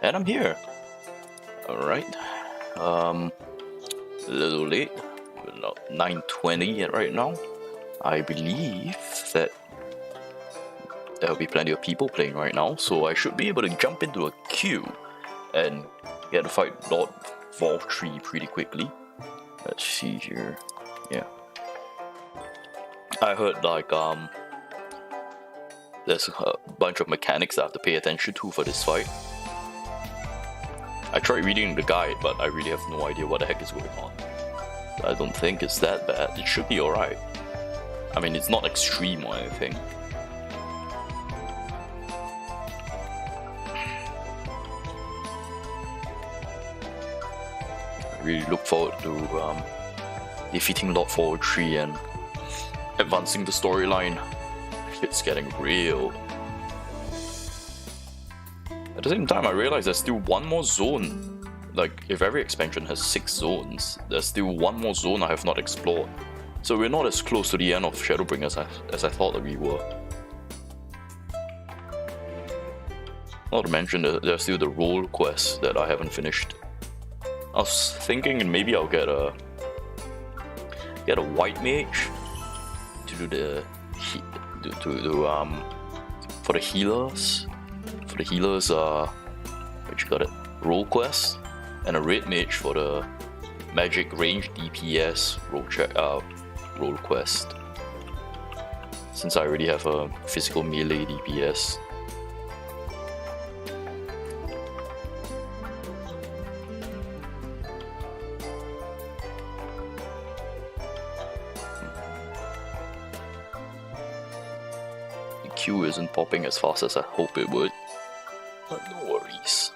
And I'm here. Alright. A little late. About 9:20 right now. I believe that there'll be plenty of people playing right now, so I should be able to jump into a queue and get to fight Lord Valtree pretty quickly. Let's see here. Yeah. I heard like there's a bunch of mechanics I have to pay attention to for this fight. I tried reading the guide, but I really have no idea what the heck is going on. I don't think it's that bad. It should be alright. I mean, it's not extreme or anything. I really look forward to defeating Lord Valtree and advancing the storyline. It's getting real. At the same time, I realize there's still one more zone. Like, if every expansion has 6 zones, there's still one more zone I have not explored. So we're not as close to the end of Shadowbringers as I thought that we were. Not to mention that there's still the role quest that I haven't finished. I was thinking maybe I'll get a white mage to do the for the healers. For the healers, what you got it? Role quest, and a red mage for the magic range DPS role quest. Since I already have a physical melee DPS. The queue isn't popping as fast as I hope it would. But no worries.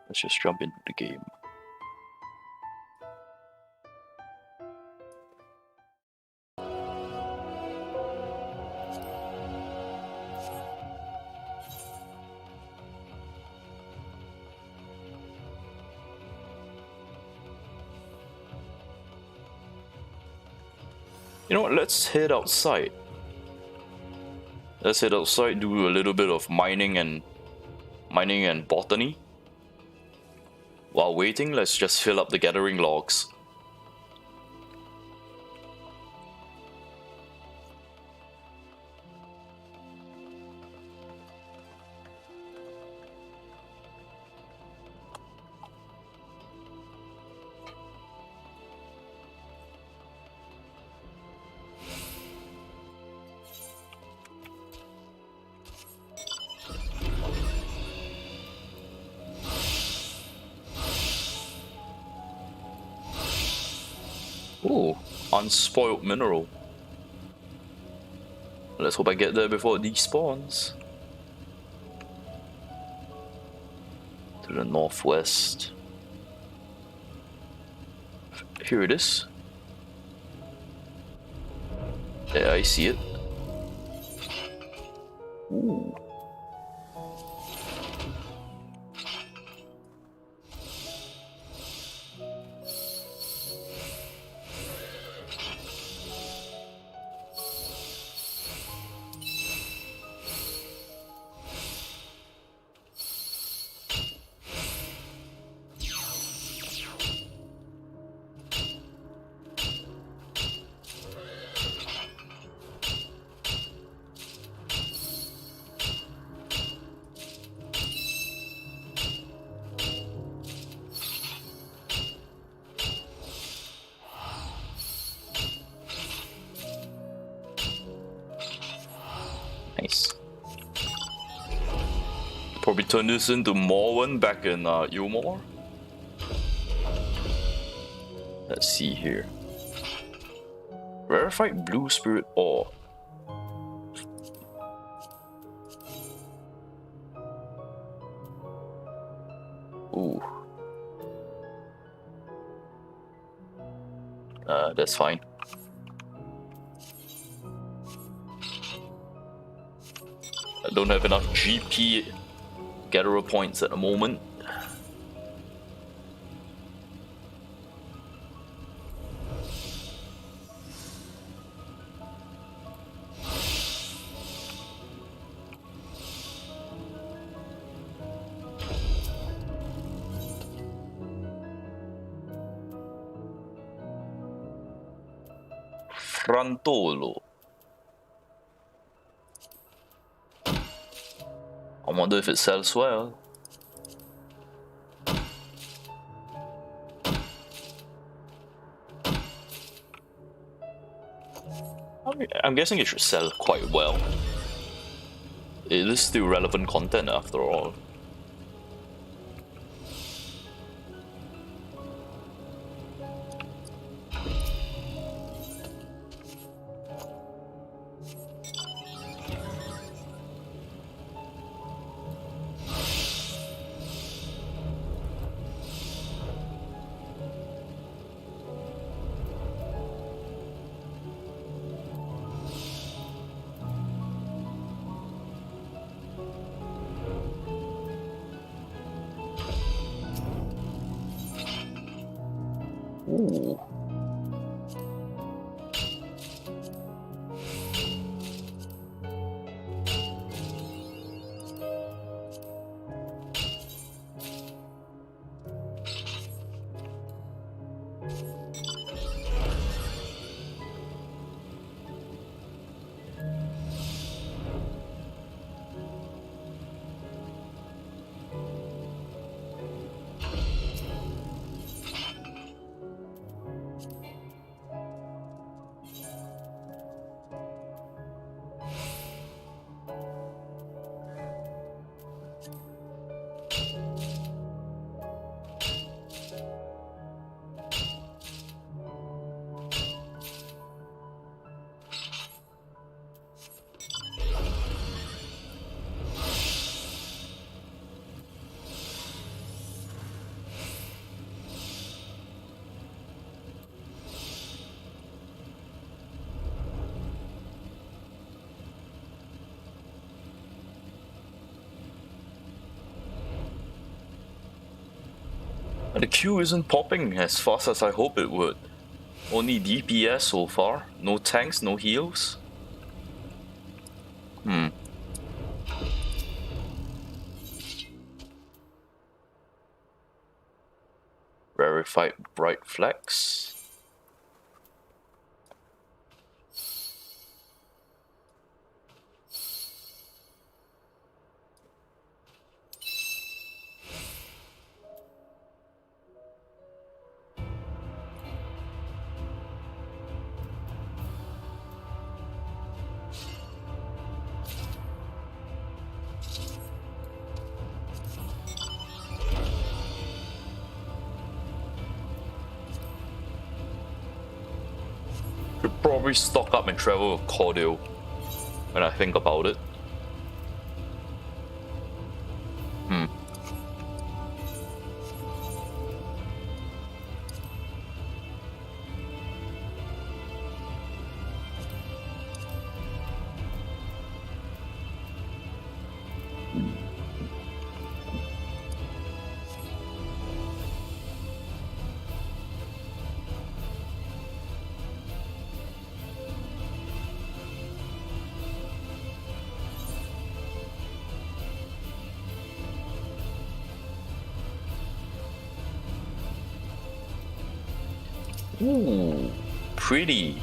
Let's just jump into the game. You know what, let's head outside. Let's head outside, do a little bit of mining and botany. While waiting, let's just fill up the gathering logs. Ooh, unspoiled mineral. Let's hope I get there before it despawns. To the northwest. Here it is. Yeah, I see it. Ooh. Nice. Probably turn this into Morwen back in Eorzea. Let's see here. Rarefied blue spirit ore. Ooh. That's fine. I don't have enough GP gatherer points at the moment. Frantolo. I wonder if it sells well. I'm guessing it should sell quite well. It is still relevant content after all. Ooh. The queue isn't popping as fast as I hope it would. Only DPS so far. No tanks, no heals. Rarefied bright flags. Should probably stock up and travel with Cordial when I think about it. Ooh, pretty.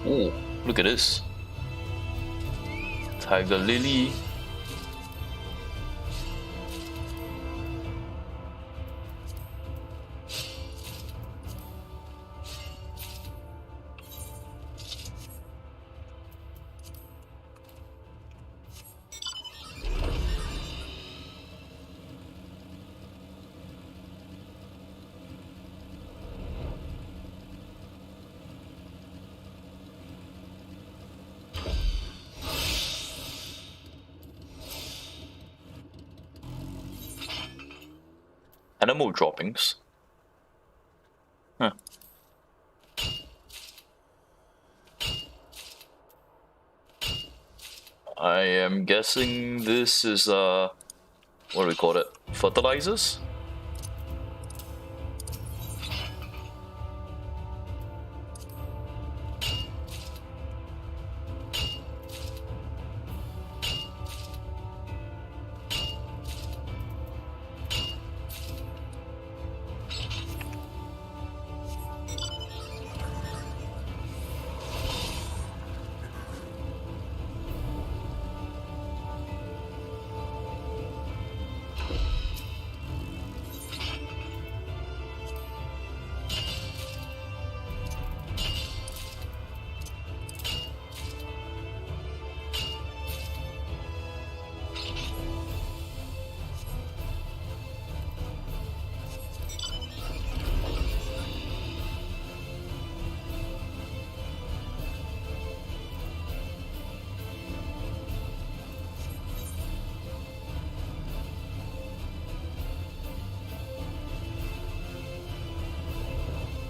Oh, look at this. Tiger Lily. Animal droppings. Huh. I am guessing this is what do we call it? Fertilizers?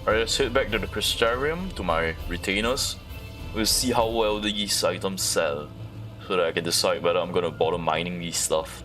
Alright, let's head back to the Crystarium, to my retainers. We'll see how well these items sell, so that I can decide whether I'm gonna bother mining these stuff.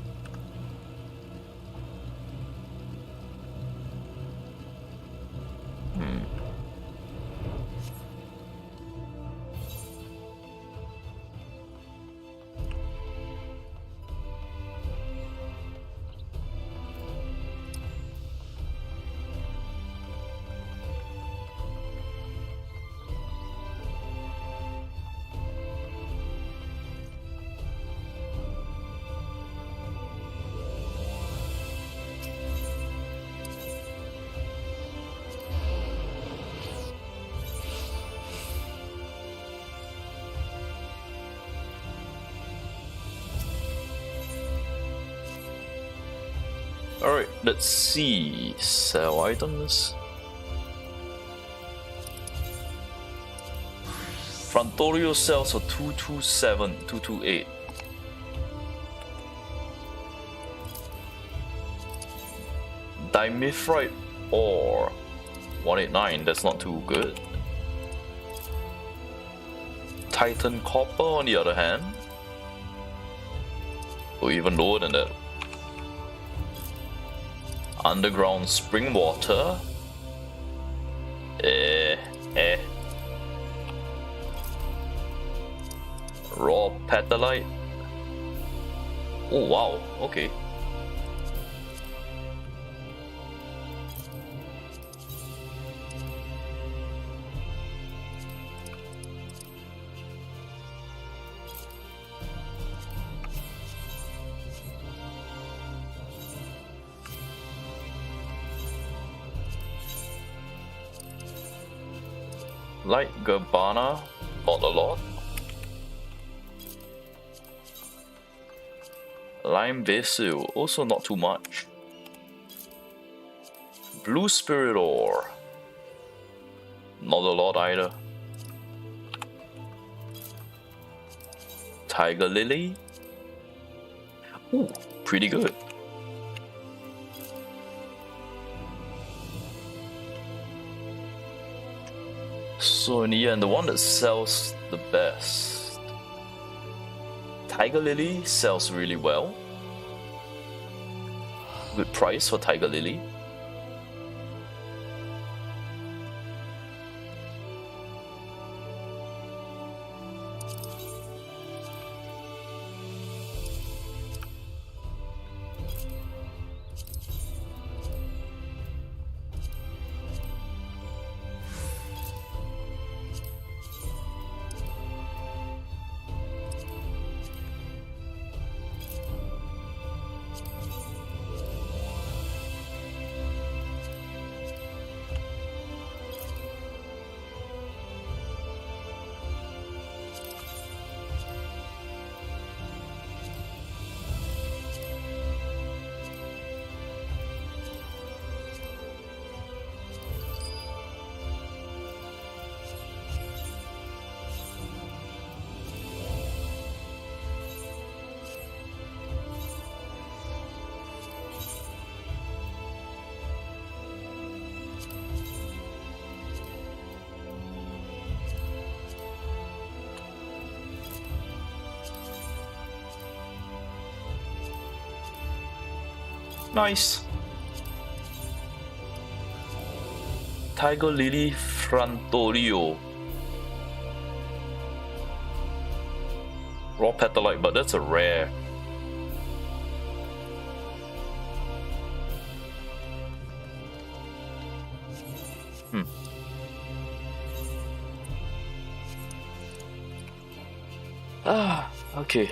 Alright, let's see. Sell items. Frontorio sells for 227, 228. Dimethrite ore 189, that's not too good. Titan copper on the other hand, or even lower than that. Underground spring water. Raw petalite. Oh wow, okay. Light Gabbana, not a lot. Lime Basil, also not too much. Blue Spirit Ore, not a lot either. Tiger Lily, ooh, pretty good. So in the end, the one that sells the best, Tiger Lily sells really well. Good price for Tiger Lily. Nice. Tiger Lily Frantorio. Raw Petalite, but that's a rare. Okay.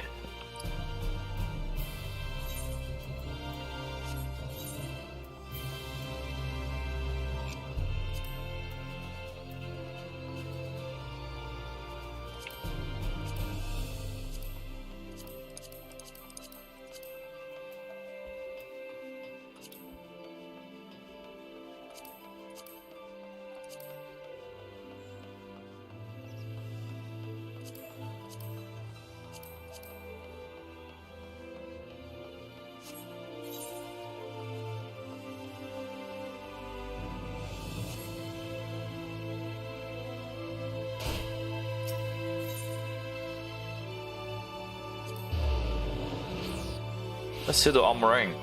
Let's hit the armorang.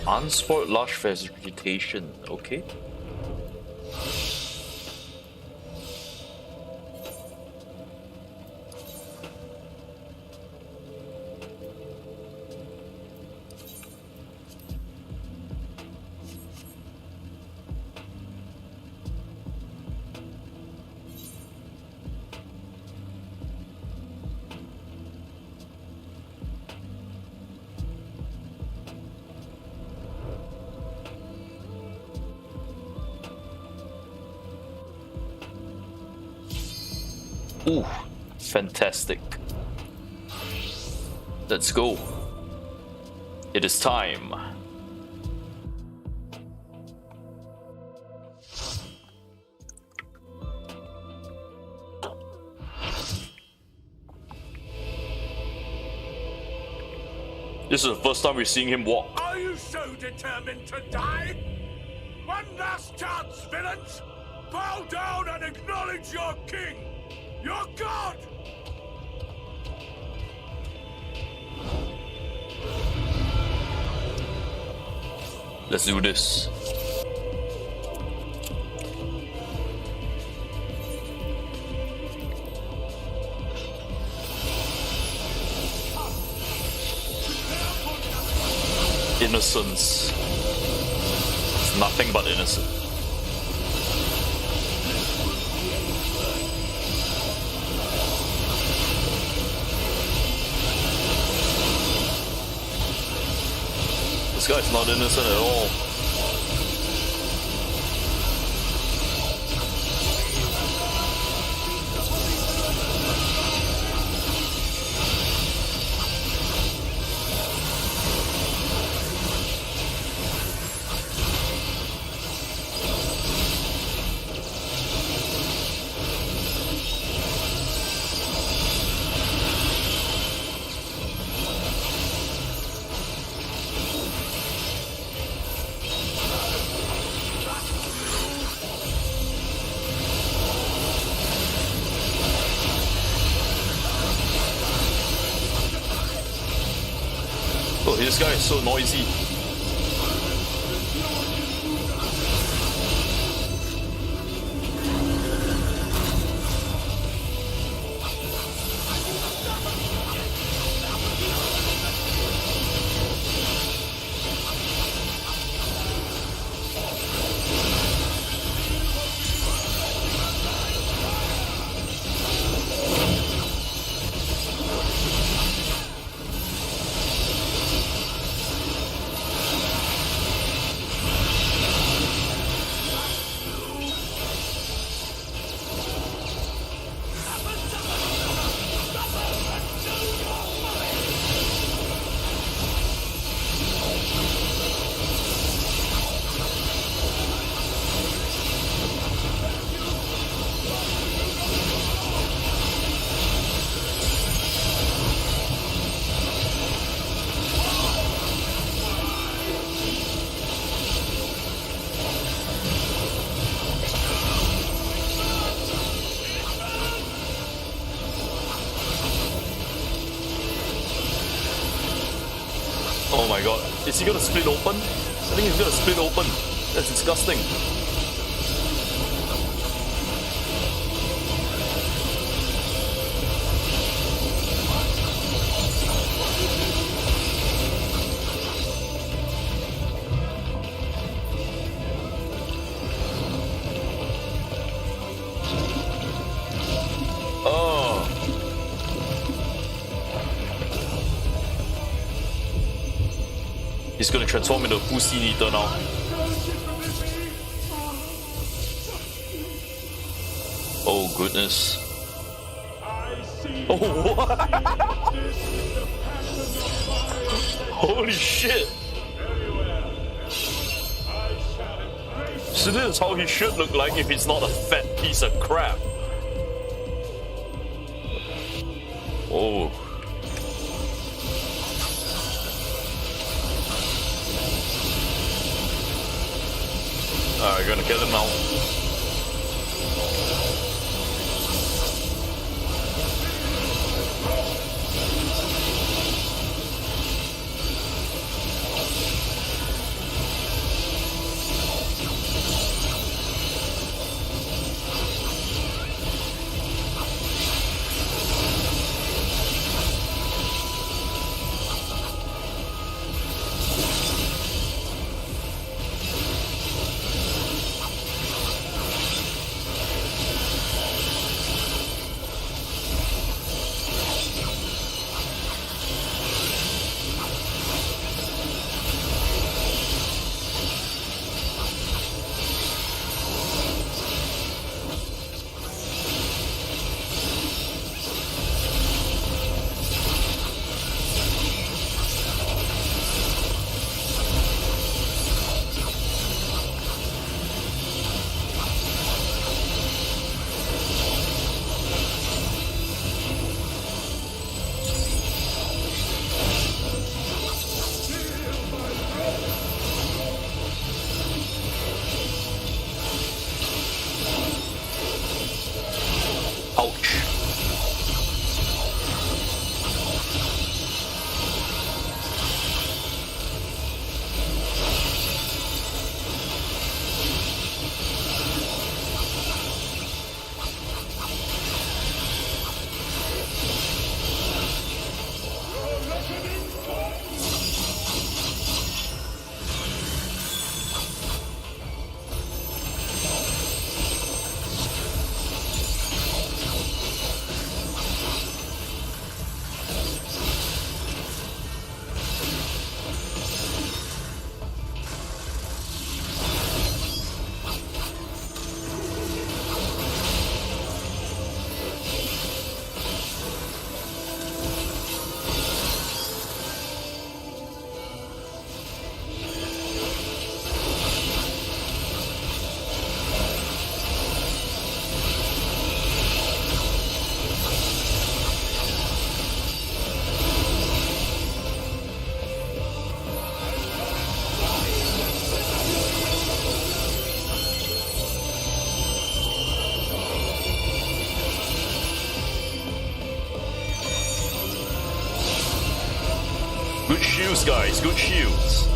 Unspoiled lush vegetation, okay. Ooh, fantastic. Let's go. It is time. This is the first time we're seeing him walk. Are you so determined to die? One last chance, villains! Bow down and acknowledge your king! Your god! Let's do this. Innocence. It's nothing but innocence. This guy's not innocent at all. Oh, this guy is so noisy. my god. Is he gonna split open? I think he's gonna split open. That's disgusting. Oh. He's gonna transform into a pussy eater now. Oh goodness. Oh what? Holy shit. So this is how he should look like if he's not a fat piece of crap. Oh. Alright, gonna kill him now. Ouch. Good shields, guys, good shields.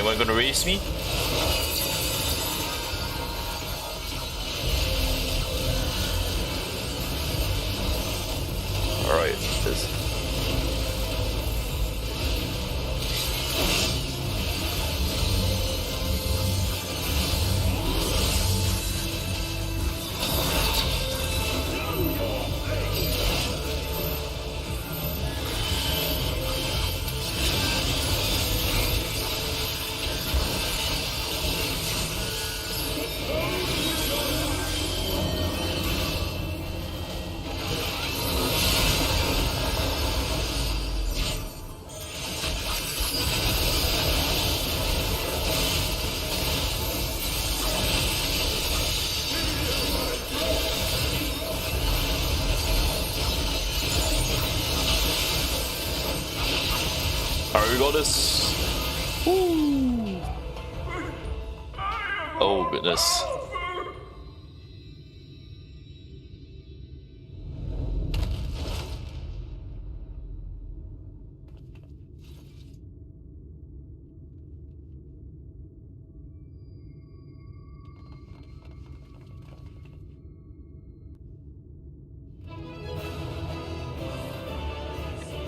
anyone gonna race me? Alright, this. Alright, we got this. Woo. Oh goodness.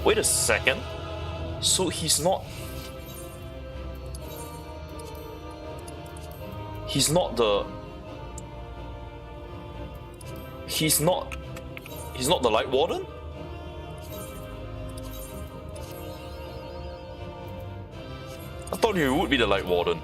Wait a second. So he's not the Light Warden? I thought he would be the Light Warden.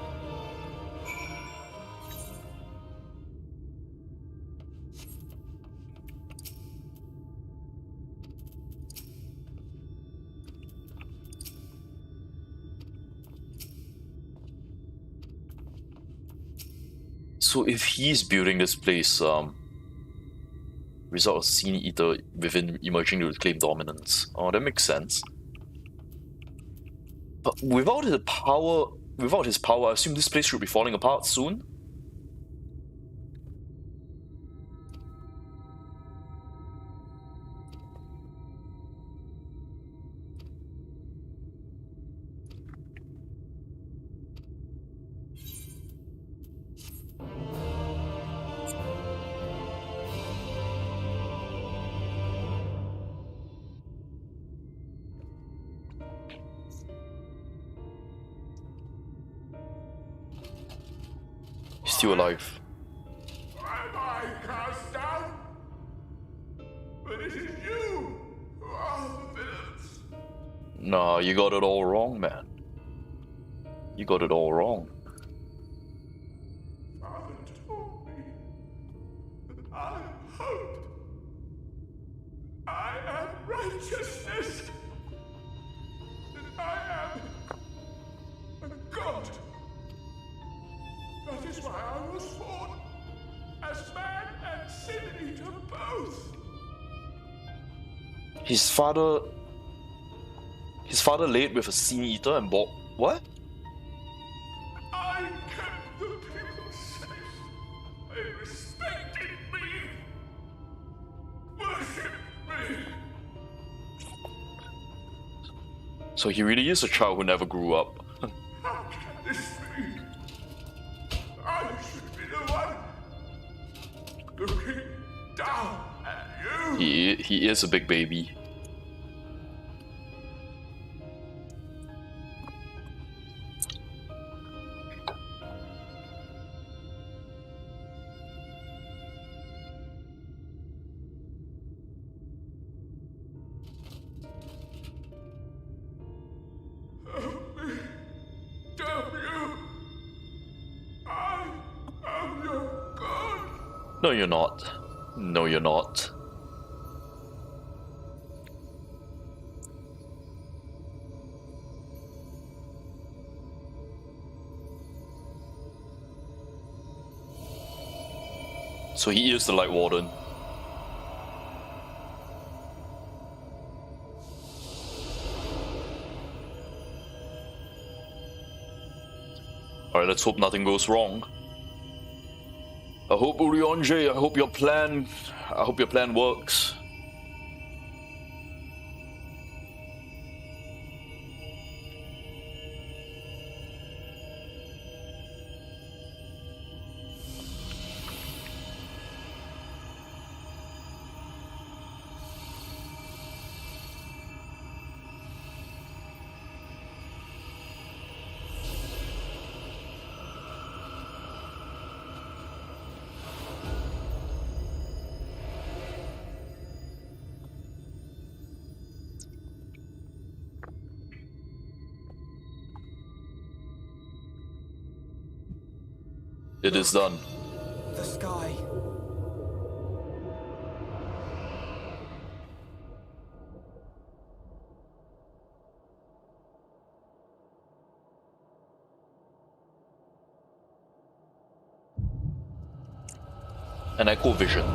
So if he's building this place, result of Scene Eater within emerging to claim dominance. Oh, that makes sense. But without his power, I assume this place should be falling apart soon. Still alive. Am I cast down? But it is you who are the villains. Nah, you got it all wrong, man. You got it all wrong. Father told me that I am hope. I am righteousness. That I am a god. That is why I was born, as man and sin eater both. His father laid with a Scene Eater and bought what? I kept the people safe. They respected me, worshipped me. So he really is a child who never grew up. How can this be? I should be the one looking down at you. He is a big baby. Help me. Damn you. I am your god. No, you're not. No, you're not. So he is the Light Warden. Alright, let's hope nothing goes wrong. I hope Eorzea, I hope your plan works. It is done. The sky. An echo vision.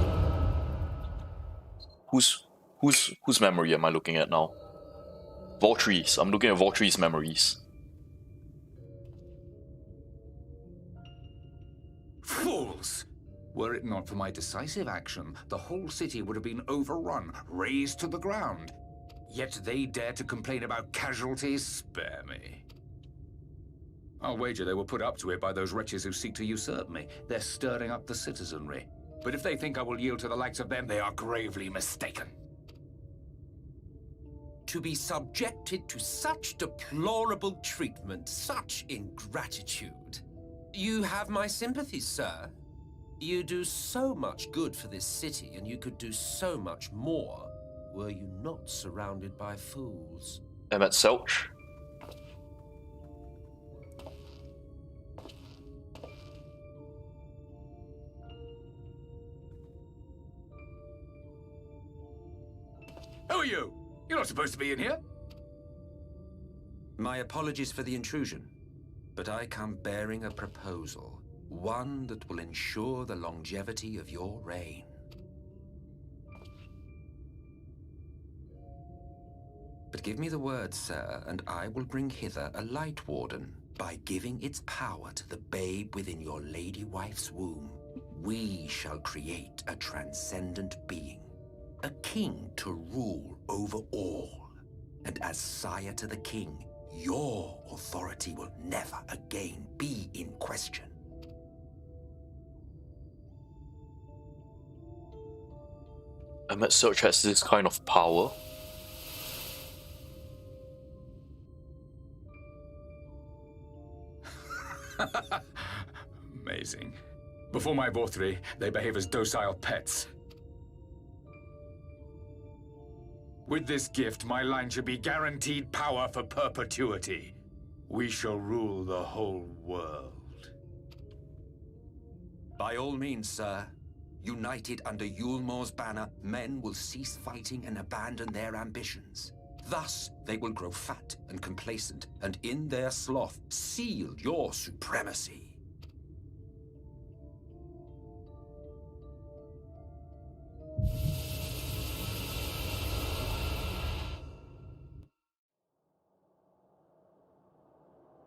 Whose memory am I looking at now? Valtry's. I'm looking at Valtry's memories. Fools! Were it not for my decisive action, the whole city would have been overrun, razed to the ground. Yet they dare to complain about casualties? Spare me. I'll wager they were put up to it by those wretches who seek to usurp me. They're stirring up the citizenry. But if they think I will yield to the likes of them, they are gravely mistaken. To be subjected to such deplorable treatment, such ingratitude. You have my sympathies, sir. You do so much good for this city, and you could do so much more were you not surrounded by fools. Emmett Selch. Who are you? You're not supposed to be in here. My apologies for the intrusion, but I come bearing a proposal, one that will ensure the longevity of your reign. But give me the word, sir, and I will bring hither a light warden. By giving its power to the babe within your lady wife's womb, we shall create a transcendent being. A king to rule over all. And as sire to the king, your authority will never again be in question. Emmett Selch has this kind of power. Amazing. Before my Vortri, they behave as docile pets. With this gift, my line should be guaranteed power for perpetuity. We shall rule the whole world. By all means, sir. United under Yulmor's banner, men will cease fighting and abandon their ambitions. Thus, they will grow fat and complacent, and in their sloth, seal your supremacy.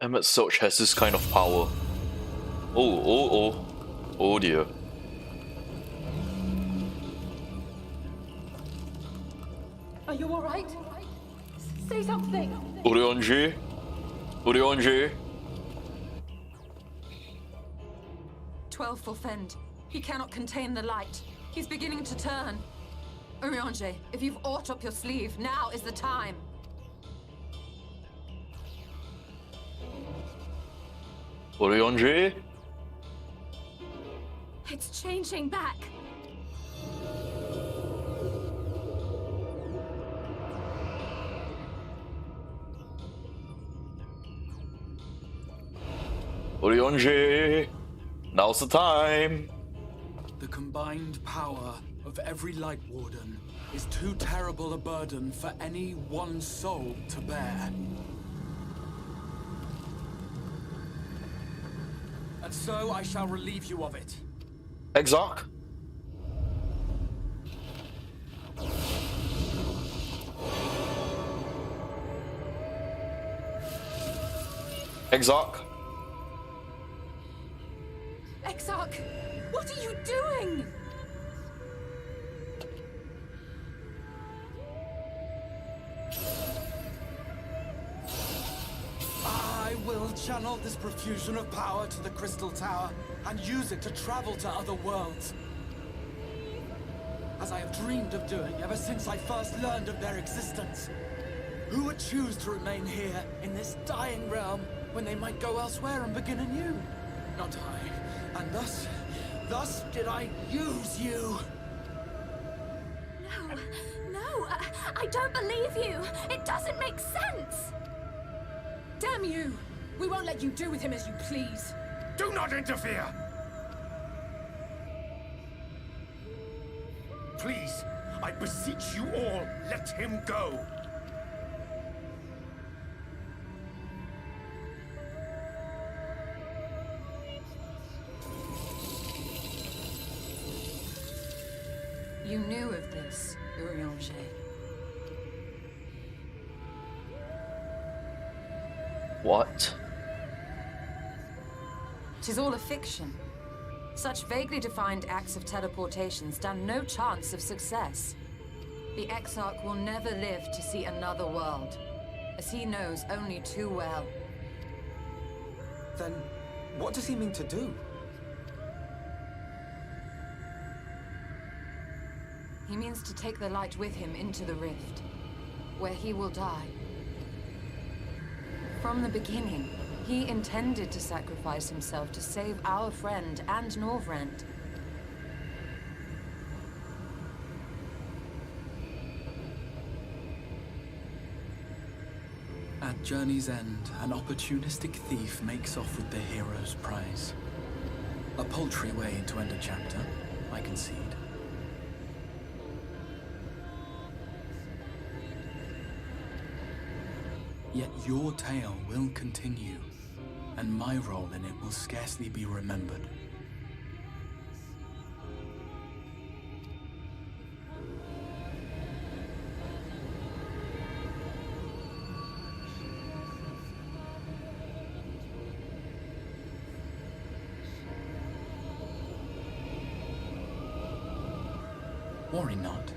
Emmett Selch has this kind of power. Oh dear. Are you alright? Say something! Urianger? Urianger? 12 for Fend. He cannot contain the light. He's beginning to turn. Urianger, if you've aught up your sleeve, now is the time. Urianger? It's changing back. Urianger! Now's the time! The combined power of every Light Warden is too terrible a burden for any one soul to bear. And so I shall relieve you of it. Exarch? Exarch? Exarch, what are you doing? I will channel this profusion of power to the Crystal Tower and use it to travel to other worlds. As I have dreamed of doing ever since I first learned of their existence. Who would choose to remain here in this dying realm when they might go elsewhere and begin anew? Not I. And thus did I use you. No, I don't believe you. It doesn't make sense. Damn you! We won't let you do with him as you please. Do not interfere! Please, I beseech you all, let him go. You knew of this, Eorzea. What? 'Tis all a fiction. Such vaguely defined acts of teleportation stand no chance of success. The Exarch will never live to see another world, as he knows only too well. Then, what does he mean to do? He means to take the light with him into the rift, where he will die. From the beginning, he intended to sacrifice himself to save our friend and Norvrent. At journey's end, an opportunistic thief makes off with the hero's prize. A paltry way to end a chapter, I concede. Yet your tale will continue, and my role in it will scarcely be remembered. Worry not.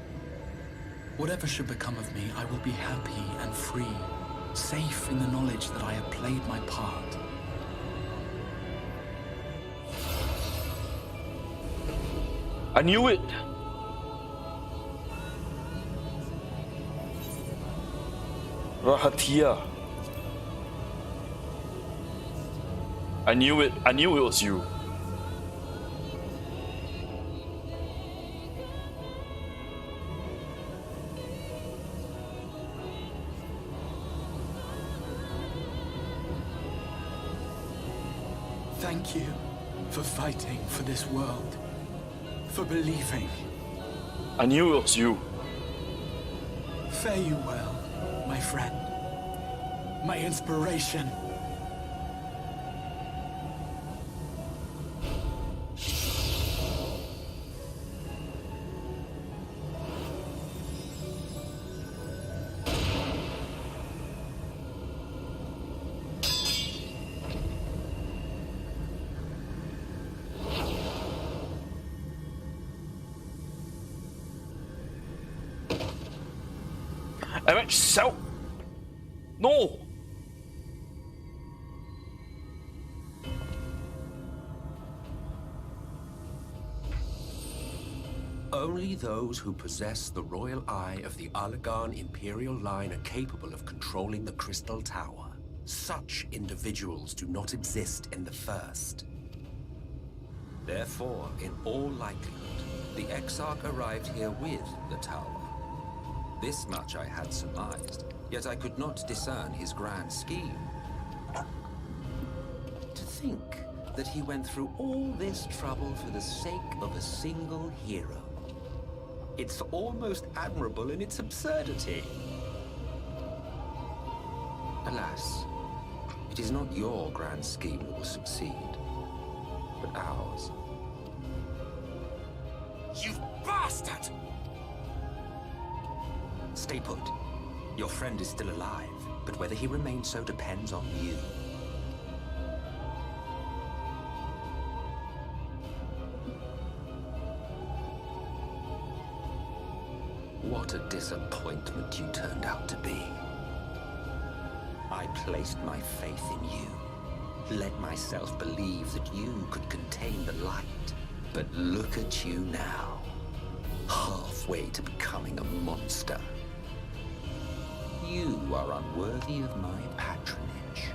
Whatever should become of me, I will be happy and free, safe in the knowledge that I have played my part. I knew it! Rahatia. I knew it was you. Thank you for fighting for this world, for believing. I knew it was you. Fare you well, my friend, my inspiration. I went south. No. Only those who possess the royal eye of the Allagan Imperial line are capable of controlling the Crystal Tower. Such individuals do not exist in the First. Therefore, in all likelihood, the Exarch arrived here with the tower. This much I had surmised, yet I could not discern his grand scheme. To think that he went through all this trouble for the sake of a single hero. It's almost admirable in its absurdity. Alas, it is not your grand scheme that will succeed, but ours. You bastard! Stay put. Your friend is still alive, but whether he remains so depends on you. What a disappointment you turned out to be. I placed my faith in you, led myself believe that you could contain the light. But look at you now, halfway to becoming a monster. You are unworthy of my patronage.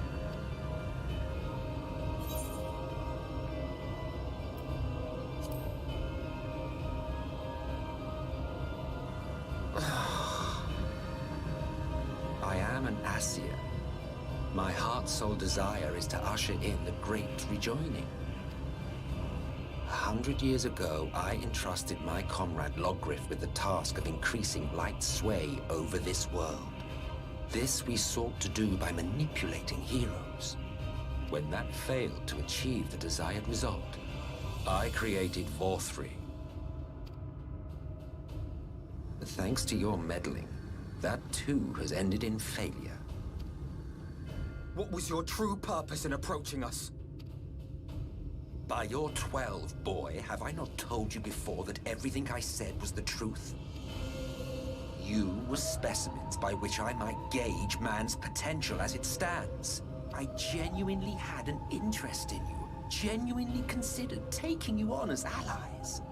I am an Asir. My heart's sole desire is to usher in the great rejoining. 100 years ago, I entrusted my comrade Logriff with the task of increasing light's sway over this world. This we sought to do by manipulating heroes. When that failed to achieve the desired result, I created Vorthri. Thanks to your meddling, that too has ended in failure. What was your true purpose in approaching us? By your 12, boy, have I not told you before that everything I said was the truth? You were specimens by which I might gauge man's potential as it stands. I genuinely had an interest in you, genuinely considered taking you on as allies.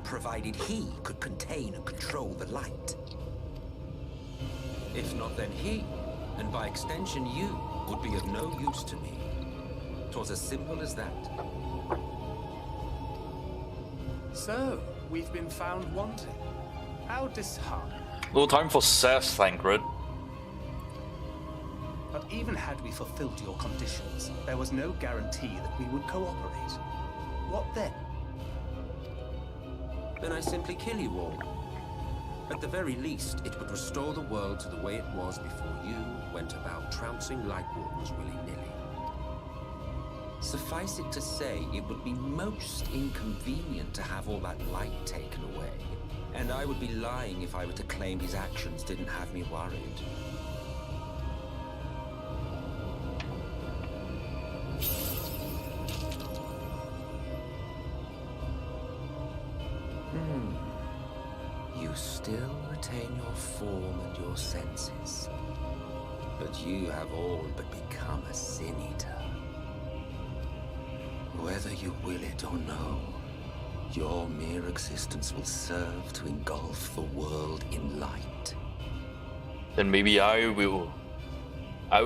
Provided he could contain and control the light. If not, then he, and by extension you, would be of no use to me. 'Twas as simple as that. So, we've been found wanting. How disheartening. No time for sass, Thancred. But even had we fulfilled your conditions, there was no guarantee that we would cooperate. What then? Then I simply kill you all. At the very least, it would restore the world to the way it was before you went about trouncing Light Wardens willy-nilly. Suffice it to say, it would be most inconvenient to have all that light taken away. And I would be lying if I were to claim his actions didn't have me worried. You still retain your form and your senses. But you have all but become a Sin Eater. Whether you will it or no, your mere existence will serve to engulf the world in light. Then maybe I will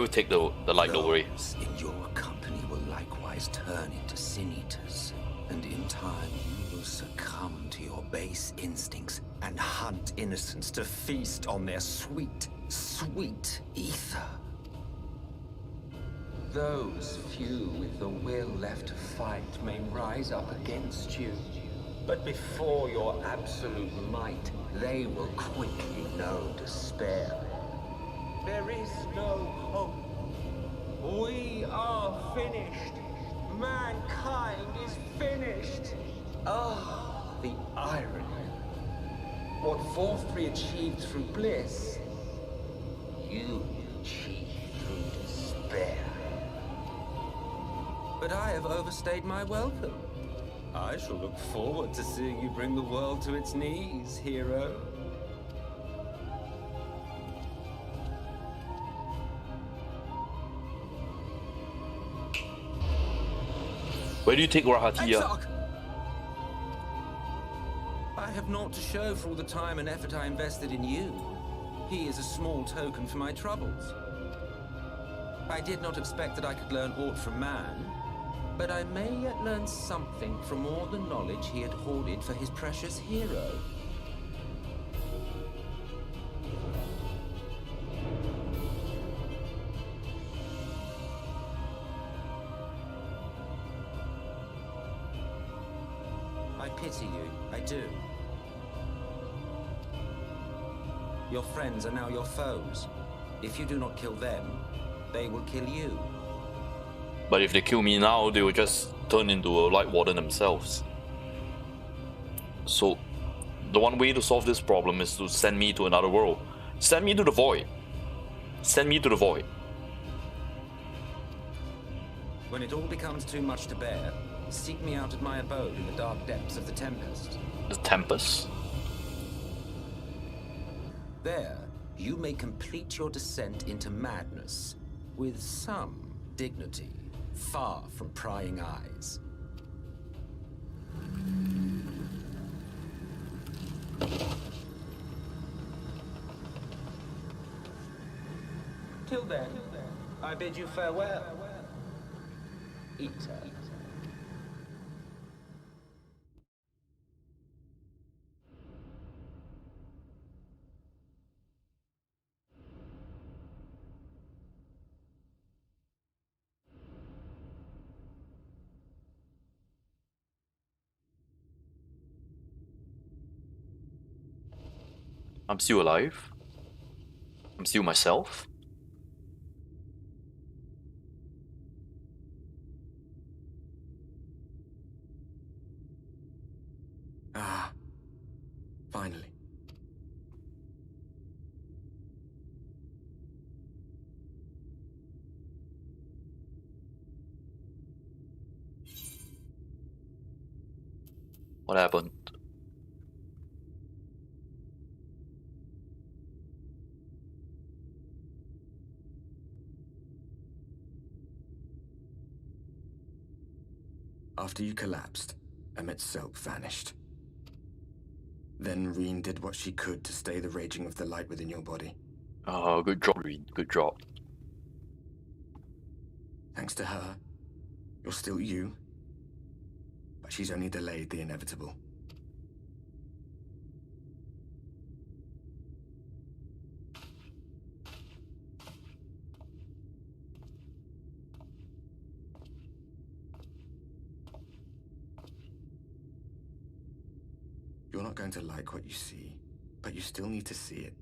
take the light, don't worry. Those in your company will likewise turn into Sin Eaters, and in time you will succumb to your base instincts and hunt innocents to feast on their sweet, sweet ether. Those few with the will left to fight may rise up against you, but before your absolute might, they will quickly know despair. There is no hope. We are finished. Mankind is finished. Ah, the irony. What Vorthri achieved through bliss, you achieved through despair. But I have overstayed my welcome. I shall look forward to seeing you bring the world to its knees, hero. Where do you take Rahatia? Exarch! I have naught to show for all the time and effort I invested in you. He is a small token for my troubles. I did not expect that I could learn aught from man, but I may yet learn something from all the knowledge he had hoarded for his precious hero. I pity you, I do. Your friends are now your foes. If you do not kill them, they will kill you. But if they kill me now, they will just turn into a Light Warden themselves. So, the one way to solve this problem is to send me to another world. Send me to the Void. Send me to the Void. When it all becomes too much to bear, seek me out at my abode in the dark depths of the Tempest. The Tempest? There, you may complete your descent into madness with some dignity, far from prying eyes. Till then, I bid you farewell, Eater. I'm still alive. I'm still myself. Ah, finally. What happened? After you collapsed, Emmet's self vanished. Then Reen did what she could to stay the raging of the light within your body. Oh, good job, Reen. Good job. Thanks to her, you're still you. But she's only delayed the inevitable. You're not going to like what you see, but you still need to see it.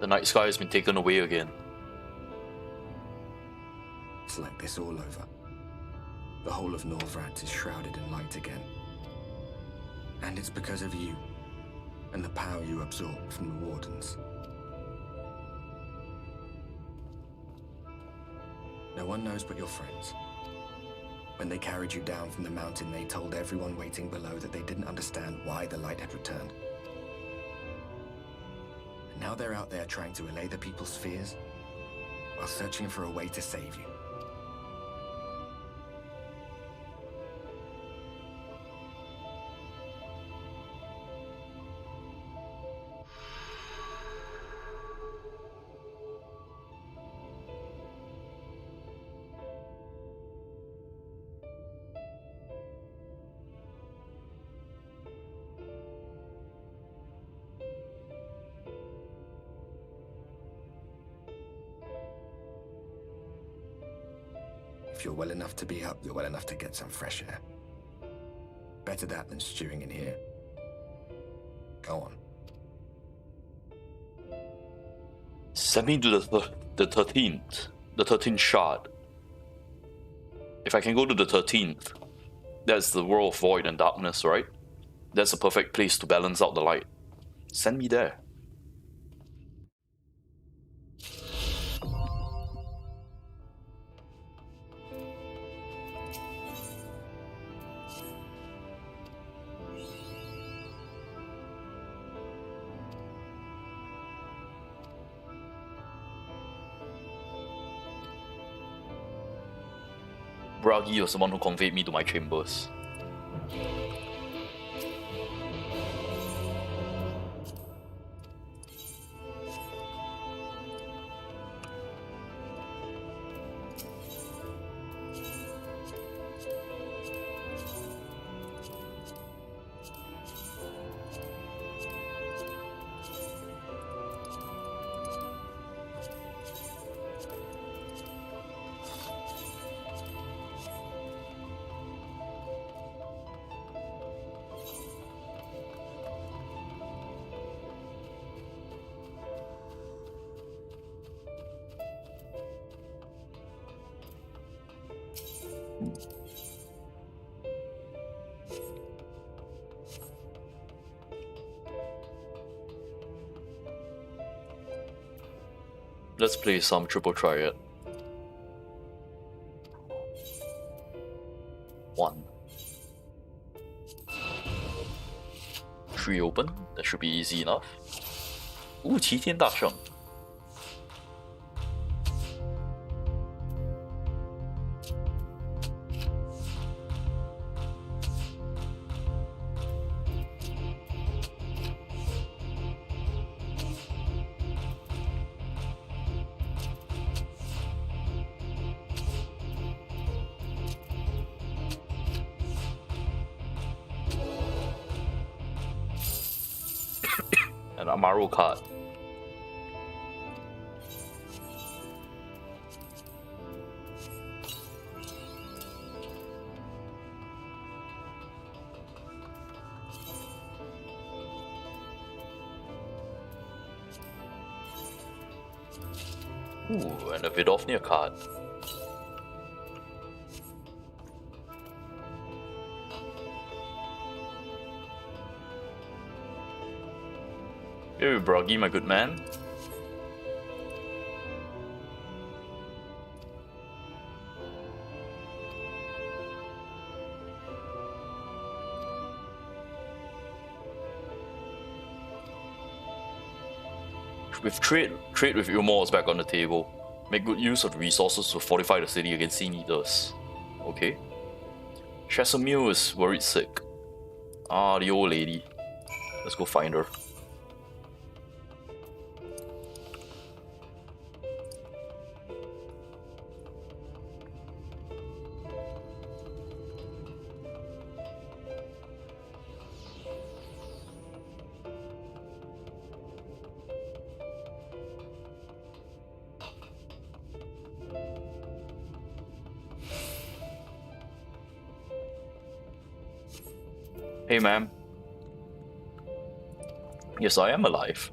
The night sky has been taken away again. It's like this all over. The whole of Norvrat is shrouded in light again. And it's because of you, and the power you absorbed from the Wardens. No one knows but your friends. When they carried you down from the mountain, they told everyone waiting below that they didn't understand why the light had returned. And now they're out there trying to allay the people's fears, while searching for a way to save you. If you're well enough to be up, you're well enough to get some fresh air. Better that than stewing in here. Go on. Send me to the 13th. The 13th shard. If I can go to the 13th, that's the world of void and darkness, right? That's a perfect place to balance out the light. Send me there. Bragi was the one who conveyed me to my chambers. Let's play some triple triad. 1. 3 open, that should be easy enough. Ooh, 齐天大圣. An Amaro card. Ooh, and a Vidofnia card. Hey, Broggy, my good man. With trade with Eorzea back on the table. Make good use of the resources to fortify the city against sea eaters. Okay. Chesamil is worried sick. Ah, the old lady. Let's go find her. Hey, ma'am. Yes, I am alive.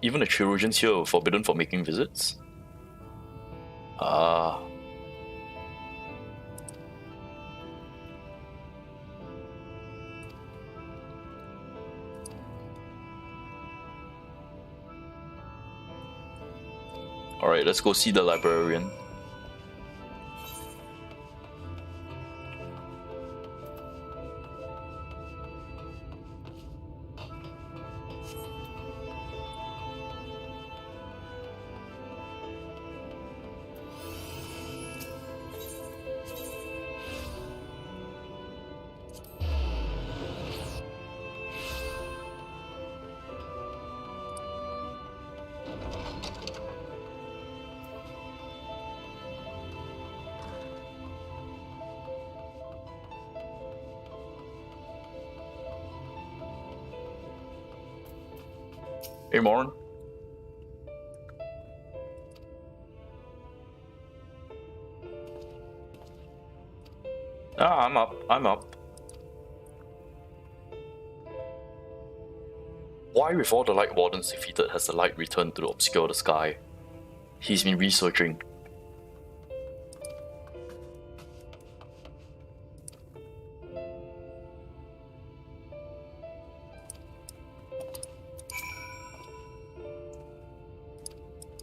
Even the chirurgeons here are forbidden for making visits? Ah. Alright, let's go see the librarian. Hey, Morn. Ah, I'm up. I'm up. Why, with all the Light Wardens defeated, has the light returned to obscure the sky? He's been researching.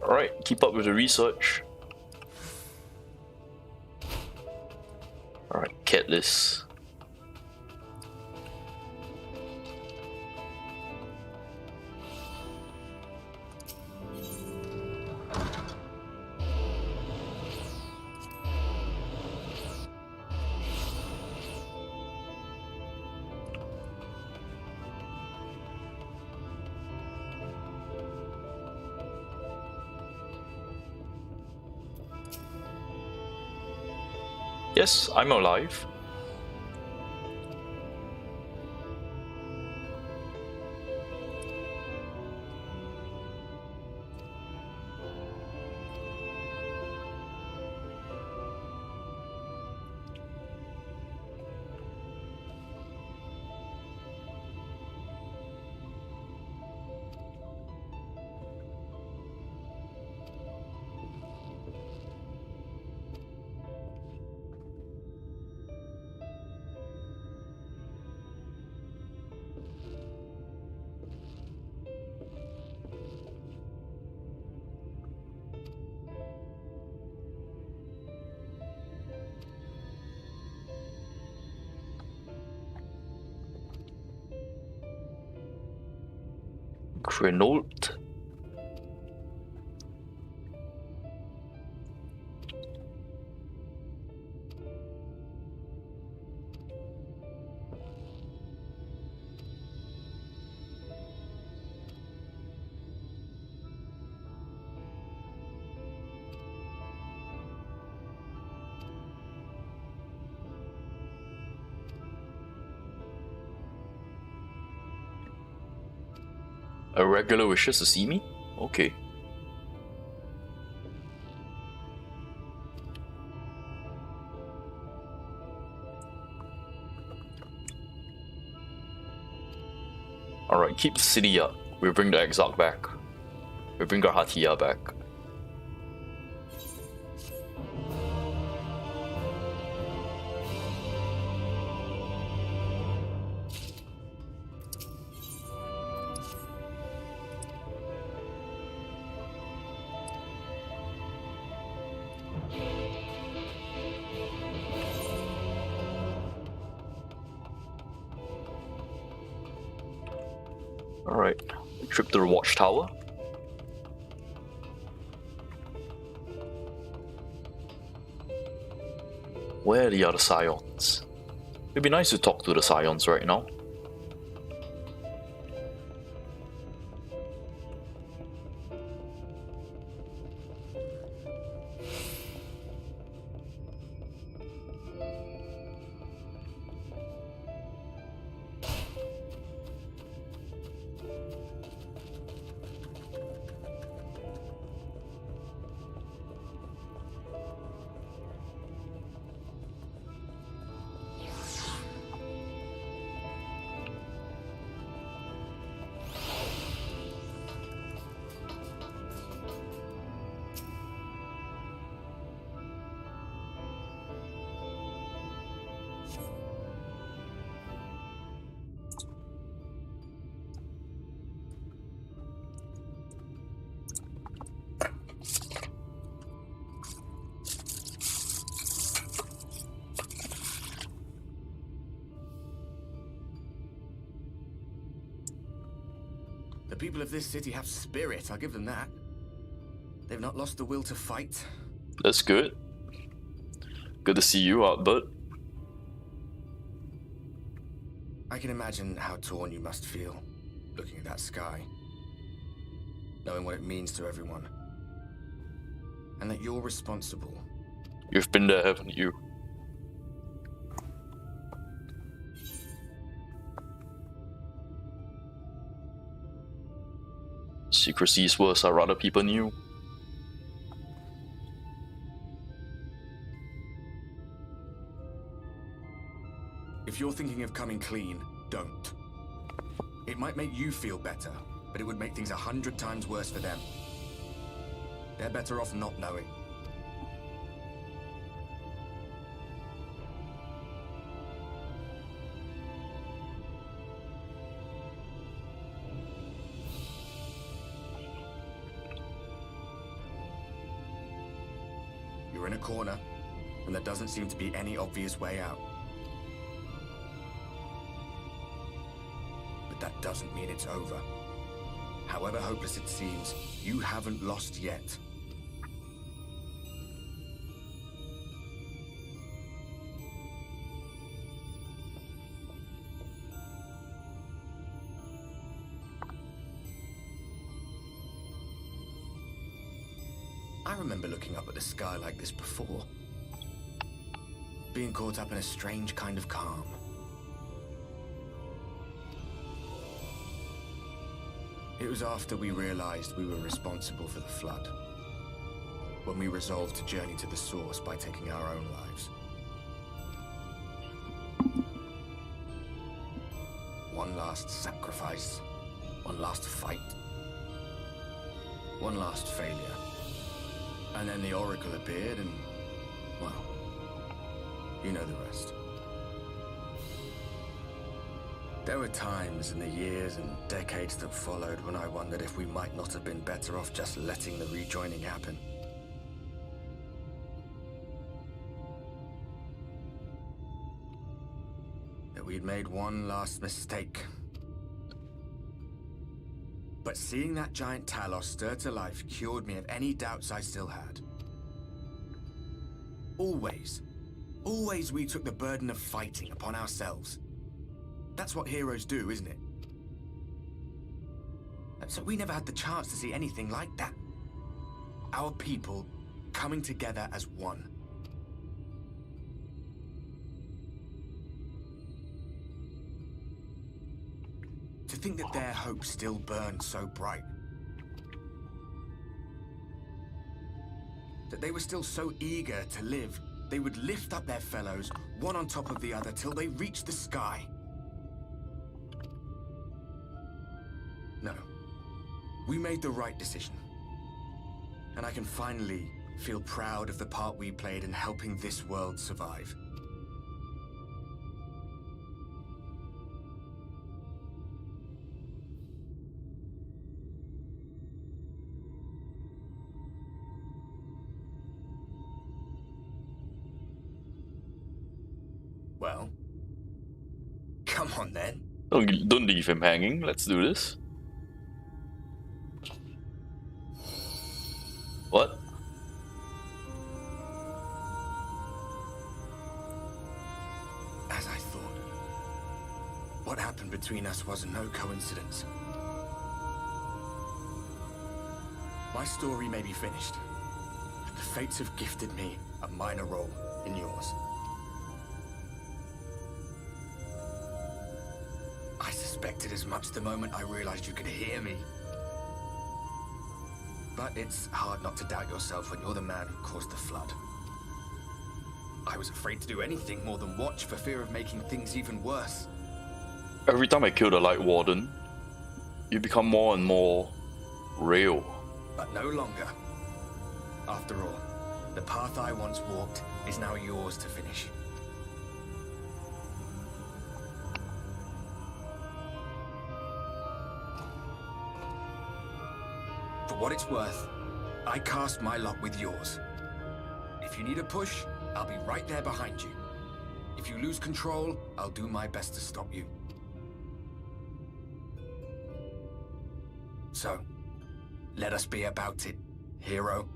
Alright, keep up with the research. Alright, Catless. Yes, I'm alive. Grenold. A regular wishes to see me? Okay. Alright, keep the city up. We bring the Exarch back. We bring our Hatia back. Alright, trip to the watchtower. Where are the other Scions? It'd be nice to talk to the Scions right now. The people of this city have spirit, I'll give them that. They've not lost the will to fight. That's good. Good to see you out, bud. I can imagine how torn you must feel, looking at that sky. Knowing what it means to everyone. And that you're responsible. You've been there, haven't you? Secrecy is worse, I'd rather people knew. If you're thinking of coming clean, don't. It might make you feel better, but it would make things 100 times worse for them. They're better off not knowing. You're in a corner, and there doesn't seem to be any obvious way out. But that doesn't mean it's over. However hopeless it seems, you haven't lost yet. I remember looking up at the sky like this before. Being caught up in a strange kind of calm. It was after we realized we were responsible for the flood. When we resolved to journey to the source by taking our own lives. One last sacrifice. One last fight. One last failure. And then the Oracle appeared and, well, you know the rest. There were times in the years and decades that followed when I wondered if we might not have been better off just letting the rejoining happen. That we'd made one last mistake. But seeing that giant Talos stir to life cured me of any doubts I still had. Always we took the burden of fighting upon ourselves. That's what heroes do, isn't it? So we never had the chance to see anything like that. Our people coming together as one. To think that their hope still burns so bright? That they were still so eager to live, they would lift up their fellows, one on top of the other, till they reached the sky. No. We made the right decision. And I can finally feel proud of the part we played in helping this world survive. Well, come on then. Don't leave him hanging. Let's do this. What? As I thought. What happened between us was no coincidence. My story may be finished, but the fates have gifted me a minor role in yours. I suspected as much the moment I realized you could hear me. But it's hard not to doubt yourself when you're the man who caused the flood. I was afraid to do anything more than watch for fear of making things even worse. Every time I kill the Light Warden, you become more and more real. But no longer. After all, the path I once walked is now yours to finish. For what it's worth, I cast my lot with yours. If you need a push, I'll be right there behind you. If you lose control, I'll do my best to stop you. So, let us be about it, hero.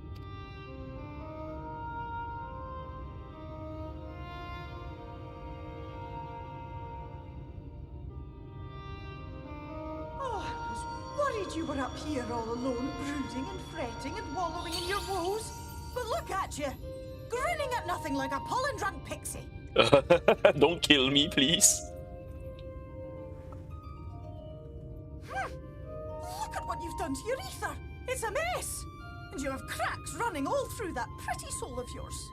You were up here all alone, brooding and fretting and wallowing in your woes. But look at you, grinning at nothing like a pollen-drunk pixie. Don't kill me, please. Look at what you've done to your ether. It's a mess. And you have cracks running all through that pretty soul of yours.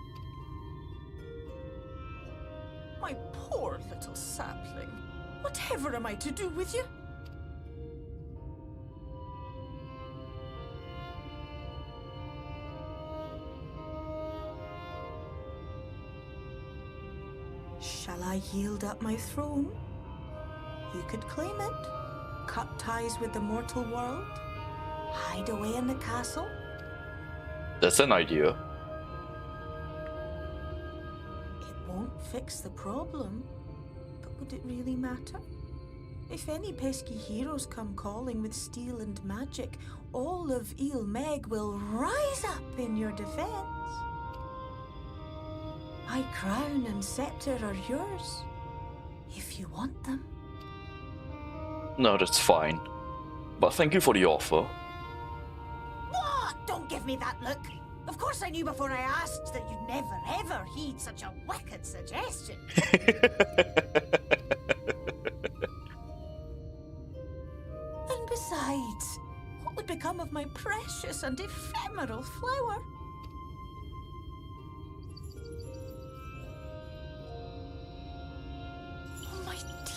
My poor little sapling. Whatever am I to do with you? Shall I yield up my throne? You could claim it, cut ties with the mortal world, hide away in the castle. That's an idea. It won't fix the problem, but would it really matter? If any pesky heroes come calling with steel and magic, all of Eorzea will rise up in your defense. My crown and scepter are yours, if you want them. No, that's fine. But thank you for the offer. What? Don't give me that look. Of course I knew before I asked that you'd never ever heed such a wicked suggestion. And besides, what would become of my precious and ephemeral flower?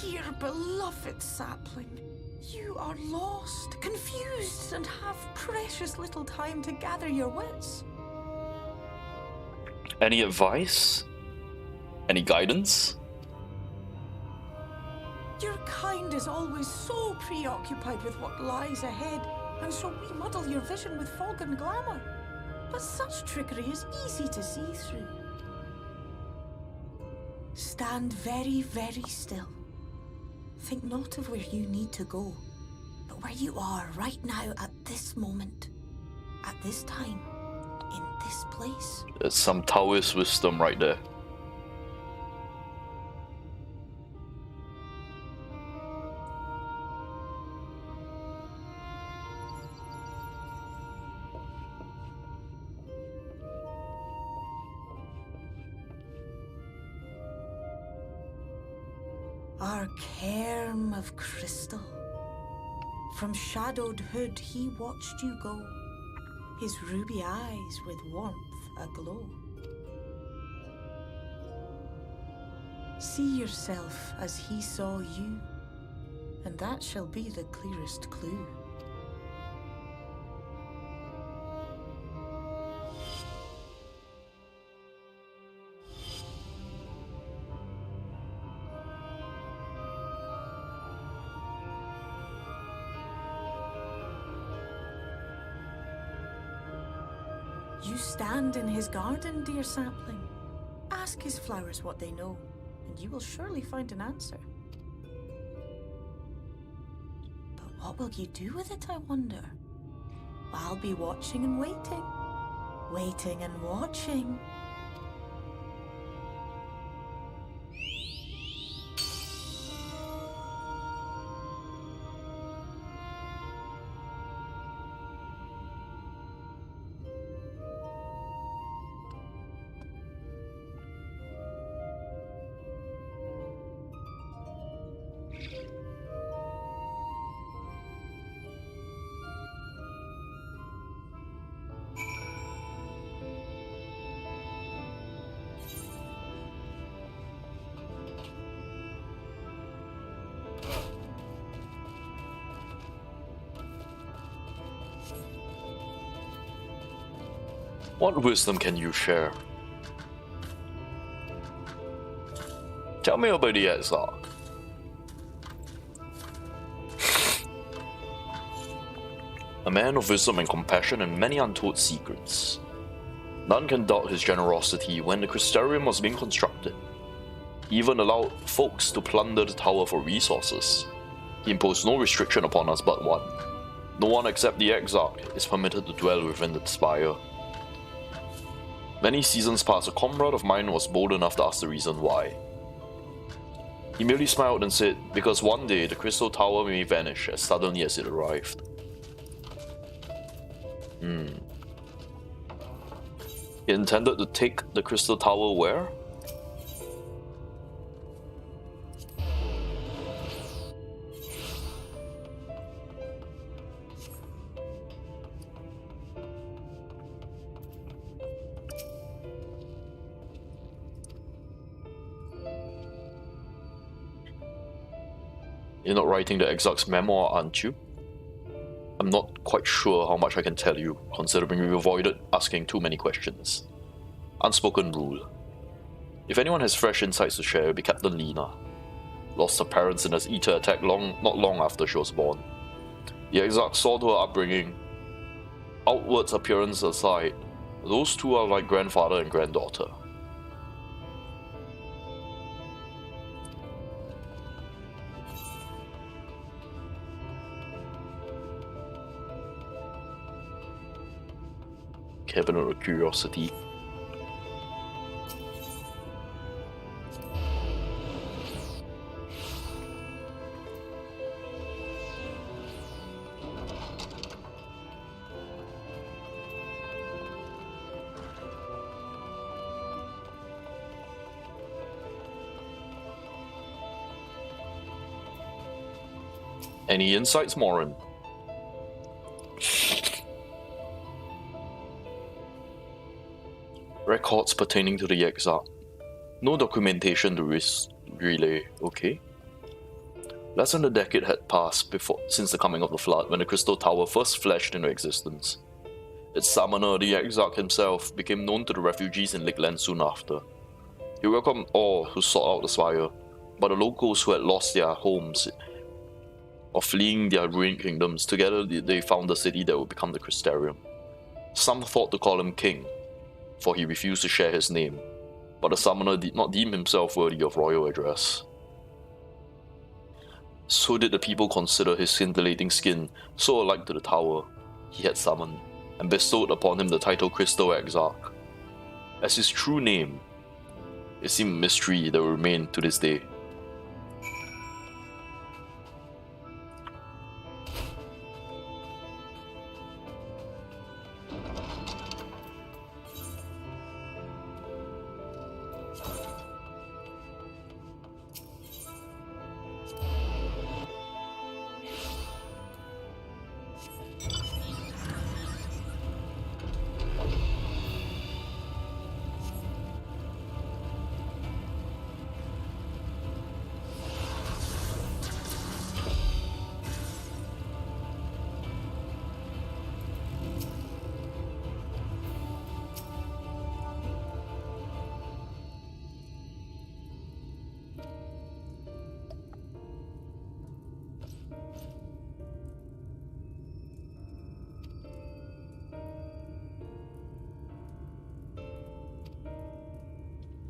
Dear beloved sapling, you are lost, confused, and have precious little time to gather your wits. Any advice? Any guidance? Your kind is always so preoccupied with what lies ahead, and so we muddle your vision with fog and glamour. But such trickery is easy to see through. Stand very, very still. Think not of where you need to go, but where you are right now at this moment, at this time, in this place. There's some Taoist wisdom right there. Our cairn of crystal, From shadowed hood he watched you go, his ruby eyes with warmth aglow. See yourself as he saw you, and that shall be the clearest clue. You stand in his garden, dear sapling. Ask his flowers what they know, and you will surely find an answer. But what will you do with it, I wonder? I'll be watching and waiting. Waiting and watching. What wisdom can you share? Tell me about the Exarch. A man of wisdom and compassion and many untold secrets. None can doubt his generosity when the Crystarium was being constructed. He even allowed folks to plunder the tower for resources. He imposed no restriction upon us but one. No one except the Exarch is permitted to dwell within the spire. Many seasons past, a comrade of mine was bold enough to ask the reason why. He merely smiled and said, because one day the crystal tower may vanish as suddenly as it arrived. He intended to take the crystal tower where? You're not writing the Exarch's memoir, aren't you? I'm not quite sure how much I can tell you, considering we avoided asking too many questions. Unspoken rule. If anyone has fresh insights to share, it'll be Captain Lena. Lost her parents in an Eater attack not long after she was born. The Exarch saw to her upbringing. Outwards appearance aside, those two are like grandfather and granddaughter. Cabinet of Curiosity. Any insights, Morin? Records pertaining to the Exarch. No documentation to relay, okay. Less than a decade had passed since the coming of the Flood, when the Crystal Tower first flashed into existence. Its summoner, the Exarch himself, became known to the refugees in Lakeland soon after. He welcomed all who sought out the spire, but the locals who had lost their homes or fleeing their ruined kingdoms, together they found the city that would become the Crystarium. Some thought to call him king, for he refused to share his name, but the summoner did not deem himself worthy of royal address. So did the people consider his scintillating skin so alike to the tower he had summoned, and bestowed upon him the title Crystal Exarch. As his true name, it seemed a mystery that will remain to this day.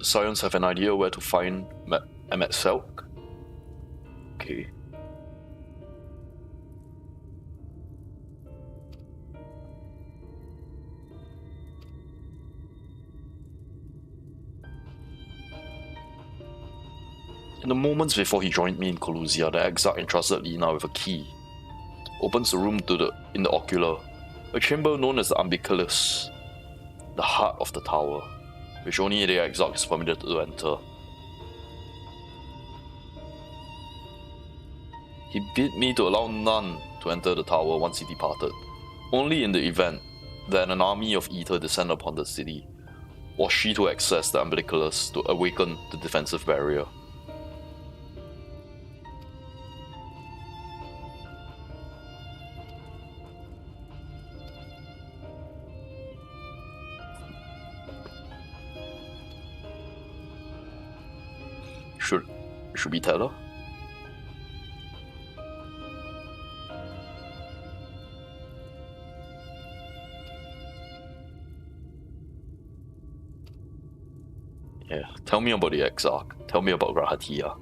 Scions have an idea where to find Emmet Selk? Okay. In the moments before he joined me in Eorzea, the Exarch entrusted Lina with a key. Opens the room in the ocular, a chamber known as the Umbilicus, the heart of the tower, which only the Exarch is permitted to enter. He bid me to allow none to enter the tower once he departed, only in the event that an army of Ether descend upon the city, was she to access the Umbilicus to awaken the defensive barrier. Should we tell her? Yeah, tell me about the Exarch. Tell me about Rahatia.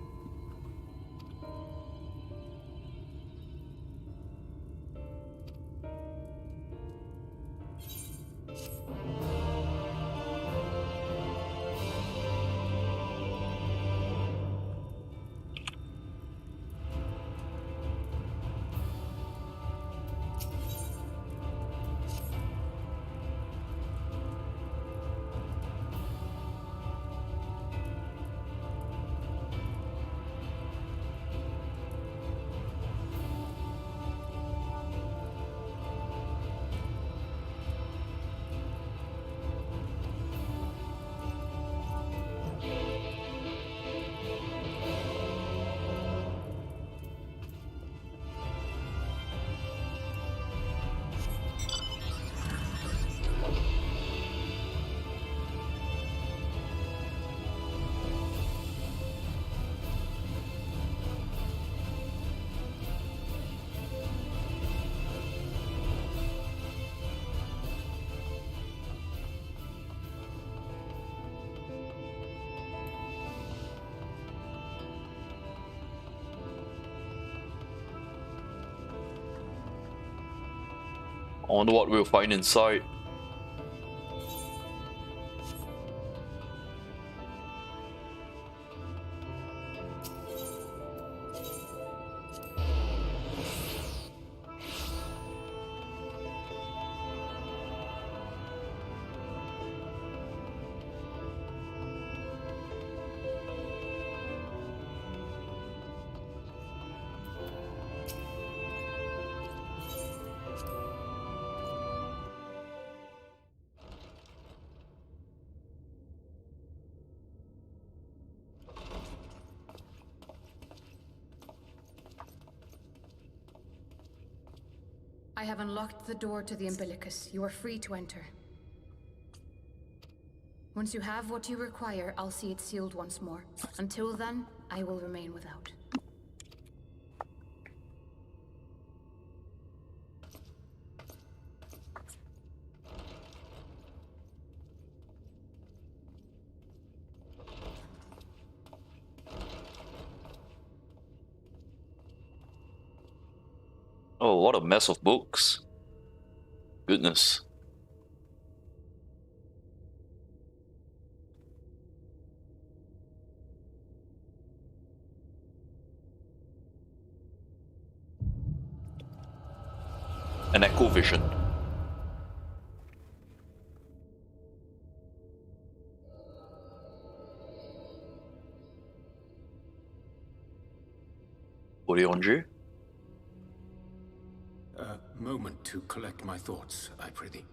I wonder what we'll find inside. I have unlocked the door to the Umbilicus. You are free to enter. Once you have what you require, I'll see it sealed once more. Until then, I will remain without. Oh, what a mess of books. Goodness. An echo vision. Oriondre? A moment to collect my thoughts, I prithee.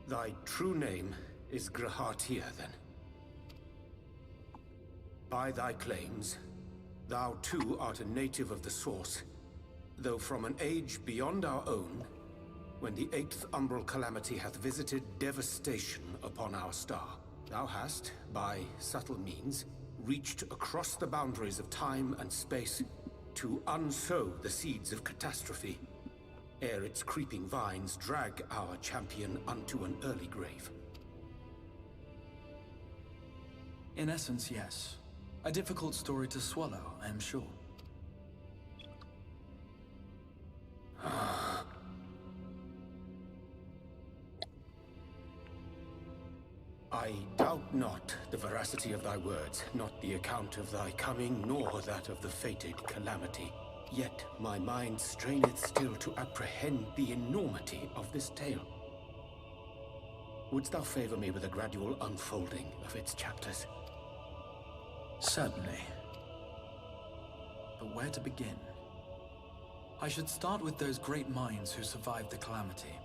Thy true name is Rahatia, then. By thy claims, thou too art a native of the Source, though from an age beyond our own, when the 8th umbral calamity hath visited devastation upon our star. Thou hast, by subtle means, reached across the boundaries of time and space to unsow the seeds of catastrophe, ere its creeping vines drag our champion unto an early grave. In essence, yes. A difficult story to swallow, I am sure. I doubt not the veracity of thy words, not the account of thy coming, nor that of the fated calamity. Yet my mind straineth still to apprehend the enormity of this tale. Wouldst thou favor me with a gradual unfolding of its chapters? Certainly. But where to begin? I should start with those great minds who survived the calamity.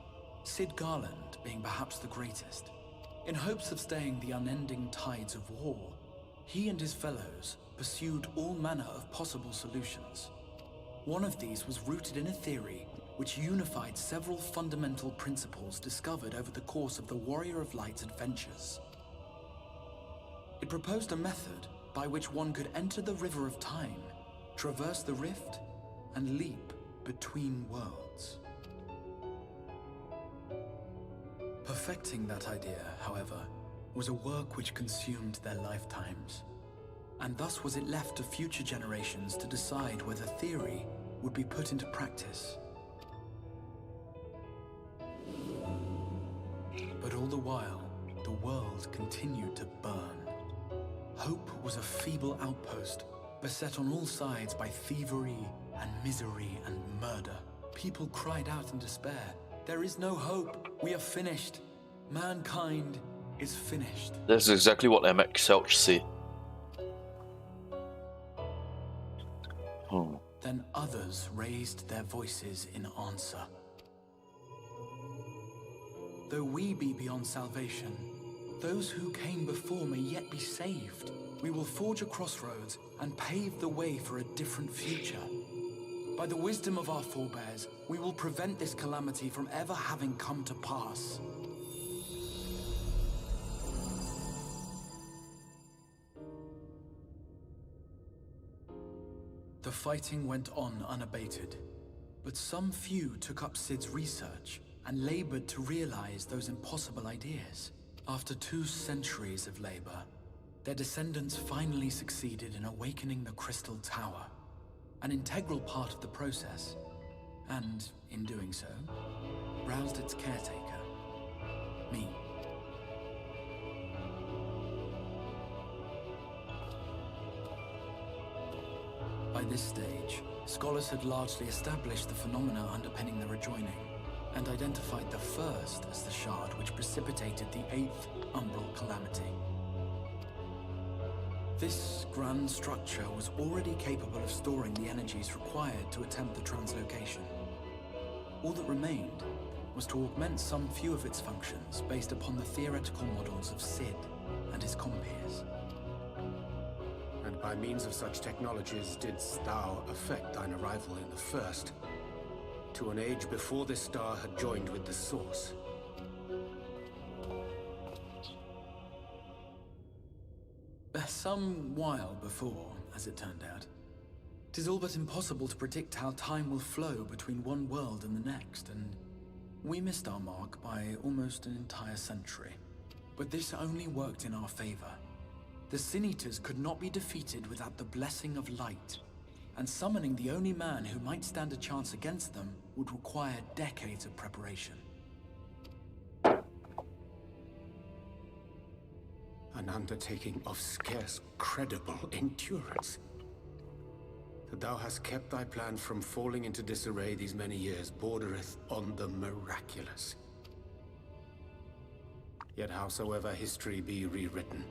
Cid Garland being perhaps the greatest. In hopes of staying the unending tides of war, he and his fellows pursued all manner of possible solutions. One of these was rooted in a theory which unified several fundamental principles discovered over the course of the Warrior of Light's adventures. It proposed a method by which one could enter the River of Time, traverse the rift, and leap between worlds. Perfecting that idea, however, was a work which consumed their lifetimes, and thus was it left to future generations to decide whether theory would be put into practice. But all the while, the world continued to burn. Hope was a feeble outpost, beset on all sides by thievery and misery and murder. People cried out in despair, "There is no hope, we are finished. Mankind is finished." That's exactly what MXLH say. Then others raised their voices in answer. Though we be beyond salvation, those who came before may yet be saved. We will forge a crossroads and pave the way for a different future. By the wisdom of our forebears, we will prevent this calamity from ever having come to pass. The fighting went on unabated, but some few took up Cid's research and labored to realize those impossible ideas. After 2 centuries of labor, their descendants finally succeeded in awakening the Crystal Tower, an integral part of the process, and, in doing so, roused its caretaker, me. By this stage, scholars had largely established the phenomena underpinning the rejoining, and identified the first as the shard which precipitated the 8th umbral calamity. This grand structure was already capable of storing the energies required to attempt the translocation. All that remained was to augment some few of its functions based upon the theoretical models of Cid and his compeers. And by means of such technologies didst thou effect thine arrival in the first, to an age before this star had joined with the Source. Some while before, as it turned out. 'Tis all but impossible to predict how time will flow between one world and the next, and we missed our mark by almost an entire century. But this only worked in our favor. The Sin Eaters could not be defeated without the blessing of light, and summoning the only man who might stand a chance against them would require decades of preparation. An undertaking of scarce credible endurance. That thou hast kept thy plan from falling into disarray these many years bordereth on the miraculous. Yet howsoever history be rewritten,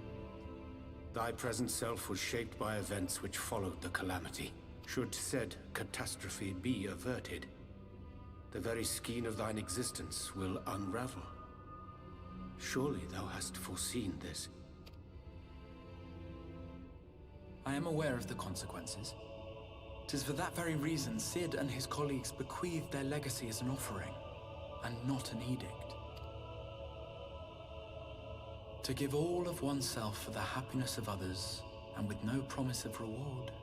thy present self was shaped by events which followed the calamity. Should said catastrophe be averted, the very skein of thine existence will unravel. Surely thou hast foreseen this. I am aware of the consequences. 'Tis for that very reason Cid and his colleagues bequeathed their legacy as an offering, and not an edict. To give all of oneself for the happiness of others, and with no promise of reward.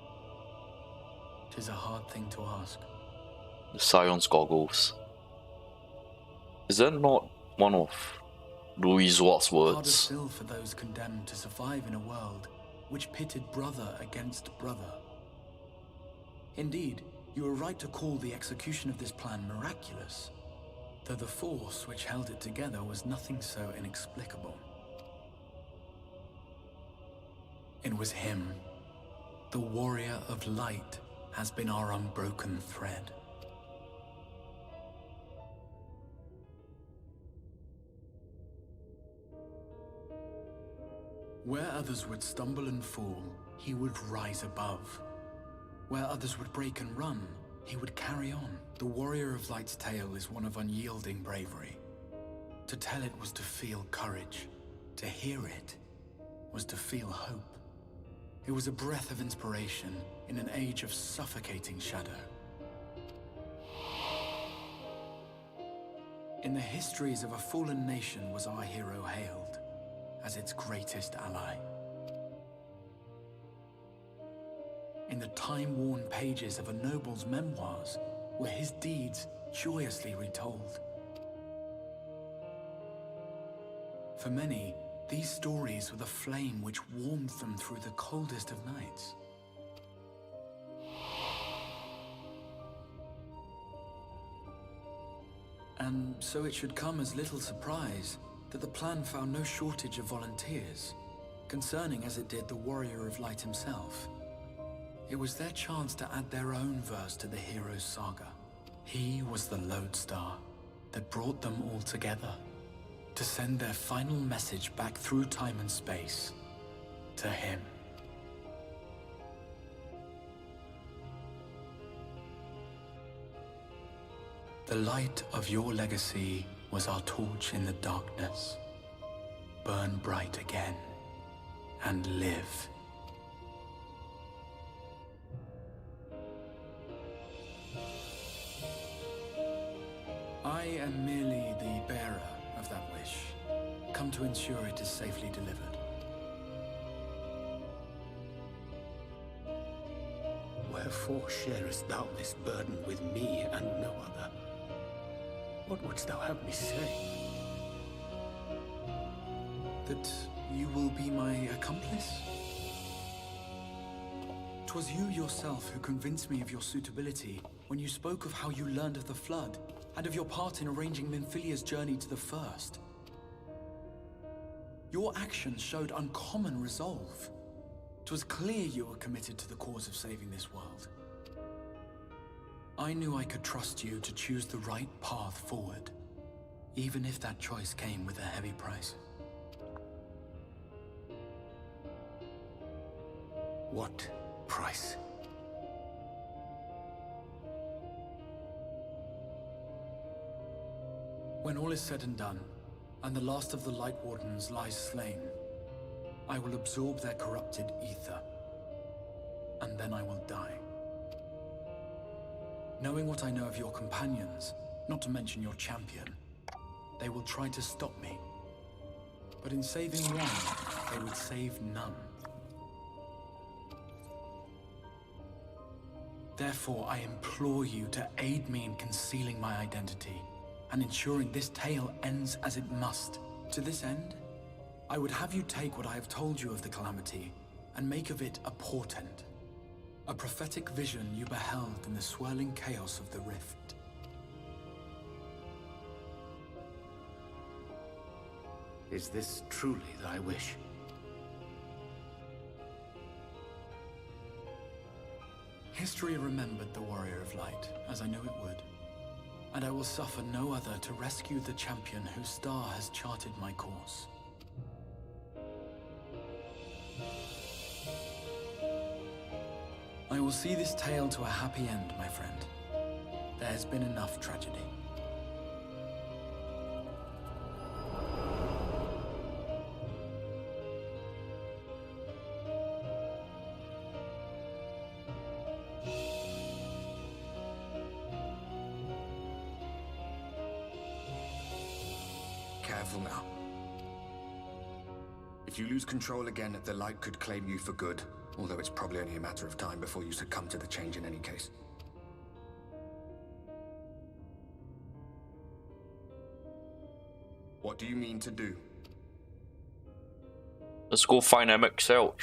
'Tis a hard thing to ask. The Scion's goggles. Is that not one of Louisoir's Harder words. still for those condemned to survive in a world which pitted brother against brother. Indeed, you were right to call the execution of this plan miraculous, though the force which held it together was nothing so inexplicable. It was him. The warrior of light has been our unbroken thread. Where others would stumble and fall, he would rise above. Where others would break and run, he would carry on. The warrior of light's tale is one of unyielding bravery. To tell it was to feel courage. To hear it was to feel hope. It was a breath of inspiration in an age of suffocating shadow. In the histories of a fallen nation was our hero hailed as its greatest ally. In the time-worn pages of a noble's memoirs were his deeds joyously retold. For many, these stories were the flame which warmed them through the coldest of nights. And so it should come as little surprise that the plan found no shortage of volunteers, concerning as it did the warrior of light himself. It was their chance to add their own verse to the hero's saga. He was the lodestar that brought them all together, to send their final message back through time and space to him. The light of your legacy was our torch in the darkness. Burn bright again and live. I am merely the bearer of that wish, come to ensure it is safely delivered. Wherefore sharest thou this burden with me and no other? What wouldst thou have me say? That you will be my accomplice? 'Twas you yourself who convinced me of your suitability when you spoke of how you learned of the Flood and of your part in arranging Minfilia's journey to the First. Your actions showed uncommon resolve. 'Twas clear you were committed to the cause of saving this world. I knew I could trust you to choose the right path forward, even if that choice came with a heavy price. What price? When all is said and done, and the last of the Light Wardens lies slain, I will absorb their corrupted ether, and then I will die. Knowing what I know of your companions, not to mention your champion, they will try to stop me. But in saving one, they would save none. Therefore, I implore you to aid me in concealing my identity and ensuring this tale ends as it must. To this end, I would have you take what I have told you of the calamity and make of it a portent. A prophetic vision you beheld in the swirling chaos of the rift. Is this truly thy wish? History remembered the Warrior of Light, as I knew it would. And I will suffer no other to rescue the champion whose star has charted my course. I will see this tale to a happy end, my friend. There has been enough tragedy. Careful now. If you lose control again, the light could claim you for good, although it's probably only a matter of time before you succumb to the change in any case. What do you mean to do? Let's go find MXL.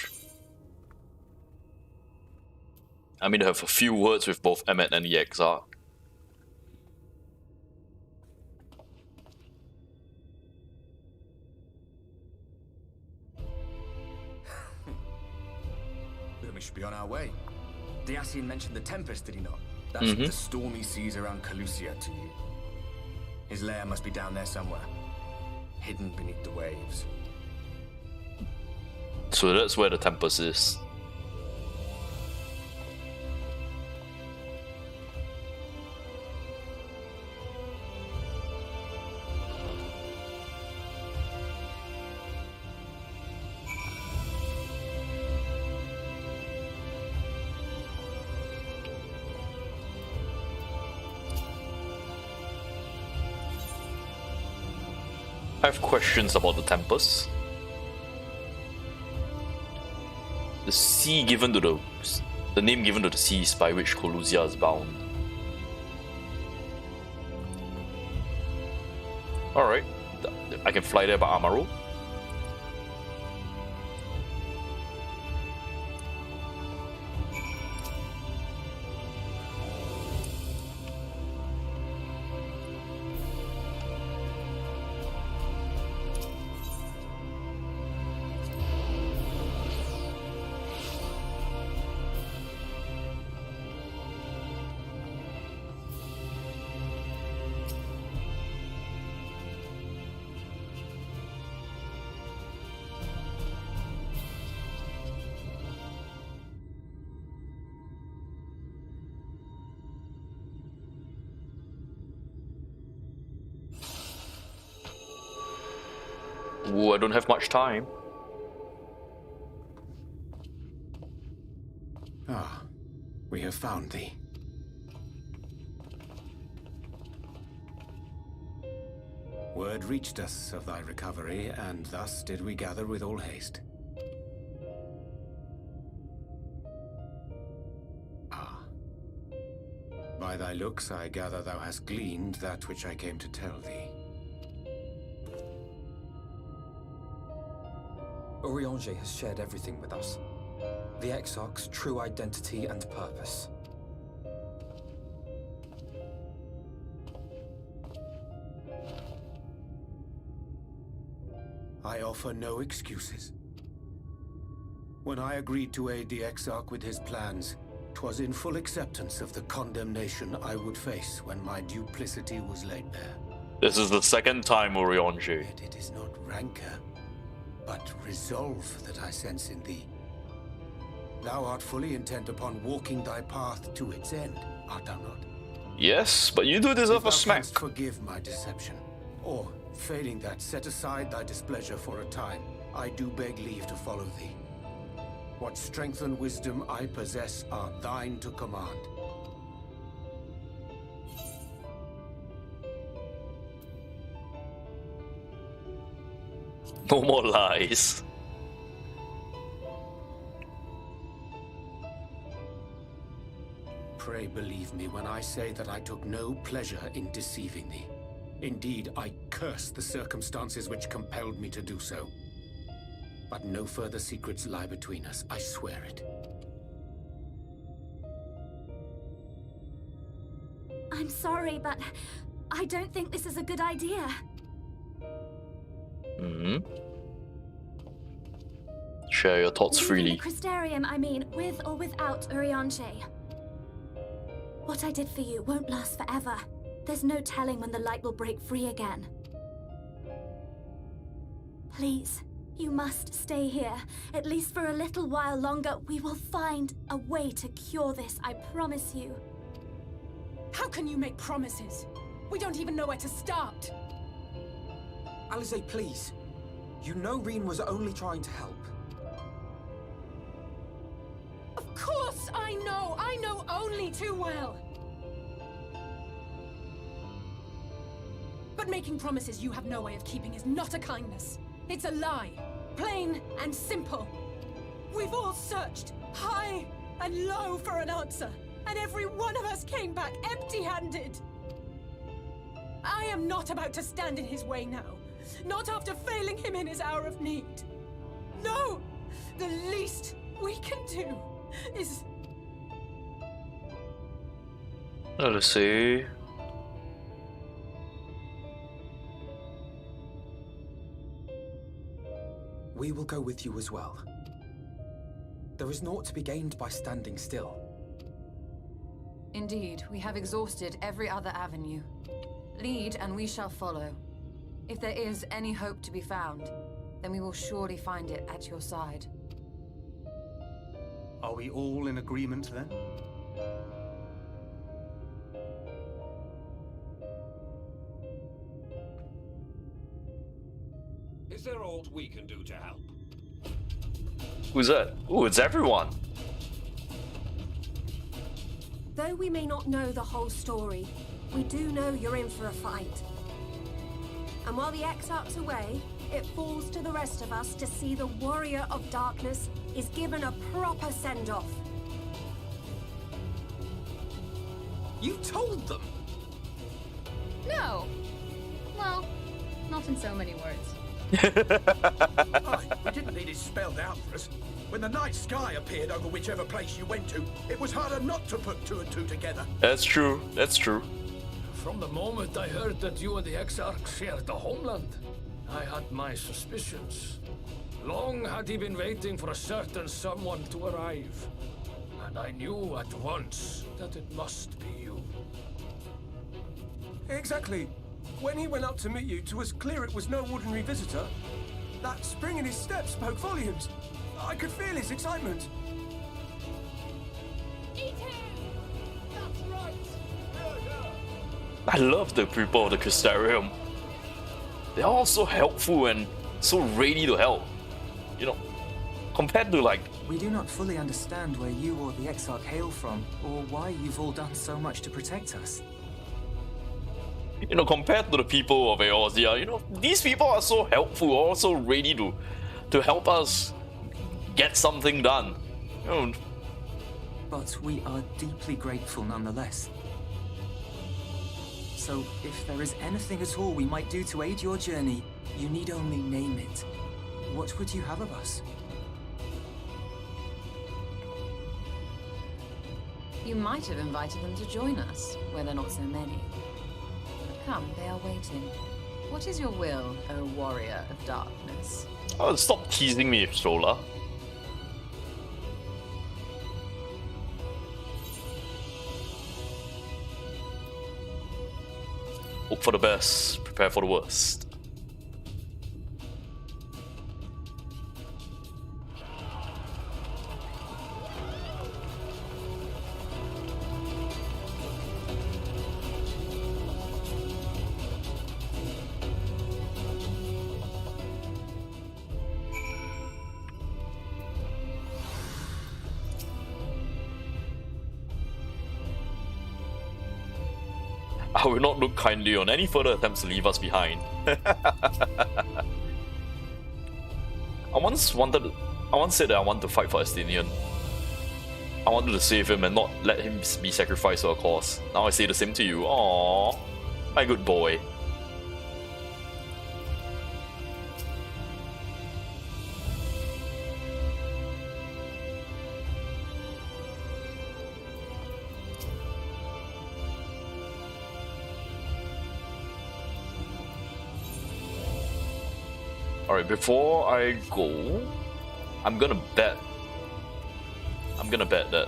I mean, I have a few words with both Emmet and the Exarch. Then we should be on our way. Diasian mentioned the Tempest, did he not? That's the stormy seas around Calusia to you. His lair must be down there somewhere, hidden beneath the waves. So that's where the Tempest is. I have questions about the Tempest. The sea given to the name given to the seas by which Calusia is bound. Alright, I can fly there by Amaro. Ooh, I don't have much time. Ah, we have found thee. Word reached us of thy recovery, and thus did we gather with all haste. Ah. By thy looks I gather thou hast gleaned that which I came to tell thee. Eorzea has shared everything with us. The Exarch's true identity and purpose. I offer no excuses. When I agreed to aid the Exarch with his plans, 'twas in full acceptance of the condemnation I would face when my duplicity was laid bare. This is the second time, Eorzea. Yet it is not rancor, but resolve that I sense in thee. Thou art fully intent upon walking thy path to its end, art thou not? Yes, but you do deserve a If thou smack. canst forgive my deception, or, failing that, set aside thy displeasure for a time, I do beg leave to follow thee. What strength and wisdom I possess are thine to command. No more lies. Pray believe me when I say that I took no pleasure in deceiving thee. Indeed, I curse the circumstances which compelled me to do so. But no further secrets lie between us, I swear it. I'm sorry, but I don't think this is a good idea. Share your thoughts Leaving freely. the Crystarium, I mean, with or without Eorzea. What I did for you won't last forever. There's no telling when the light will break free again. Please, you must stay here. At least for a little while longer. We will find a way to cure this, I promise you. How can you make promises? We don't even know where to start. Alisaie, please. You know Reen was only trying to help. Of course I know! I know only too well! But making promises you have no way of keeping is not a kindness. It's a lie. Plain and simple. We've all searched high and low for an answer, and every one of us came back empty-handed. I am not about to stand in his way now. Not after failing him in his hour of need. No! The least we can do is... Let's see. We will go with you as well. There is naught to be gained by standing still. Indeed, we have exhausted every other avenue. Lead, and we shall follow. If there is any hope to be found, then we will surely find it at your side. Are we all in agreement then? Is there aught we can do to help? Who's that? Oh, it's everyone. Though we may not know the whole story, we do know you're in for a fight. And while the Exarch's away, it falls to the rest of us to see the Warrior of Darkness is given a proper send-off. You told them! No. Well, not in so many words. Aye, we didn't need it spelled out for us. When the night sky appeared over whichever place you went to, it was harder not to put two and two together. That's true. That's true. From the moment I heard that you and the Exarch shared the homeland, I had my suspicions. Long had he been waiting for a certain someone to arrive. And I knew at once that it must be you. Exactly. When he went up to meet you, 'twas clear it was no ordinary visitor. That spring in his step spoke volumes. I could feel his excitement. Eat him! That's right! I love the people of the Crystarium. They're all so helpful and so ready to help. You know, compared to like... We do not fully understand where you or the Exarch hail from, or why you've all done so much to protect us. You know, compared to the people of Eorzea, you know, these people are so helpful, also ready to help us get something done. You know, but we are deeply grateful nonetheless. So, if there is anything at all we might do to aid your journey, you need only name it. What would you have of us? You might have invited them to join us, where there are not so many. Come, they are waiting. What is your will, O Warrior of Darkness? oh, stop teasing me, Stroller. Hope for the best, prepare for the worst. I will not look kindly on any further attempts to leave us behind. I once said that I want to fight for Estinian. I wanted to save him and not let him be sacrificed to a cause. Now I say the same to you. Aww, my good boy. Alright, before I go, I'm gonna bet that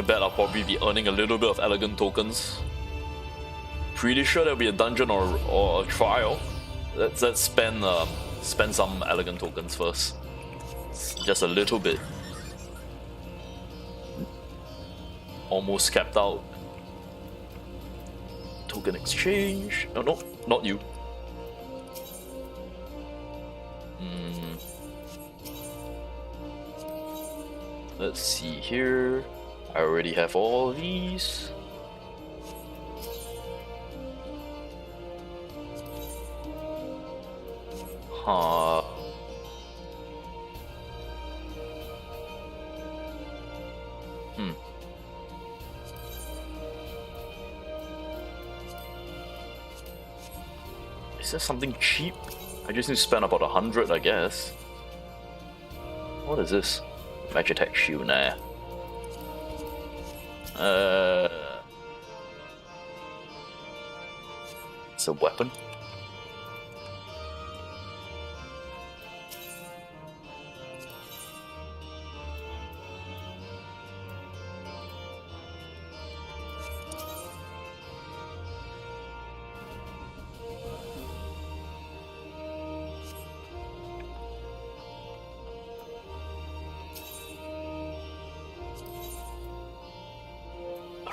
I'll probably be earning a little bit of elegant tokens. Pretty sure there'll be a dungeon or a trial. Let's spend some elegant tokens first. Just a little bit. Almost capped out. Token exchange. No, not you. Let's see here. I already have all these. Huh. Is there something cheap? I just need to spend about 100, I guess. What is this? Magitech shield, nah. It's a weapon.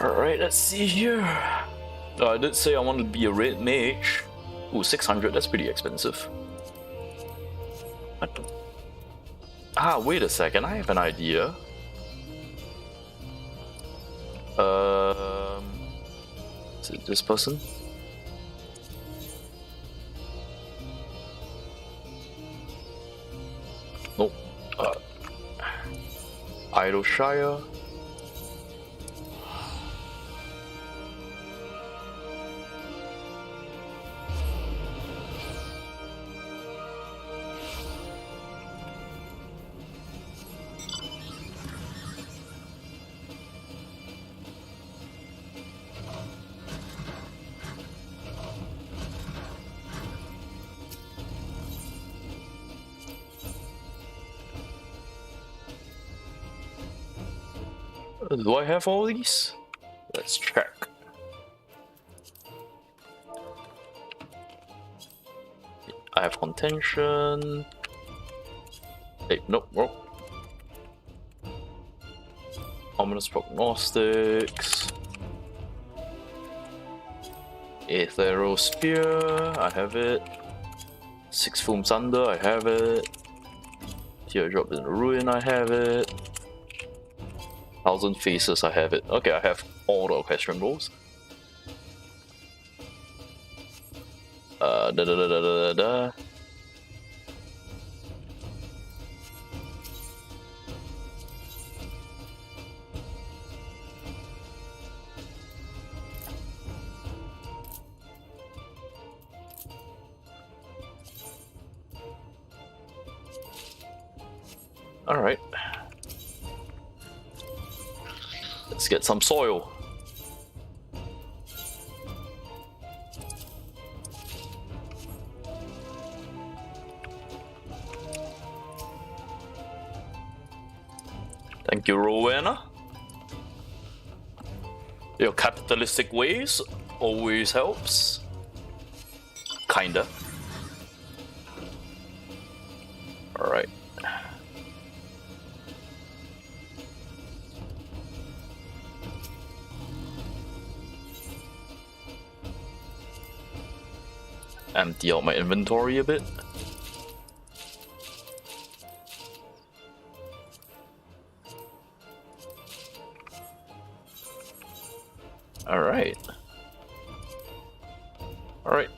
Alright, let's see here. I did say I wanted to be a red mage. Ooh, 600, that's pretty expensive. What the... Ah, wait a second, I have an idea. Is it this person? Nope. Eorzea. Do I have all these? Let's check. I have contention. Hey, nope, nope. Ominous prognostics. Ethereal spear, I have it. Six Foam Thunder, I have it. Teardrop in the Ruin, I have it. Thousand Faces, I have it. Okay, I have all the equestrian rolls. Alright. Let's get some soil. Thank you, Rowena. Your capitalistic ways always helps. Kinda. Alright. Empty out my inventory a bit. Alright. Alright.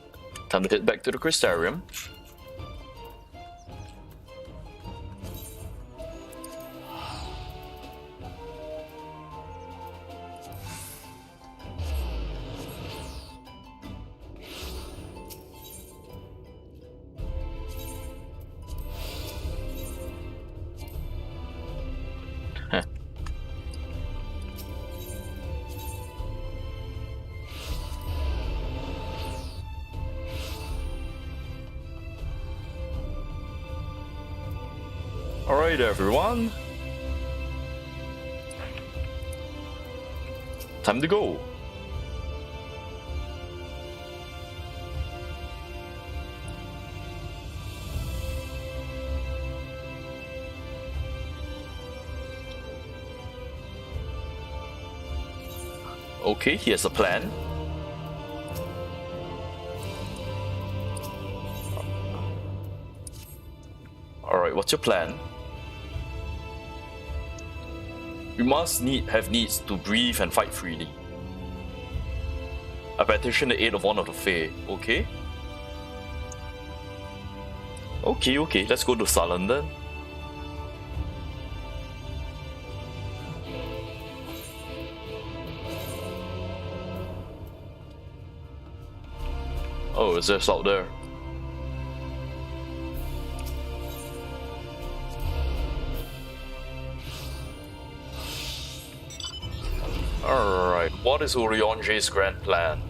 Time to head back to the Crystarium. Alright everyone, time to go. Okay, here's a plan. Alright, what's your plan? We must have needs to breathe and fight freely. I petition the aid of one of the Fae, okay? Okay, let's go to Salon then. Oh, is this out there? what is Urianger's grand plan?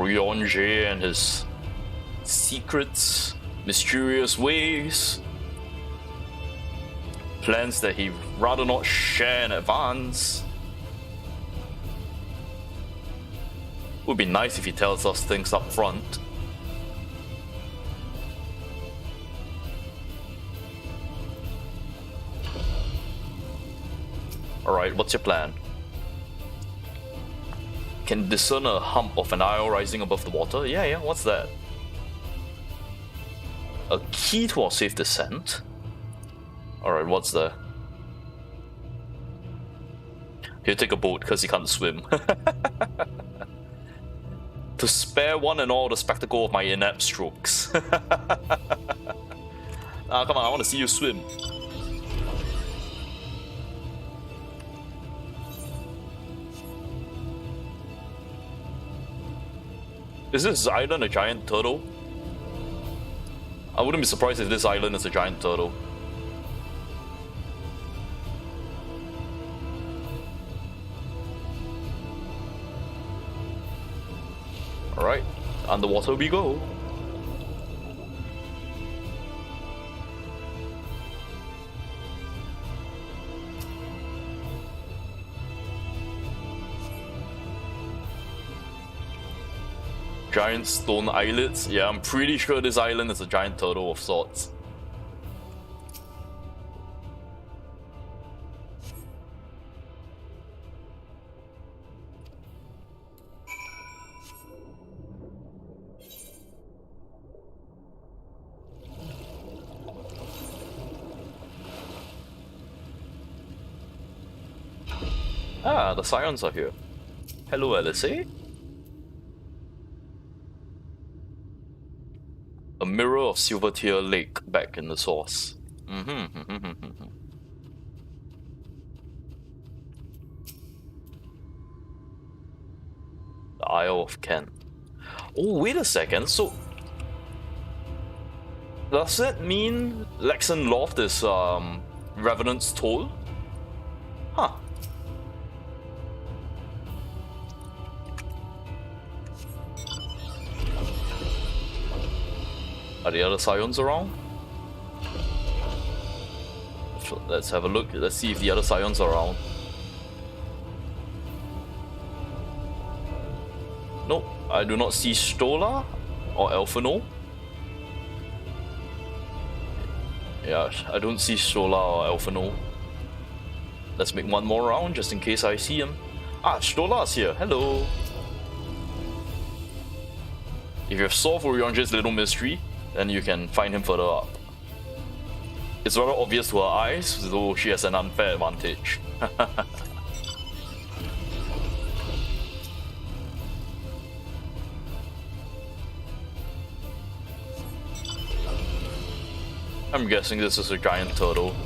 Eorzea and his secrets, mysterious ways, plans that he'd rather not share in advance. Would be nice if he tells us things up front. Alright, what's your plan? Can discern a hump of an isle rising above the water? Yeah, what's that? A key to our safe descent? Alright, what's there? He'll take a boat because he can't swim. To spare one and all the spectacle of my inept strokes. Ah, come on, I want to see you swim. Is this island a giant turtle? I wouldn't be surprised if this island is a giant turtle. Alright, underwater we go. Giant stone islets. Yeah, I'm pretty sure this island is a giant turtle of sorts. Ah, the Scions are here. Hello, Eorzea. A mirror of Silver Tier Lake back in the source. The Isle of Kent. Oh, wait a second. So, does that mean Lexan Loft is Revenant's Toll? Huh. Are the other Scions around? Let's have a look. Let's see if the other Scions are around. Nope, I do not see Stola or Elfino. Yeah, I don't see Stola or Elfino. Let's make one more round just in case I see him. Ah, Stola's here. Hello. If you have solved Urianger's little mystery, then you can find him further up. It's rather obvious to her eyes, though she has an unfair advantage. I'm guessing this is a giant turtle.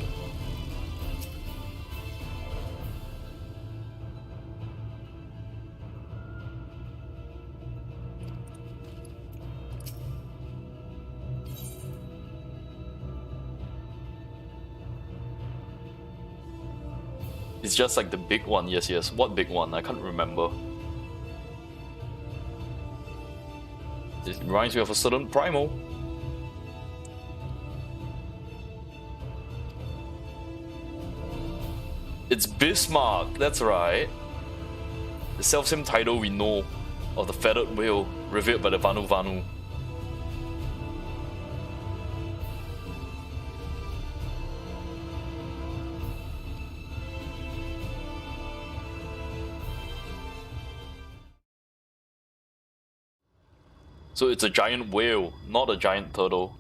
It's just like the big one, yes. What big one? I can't remember. It reminds me of a certain primal. It's Bismarck, that's right. The self-same title we know of the feathered whale revered by the Vanu Vanu. So it's a giant whale, not a giant turtle.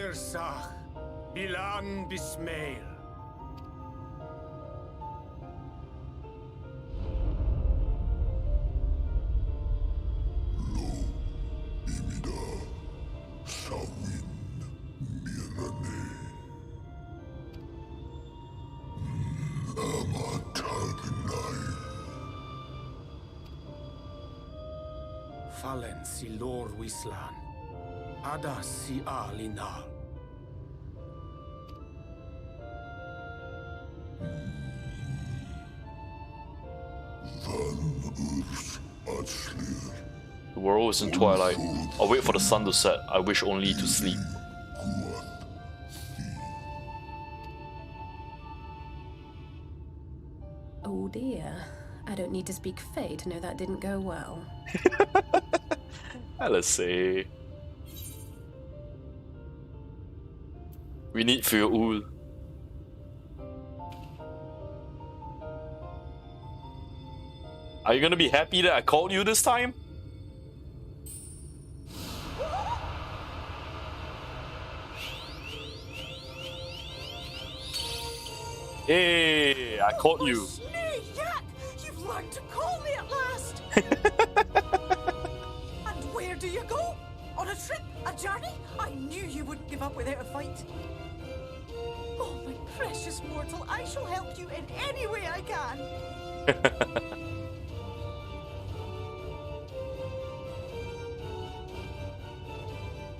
Ersach, Bilan Bismail. Fallen si lor wislan, ada si alinal. The world is in twilight. I'll wait for the sun to set. I wish only to sleep. Oh dear. I don't need to speak Fey to know that didn't go well. Let's say. We need fuel. Are you gonna be happy that I called you this time? Hey, I caught you. Yak! You've learned to call me at last! And where do you go? On a trip? A journey? I knew you wouldn't give up without a fight. Oh, my precious mortal, I shall help you in any way I can.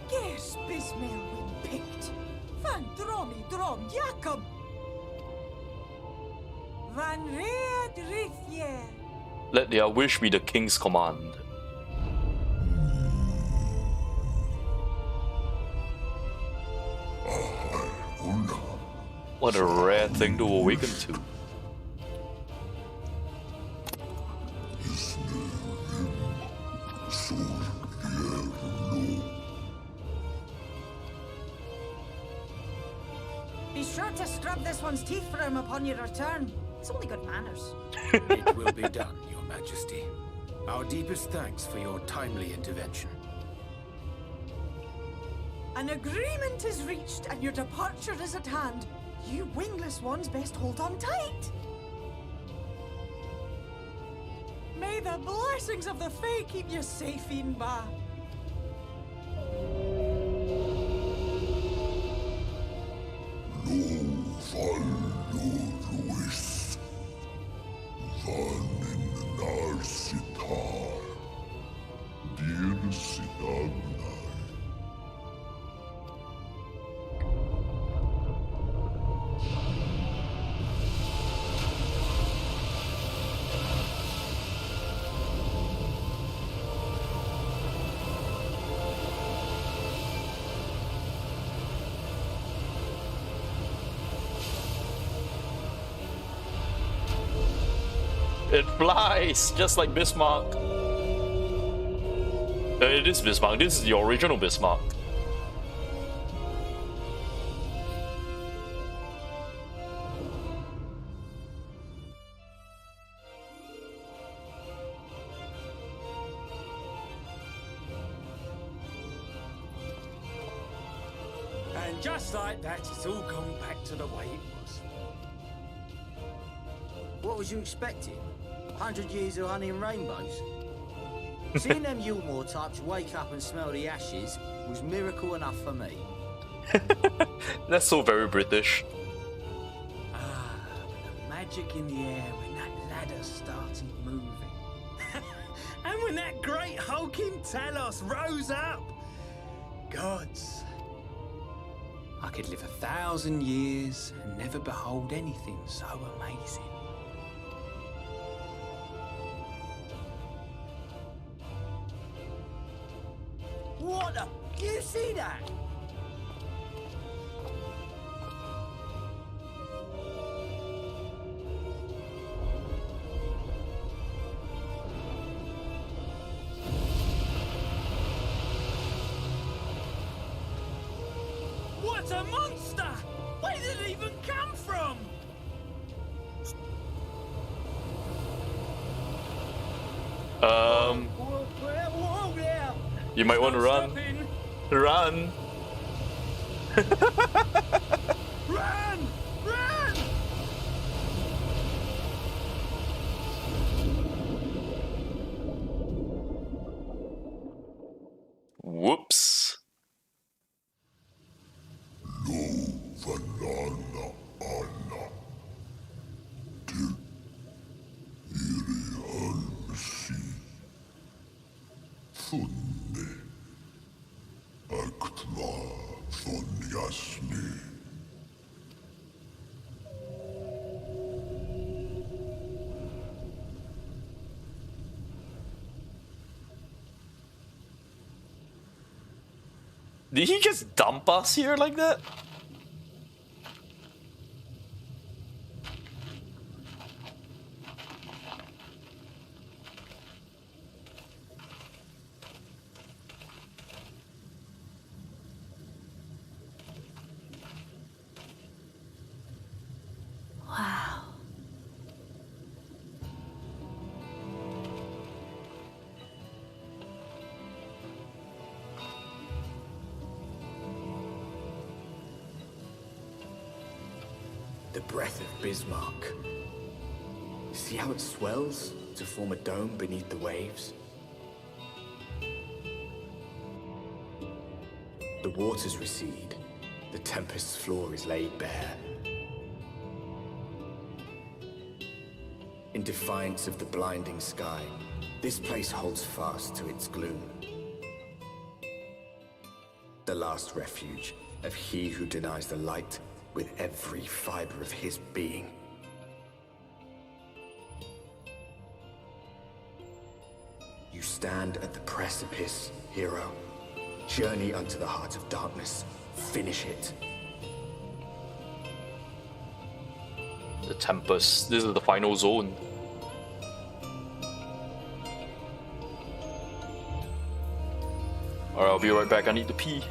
Gers Bismail win picked. Van Dromi Drom Jacob. Van Reed Rithye. Let their wish be the king's command. What a rare thing to awaken to. Be sure to scrub this one's teeth for him upon your return. It's only good manners. It will be done, Your Majesty. Our deepest thanks for your timely intervention. An agreement is reached and your departure is at hand. You wingless ones best hold on tight. May the blessings of the Fae keep you safe, Inba. It flies, just like Bismarck. It is Bismarck. This is the original Bismarck. And just like that, it's all gone back to the way it was. What was you expecting? 100 years of honey and rainbows? Seeing them Yulmore types wake up and smell the ashes was miracle enough for me. That's so very British. Ah, the magic in the air when that ladder started moving. And when that great hulking Talos rose up. Gods. I could live 1,000 years and never behold anything so amazing. What the? You see that? What a monster! Where did it even come from? You might want to run. Run. Run! Run! Whoops. Did he just dump us here like that? Wow. The breath of Bismarck. See how it swells to form a dome beneath the waves? The waters recede. The tempest's floor is laid bare. In defiance of the blinding sky, this place holds fast to its gloom. The last refuge of he who denies the light with every fiber of his being. You stand at the precipice, hero. Journey unto the heart of darkness. Finish it. The Tempest. This is the final zone. Alright, I'll be right back. I need to pee.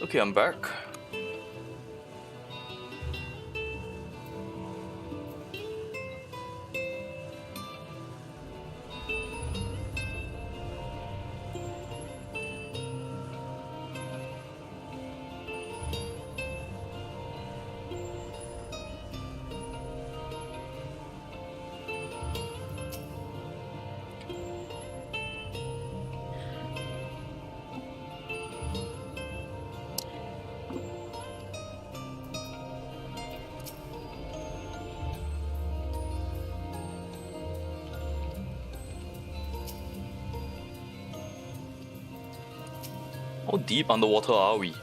Okay, I'm back. How deep underwater are we?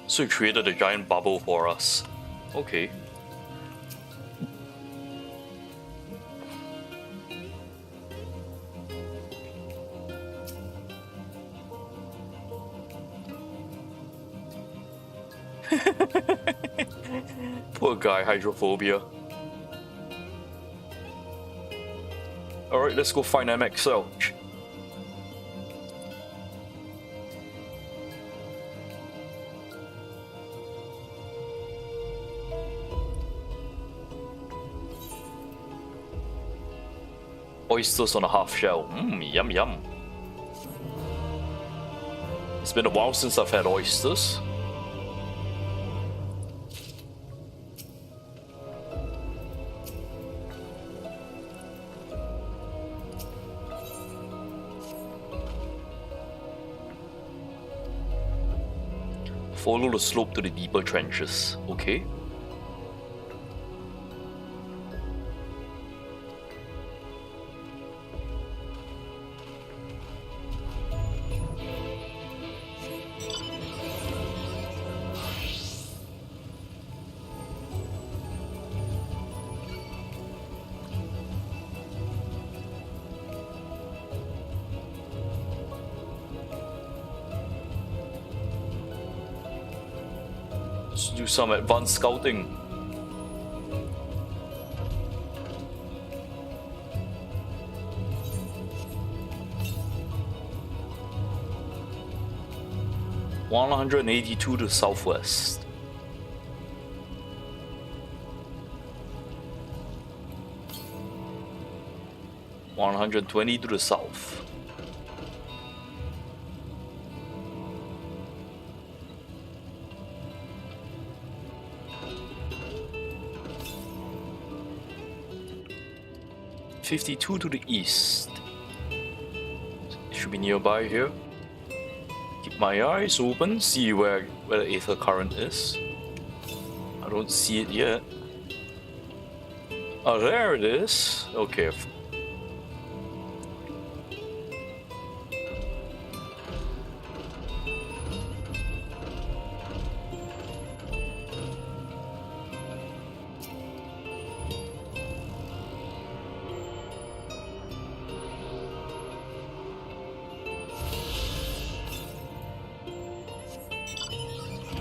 So it created a giant bubble for us. Okay. Poor guy, hydrophobia. Alright, let's go find MXL. Oysters on a half shell. Yum yum. It's been a while since I've had oysters. Follow the slope to the deeper trenches. Okay. Let's do some advanced scouting. $182 to the southwest. $120 to the south. $52 to the east. Should be nearby here. Keep my eyes open, see where the aether current is. I don't see it yet. Oh, there it is. Okay.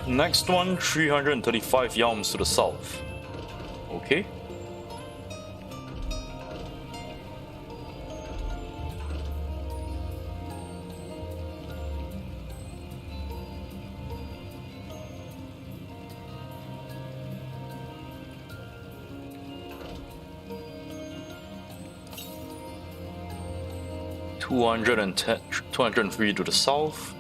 Next one, 335 yalms to the south. Okay. $203 to the south.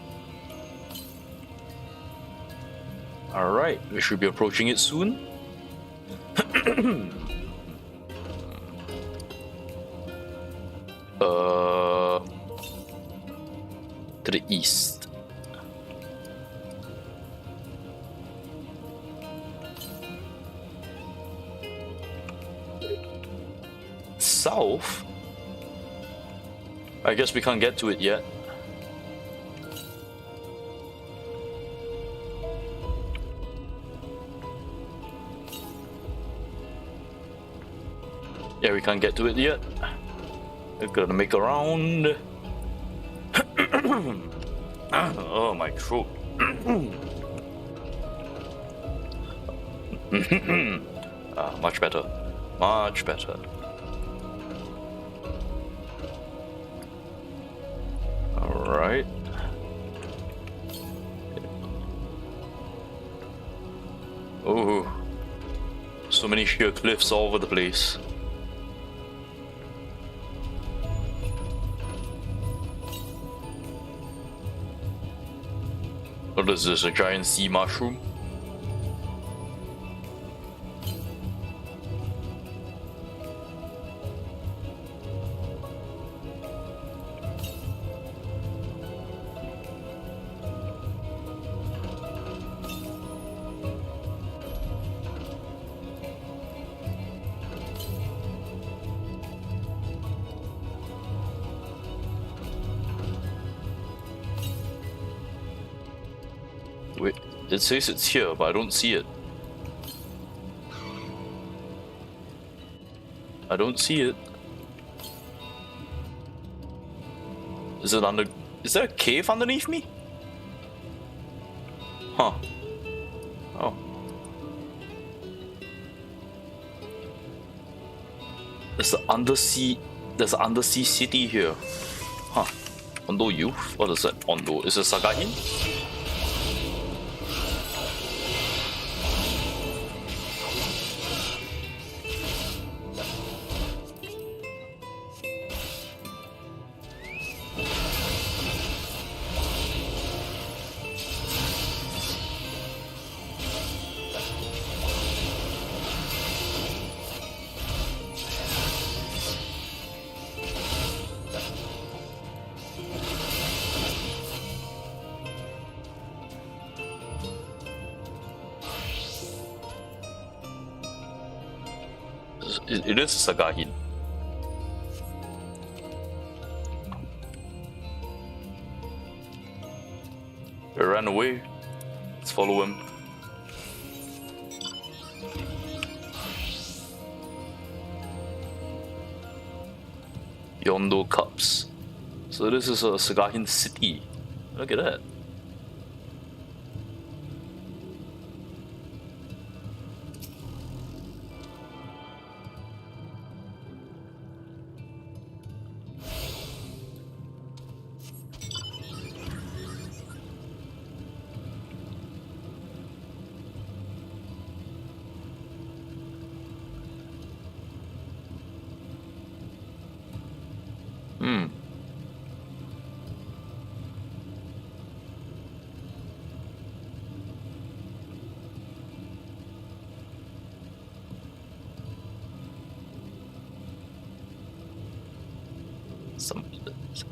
Alright, we should be approaching it soon. To the east. South? I guess we can't get to it yet. Yeah, we can't get to it yet. We're gonna make a round. Oh, my throat. Much better. Much better. Alright. Oh, so many sheer cliffs all over the place. What is this, a giant sea mushroom? Wait, it says it's here, but I don't see it. I don't see it. Is it under... Is there a cave underneath me? Huh. Oh. There's an undersea city here. Huh. Ondo Youth? What is that? Ondo? Is it Sagahin? It is Sagahin. He ran away. Let's follow him. Yondo Cups. So this is a Sagahin city. Look at that.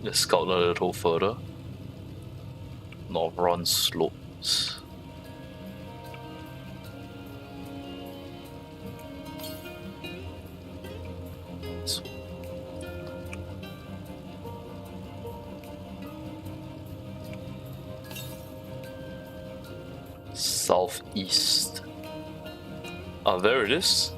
Let's scout a little further. Northron slopes. Southeast. Ah, there it is.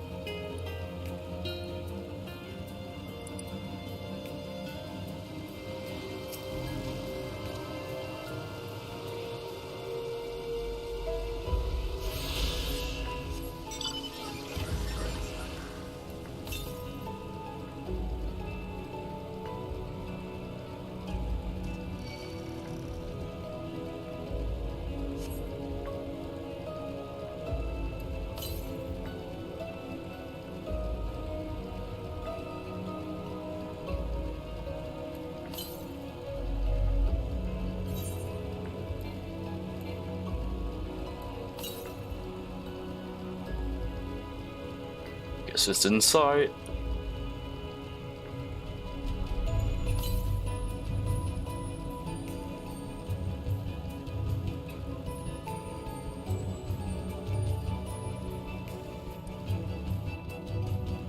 Guess it's inside.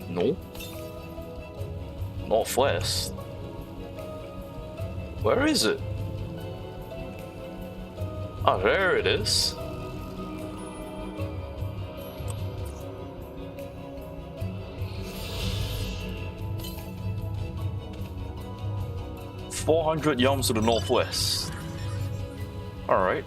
No. Northwest. Where is it? Ah, there it is. $400 yams to the northwest. All right.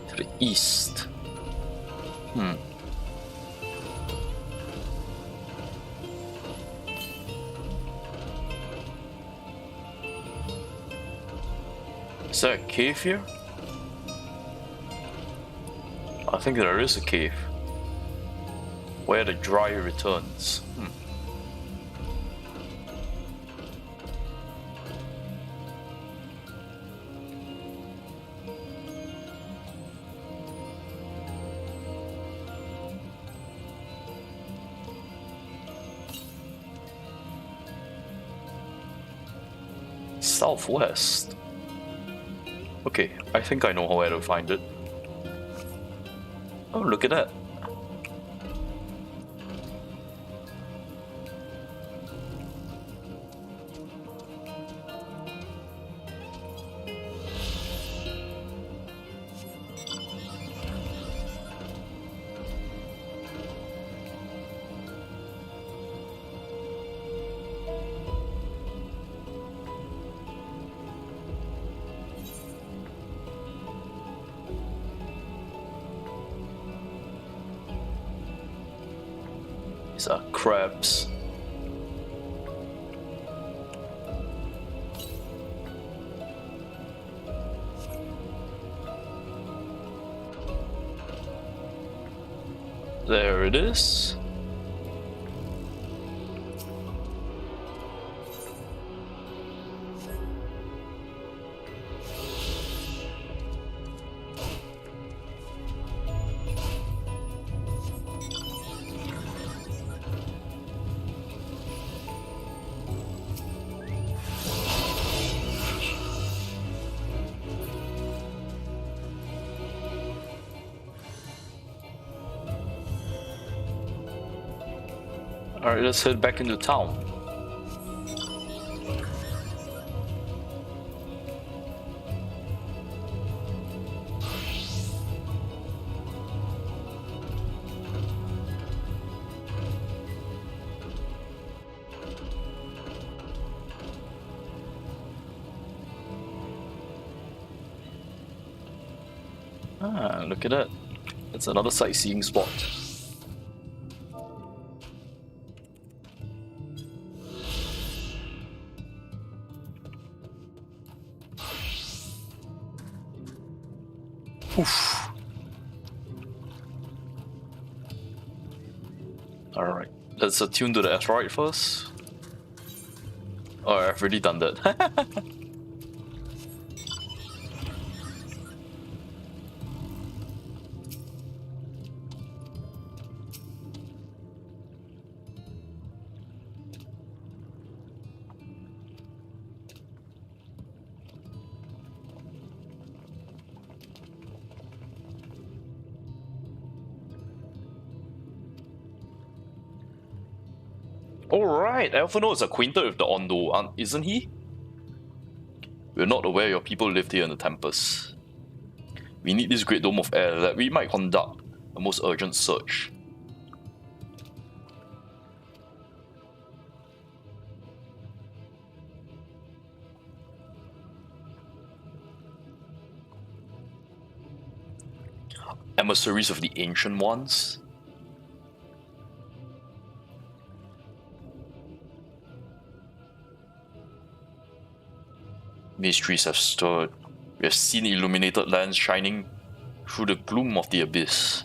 To the east. Is there a cave here? I think there is a cave. Where the dry returns. Southwest. Okay, I think I know where to find it. Oh, look at that. These are crabs. There it is. Alright, let's head back into town. Ah, look at that. It's another sightseeing spot. Oof. Alright, let's attune to the asteroid first. Oh, I've already done that. Alright, Alphino is acquainted with the Ondo, isn't he? We're not aware your people lived here in the Tempest. We need this great dome of air that we might conduct the most urgent search. Emissaries of the Ancient Ones? Mysteries have stirred. We have seen illuminated lands shining through the gloom of the abyss.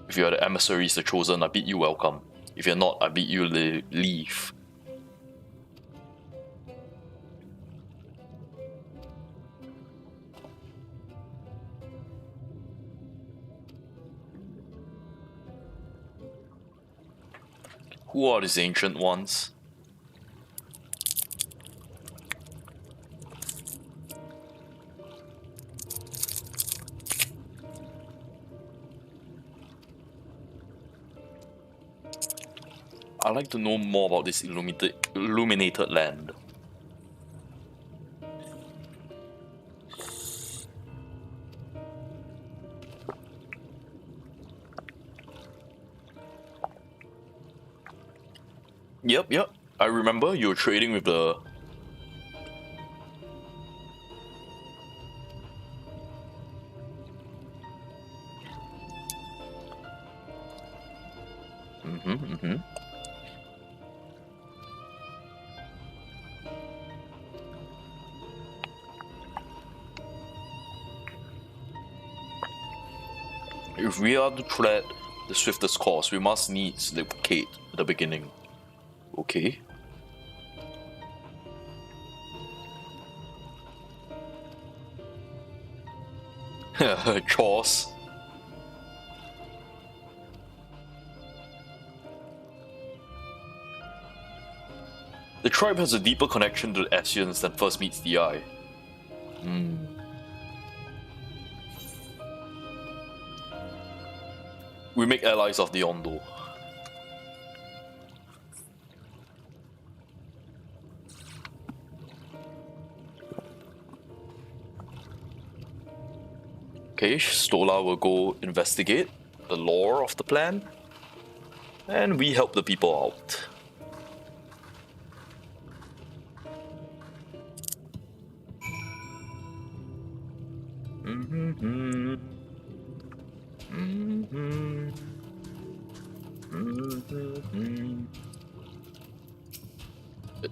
If you are the emissaries, the chosen, I bid you welcome. If you're not, I bid you leave. Who are these ancient ones? I'd like to know more about this illuminated land. Yep. I remember you were trading with the... If we are to tread the swiftest course, we must needs locate the beginning. Okay. Chores. The tribe has a deeper connection to the Asians than first meets the eye. We make allies of the Ondo. Okay, Stola will go investigate the lore of the plan, and we help the people out.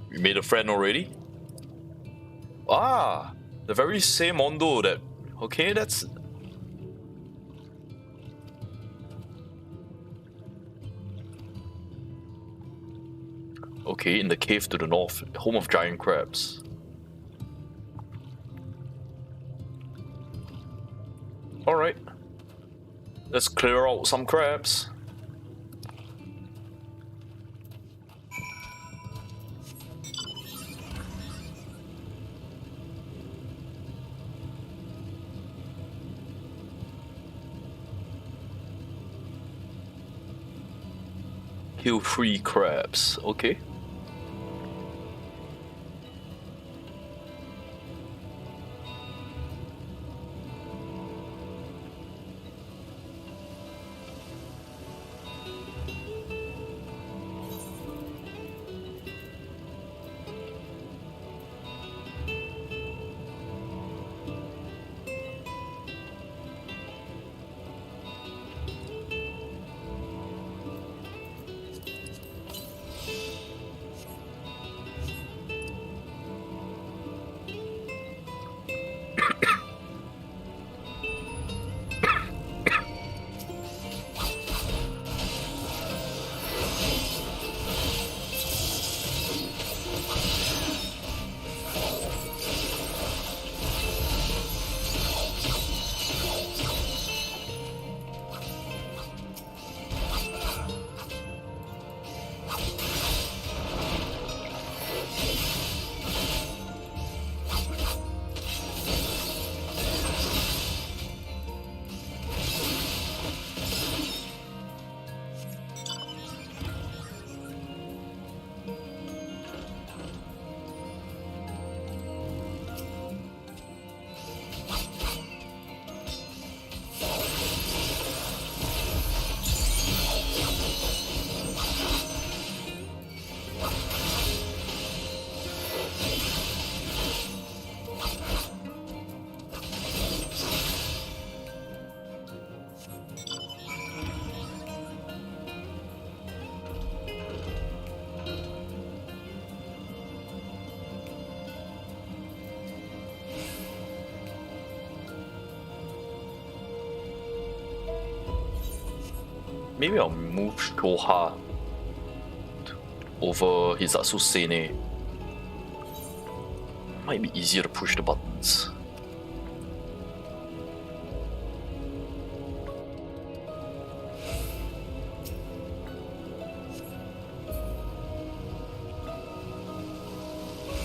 We made a friend already? Ah, the very same Ondo that... Okay, that's... Okay, in the cave to the north, home of giant crabs. Alright. Let's clear out some crabs. Kill 3 crabs, okay. Maybe I'll move Shoha over Hisatsu Sene. Might be easier to push the buttons.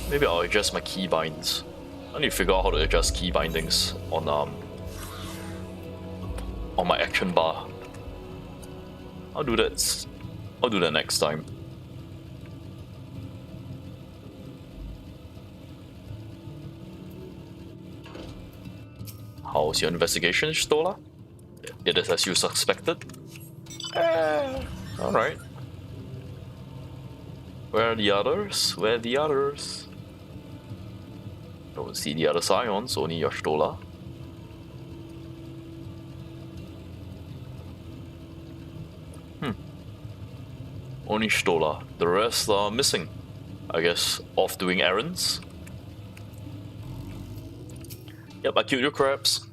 Maybe I'll adjust my key binds. I need to figure out how to adjust key bindings on my action bar. I'll do that next time. How's your investigation, Stola? It is as you suspected? Alright. Where are the others? Where are the others? Don't see the other Scions, only your Stola. Only Stola. The rest are missing. I guess off doing errands. Yep, I killed your crabs.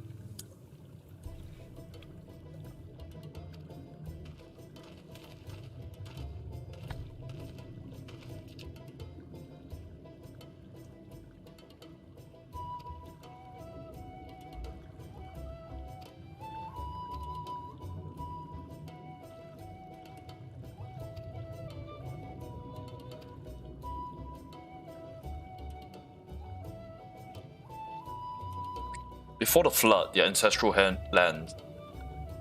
Before the flood, their ancestral land,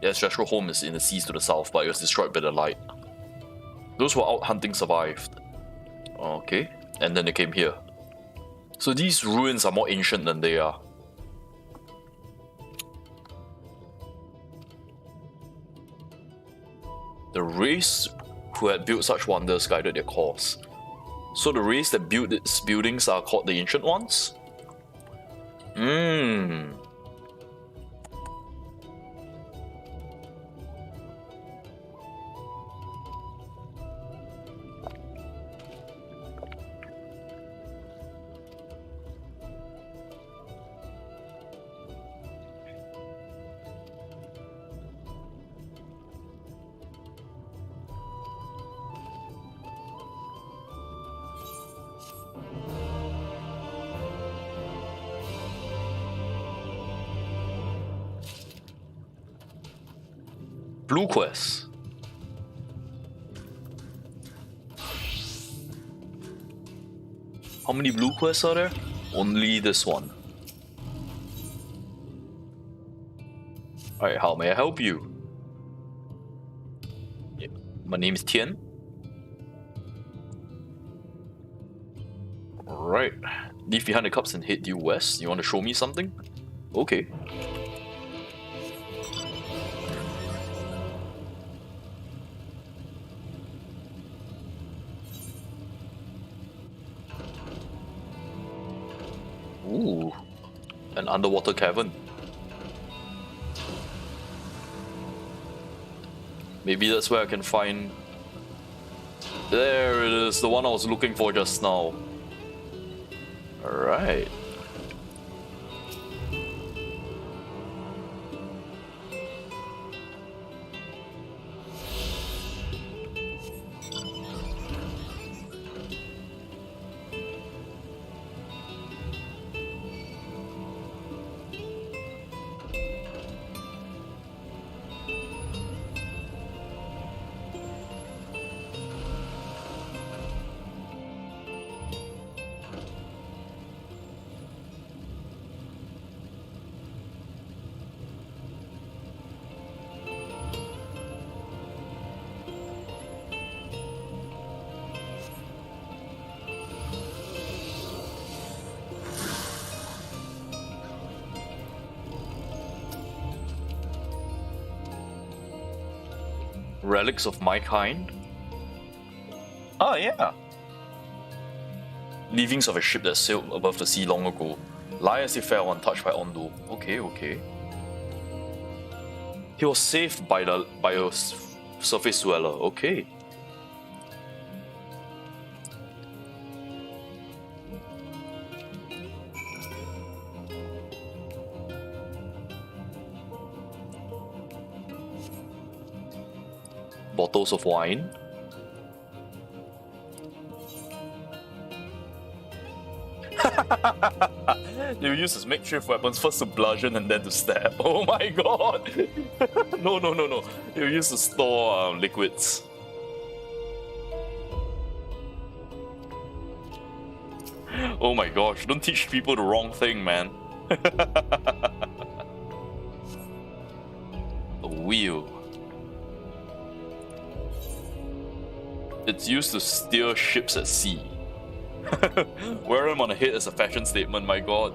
their ancestral home is in the seas to the south, but it was destroyed by the light. Those who were out hunting survived. Okay, and then they came here. So these ruins are more ancient than they are. The race who had built such wonders guided their course. So the race that built its buildings are called the Ancient Ones? Blue quest. How many blue quests are there? Only this one. Alright, how may I help you? Yeah, my name is Tian. Alright. Leave behind the cups and head due west. You want to show me something? Okay. Ooh, an underwater cavern. Maybe that's where I can find... There it is, the one I was looking for just now. Alright. Relics of my kind? Oh yeah. Leavings of a ship that sailed above the sea long ago. Lie as if fell untouched by Ondo. Okay, okay. He was saved by a surface dweller. Okay. Bottles of wine. They will use as makeshift weapons, first to bludgeon and then to stab. Oh my god! No. They will use to store liquids. Oh my gosh, don't teach people the wrong thing, man. A wheel. It's used to steer ships at sea. Wear them on a head as a fashion statement, my god.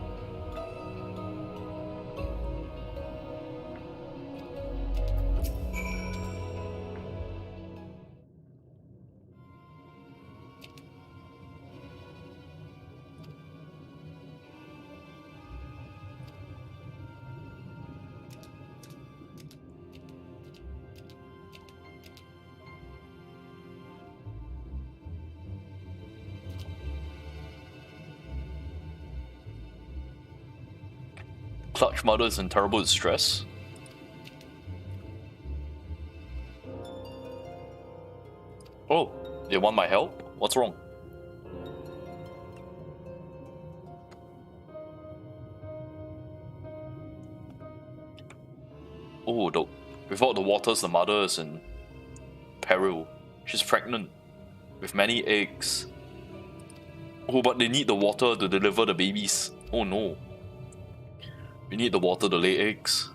Clutch Mother is in terrible distress. Oh, they want my help? What's wrong? Oh, without the waters, the mother is in peril. She's pregnant, with many eggs. Oh, but they need the water to deliver the babies. Oh no. We need the water to lay eggs.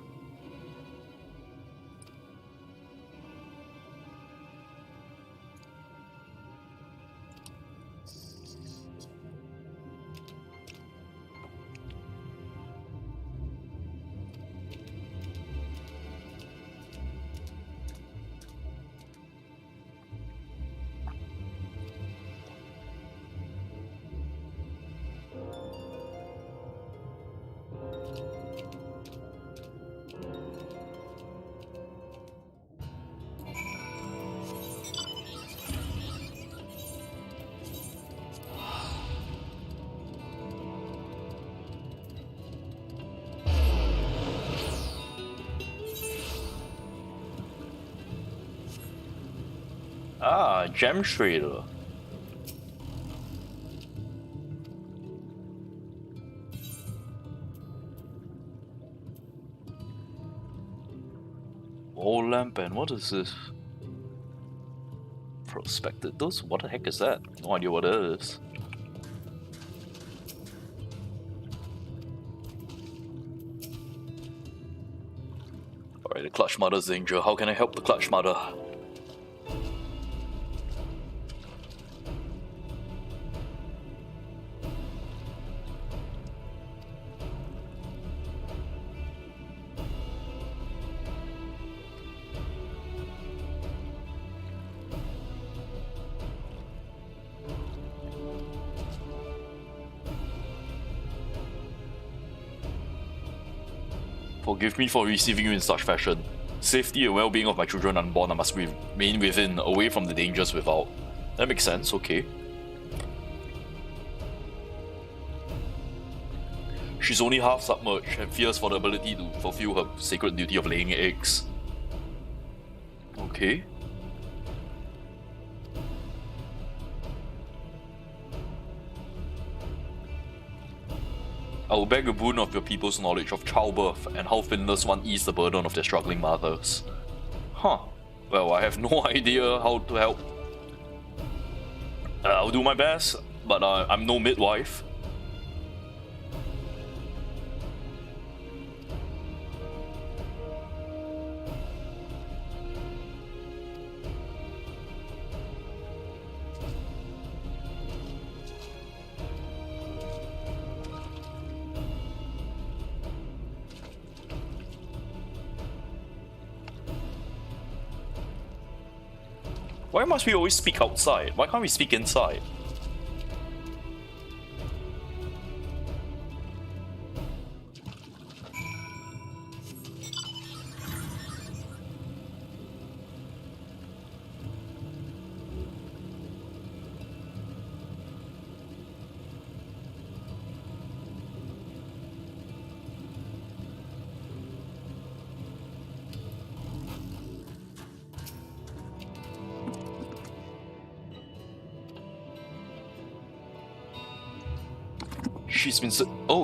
Ah, gem trader. Wall lamp, and what is this? Prospected. Those, what the heck is that? No idea what it is. Alright, the Clutch Mother's danger. How can I help the Clutch Mother? Forgive me for receiving you in such fashion. Safety and well-being of my children unborn I must remain within, away from the dangers without. That makes sense, okay. She's only half submerged and fears for the ability to fulfill her sacred duty of laying eggs. Okay. I will beg a boon of your people's knowledge of childbirth and how finless one ease the burden of their struggling mothers. Huh. Well, I have no idea how to help. I'll do my best, but I'm no midwife. Why must we always speak outside? Why can't we speak inside?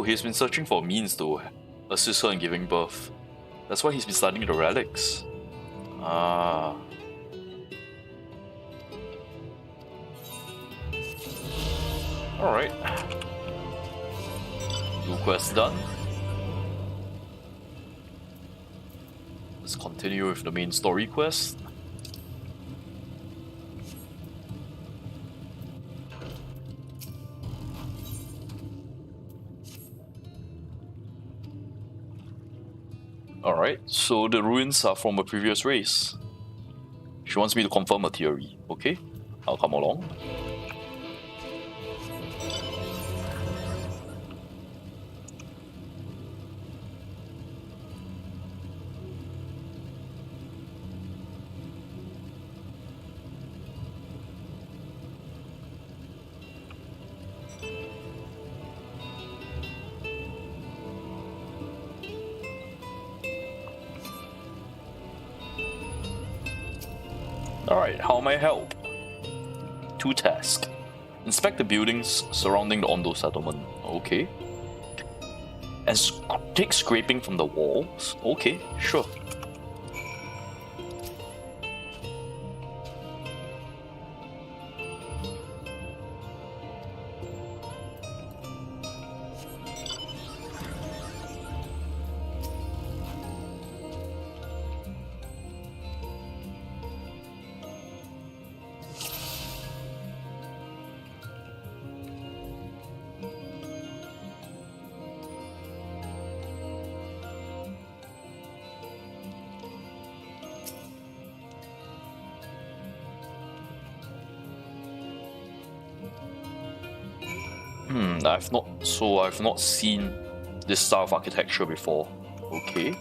He's been searching for means to assist her in giving birth. That's why he's been studying the relics. Ah. Alright. New quest done. Let's continue with the main story quest. Alright, so the ruins are from a previous race. She wants me to confirm a theory. Okay, I'll come along. Alright, how may I help? 2 tasks. Inspect the buildings surrounding the Ondo settlement. Okay. And take scraping from the walls. Okay, sure. I've not seen this style of architecture before. Okay.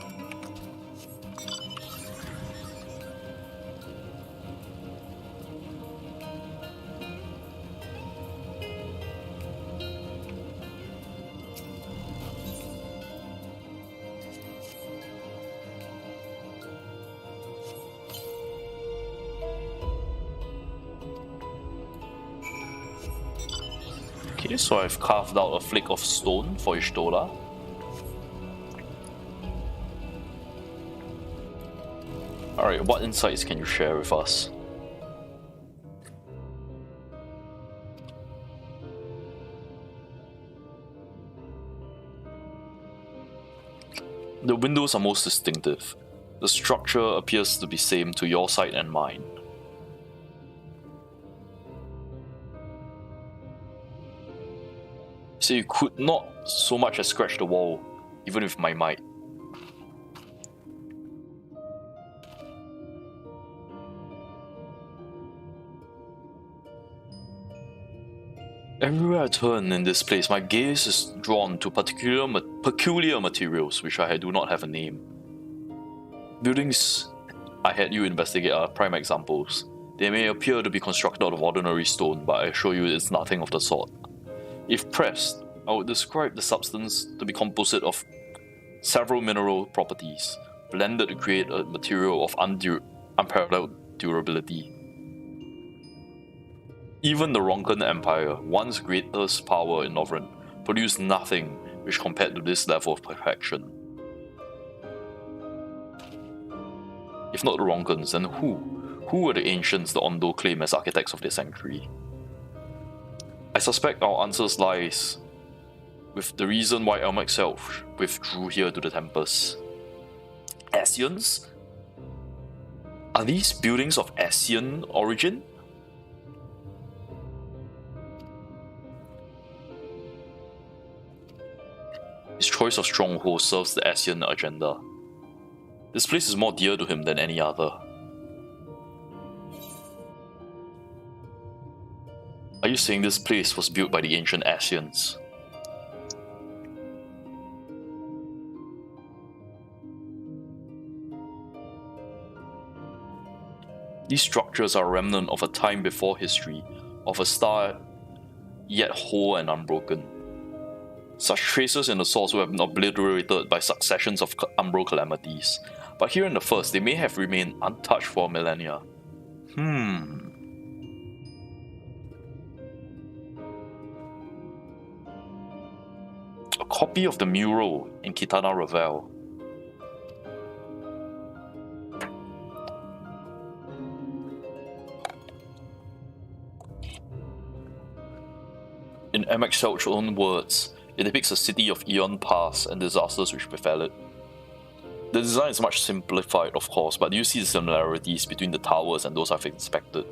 Okay, so I've carved out a flake of stone for Ishtola. Alright, what insights can you share with us? The windows are most distinctive. The structure appears to be same to your side and mine. So you could not so much as scratch the wall, even with my might. Everywhere I turn in this place, my gaze is drawn to peculiar materials which I do not have a name. Buildings I had you investigate are prime examples. They may appear to be constructed out of ordinary stone, but I assure you it's nothing of the sort. If pressed, I would describe the substance to be composite of several mineral properties, blended to create a material of unparalleled durability. Even the Ronkan Empire, once greatest power in Northrend, produced nothing which compared to this level of perfection. If not the Ronkans, then who? Who were the ancients the Ondo claim as architects of their sanctuary? I suspect our answers lies with the reason why Elm itself withdrew here to the Tempest. Asians? Are these buildings of Asian origin? His choice of stronghold serves the Asian agenda. This place is more dear to him than any other. Are you saying this place was built by the ancient Asians? These structures are a remnant of a time before history, of a star yet whole and unbroken. Such traces in the source would have been obliterated by successions of umbral calamities, but here in the first they may have remained untouched for millennia. A copy of the mural in Kitana Revel. In MXL's own words, it depicts a city of eon past and disasters which befell it. The design is much simplified, of course, but do you see the similarities between the towers and those I've inspected?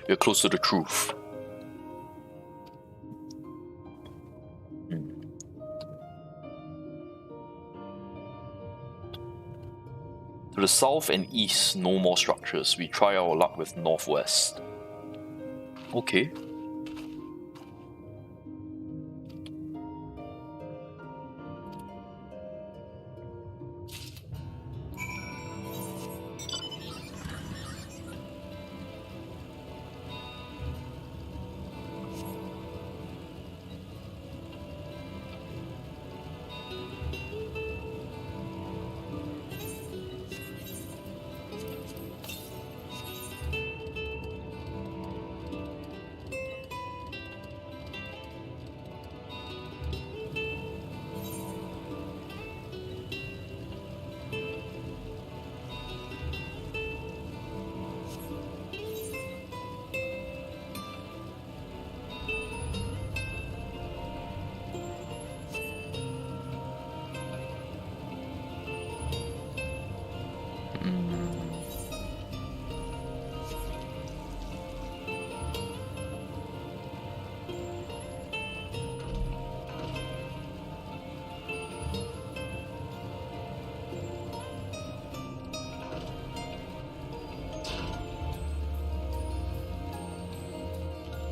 You're close to the truth. To the south and east, no more structures. We try our luck with northwest. Okay.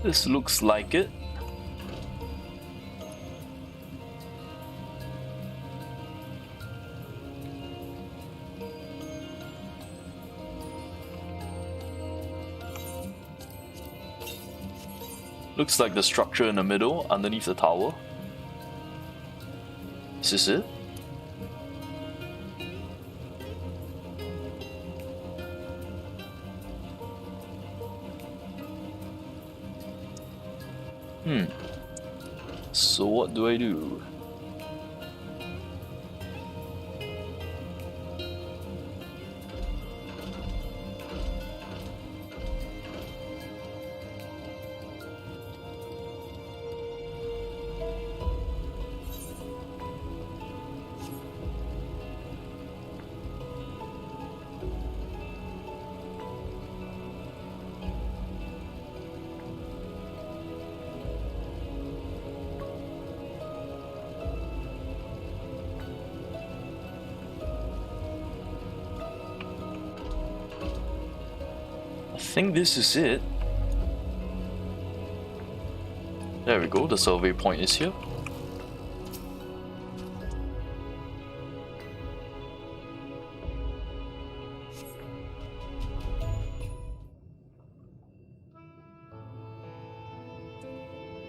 This looks like it. Looks like the structure in the middle, underneath the tower. Is this it? So what do I do? I think this is it. There we go, the survey point is here.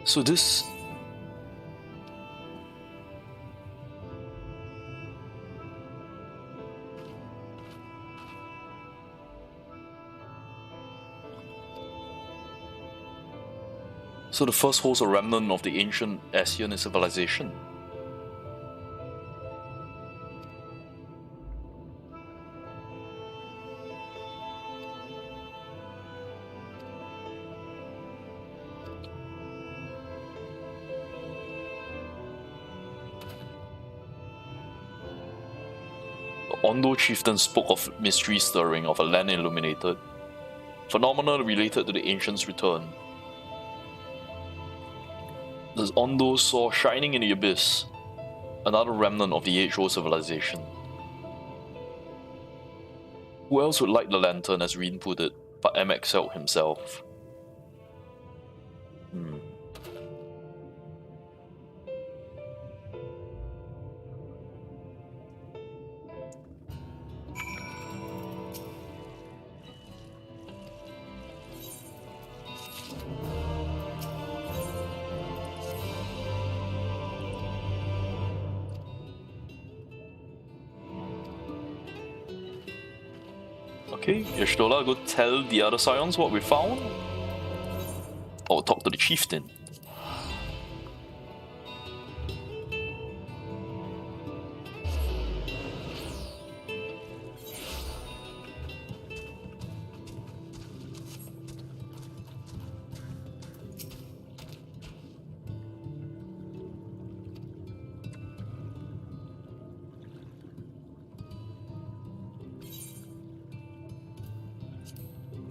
So this... So the first holds a remnant of the ancient Asian civilization. The Ondo chieftain spoke of mystery stirring of a land illuminated, phenomena related to the ancients' return. The Ondo saw shining in the abyss another remnant of the age-old civilization. Who else would light the lantern, as Reen put it, but MXL himself? Okay, Y'shtola, go tell the other Scions what we found. Or talk to the chieftain.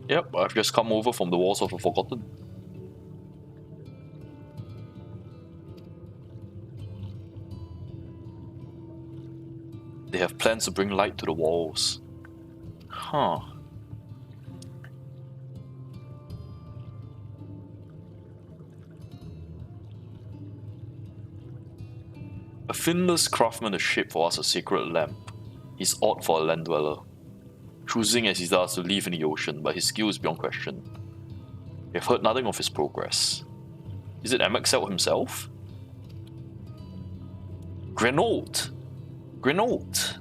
Yep, I've just come over from the Walls of the Forgotten. They have plans to bring light to the walls. Huh. A finless craftsman has shaped for us a sacred lamp. He's odd for a land dweller, choosing as he does to live in the ocean, but his skill is beyond question. We have heard nothing of his progress. Is it MXL himself? Grenote! Grenote!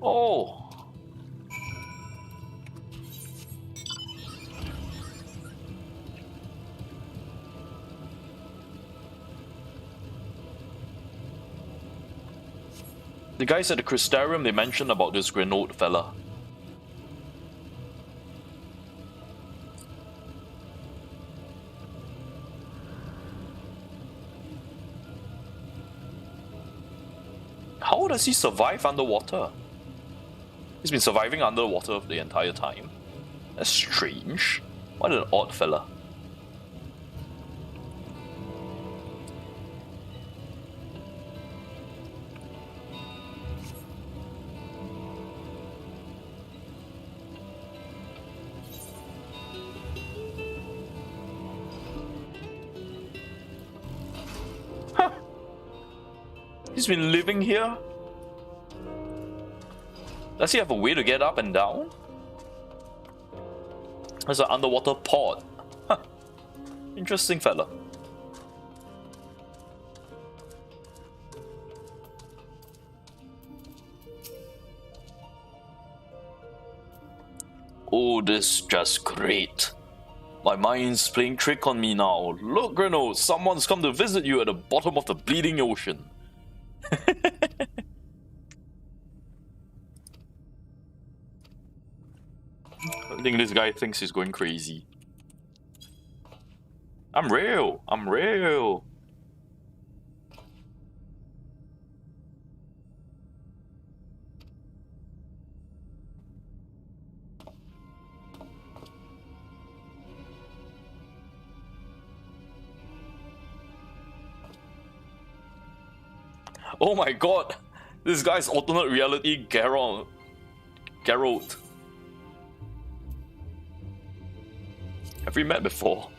Oh! The guys at the Crystarium, they mentioned about this Grenote fella. How does he survive underwater? He's been surviving underwater the entire time. That's strange. What an odd fella. He's been living here? Does he have a way to get up and down? There's an underwater pod. Huh. Interesting fella. Oh, this is just great. My mind's playing trick on me now. Look, Greno, someone's come to visit you at the bottom of the bleeding ocean. I think this guy thinks he's going crazy. I'm real. I'm real. Oh my god, this guy's alternate reality Geralt. Have we met before?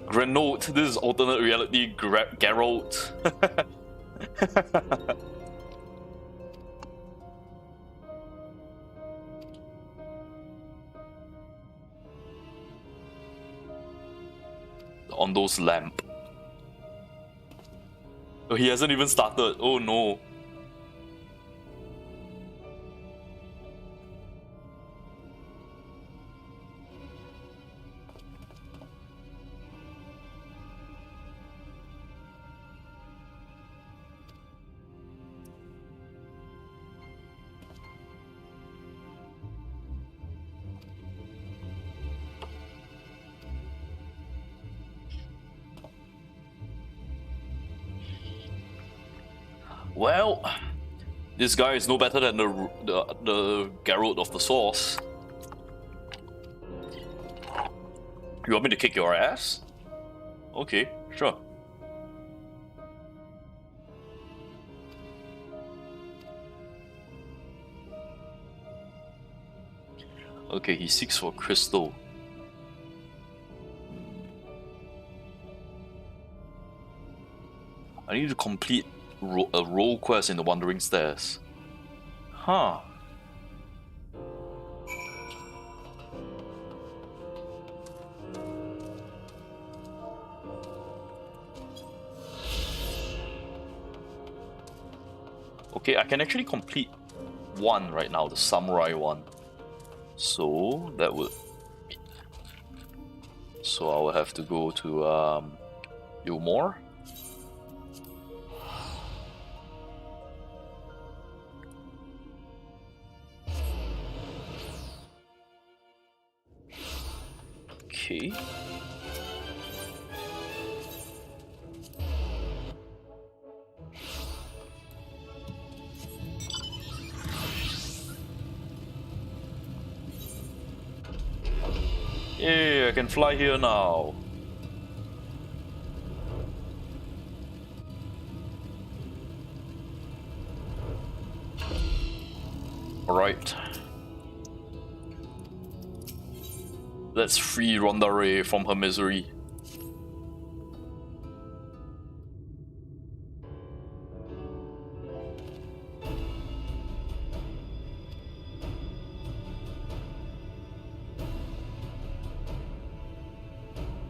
Grenote, this is alternate reality Geralt. On those lamp. Oh, he hasn't even started. Oh no. Well, this guy is no better than the Geralt of the Source. You want me to kick your ass? Okay, sure. Okay, he seeks for crystal. I need to complete a role quest in the Wandering Stairs. Huh. Okay, I can actually complete one right now, the samurai one. So that would... So I will have to go to Ilmore. Okay. Yeah, I can fly here now. All right. Let's free Ronda from her misery.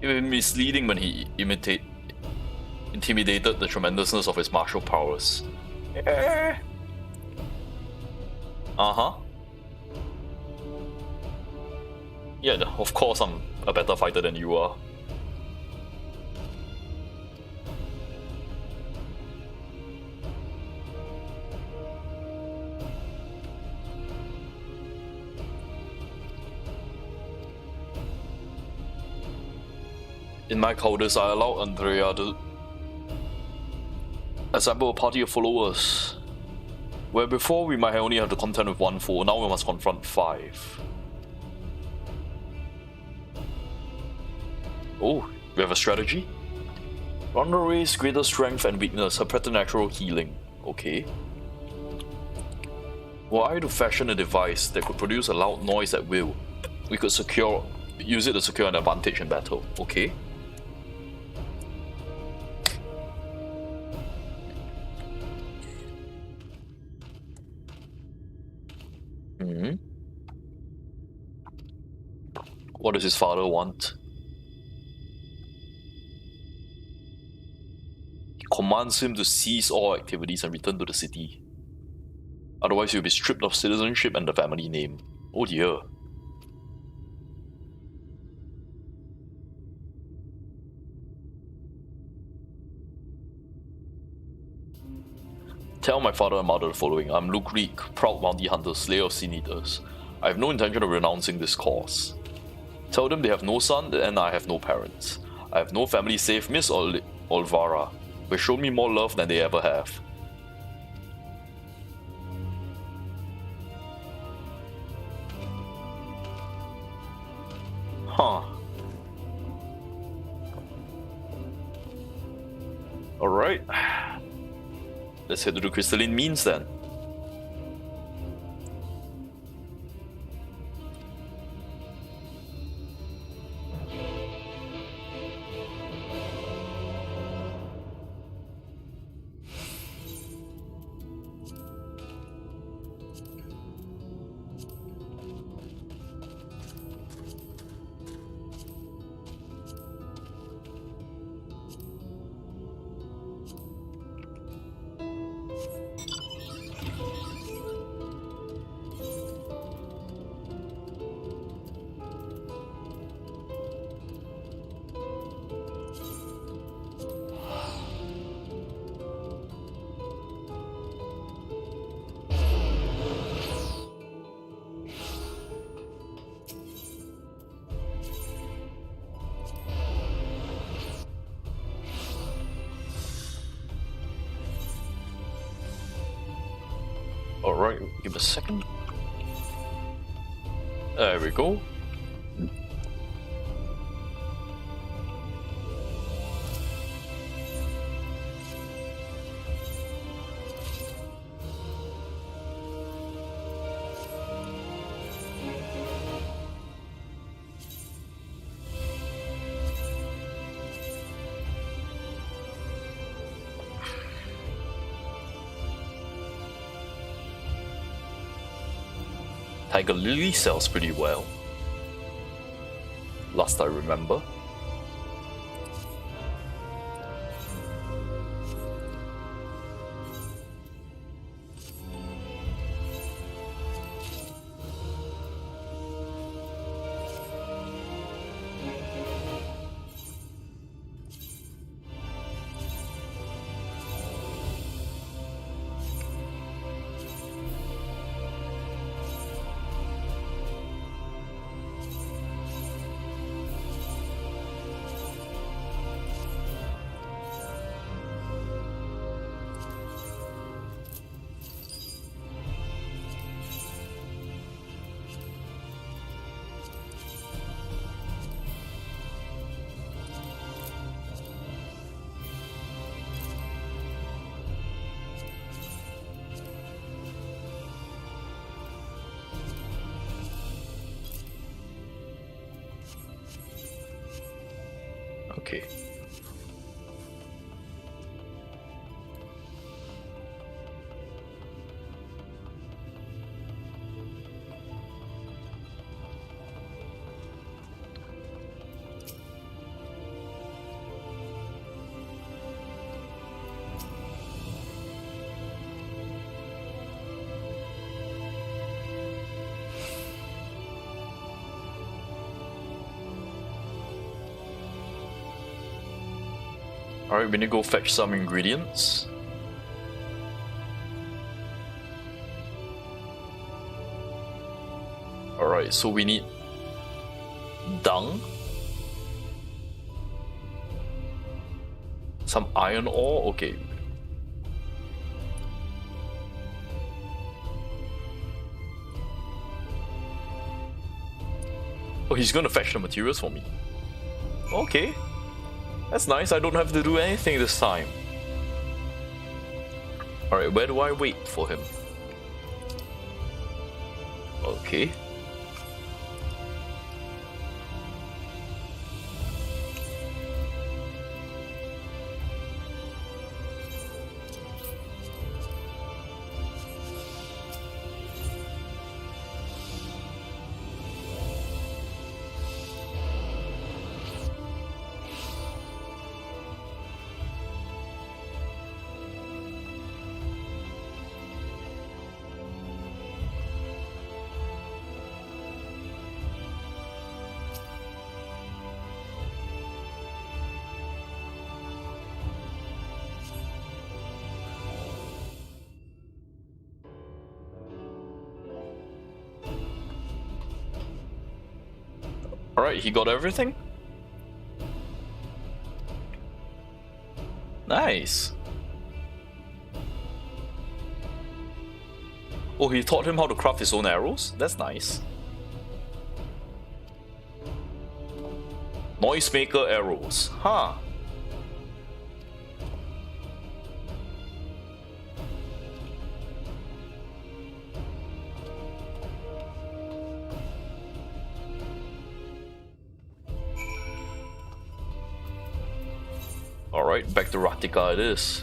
Even misleading when he intimidated the tremendousness of his martial powers. Uh-huh. Yeah, of course I'm a better fighter than you are. In my coldest, I allowed Andrea to assemble a party of followers. Where before we might only have to contend with one foe, now we must confront 5. Oh, we have a strategy? Ronda's greater strength and weakness, her preternatural healing. Okay. Were I to fashion a device that could produce a loud noise at will, We could use it to secure an advantage in battle. Okay. What does his father want? He commands him to cease all activities and return to the city. Otherwise, he'll be stripped of citizenship and the family name. Oh dear. Tell my father and mother the following. I'm Luke Reek, proud bounty hunter, slayer of sin eaters. I have no intention of renouncing this cause. Tell them they have no son and I have no parents. I have no family save Miss Olvara, who has shown me more love than they ever have. Huh. Alright. Let's head to the crystalline means then. Alright, give it a second. There we go. Tiger Lily sells pretty well, last I remember. Okay. Alright, we need to go fetch some ingredients. Alright, so we need dung, some iron ore, okay. Oh, he's gonna fetch the materials for me. Okay. That's nice, I don't have to do anything this time. Alright, where do I wait for him? Alright, he got everything? Nice. Oh, he taught him how to craft his own arrows? That's nice. Noisemaker arrows. Huh. Alright, back to Ratika it is.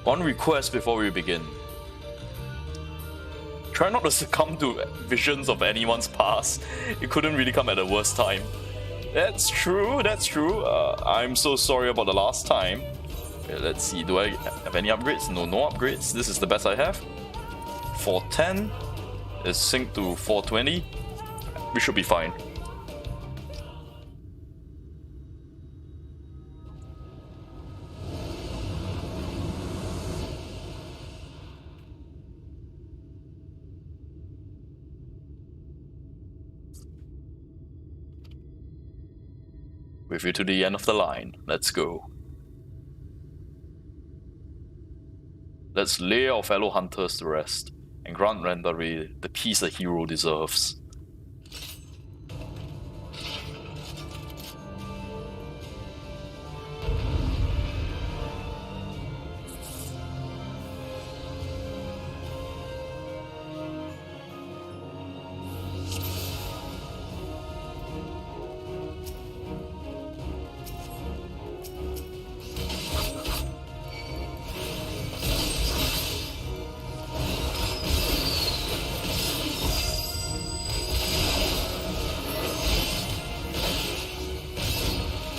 One request before we begin. Try not to succumb to visions of anyone's past. It couldn't really come at the worst time. That's true, that's true. I'm so sorry about the last time. Okay, let's see, do I have any upgrades? No, no upgrades. This is the best I have. 410 is synced to 420. We should be fine. With you to the end of the line. Let's go. Let's lay our fellow hunters to rest and grant Randari the peace the hero deserves.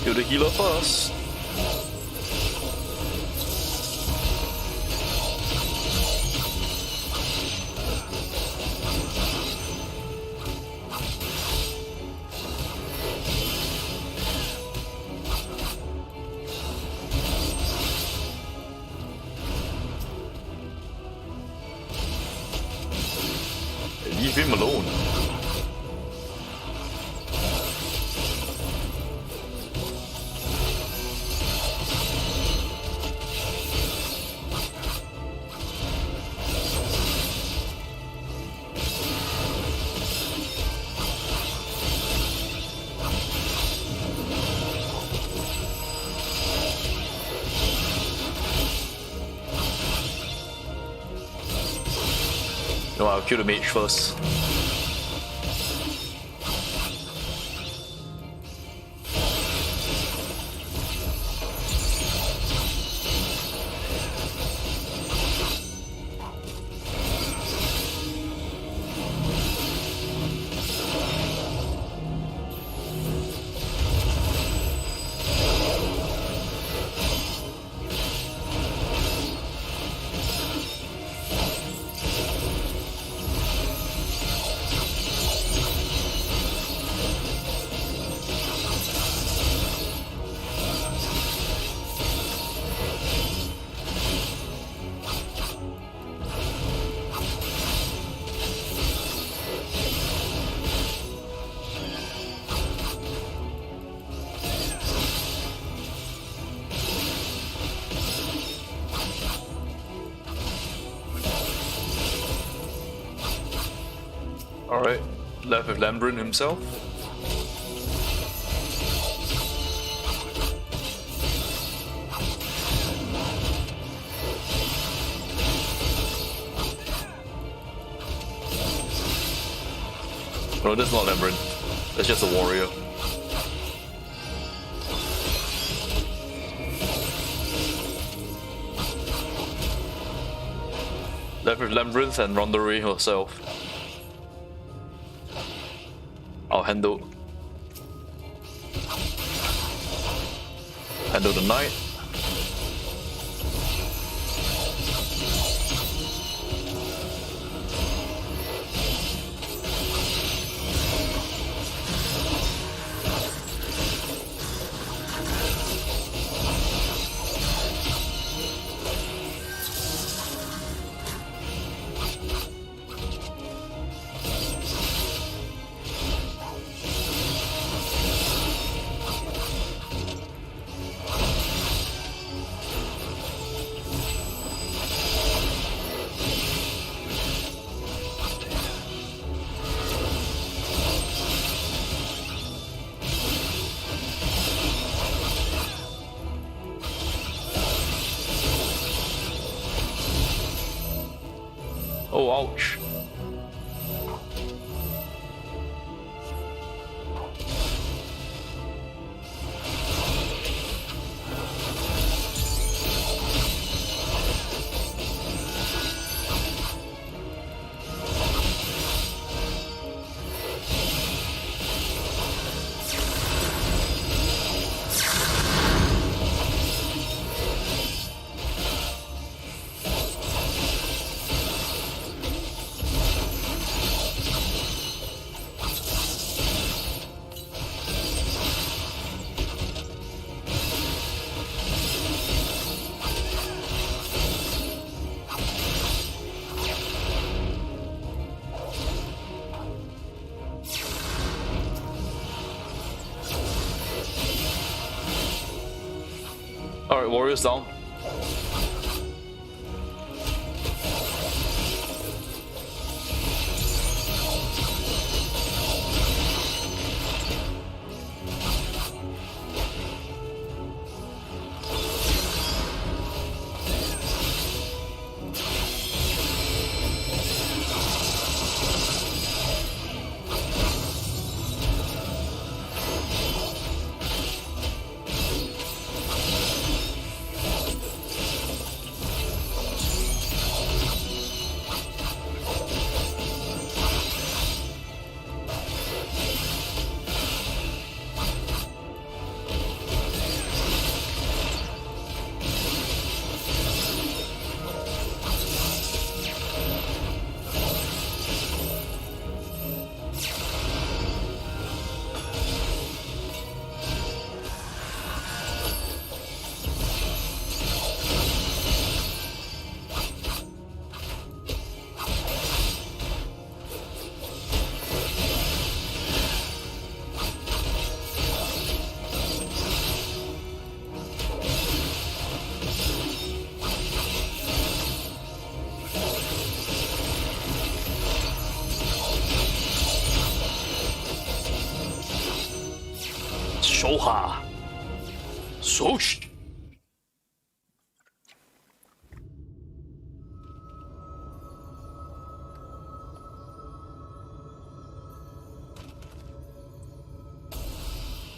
Kill the healer first. Leave him alone. No, I'll kill the mage first. Alright, left with Lambrin himself. No, that's not Labyrinth. That's just a warrior. Labyrinth and Rondery herself. I'll handle the knight. Oh, ouch. Alright, warriors down. Shoha. Sosh.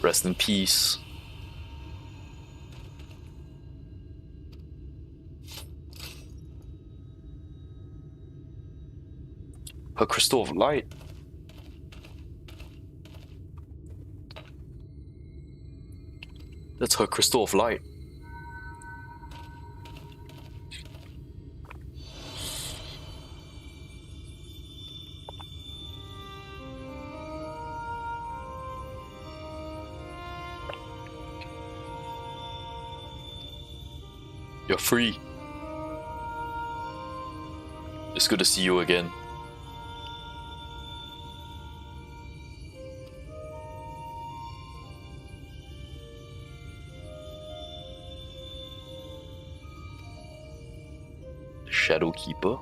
Rest in peace. Her crystal of light. That's her crystal of light. You're free. It's good to see you again. Shadow Keeper.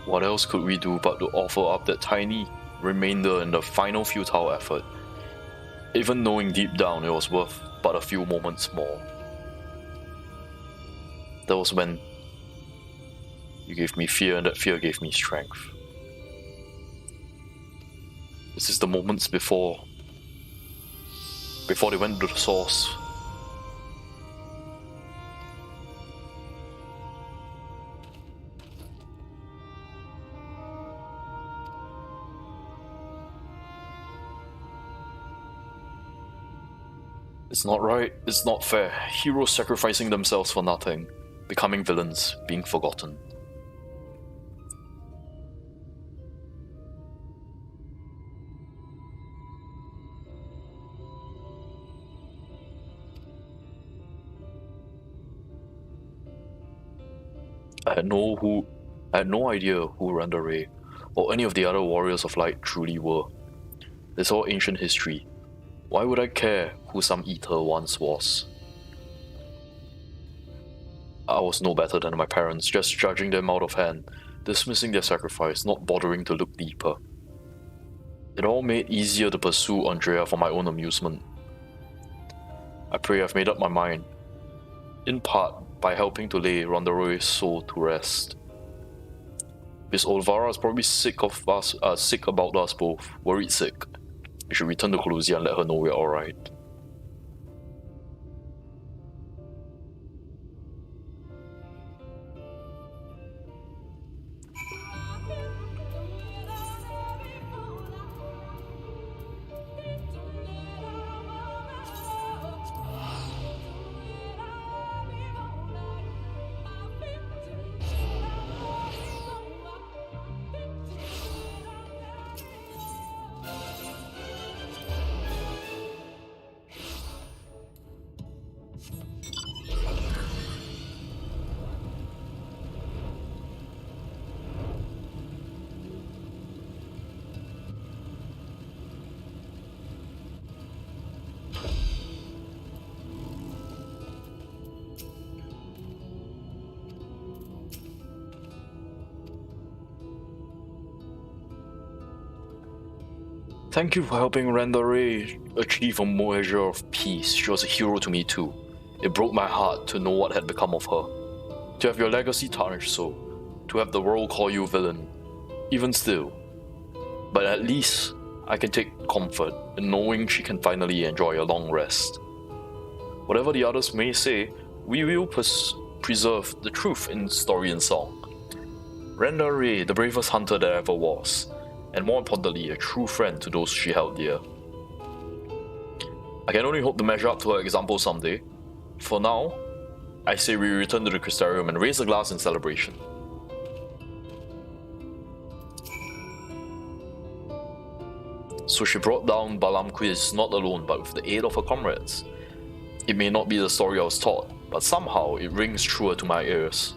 What else could we do but to offer up that tiny remainder in the final futile effort, even knowing deep down it was worth but a few moments more. That was when you gave me fear, and that fear gave me strength. This is the moments before they went to the source. It's not right, it's not fair. Heroes sacrificing themselves for nothing, becoming villains, being forgotten. I had no idea who Randare or any of the other warriors of light truly were. It's all ancient history. Why would I care who some eater once was? I was no better than my parents, just judging them out of hand, dismissing their sacrifice, not bothering to look deeper. It all made easier to pursue Andrea for my own amusement. I pray I've made up my mind, in part by helping to lay Randaroe's soul to rest. Miss Olvara is probably sick about us both, worried sick. We should return to Eorzea and let her know we're alright. Thank you for helping Randare achieve a measure of peace. She was a hero to me too. It broke my heart to know what had become of her. To have your legacy tarnished so. To have the world call you villain. Even still. But at least I can take comfort in knowing she can finally enjoy a long rest. Whatever the others may say, we will preserve the truth in story and song. Randare, the bravest hunter there ever was. And more importantly, a true friend to those she held dear. I can only hope to measure up to her example someday. For now, I say we return to the Crystarium and raise a glass in celebration. So she brought down Balam Quiz not alone but with the aid of her comrades. It may not be the story I was taught, but somehow it rings truer to my ears.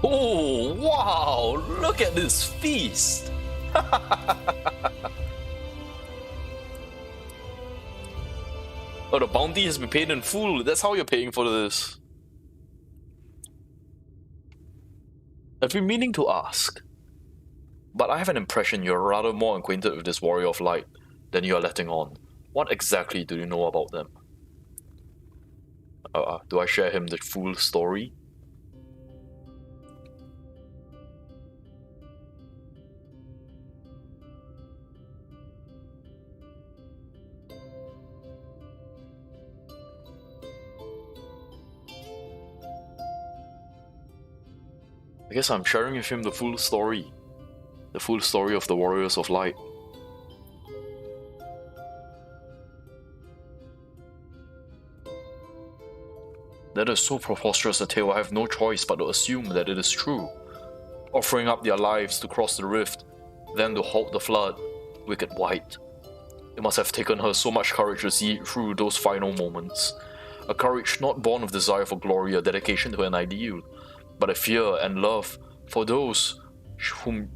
Oh, wow! Look at this feast! Oh, the bounty has been paid in full. That's how you're paying for this. I've been meaning to ask, but I have an impression you're rather more acquainted with this warrior of light than you are letting on. What exactly do you know about them? Do I share him the full story? I guess I'm sharing with him the full story of the Warriors of Light. That is so preposterous a tale I have no choice but to assume that it is true. offering up their lives to cross the rift, then to halt the flood, wicked white. It must have taken her so much courage to see it through those final moments. A courage not born of desire for glory or dedication to an ideal, but a fear and love for those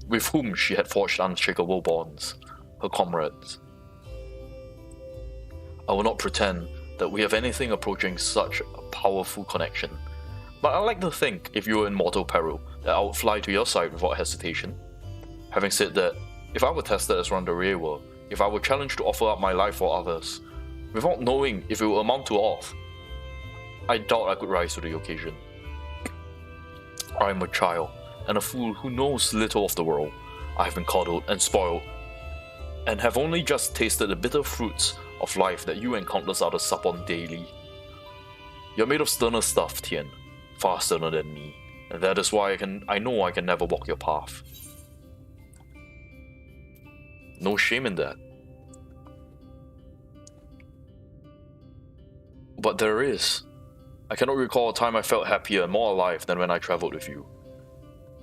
with whom she had forged unshakable bonds, her comrades. I will not pretend that we have anything approaching such a powerful connection, but I like to think, if you were in mortal peril, that I would fly to your side without hesitation. Having said that, if I were tested as Randarie were, if I were challenged to offer up my life for others, without knowing if it would amount to aught, I doubt I could rise to the occasion. I am a child, and a fool who knows little of the world. I have been coddled and spoiled, and have only just tasted the bitter fruits of life that you and countless others sup on daily. You're made of sterner stuff, Tian, far sterner than me, and that is why I know I can never walk your path. No shame in that. But there is. I cannot recall a time I felt happier and more alive than when I travelled with you.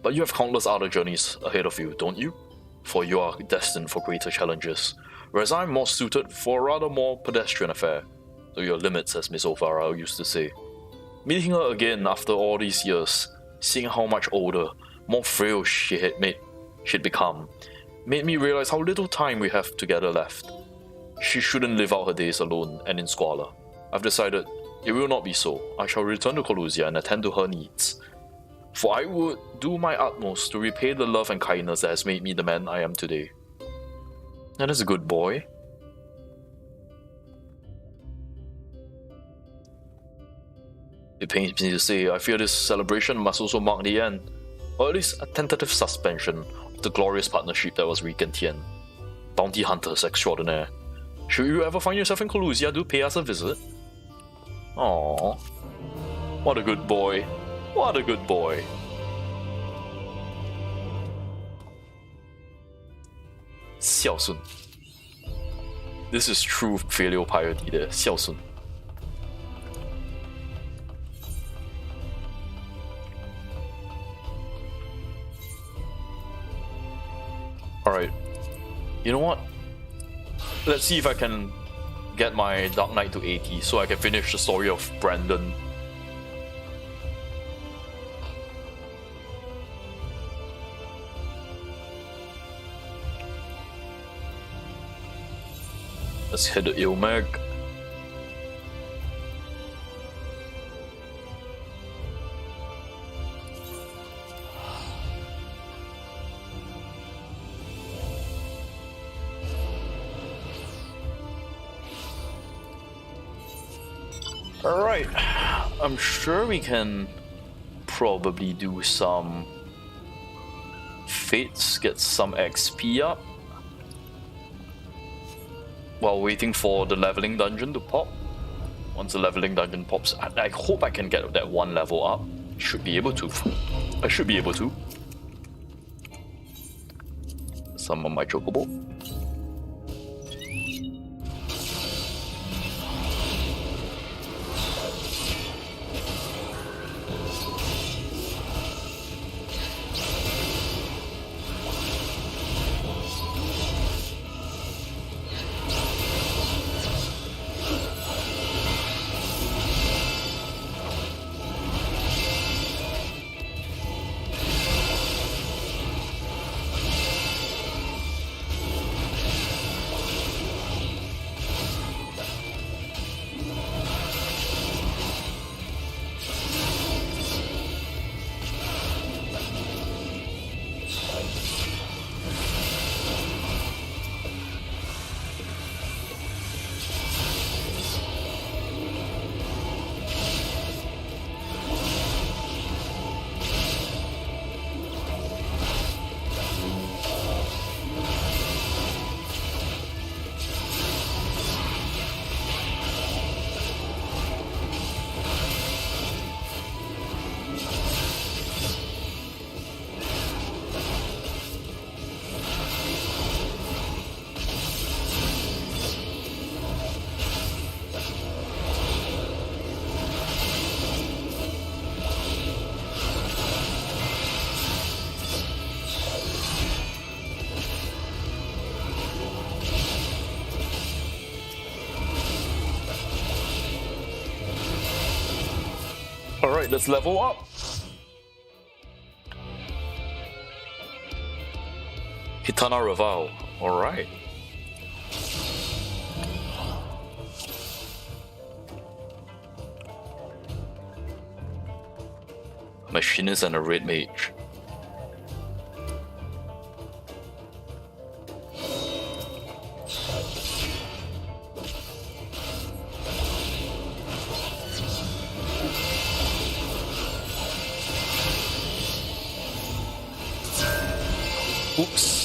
But you have countless other journeys ahead of you, don't you? For you are destined for greater challenges, whereas I'm more suited for a rather more pedestrian affair, to your limits, as Miss O'Vara used to say. Meeting her again after all these years, seeing how much older, more frail she'd become, made me realize how little time we have together left. She shouldn't live out her days alone and in squalor. I've decided it will not be so. I shall return to Eorzea and attend to her needs. For I would do my utmost to repay the love and kindness that has made me the man I am today. That is a good boy. It pains me to say, I fear this celebration must also mark the end, or at least a tentative suspension of the glorious partnership that was Reuben Kee. Bounty hunters extraordinaire. Should you ever find yourself in Eorzea, do pay us a visit. Aww. What a good boy. What a good boy. Xiaosun. This is true filial piety there. Xiaosun. Alright. You know what? Let's see if I can get my Dark Knight to 80 so I can finish the story of Brandon. Let's head to Ilmag. Alright, I'm sure we can probably do some fates, get some XP up while waiting for the leveling dungeon to pop. Once the leveling dungeon pops, I hope I can get that one level up. Should be able to. I should be able to. Summon my chocobo. Alright, let's level up. Eternal Revival. Alright. Machinist and a Red Mage. Oops.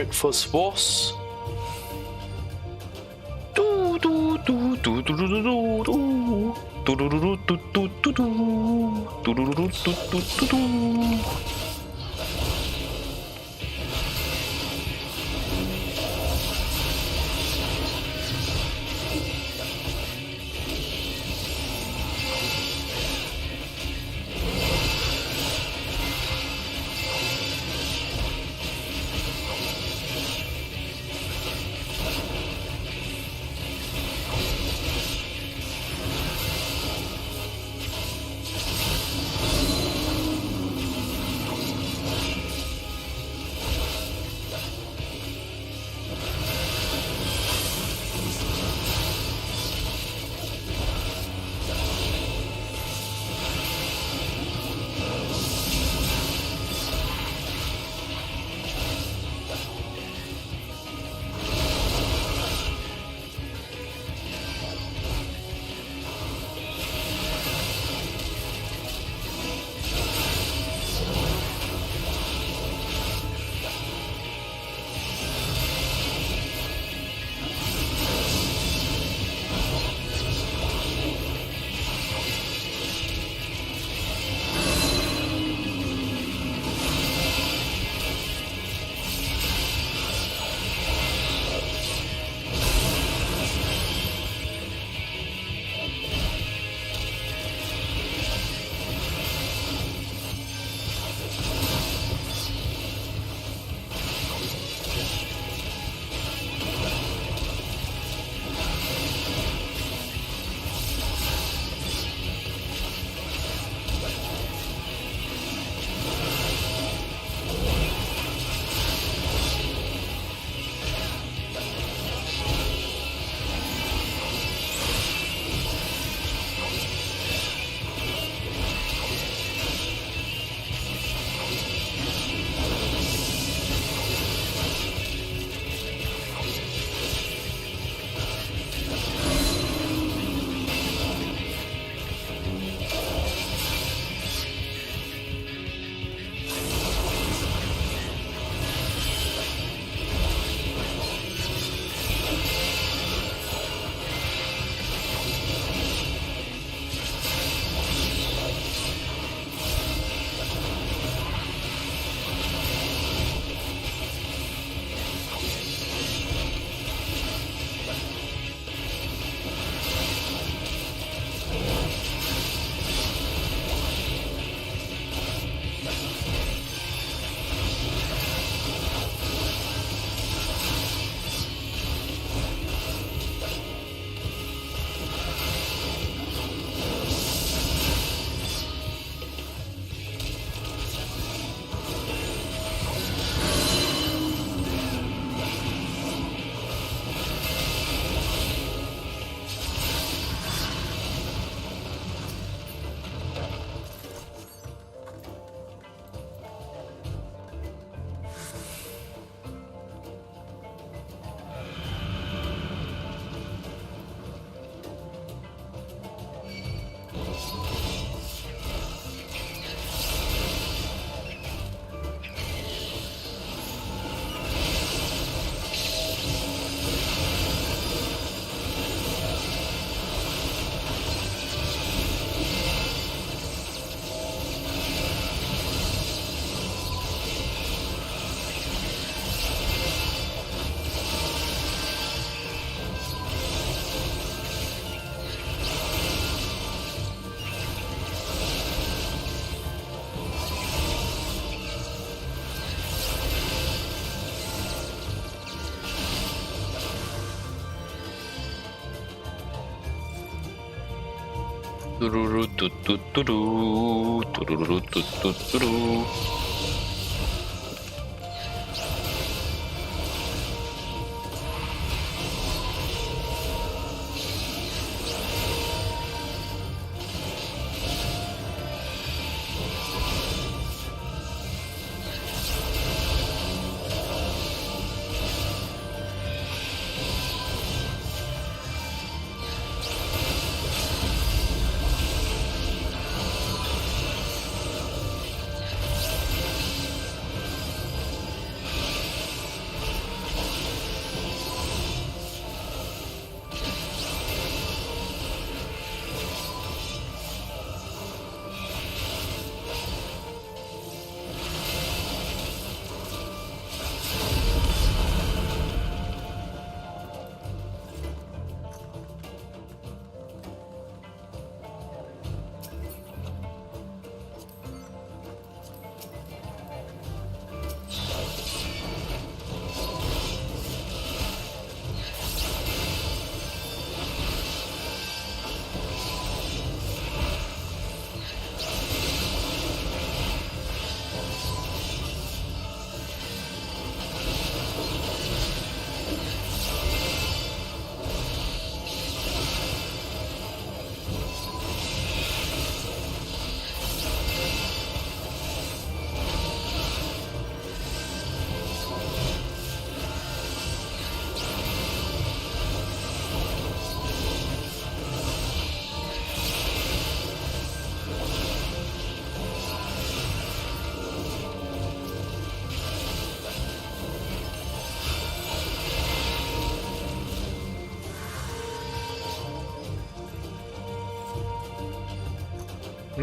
breakfast was.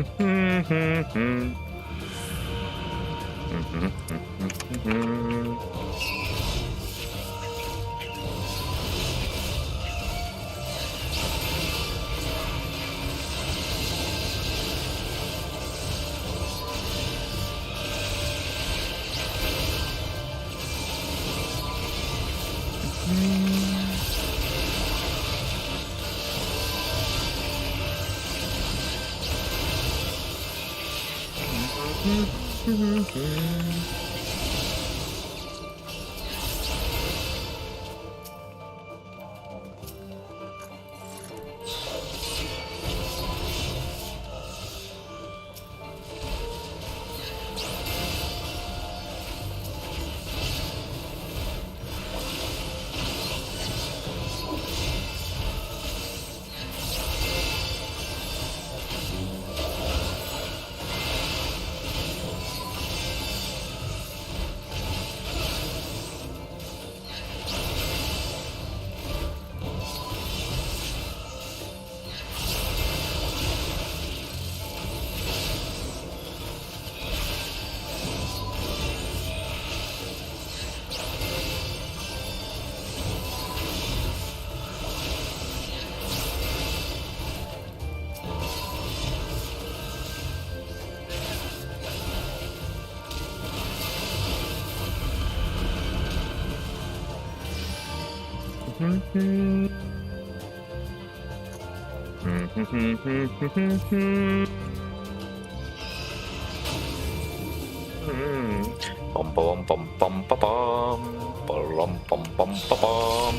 Bum bum bum bum bum bum bum bum bum.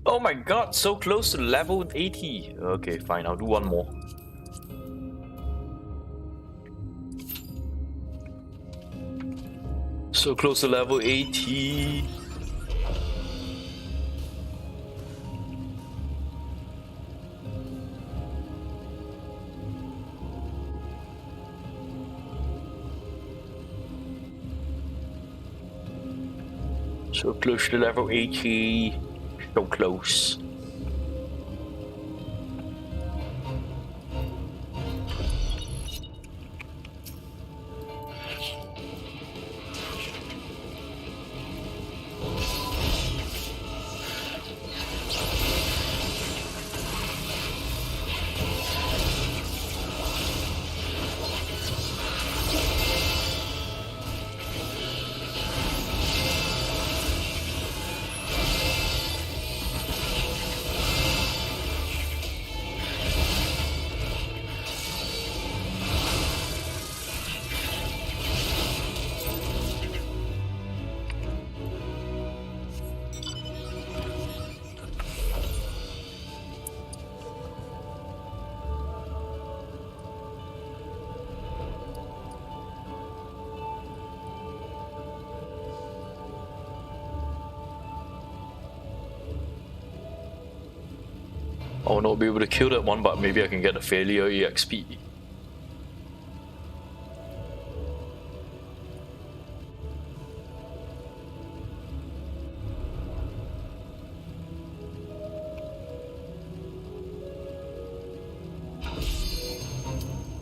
Oh my god, so close to level 80. Okay, fine, I'll do one more. So close to level 80. So close to level 80. So close. I'll not be able to kill that one, but maybe I can get a failure EXP.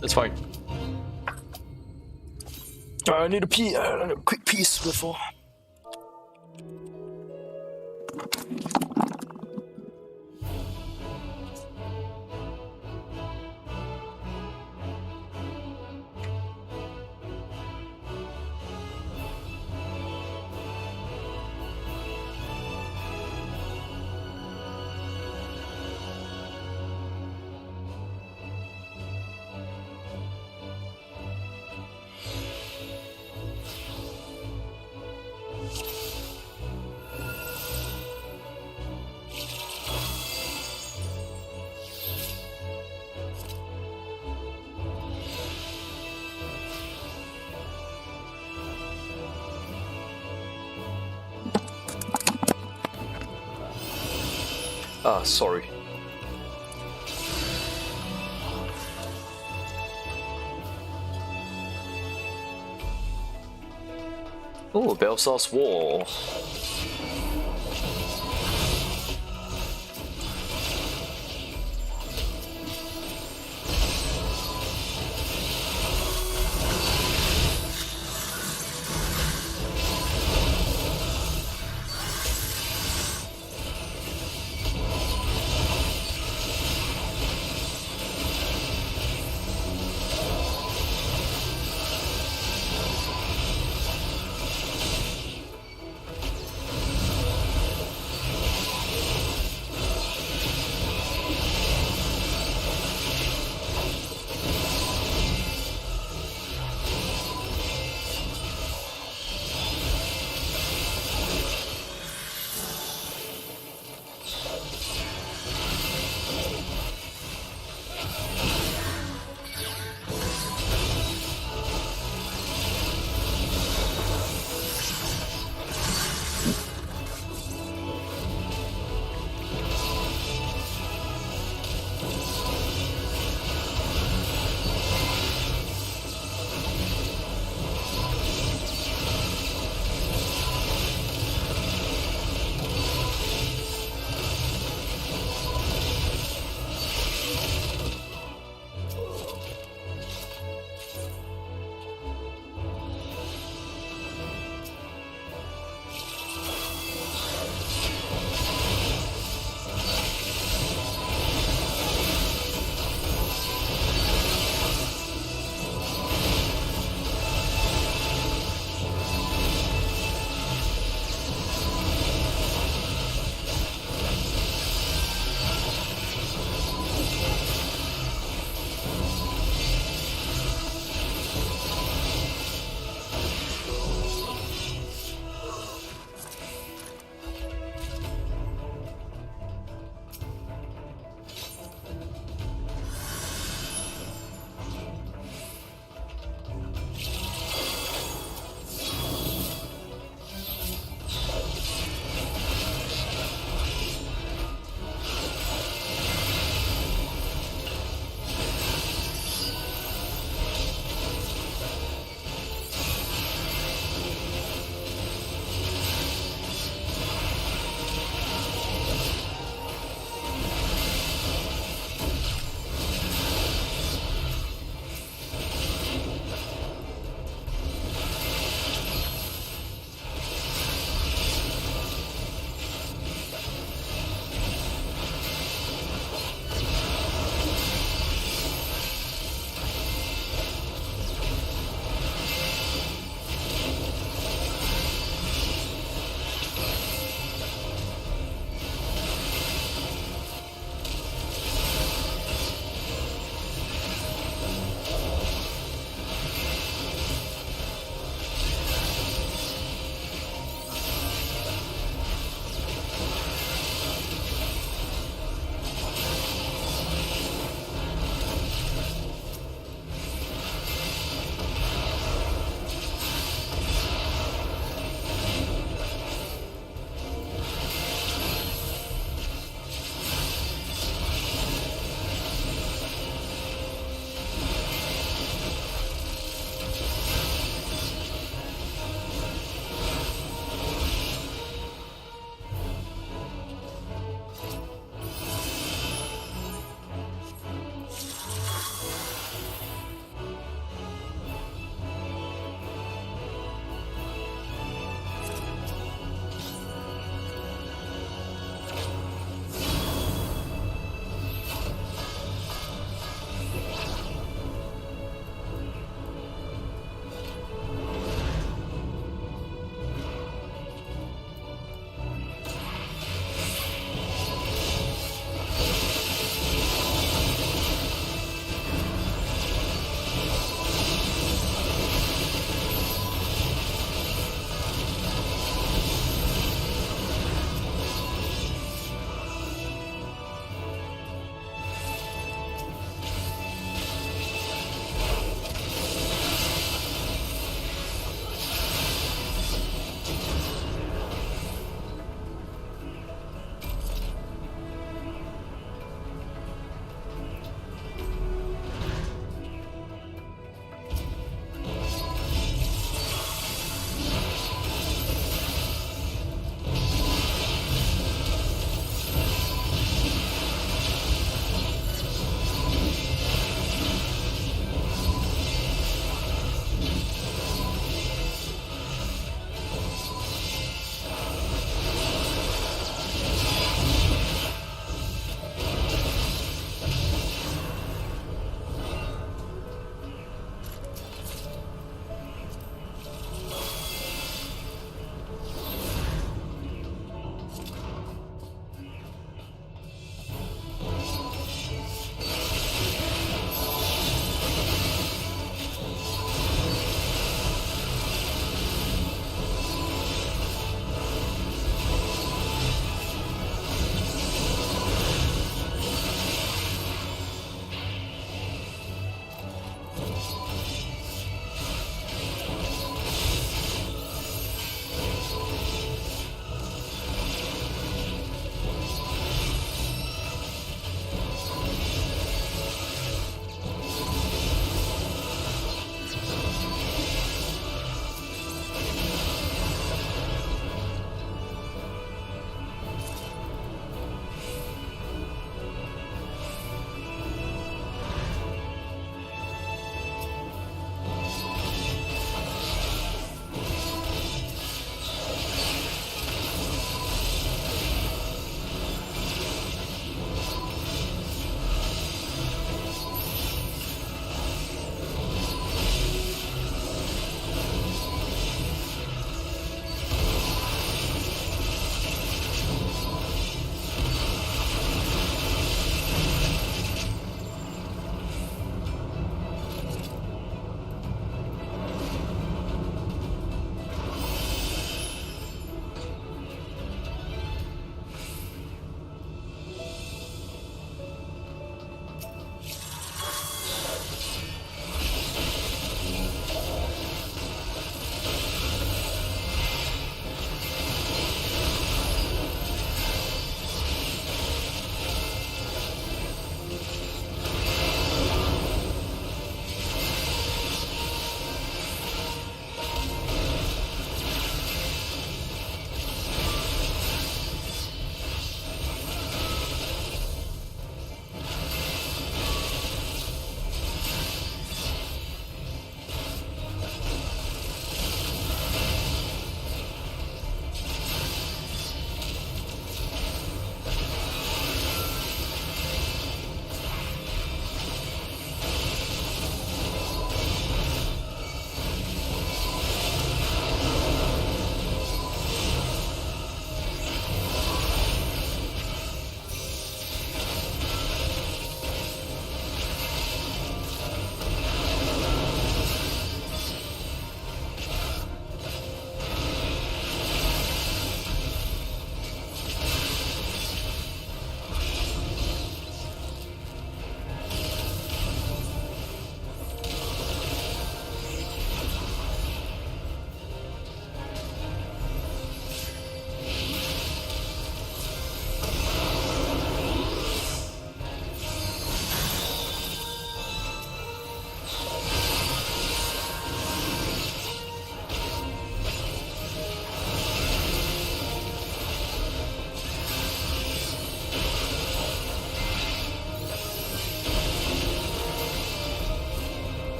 That's fine. I need a pee. I need a quick piece before. Ah, sorry. Oh, Belsar's Wall.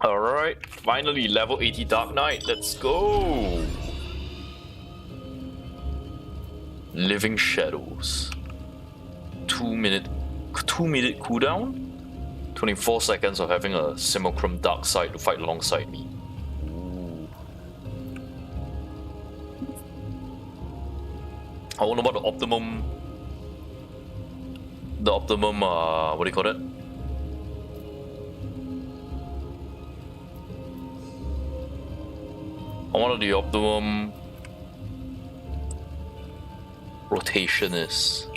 Alright, finally level 80 Dark Knight, let's go! Living Shadows. 2-minute cooldown? 24 seconds of having a Simulacrum Dark Side to fight alongside me. Ooh. I wonder about the optimum... what do you call it? I wonder the optimum rotation is.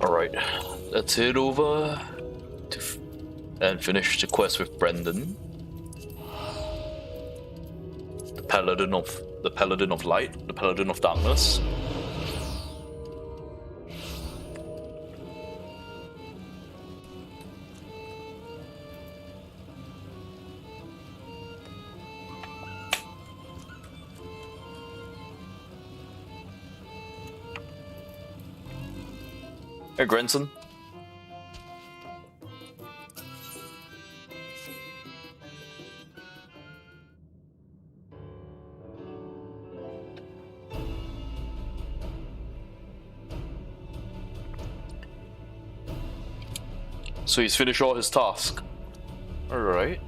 Alright, let's head over and finish the quest with Brendan. The Paladin of Light, the Paladin of Darkness. Hey, grandson. So he's finished all his task. Alright.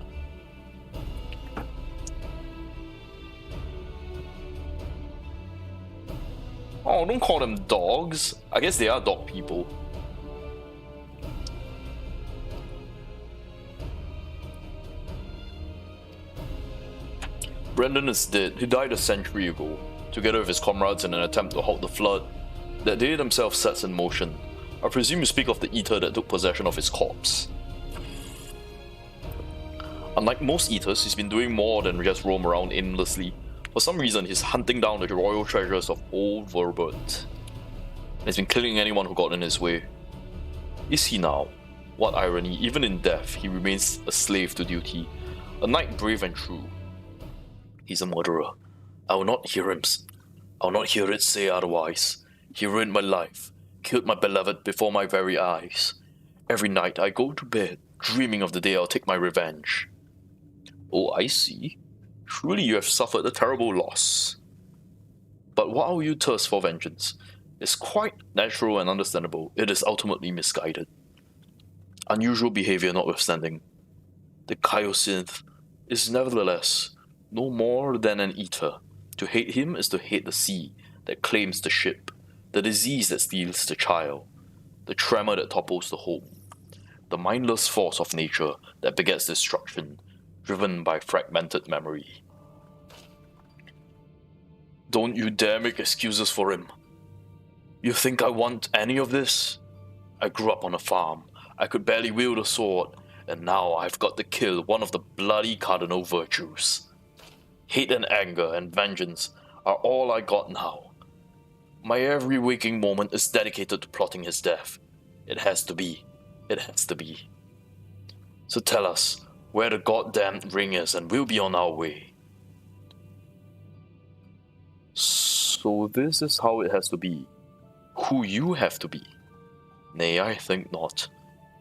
Oh, don't call them dogs. I guess they are dog people. Brendan is dead. He died a century ago, together with his comrades in an attempt to halt the flood that they themselves sets in motion. I presume you speak of the eater that took possession of his corpse. Unlike most eaters, he's been doing more than just roam around aimlessly. For some reason, he's hunting down the royal treasures of old Verbert. He's been killing anyone who got in his way. Is he now? What irony, even in death, he remains a slave to duty, a knight brave and true. He's a murderer. I will not hear it say otherwise. He ruined my life, killed my beloved before my very eyes. Every night I go to bed, dreaming of the day I'll take my revenge. Oh, I see. Truly you have suffered a terrible loss. But while you thirst for vengeance, it's quite natural and understandable. It is ultimately misguided. Unusual behavior notwithstanding, the Kaiosynth is nevertheless no more than an eater. To hate him is to hate the sea that claims the ship, the disease that steals the child, the tremor that topples the home, the mindless force of nature that begets destruction, driven by fragmented memory. Don't you dare make excuses for him. You think I want any of this? I grew up on a farm. I could barely wield a sword, and now I've got to kill one of the bloody cardinal virtues. Hate and anger and vengeance are all I got now. My every waking moment is dedicated to plotting his death. It has to be. It has to be. So tell us where the goddamn ring is, and we'll be on our way. So this is how it has to be. Who you have to be. Nay, I think not.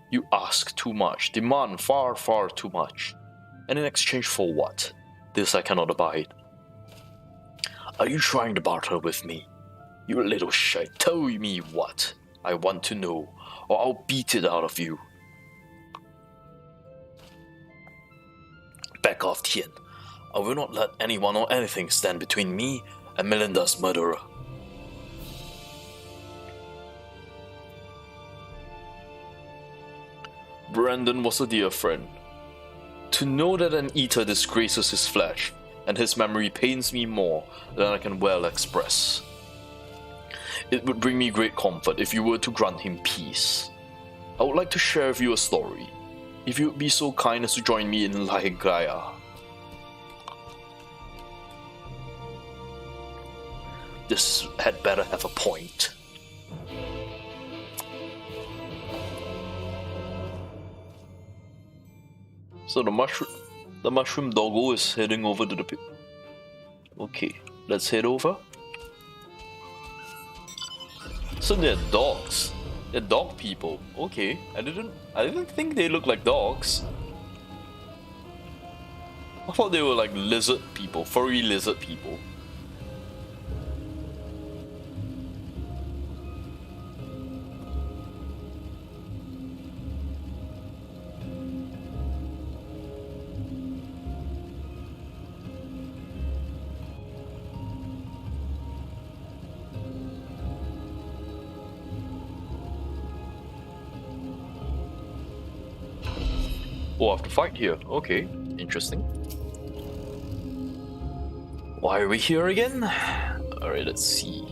You ask too much, demand far, far too much. And in exchange for what? This I cannot abide. Are you trying to barter with me? You little shite, tell me what. I want to know, or I'll beat it out of you. Back off, Tian. I will not let anyone or anything stand between me and Melinda's murderer. Brandon was a dear friend. To know that an eater disgraces his flesh, and his memory pains me more than I can well express. It would bring me great comfort if you were to grant him peace. I would like to share with you a story, if you would be so kind as to join me in Lahigaya. This had better have a point. So the mushroom doggo is heading over to the pit. Okay, let's head over. So they're dogs. They're dog people. Okay, I didn't think they looked like dogs. I thought they were like lizard people, furry lizard people. Oh, I have to fight here. Okay, interesting. Why are we here again? Alright, let's see.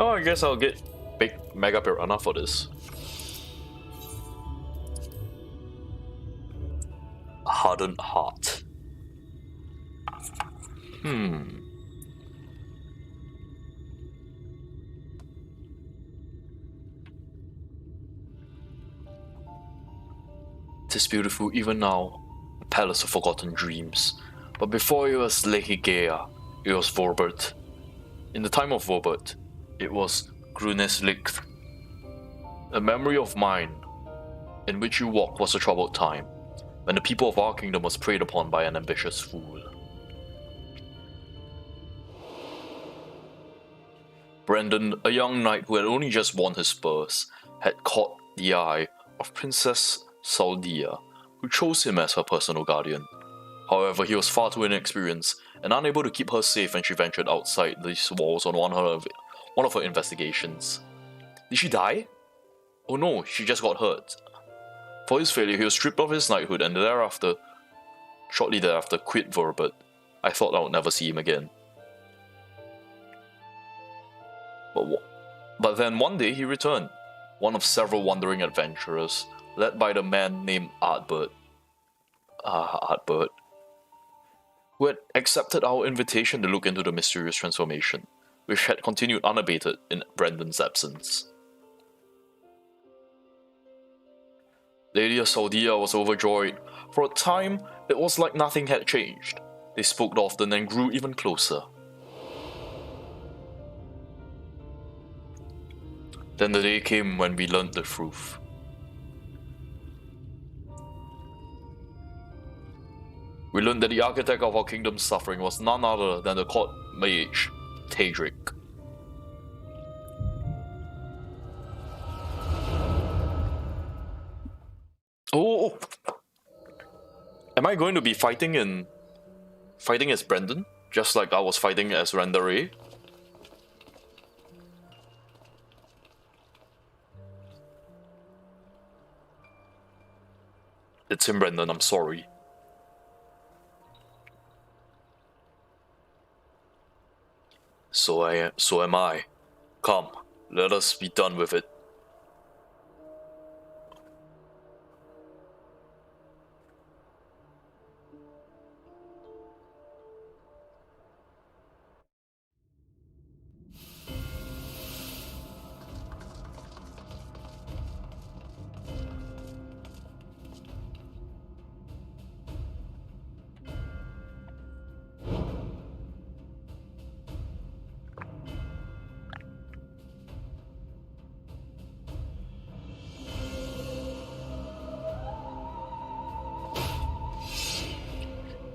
Oh, I guess I'll get big Mega Piranha for this. Hardened heart. Tis beautiful even now, a palace of forgotten dreams. But before it was Lahigaya, it was Vorbert. In the time of Robert, it was Gruneslicht. A memory of mine, in which you walked was a troubled time, when the people of our kingdom was preyed upon by an ambitious fool. Brendan, a young knight who had only just worn his spurs, had caught the eye of Princess Saldia, who chose him as her personal guardian. However, he was far too inexperienced and unable to keep her safe when she ventured outside these walls on one of her investigations. Did she die? Oh no, she just got hurt. For his failure, he was stripped of his knighthood and shortly thereafter, quit Verbert. I thought I would never see him again. But then one day he returned, one of several wandering adventurers, led by the man named Artbert, who had accepted our invitation to look into the mysterious transformation, which had continued unabated in Brendan's absence. Lady Saldia was overjoyed. For a time, it was like nothing had changed. They spoke often and grew even closer. Then the day came when we learned the truth. We learned that the architect of our kingdom's suffering was none other than the court mage, Tadric. Oh! Am I going to be fighting as Brendan? Just like I was fighting as Rendare? It's him, Brendan, I'm sorry. So am I. Come, let us be done with it.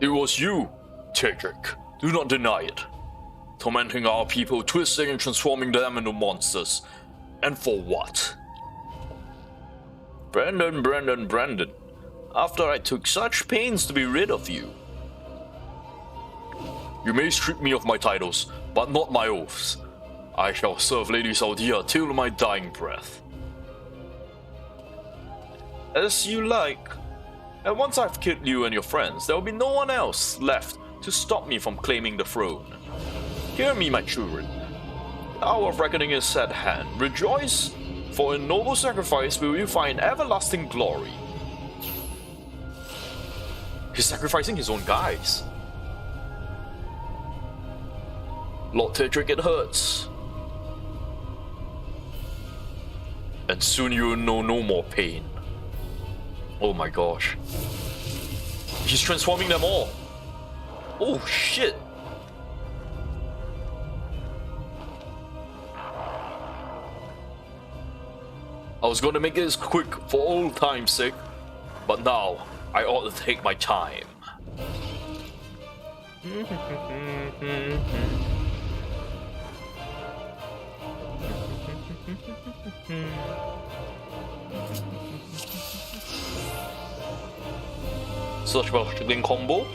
It was you, Tadric. Do not deny it. Tormenting our people, twisting and transforming them into monsters. And for what? Brendan. After I took such pains to be rid of you. You may strip me of my titles, but not my oaths. I shall serve Lady Saldia till my dying breath. As you like. And once I've killed you and your friends, there will be no one else left to stop me from claiming the throne. Hear me, my children. The hour of reckoning is at hand. Rejoice, for in noble sacrifice will you find everlasting glory. He's sacrificing his own guys. Lord Tadric, it hurts. And soon you will know no more pain. Oh my gosh. He's transforming them all. Oh shit. I was gonna make this quick for old time's sake, but now I ought to take my time. Search for Shipping combo.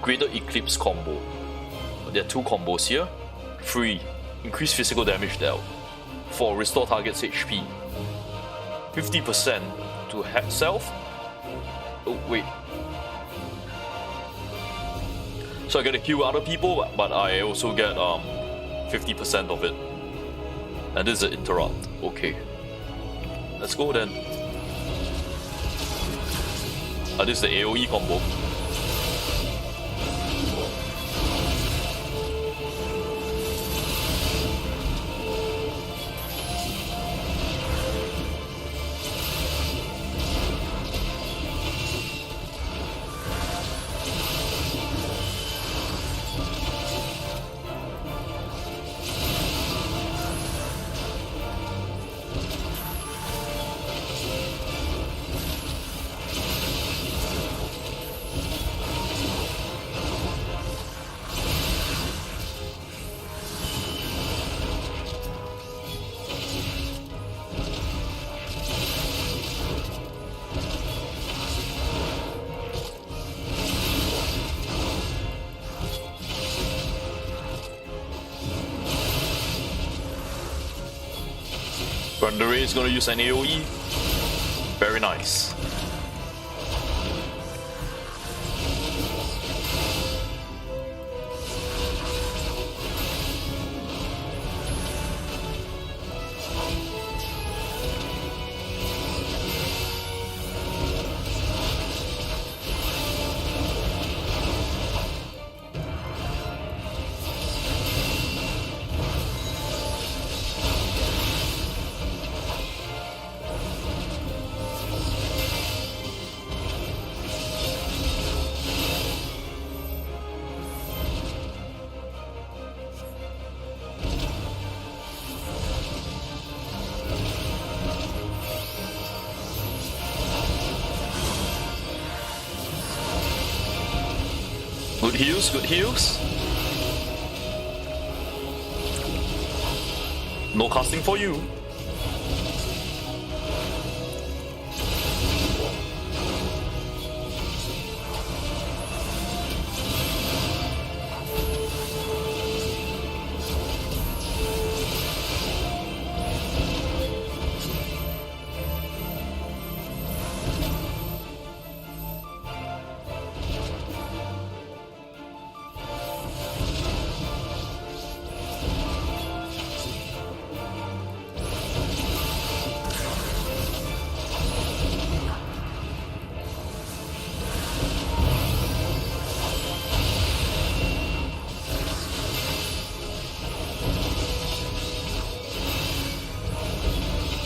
Greater Eclipse combo. There are two combos here. 3. Increase physical damage dealt. 4. Restore target's HP. 50% to self. Oh wait. So I get to heal other people, but I also get 50% of it. And this is an interrupt. Okay. Let's go then. This is the AoE combo. Brandere is gonna use an AoE. Very nice. Good heals, good heals. No casting for you.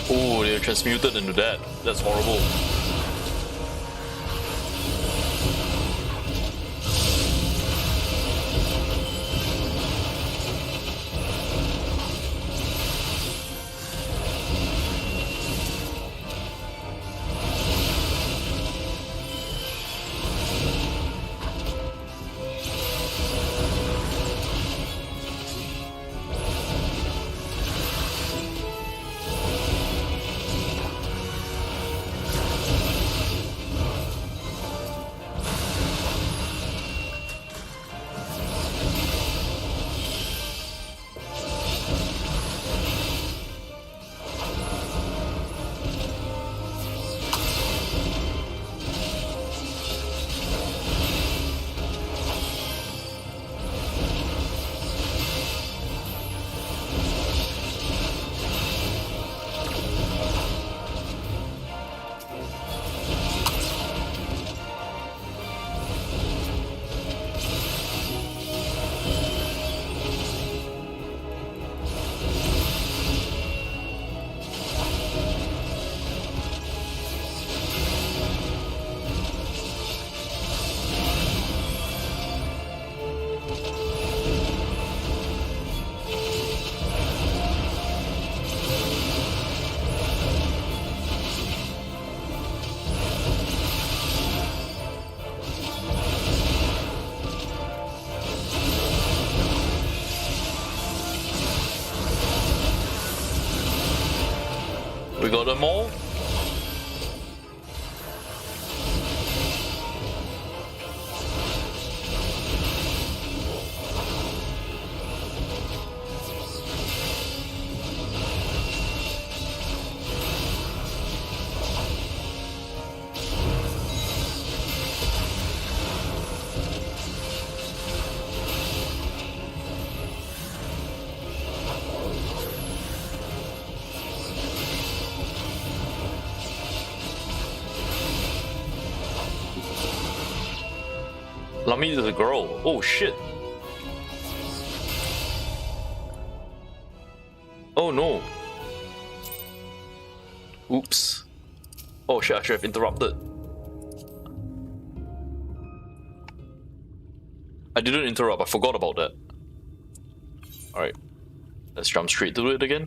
Oh, they're transmuted into that. That's horrible. We got them all. Lami is a girl. Oh shit. Oh no. Oops. Oh shit, I should have interrupted. I didn't interrupt, I forgot about that. Alright. Let's jump straight to it again.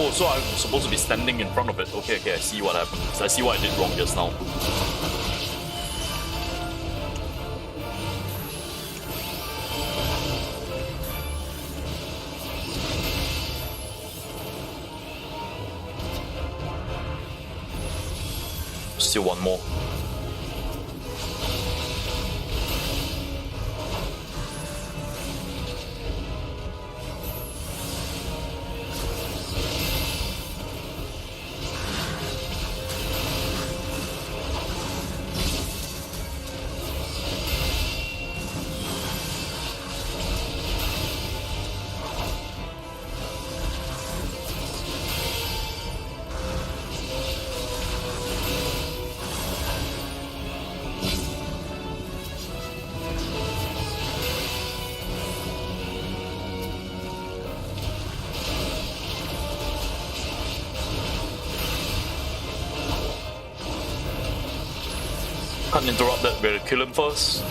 Oh, so I'm supposed to be standing in front of it. Okay, I see what happened. I see what I did wrong just now. Still one more. Can't interrupt that, we'll kill him first.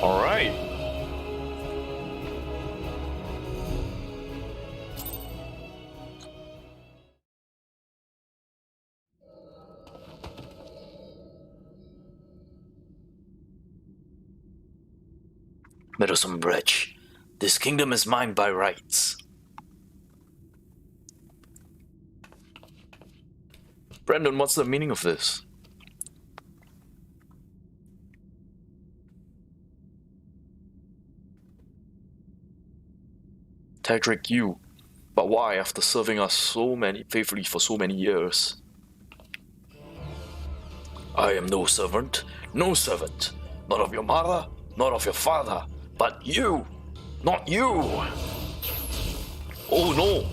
Alright. Meddlesome wretch, this kingdom is mine by rights. Brandon, what's the meaning of this? Tadric, you. But why, after serving us faithfully for so many years? I am no servant, not of your mother, not of your father, but you, not you. Oh no.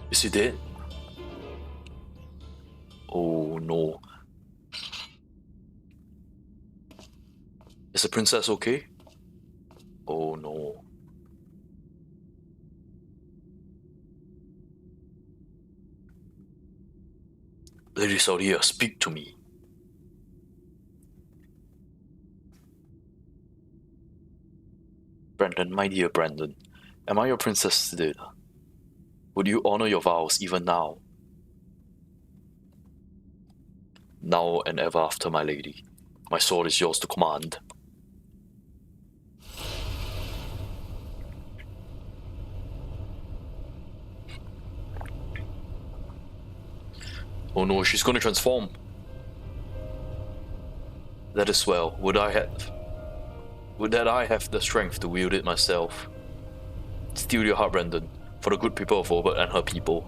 Is he dead? Oh no. Is the princess okay? Oh no. Lady Eorzea, speak to me. Brandon, my dear Brandon, am I your princess still? Would you honor your vows even now? Now and ever after, my lady. My sword is yours to command. Oh no, she's gonna transform. That is well. Would that I have the strength to wield it myself. Steel your heart, Brandon, for the good people of Orbit and her people.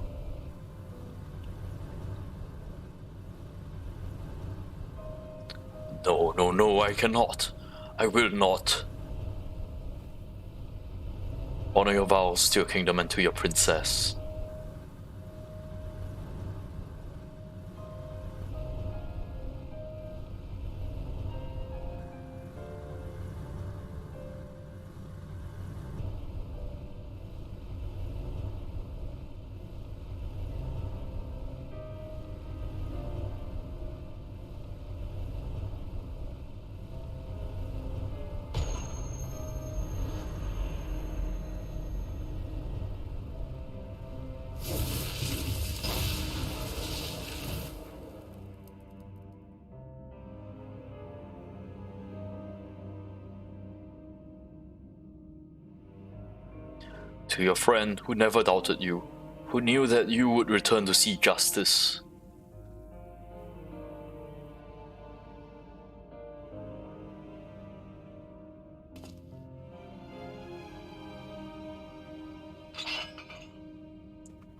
No, I cannot. I will not. Honor your vows to your kingdom and to your princess. To your friend who never doubted you, who knew that you would return to see justice.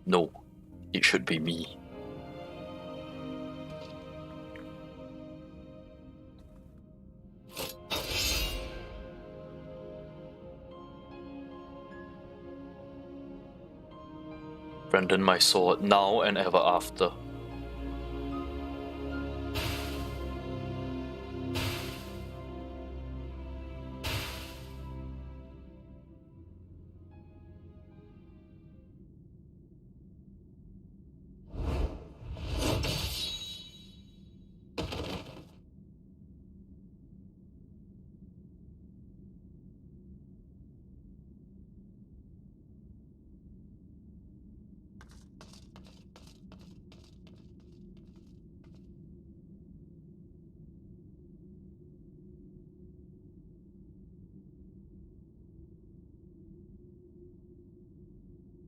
No, it should be me. Brendan, my sword, now and ever after.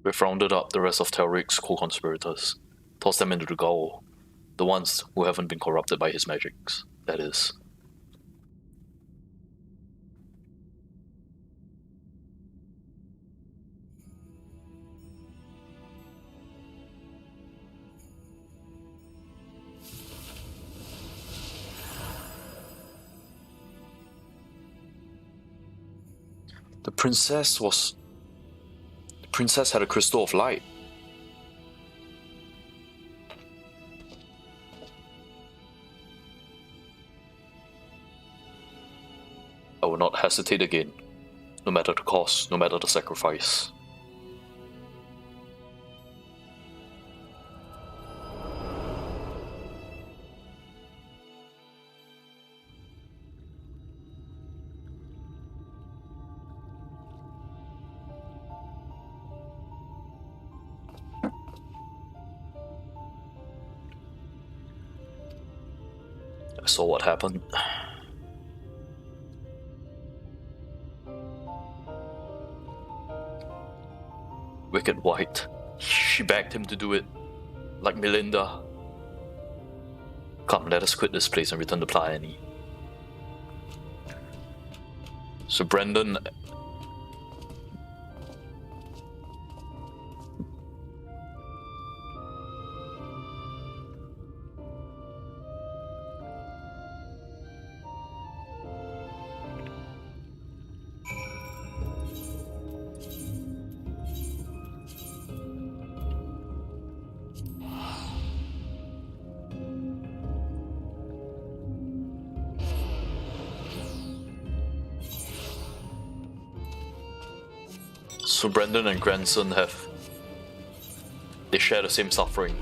We've rounded up the rest of Telric's co-conspirators, tossed them into the gaol. The ones who haven't been corrupted by his magics, that is. The princess had a crystal of light. I will not hesitate again, no matter the cost, no matter the sacrifice. I saw what happened. Wicked White. She begged him to do it, like Melinda. Come, let us quit this place and return to Pliany. So Brendan... So Brendan and grandson they share the same suffering.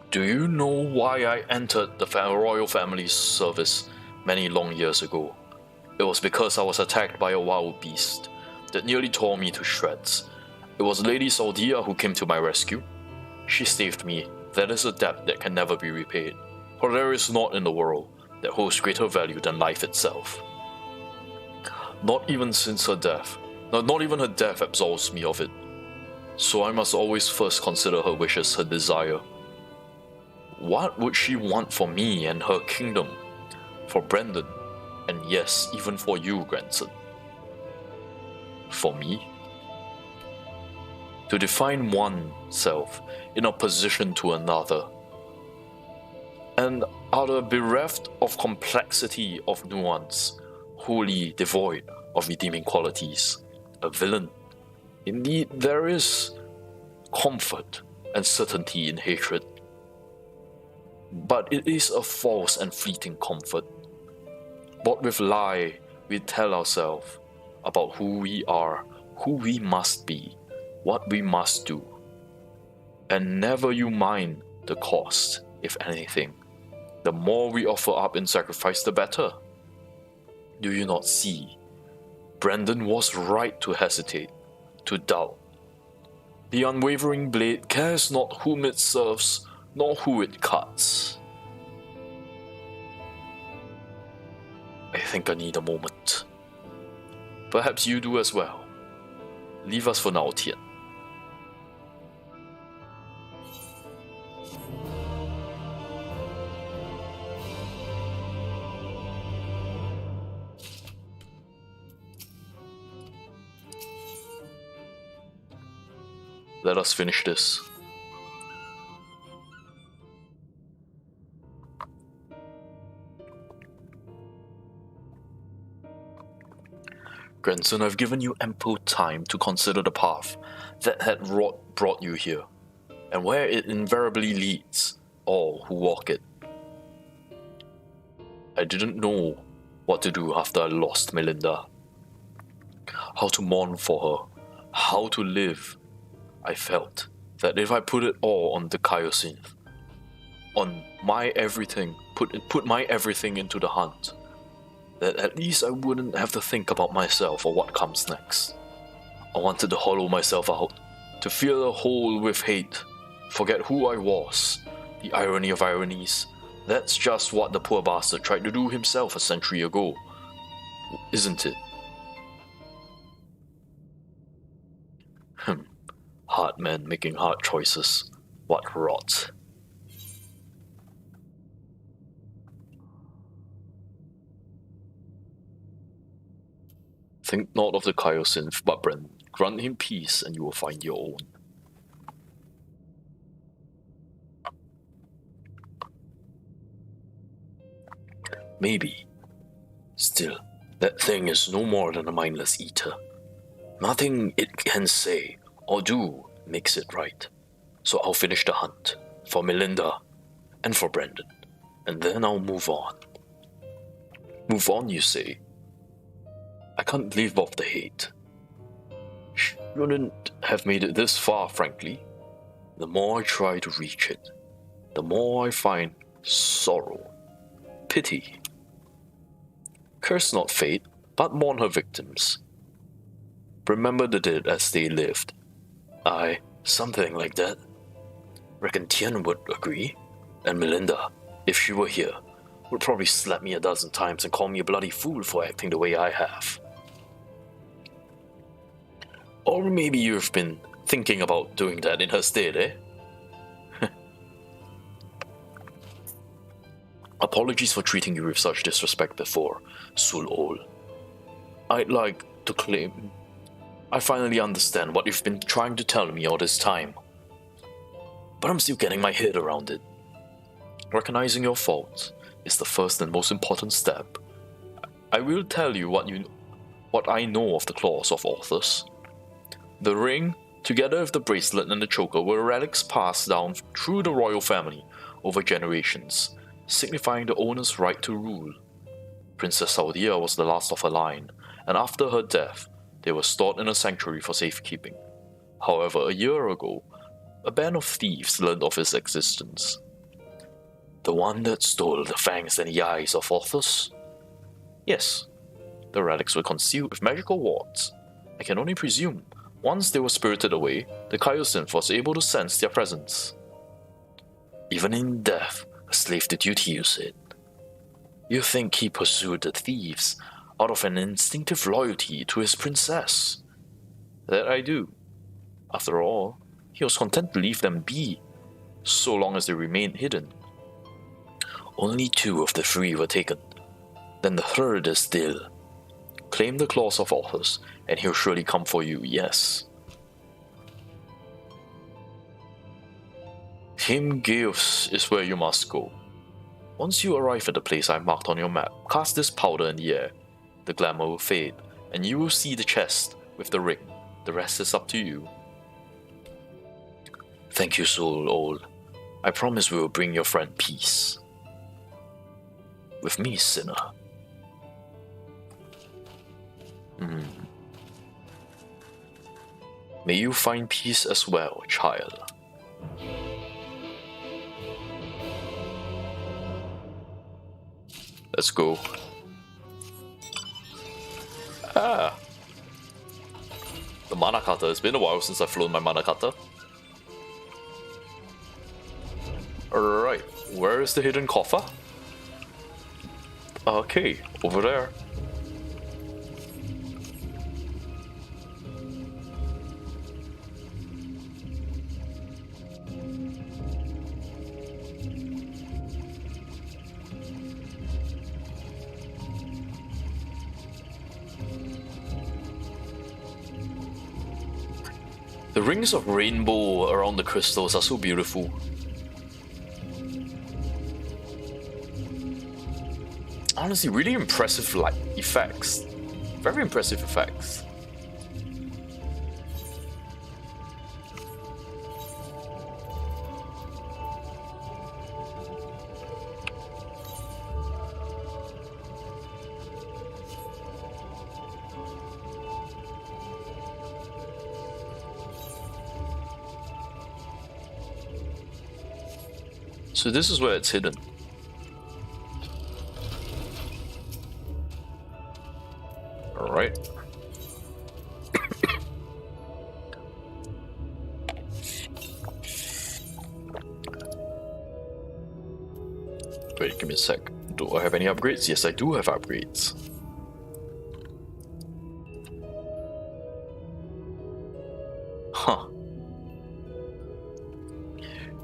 Do you know why I entered the royal family's service many long years ago? It was because I was attacked by a wild beast that nearly tore me to shreds. It was Lady Saldia who came to my rescue. She saved me. That is a debt that can never be repaid, for there is naught in the world that holds greater value than life itself. Not even since her death. Not even her death absolves me of it. So I must always first consider her wishes, her desire. What would she want for me and her kingdom? For Brendan, and yes, even for you, grandson. For me? To define oneself in opposition to another, and are bereft of complexity of nuance, wholly devoid of redeeming qualities, a villain. Indeed, there is comfort and certainty in hatred. But it is a false and fleeting comfort. Bought with lie, we tell ourselves about who we are, who we must be, what we must do. And never you mind the cost, if anything. The more we offer up in sacrifice, the better. Do you not see? Brendan was right to hesitate, to doubt. The unwavering blade cares not whom it serves, nor who it cuts. I think I need a moment. Perhaps you do as well. Leave us for now, Tian. Let us finish this. Grandson, I've given you ample time to consider the path that had brought you here, and where it invariably leads all who walk it. I didn't know what to do after I lost Melinda. How to mourn for her, how to live. I felt that if I put it all on the Kaiosynth, on my everything, put my everything into the hunt, that at least I wouldn't have to think about myself or what comes next. I wanted to hollow myself out, to fill a hole with hate, forget who I was, the irony of ironies. That's just what the poor bastard tried to do himself a century ago, isn't it? Hard men making hard choices. What rot. Think not of the Kaiosynth, but grant him peace and you will find your own. Maybe. Still, that thing is no more than a mindless eater. Nothing it can say or do makes it right. So I'll finish the hunt, for Melinda and for Brendan, and then I'll move on. Move on, you say? I can't live off the hate. Shouldn't have made it this far, frankly. The more I try to reach it, the more I find sorrow, pity. Curse not fate, but mourn her victims. Remember the dead as they lived. Aye, something like that. Reckon Tian would agree. And Melinda, if she were here, would probably slap me a dozen times and call me a bloody fool for acting the way I have. Or maybe you've been thinking about doing that in her stead, eh? Apologies for treating you with such disrespect before, Sul Ol. I'd like to claim I finally understand what you've been trying to tell me all this time. But I'm still getting my head around it. Recognizing your faults is the first and most important step. I will tell you what I know of the claws of authors. The ring, together with the bracelet and the choker, were relics passed down through the royal family over generations, signifying the owner's right to rule. Princess Saudia was the last of her line, and after her death, they were stored in a sanctuary for safekeeping. However, a year ago, a band of thieves learned of its existence. The one that stole the fangs and the eyes of authors? Yes, the relics were concealed with magical wards. I can only presume, once they were spirited away, the Kaiosynth was able to sense their presence. Even in death, a slave to duty, you said. You think he pursued the thieves out of an instinctive loyalty to his princess? That I do. After all, he was content to leave them be, so long as they remained hidden. Only 2 of the 3 were taken. Then the 3rd is still. Claim the claws of authors, and he'll surely come for you, yes. Him Geos is where you must go. Once you arrive at the place I marked on your map, cast this powder in the air. The glamour will fade, and you will see the chest with the ring. The rest is up to you. Thank you, Soul Old. I promise we will bring your friend peace. With me, sinner. May you find peace as well, child. Let's go. Ah! The mana cutter. It's been a while since I've flown my mana cutter. Alright, where is the hidden coffer? Okay, over there. The rings of rainbow around the crystals are so beautiful. Honestly, really impressive light effects. Very impressive effects. So this is where it's hidden. Alright. Wait, give me a sec. Do I have any upgrades? Yes, I do have upgrades. Huh.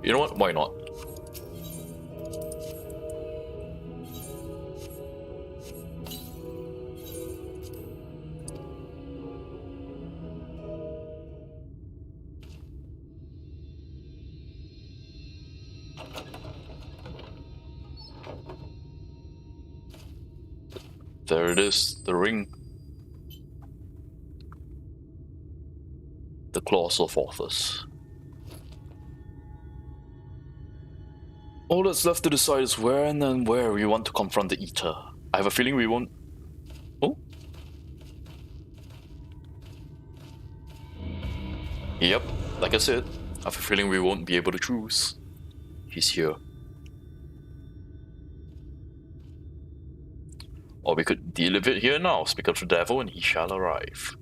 You know what? Why not? There it is, the ring. The claws of authors. All that's left to decide is where and then where we want to confront the Eater. I have a feeling we won't... Oh? Yep, like I said, I have a feeling we won't be able to choose. He's here. Or we could deal with it here now, speak of the devil and he shall arrive.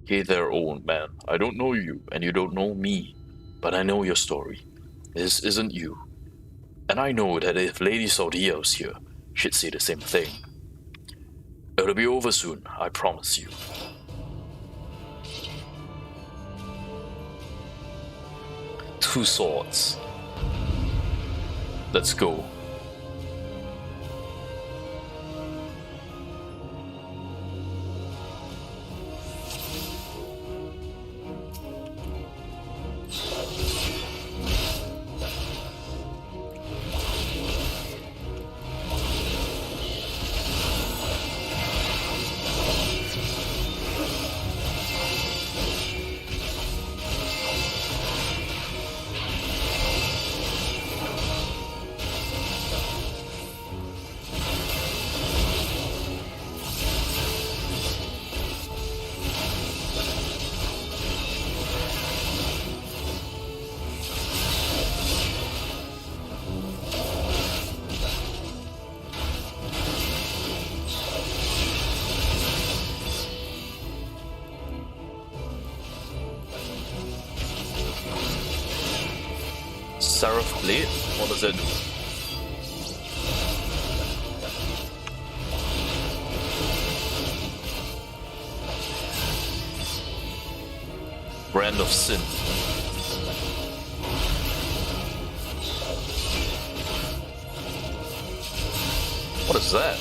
Hey there, old man. I don't know you, and you don't know me, but I know your story. This isn't you. And I know that if Lady Sordia was here, she'd say the same thing. It'll be over soon, I promise you. Two swords. Let's go. Seraph Blade? What does it do? Brand of Sin. What is that?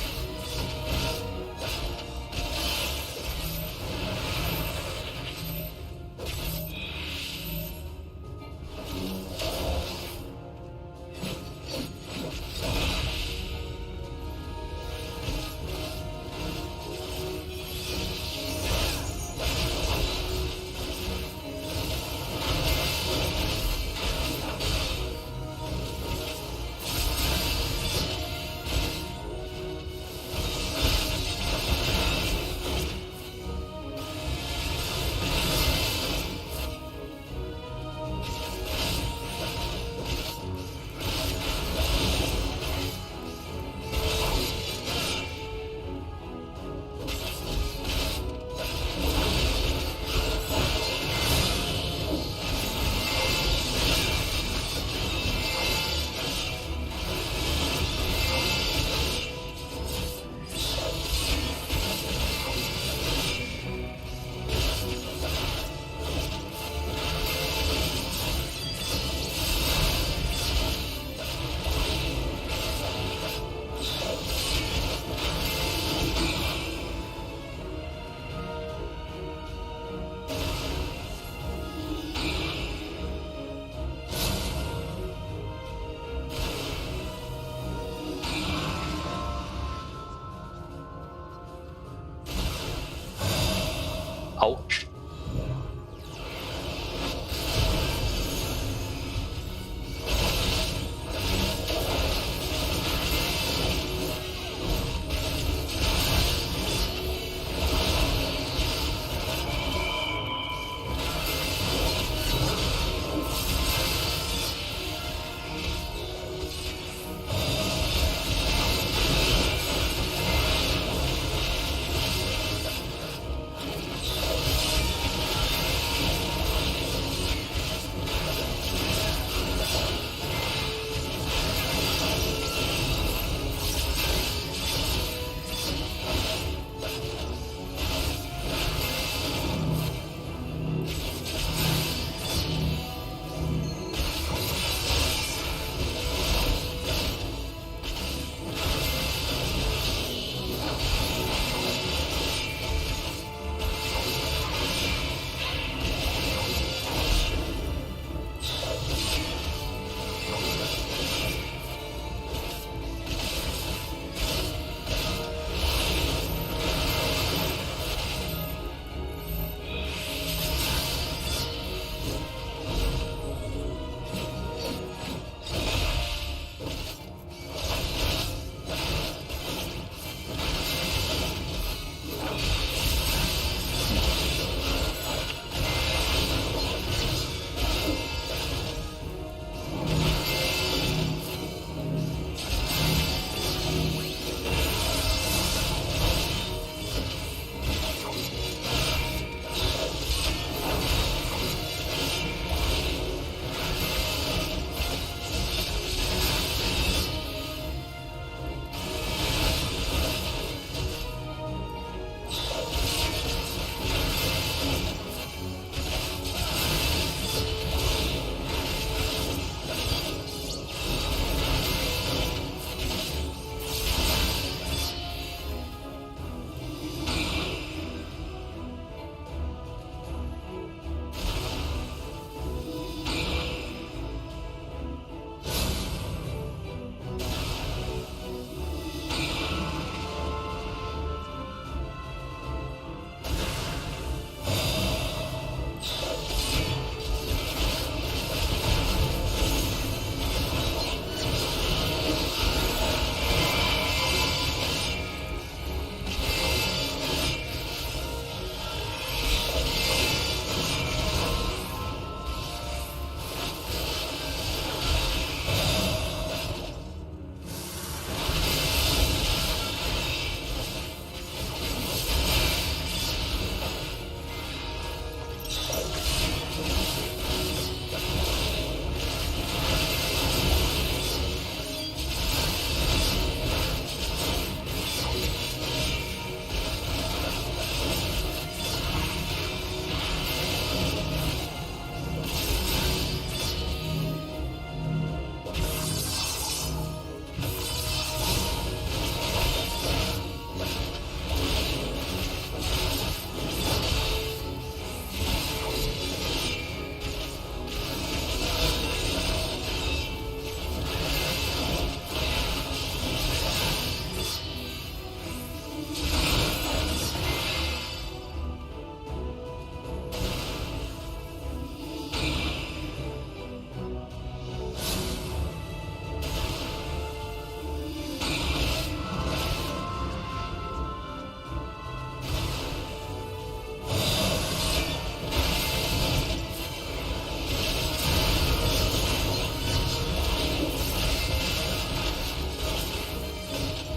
pouch.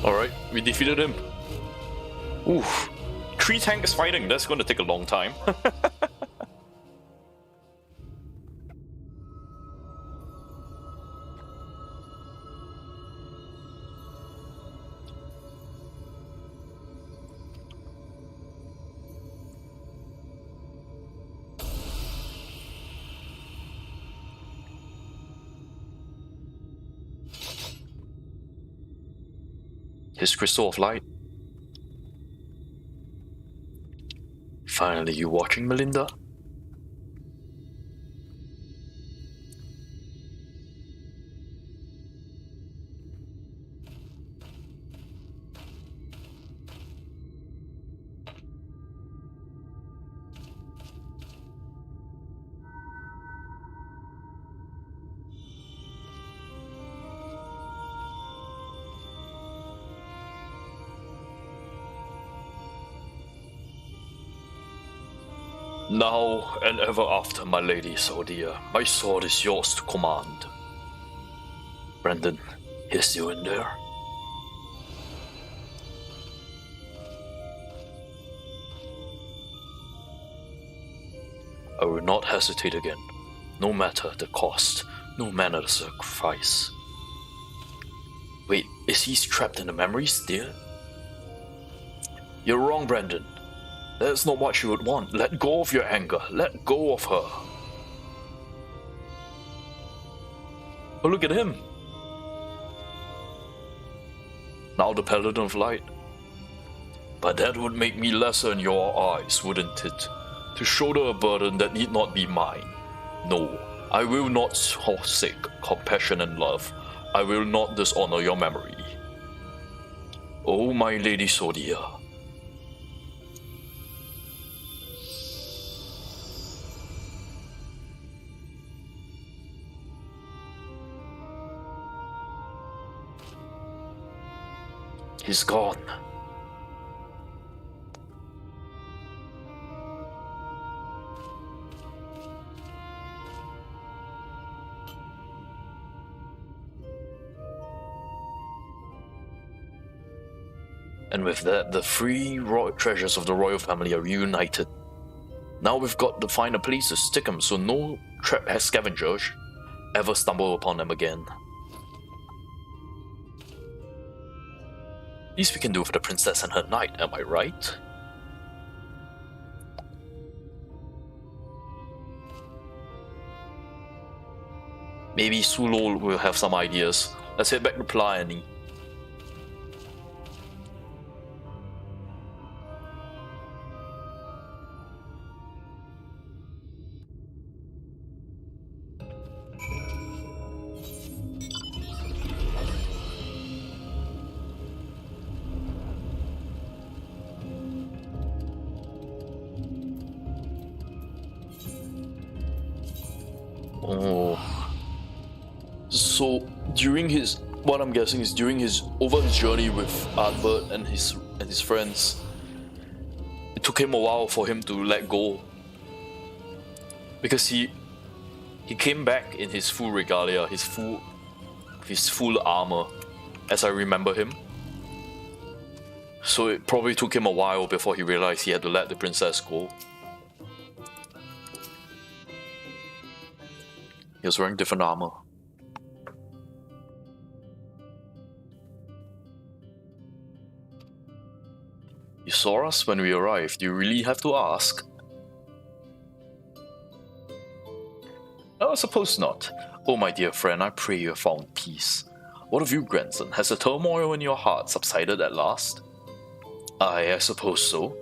Alright, we defeated him. Oof. 3 tanks fighting, that's gonna take a long time. His crystal of light. Finally, you watching, Melinda? Now and ever after, my lady so dear, my sword is yours to command. Brendan, is you in there? I will not hesitate again, no matter the cost, no matter the sacrifice. Wait, is he trapped in the memories, dear? You're wrong, Brendan. That's not what you would want. Let go of your anger. Let go of her. Oh, look at him. Now the Paladin of Light. But that would make me lesser in your eyes, wouldn't it? To shoulder a burden that need not be mine. No, I will not forsake compassion and love. I will not dishonor your memory. Oh, my lady so dear. He's gone. And with that, the three treasures of the royal family are reunited. Now we've got to find a place to stick them so no scavengers ever stumble upon them again. Least we can do for the princess and her knight, am I right? Maybe Sulol will have some ideas. Let's head back to Pliany. So during his, what I'm guessing is during his journey with Albert and his friends, it took him a while for him to let go, because he came back in his full regalia, his full armor, as I remember him. So it probably took him a while before he realized he had to let the princess go. He was wearing different armor. You saw us when we arrived. You really have to ask? No, I suppose not. Oh, my dear friend, I pray you have found peace. What of you, grandson? Has the turmoil in your heart subsided at last? I suppose so.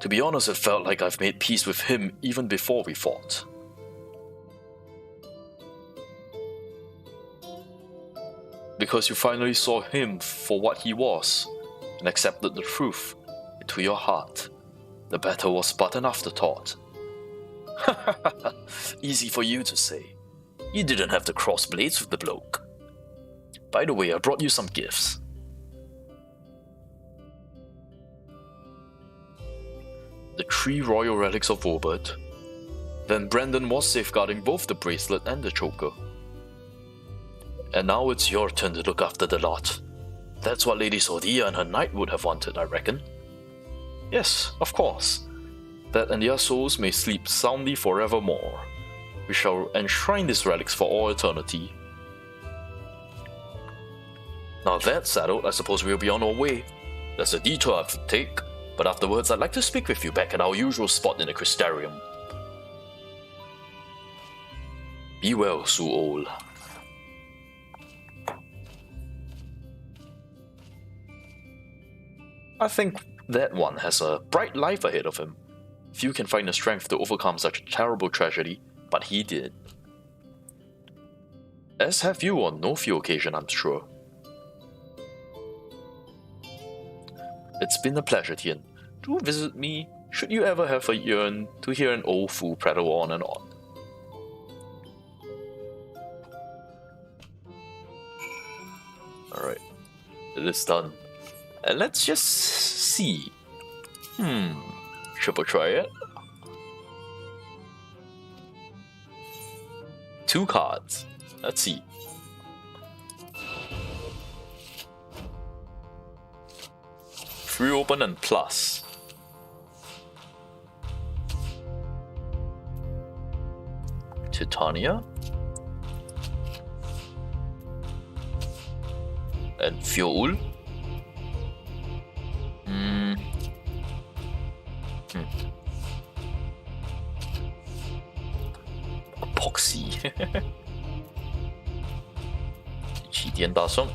To be honest, it felt like I've made peace with him even before we fought. Because you finally saw him for what he was, and accepted the truth into your heart. The battle was but an afterthought. Easy for you to say. You didn't have to cross blades with the bloke. By the way, I brought you some gifts. The 3 royal relics of Robert. Then Brendan was safeguarding both the bracelet and the choker. And now it's your turn to look after the lot. That's what Lady Sordia and her knight would have wanted, I reckon. Yes, of course. That and their souls may sleep soundly forevermore. We shall enshrine these relics for all eternity. Now that's settled, I suppose we'll be on our way. There's a detour I have to take, but afterwards I'd like to speak with you back at our usual spot in the Crystarium. Be well, Su'ol. I think that one has a bright life ahead of him. Few can find the strength to overcome such a terrible tragedy, but he did. As have you on no few occasions, I'm sure. It's been a pleasure, Tian. Do visit me should you ever have a yearn to hear an old fool prattle on and on. Alright, it is done. And let's just see. Triple try it. 2 cards. Let's see. Free open and plus. Titania. And Fuel. Epoxy. 起点大圣。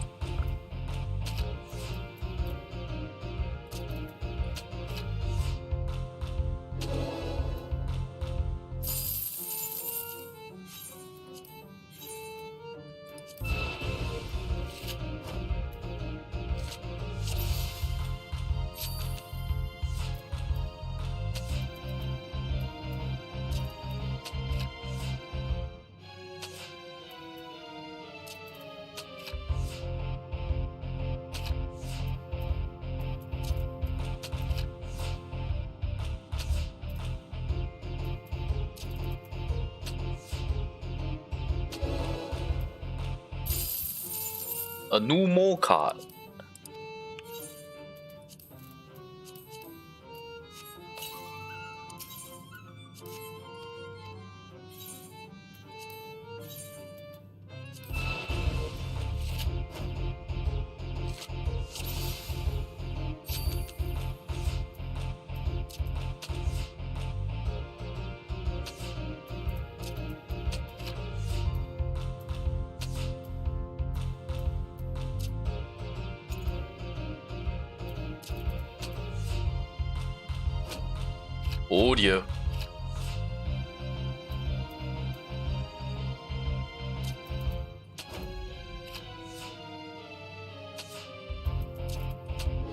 A new more card. Oh dear.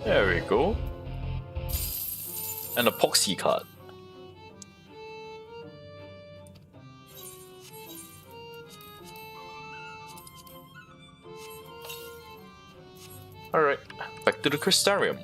There we go. An epoxy card. Alright, back to the Crystarium.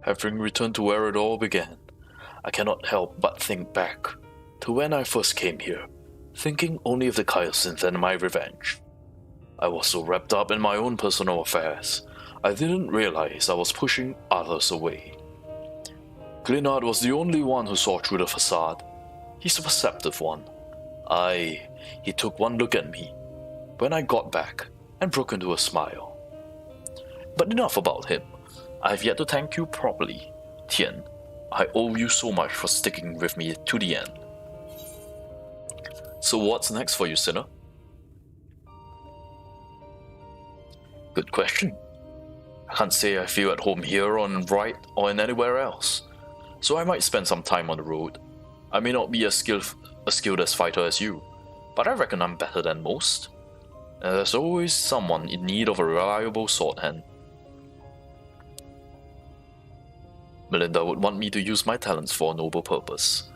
Having returned to where it all began, I cannot help but think back to when I first came here, thinking only of the Kaiosynth and my revenge. I was so wrapped up in my own personal affairs, I didn't realize I was pushing others away. Glenard was the only one who saw through the facade. He's a perceptive one. He took one look at me when I got back and broke into a smile. But enough about him. I've yet to thank you properly, Tian. I owe you so much for sticking with me to the end. So what's next for you, Sinner? Good question. I can't say I feel at home here on Right or in anywhere else, so I might spend some time on the road. I may not be as skilled as fighter as you, but I reckon I'm better than most. And there's always someone in need of a reliable sword hand. Melinda would want me to use my talents for a noble purpose.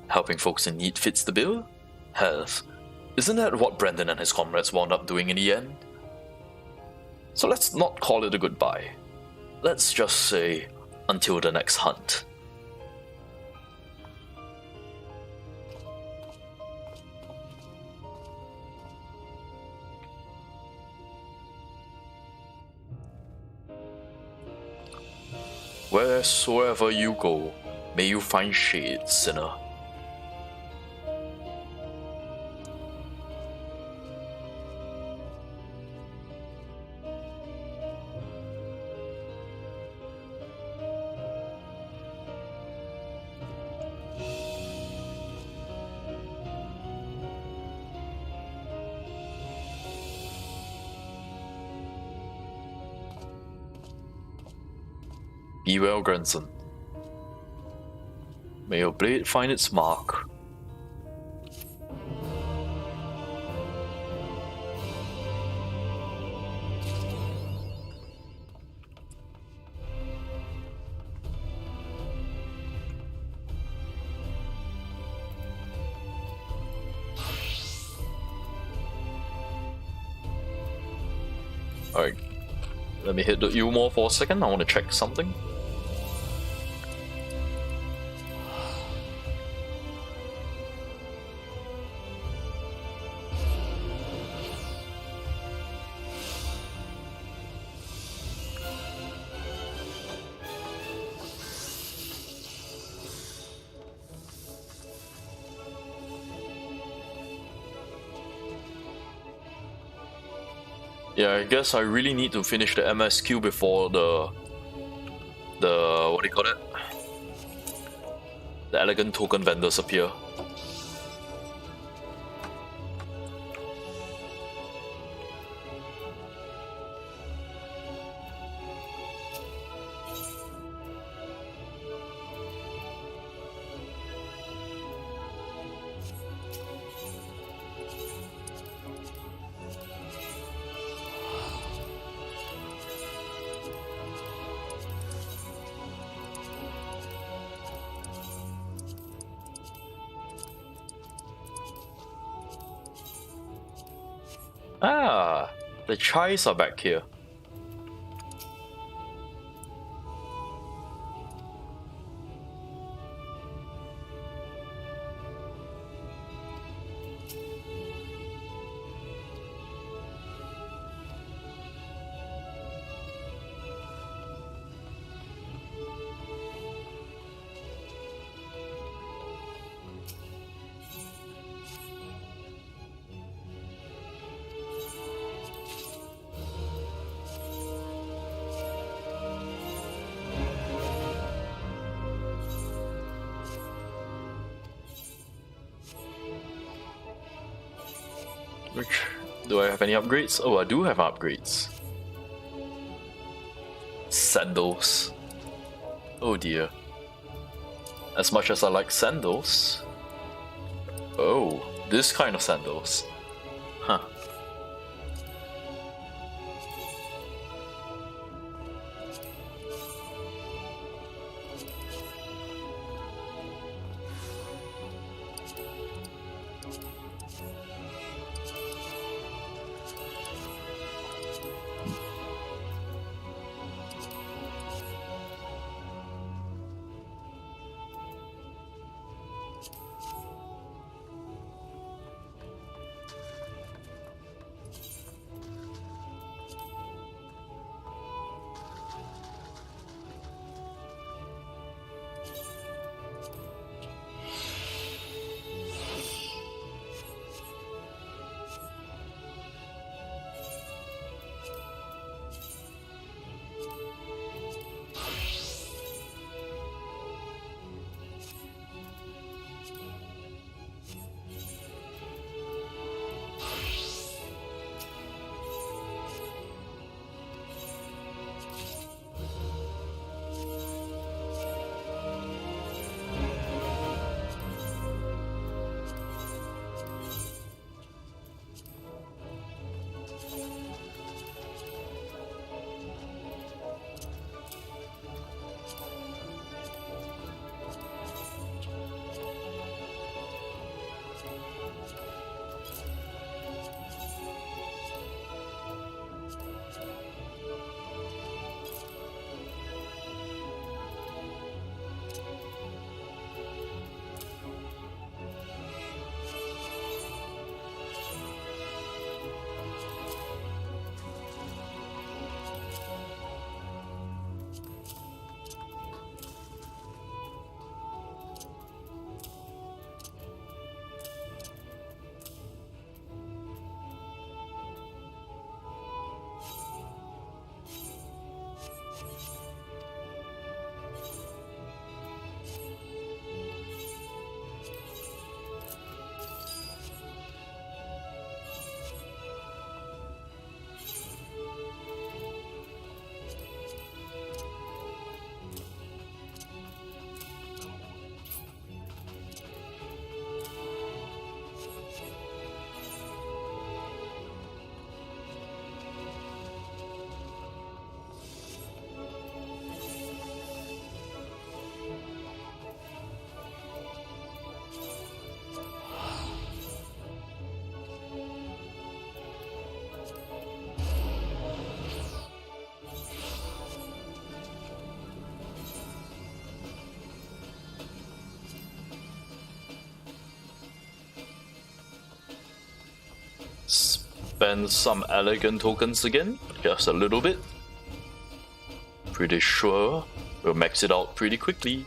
Helping folks in need fits the bill? Hell, isn't that what Brendan and his comrades wound up doing in the end? So let's not call it a goodbye. Let's just say, until the next hunt. Wheresoever you go, may you find shade, sinner. Be well, grandson. May your blade find its mark. Alright, let me hit the Ilmore for a second. I want to check something. Yeah, I guess I really need to finish the MSQ before the what do you call it? The elegant token vendors appear. Ah, the Chais are back here. Do I have any upgrades? Oh, I do have upgrades. Sandals. Oh dear. As much as I like sandals. Oh, this kind of sandals. Huh. spend some elegant tokens again, just a little bit. Pretty sure we'll max it out pretty quickly.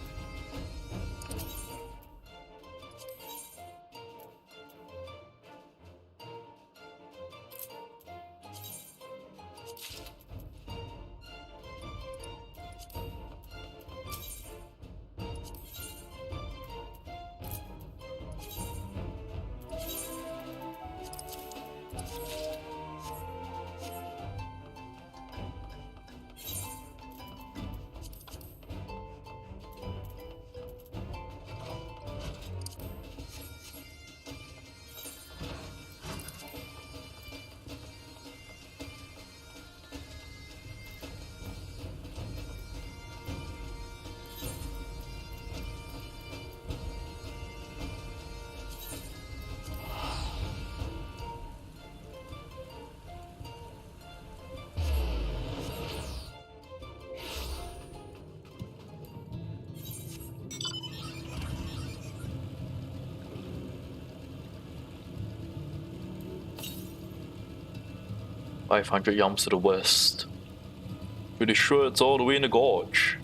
"500 yams to the west. Pretty sure it's all the way in the gorge."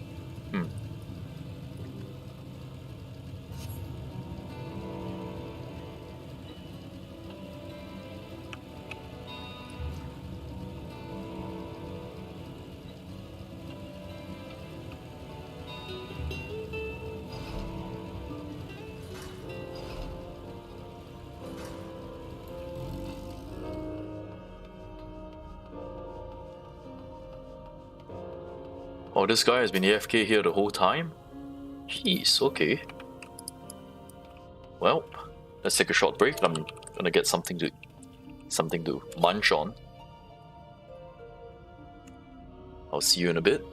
Oh, this guy has been AFK here the whole time? Jeez, okay. Well, let's take a short break. I'm gonna get something to munch on. I'll see you in a bit.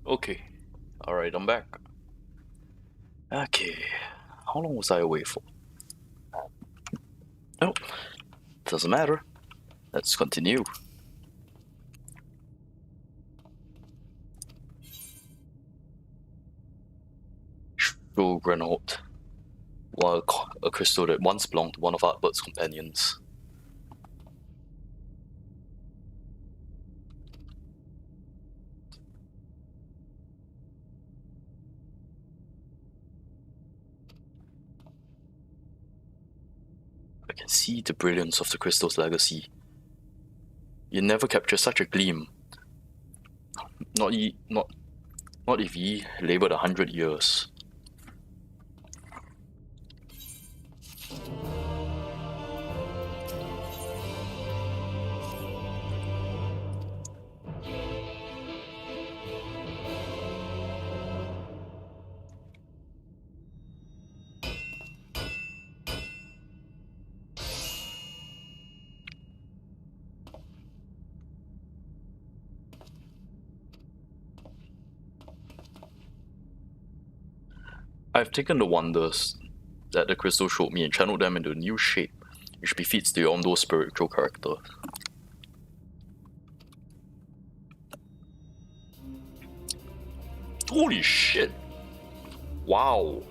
Okay. Alright, I'm back. Okay. How long was I away for? Oh, doesn't matter. Let's continue. Granite. Well, a crystal that once belonged to one of Artbert's companions. I can see the brilliance of the crystal's legacy. You never capture such a gleam. Not if ye labored 100 years. I've taken the wonders that the crystal showed me and channeled them into a new shape, which befits the Yondo's spiritual character. Holy shit! Wow!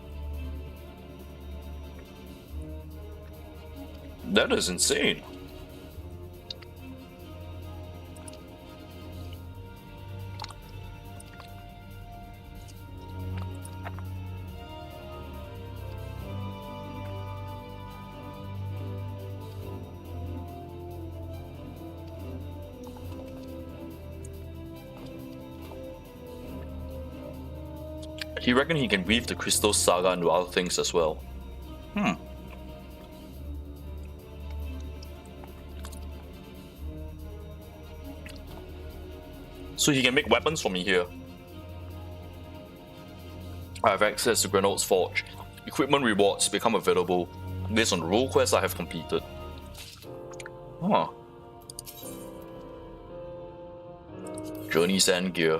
That is insane! He reckon he can weave the crystal saga into other things as well. So he can make weapons for me here. I have access to Granite's Forge. Equipment rewards become available based on the role quests I have completed. Huh. Journey's End gear.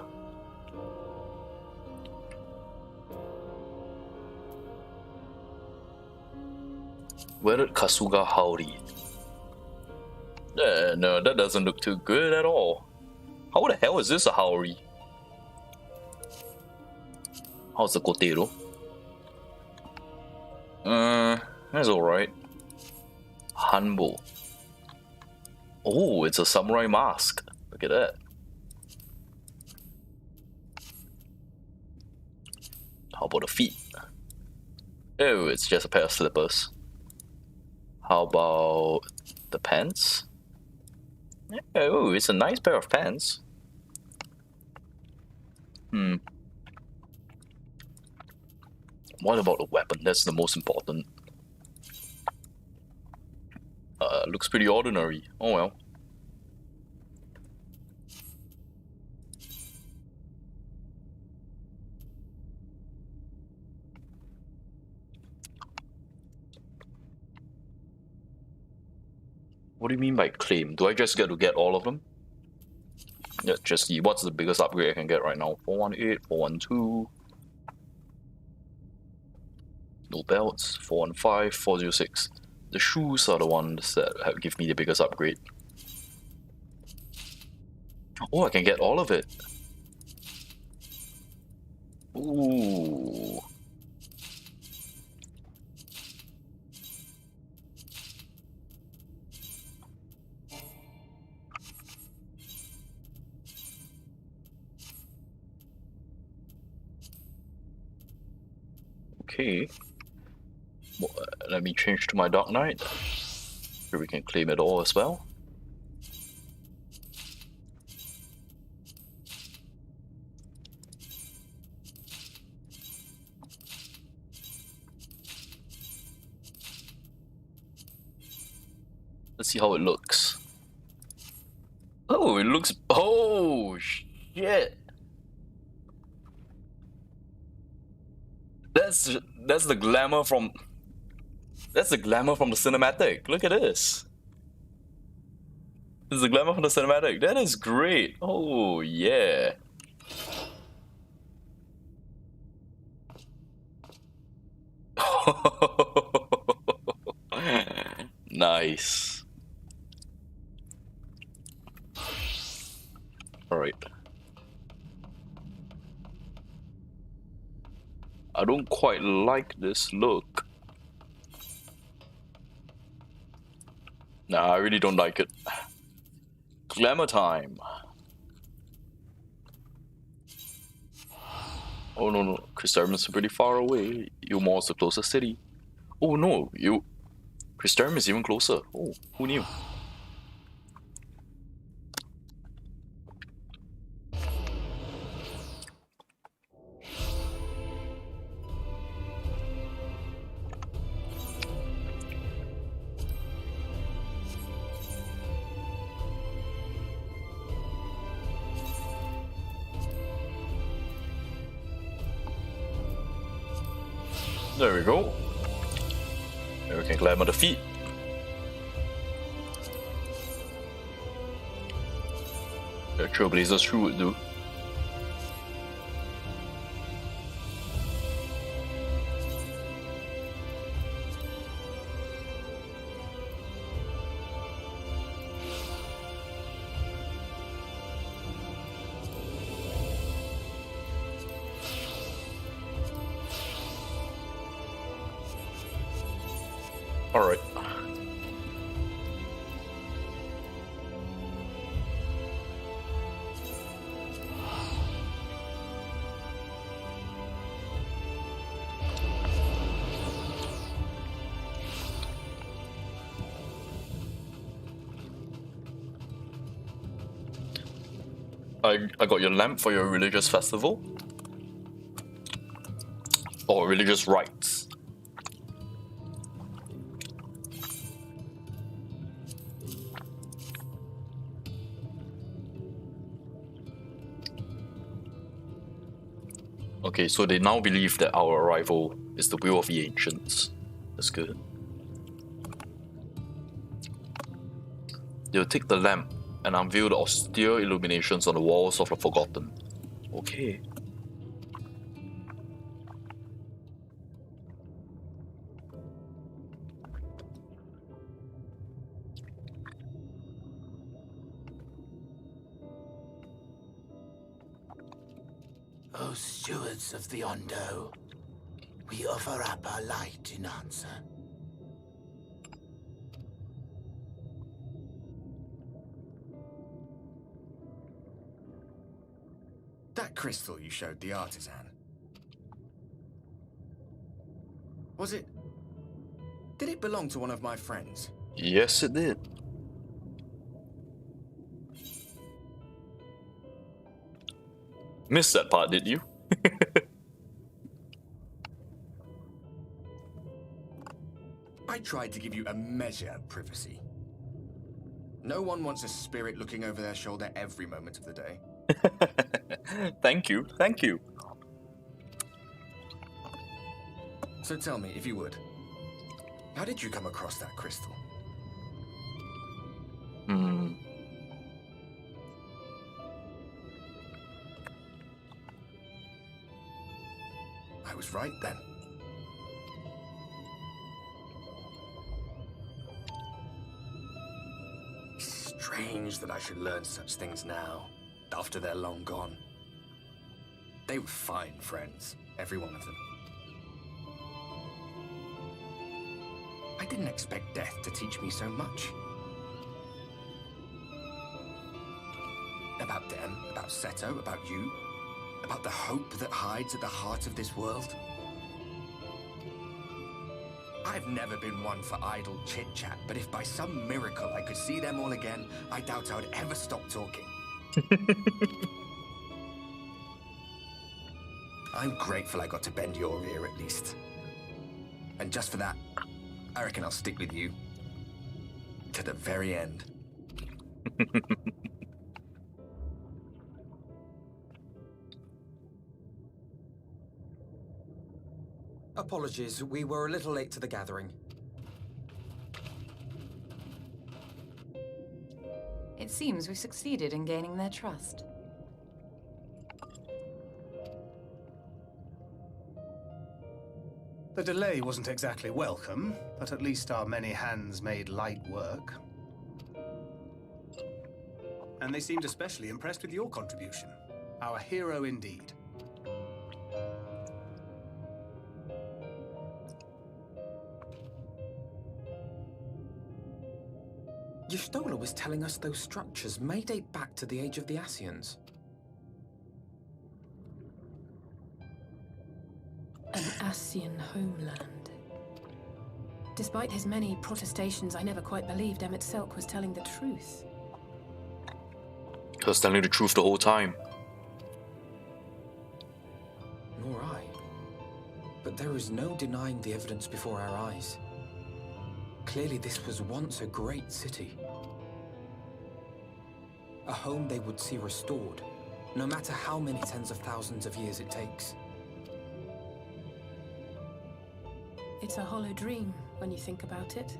Weathered Kasuga Haori. No, that doesn't look too good at all. How the hell is this a Haori? How's the Kotero? That's alright. Hanbo. Oh, it's a samurai mask. Look at that. How about the feet? Oh, it's just a pair of slippers. How about the pants? Oh, it's a nice pair of pants. What about the weapon? That's the most important. Looks pretty ordinary. Oh well. What do you mean by claim? Do I just get to get all of them? Yeah, just see what's the biggest upgrade I can get right now. 418, 412. No belts. 415, 406. The shoes are the ones that give me the biggest upgrade. Oh, I can get all of it. Ooh. Okay. Well, let me change to my Dark Knight. Here we can claim it all as well. Let's see how it looks. Oh, it looks... Oh, shit! That's the glamour from... That's the glamour from the cinematic. Look at this. This is the glamour from the cinematic. That is great. Oh, yeah. Nice. Alright. I don't quite like this look. Nah, I really don't like it. Glamour time. Oh no, Christarium is pretty far away. Eorzea is the closest city. Oh no, Christarium is even closer. Oh, who knew? There we go. Now we can climb on the feet. The Trailblazer's true would do. Alright. I got your lamp for your religious festival. Or religious rites. Okay, so they now believe that our arrival is the will of the ancients. That's good. They'll take the lamp and unveil the austere illuminations on the walls of the Forgotten. Okay. O stewards of the Ondo, we offer up our light in answer. That crystal you showed the artisan. Was it... Did it belong to one of my friends? Yes, it did. Missed that part, did you? I tried to give you a measure of privacy. No one wants a spirit looking over their shoulder every moment of the day. Thank you, thank you. So tell me, if you would, how did you come across that crystal? I was right then. Strange that I should learn such things now, after they're long gone. They were fine friends, every one of them. I didn't expect death to teach me so much. About them, about Seto, about you, about the hope that hides at the heart of this world. I've never been one for idle chit-chat, but if by some miracle I could see them all again, I doubt I would ever stop talking. I'm grateful I got to bend your ear at least. And just for that, I reckon I'll stick with you. To the very end. Apologies, we were a little late to the gathering. It seems we succeeded in gaining their trust. The delay wasn't exactly welcome, but at least our many hands made light work. And they seemed especially impressed with your contribution. Our hero indeed. Y'shtola was telling us those structures may date back to the age of the Asians. An Asian homeland. Despite his many protestations, I never quite believed Emmett Selk was telling the truth. He was telling the truth the whole time. Nor I. But there is no denying the evidence before our eyes. Clearly this was once a great city. A home they would see restored, no matter how many tens of thousands of years it takes. It's a hollow dream when you think about it.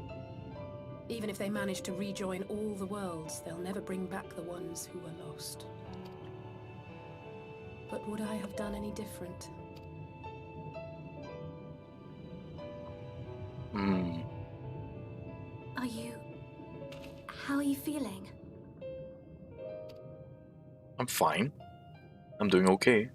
Even if they manage to rejoin all the worlds, they'll never bring back the ones who were lost. But would I have done any different? How are you feeling? I'm fine. I'm doing okay.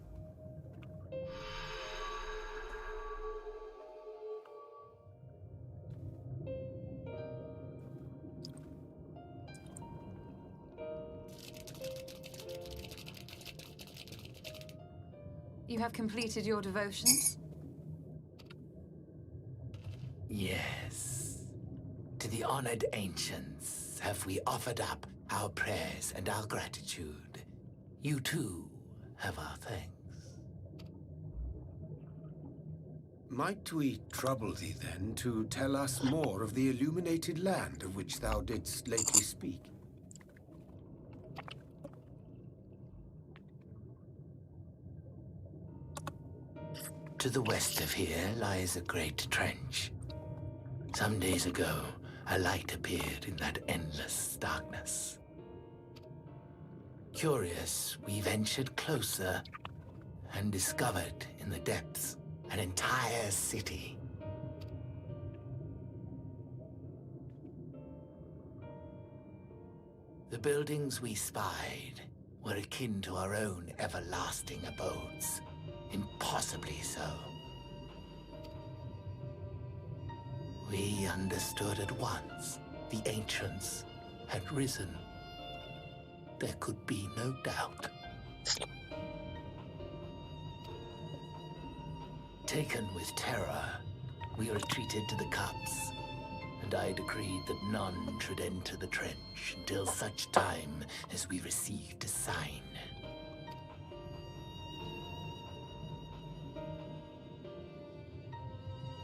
You have completed your devotions? Yes. To the honored ancients have we offered up our prayers and our gratitude. You too have our thanks. Might we trouble thee then to tell us more of the illuminated land of which thou didst lately speak? To the west of here lies a great trench. Some days ago, a light appeared in that endless darkness. Curious, we ventured closer and discovered in the depths an entire city. The buildings we spied were akin to our own everlasting abodes. Impossibly so. We understood at once the ancients had risen. There could be no doubt. Taken with terror, we retreated to the cups, and I decreed that none should enter the trench until such time as we received a sign.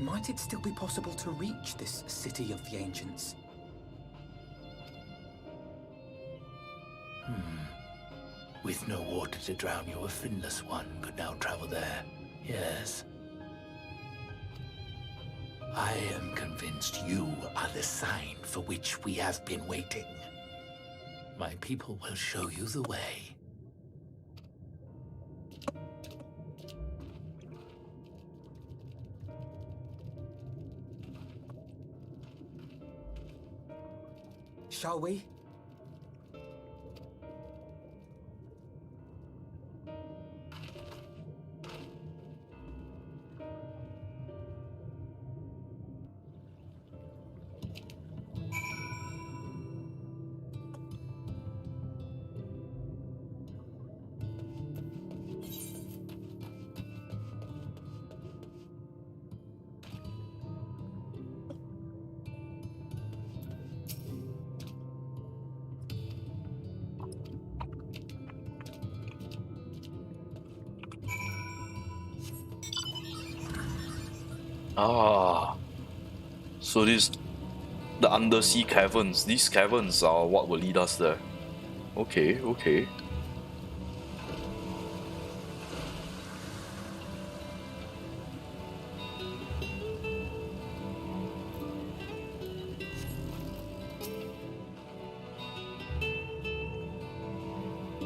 Might it still be possible to reach this city of the ancients? With no water to drown you, a finless one could now travel there. Yes. I am convinced you are the sign for which we have been waiting. My people will show you the way. Shall we? Ah, so the undersea caverns. These caverns are what will lead us there. Okay, okay.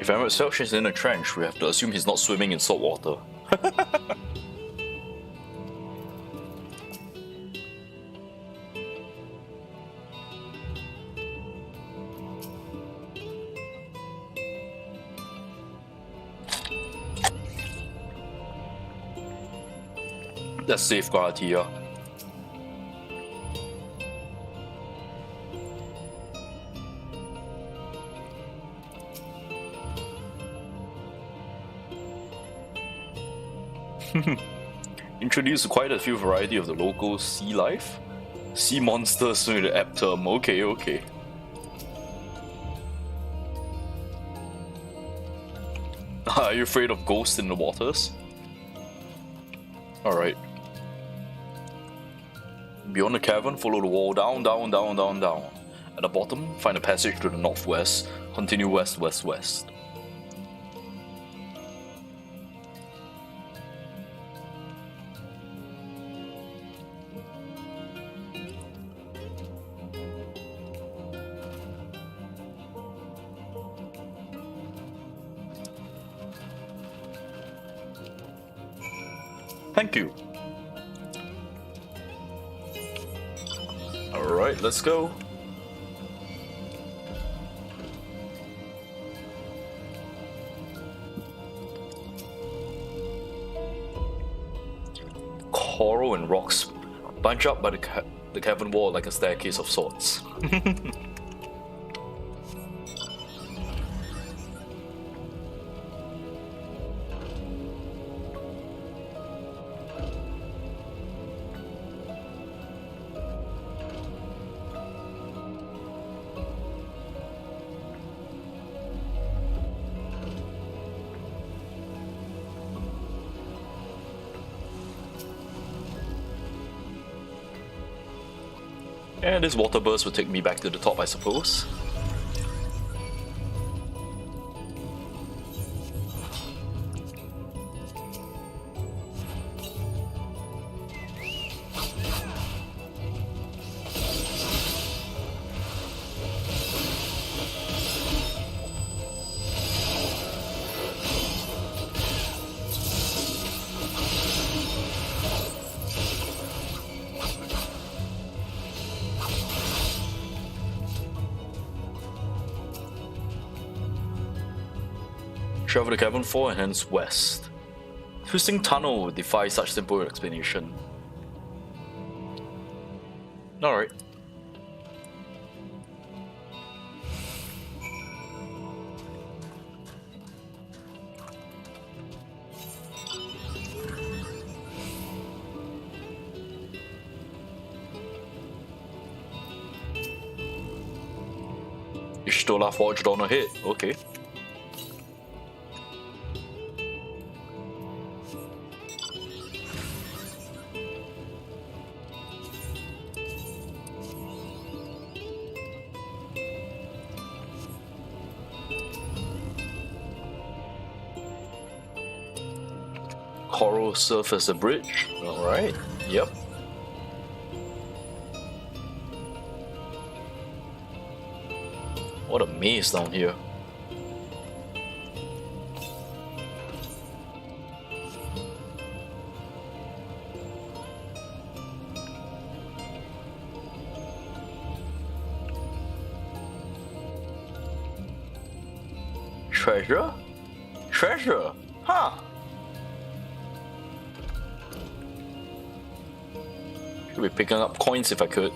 If Emmett Selk is in a trench, we have to assume he's not swimming in salt water. Let's safeguard here. Introduced quite a few variety of the local sea life. Sea monsters with the apt term. Okay, okay. Are you afraid of ghosts in the waters? Alright. Beyond the cavern, follow the wall down, down, down, down, down. At the bottom, find a passage to the northwest. Continue west, west, west. Thank you. Alright, let's go. Coral and rocks bunch up by the cavern wall like a staircase of sorts. And this water burst will take me back to the top, I suppose. Travel the cavern 4 and hence west. Twisting tunnel defies such simple explanation. Alright. Ishtola forged on ahead, okay. Coral serve as a bridge. Alright, yep. What a maze down here. Treasure? Treasure? Huh. Should be picking up coins if I could.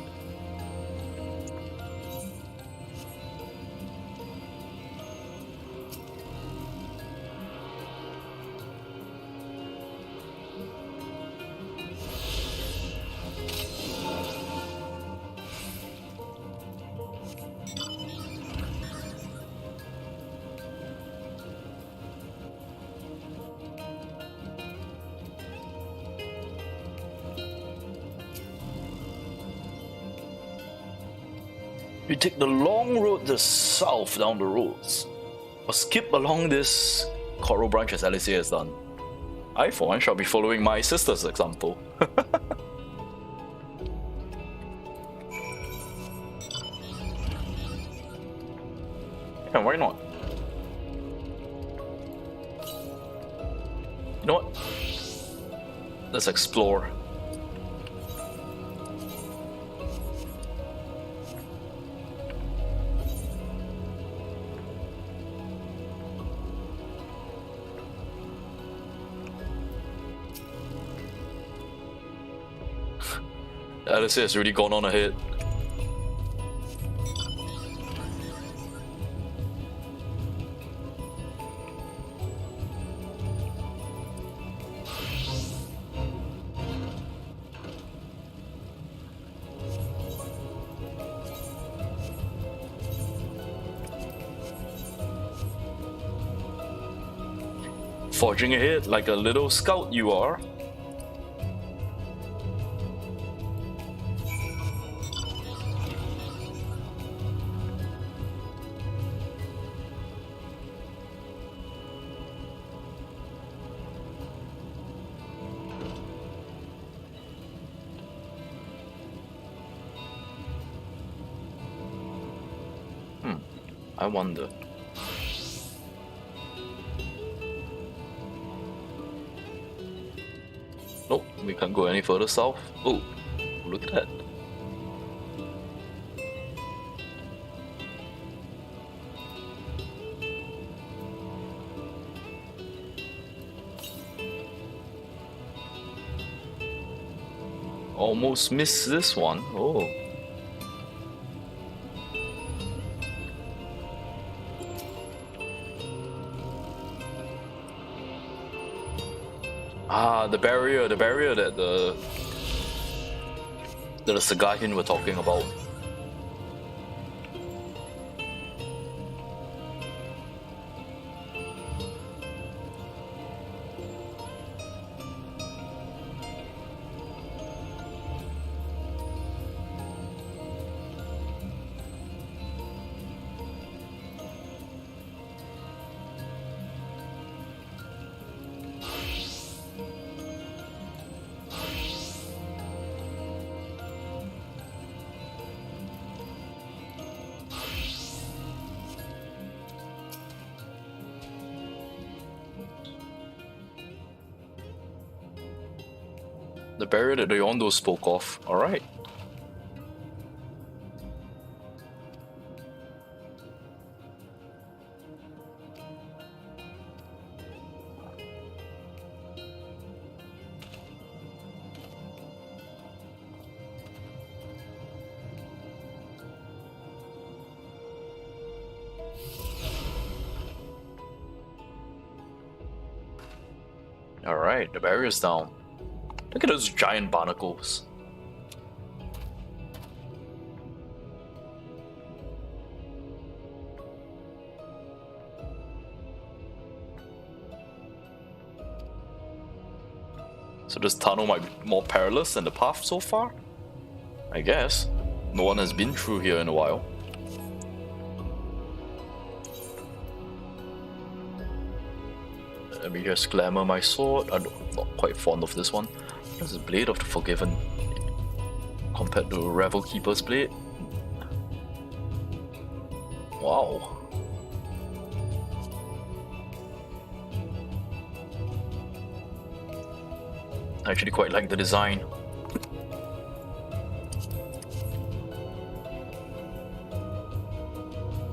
You take the long road to the south down the roads, or skip along this coral branch as Alicia has done. I, for one, shall be following my sister's example. Yeah, why not? You know what? Let's explore. Alice has really gone on ahead. Forging ahead like a little scout you are. I wonder. Nope, we can't go any further south. Oh, look at that. Almost missed this one. Oh. Ah, the barrier that the Sagahin were talking about. The barrier that the Yondo spoke of. Alright. Alright, the barrier's down. Look at those giant barnacles. So this tunnel might be more perilous than the path so far? I guess. No one has been through here in a while. Let me just glamour my sword. I'm not quite fond of this one. This is Blade of the Forgiven compared to Revel Keeper's Blade. Wow. I actually quite like the design.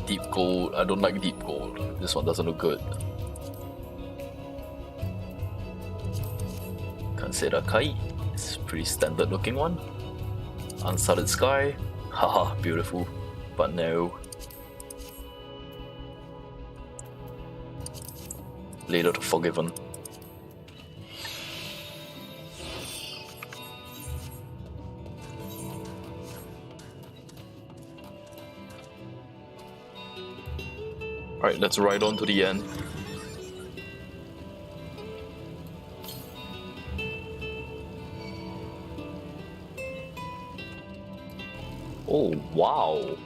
Deep gold. I don't like deep gold. This one doesn't look good. Consider Kai. It's a pretty standard looking one. Unsullied Sky. Haha, beautiful. But no. Blade of the Forgiven. Alright, let's ride on to the end. Oh, wow.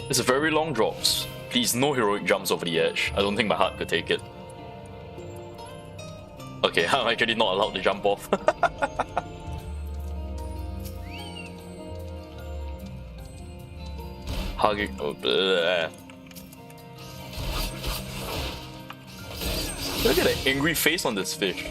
It's a very long drops. Please, no heroic jumps over the edge. I don't think my heart could take it. Okay, I'm actually not allowed to jump off. hugging. Oh, bleh. Look at the angry face on this fish.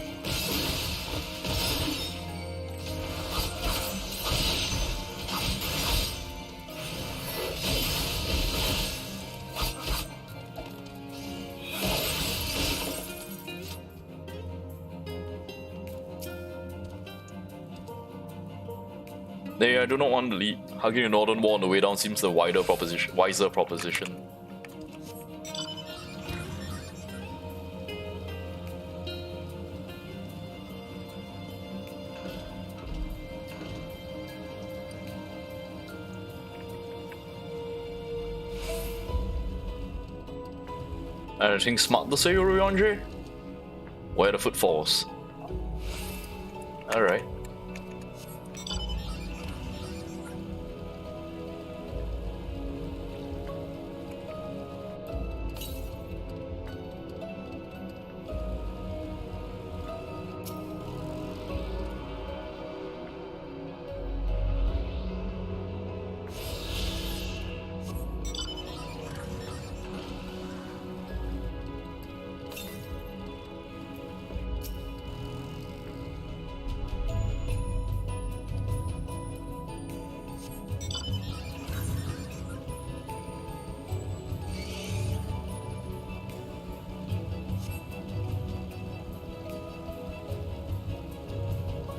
Nay, I do not want to lead. Hugging a northern wall on the way down seems the wiser proposition. Anything smart to say, Reuben? Where are the footfalls? Alright.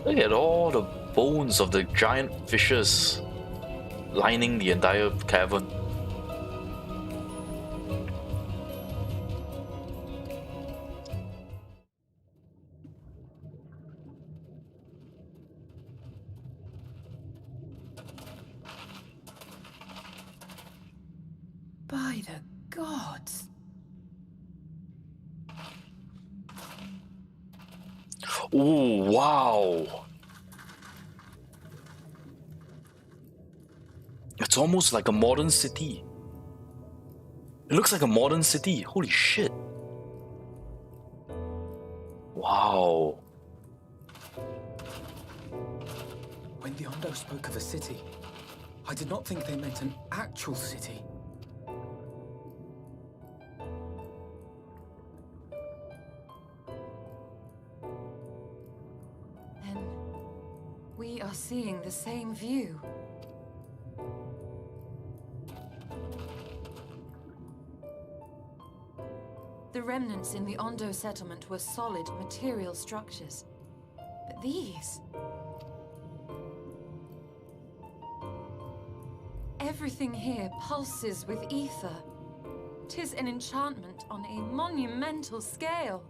Look at all the bones of the giant fishes lining the entire cavern. By the gods. Oh, wow. It's almost like a modern city. It looks like a modern city. Holy shit. Wow. When the Ondo spoke of a city, I did not think they meant an actual city. Then we are seeing the same view. The remnants in the Ondo settlement were solid material structures. But these... everything here pulses with ether. 'Tis an enchantment on a monumental scale.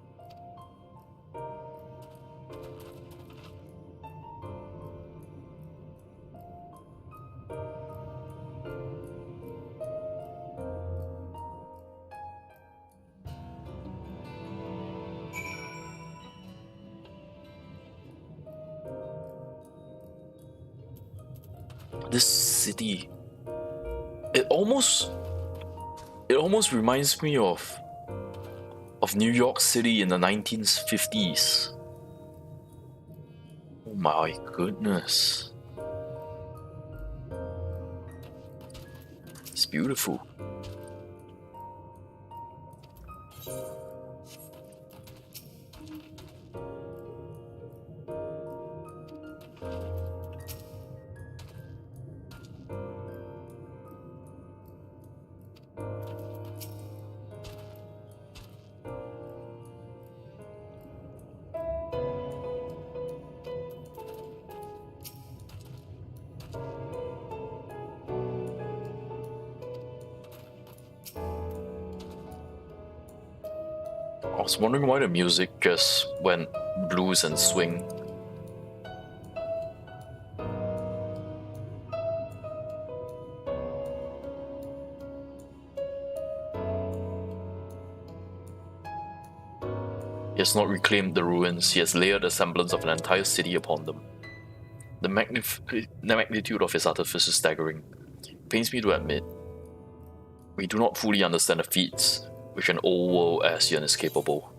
This city, it almost reminds me of New York City in the 1950s. Oh my goodness. It's beautiful. I was wondering why the music just went blues and swing. He has not reclaimed the ruins, he has layered a semblance of an entire city upon them. The magnitude of his artifice is staggering. It pains me to admit, we do not fully understand the feats which an old world Asian is capable.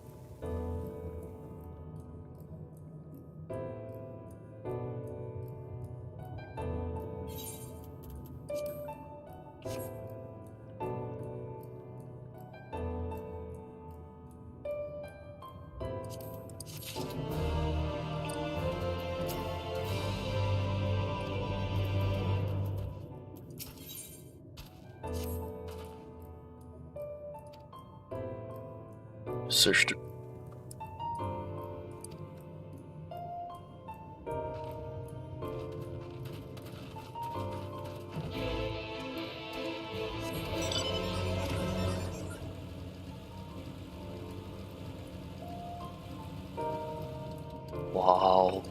researched. Wow.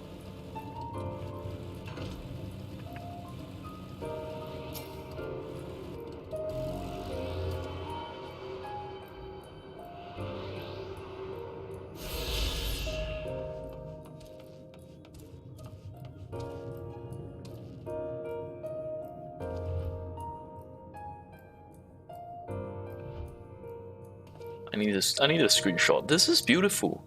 I need a screenshot. This is beautiful.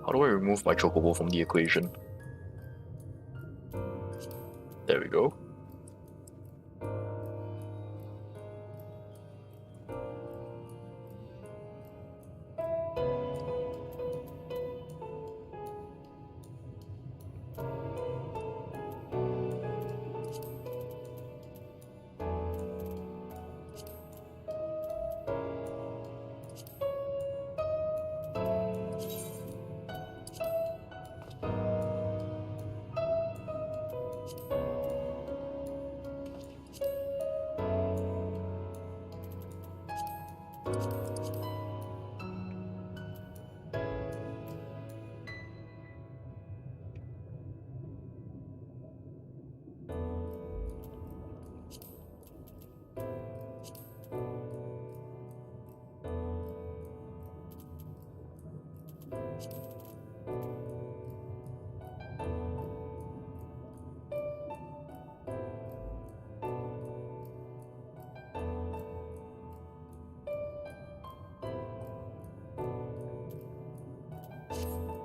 How do I remove my chocobo from the equation? There we go.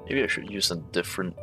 Maybe I should use a different...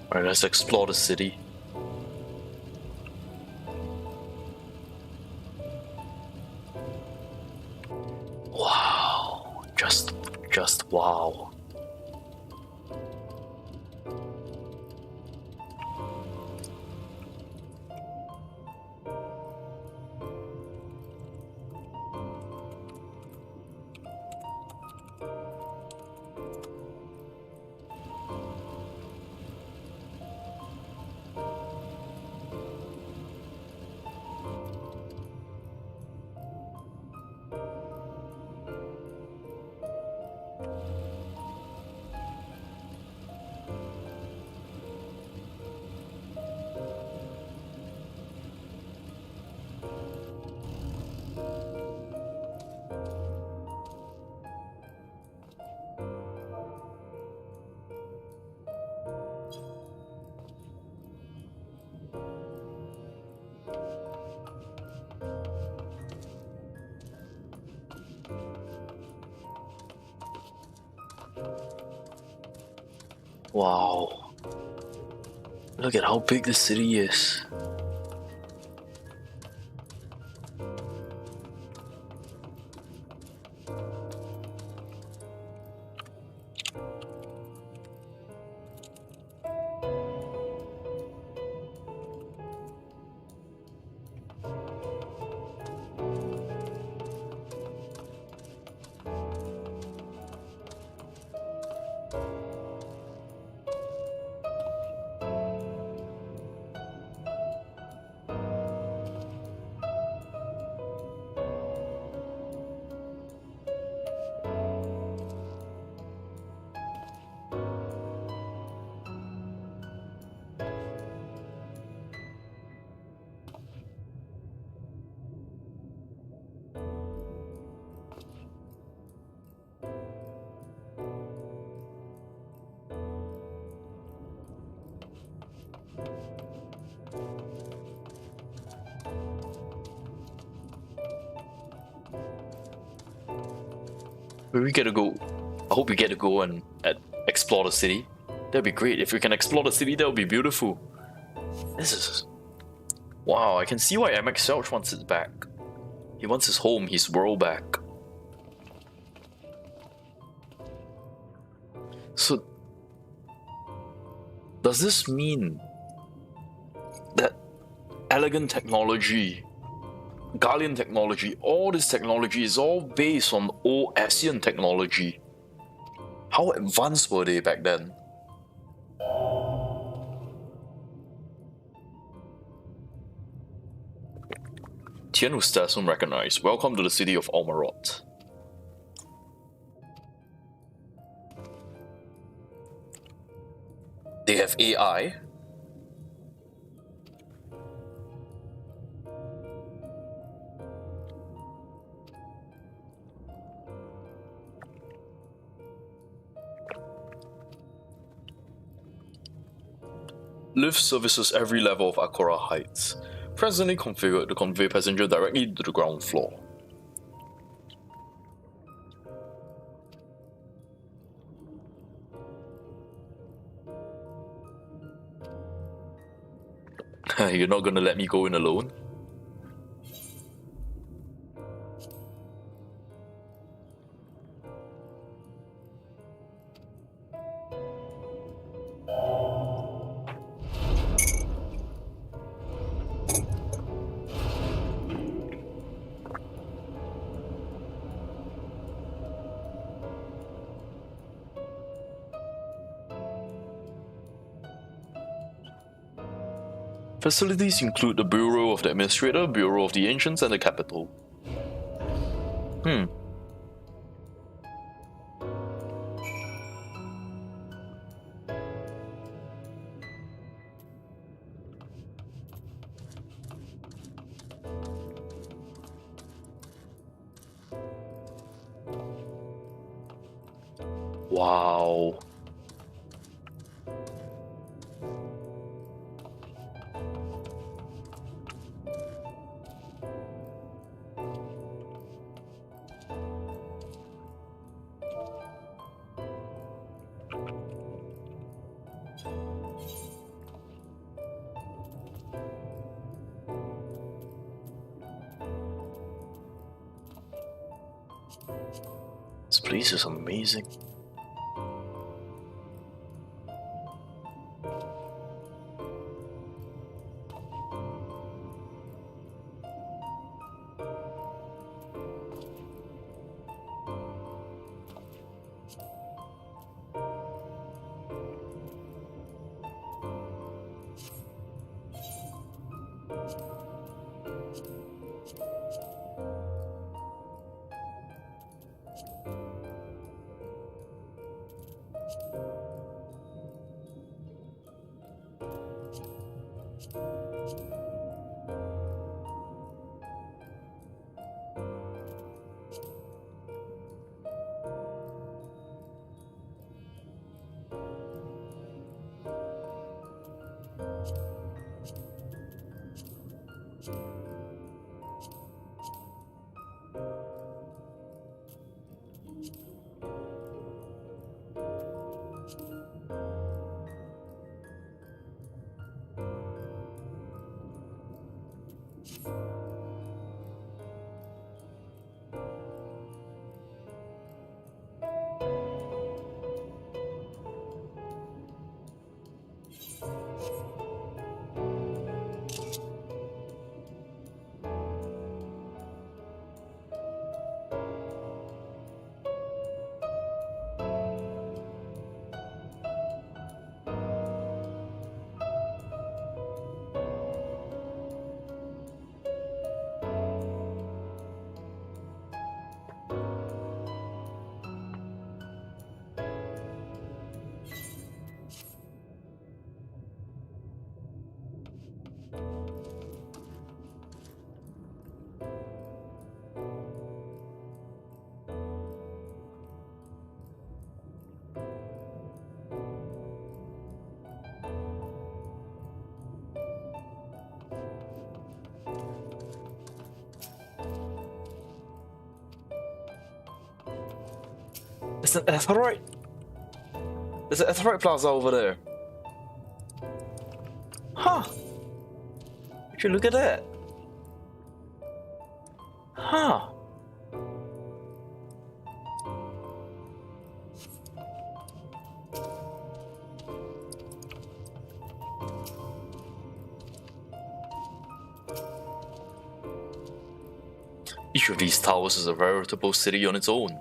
Alright, let's explore the city. Wow, just wow. Wow. Look at how big the city is. We get to go. I hope we get to go and explore the city. That'd be great. If we can explore the city, that would be beautiful. This is... Wow, I can see why MX Selch wants it back. He wants his home, his world back. So... Does this mean that elegant technology, Gallian technology, all this technology is all based on old Asian technology? How advanced were they back then? Tian Ustasum recognized. Welcome to the city of Almarot. They have AI. Lift services every level of Akora Heights. Presently configured to convey passenger directly to the ground floor. You're not gonna let me go in alone? Facilities include the Bureau of the Administrator, Bureau of the Ancients, and the Capital. Wow. This place is amazing. It's an Aetheroid. There's an Aetheroid Plaza over there. Huh. Would you look at that? Huh. Each of these towers is a veritable city on its own.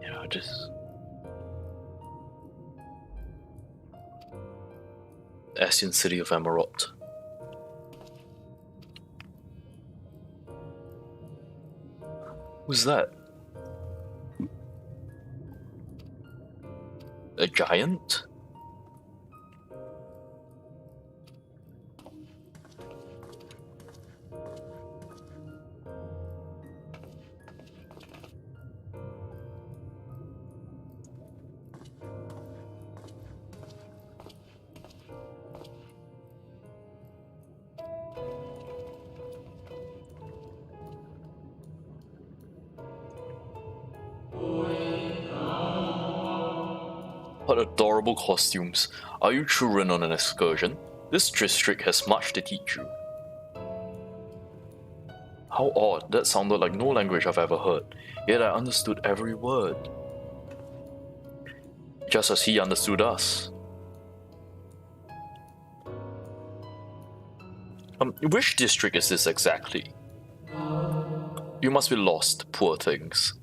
Yeah, just Asian city of Emerald. Who's that? A giant? What adorable costumes. Are you children on an excursion? This district has much to teach you. How odd, that sounded like no language I've ever heard, yet I understood every word. Just as he understood us. Which district is this exactly? You must be lost, poor things.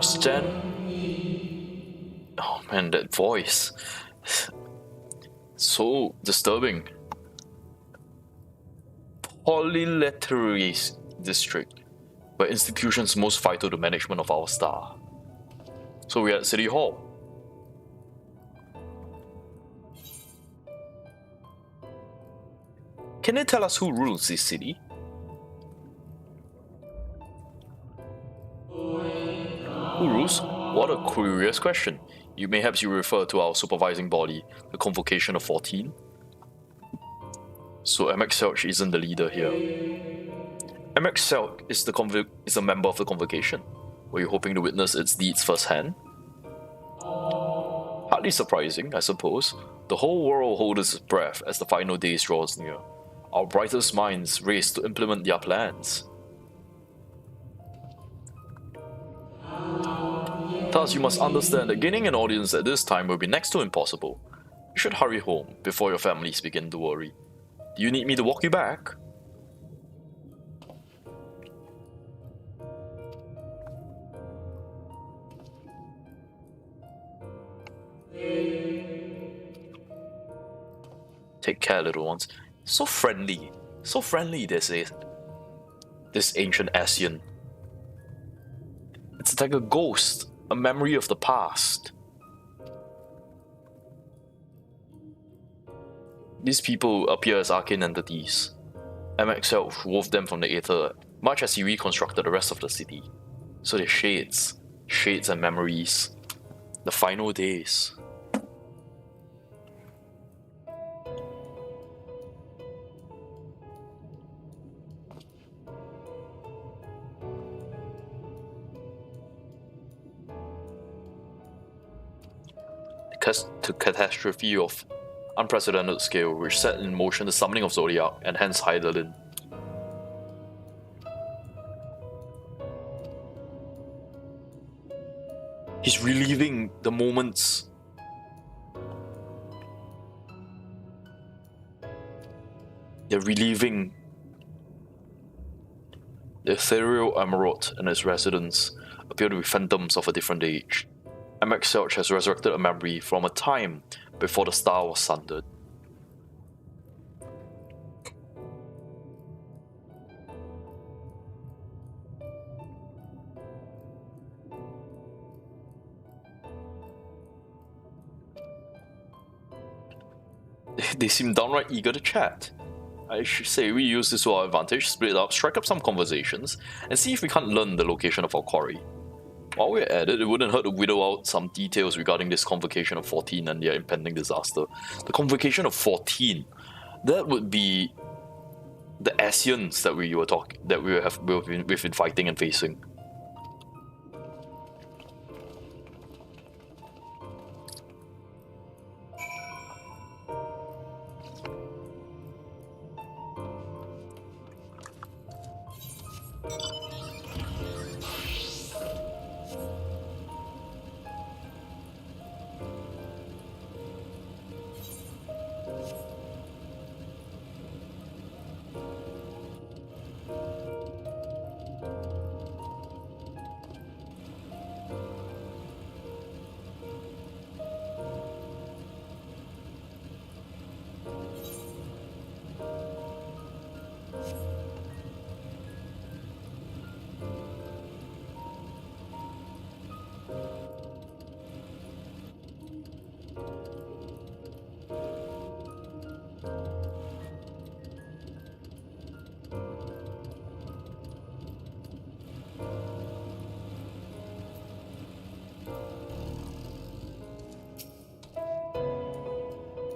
Stand. Oh man, that voice. So disturbing. Polylaterary district, where institutions most vital to management of our star. So we're at City Hall. Can you tell us who rules this city? Who rules? What a curious question. Perhaps you refer to our supervising body, the Convocation of 14? So MX Selch isn't the leader here. MX Selch is a member of the Convocation. Were you hoping to witness its deeds firsthand? Hardly surprising, I suppose. The whole world holds its breath as the final days draws near. Our brightest minds race to implement their plans. Thus, you must understand that gaining an audience at this time will be next to impossible. You should hurry home before your families begin to worry. Do you need me to walk you back? Take care, little ones. So friendly, this is. This ancient Asian. It's like a ghost, a memory of the past. These people appear as arcane entities. MX Selch wove them from the aether, much as he reconstructed the rest of the city. So they're shades and memories. The final days. The catastrophe of unprecedented scale, which set in motion the summoning of Zodiac and hence Hyderlin. He's reliving the moments. They're reliving the ethereal emerald and its residents appear to be phantoms of a different age. MX Selch has resurrected a memory from a time before the star was sundered. They seem downright eager to chat. I should say we use this to our advantage, split up, strike up some conversations, and see if we can't learn the location of our quarry. While we're at it, it wouldn't hurt to whittle out some details regarding this Convocation of 14 and their impending disaster. The Convocation of 14, that would be the Asians that we've been fighting and facing.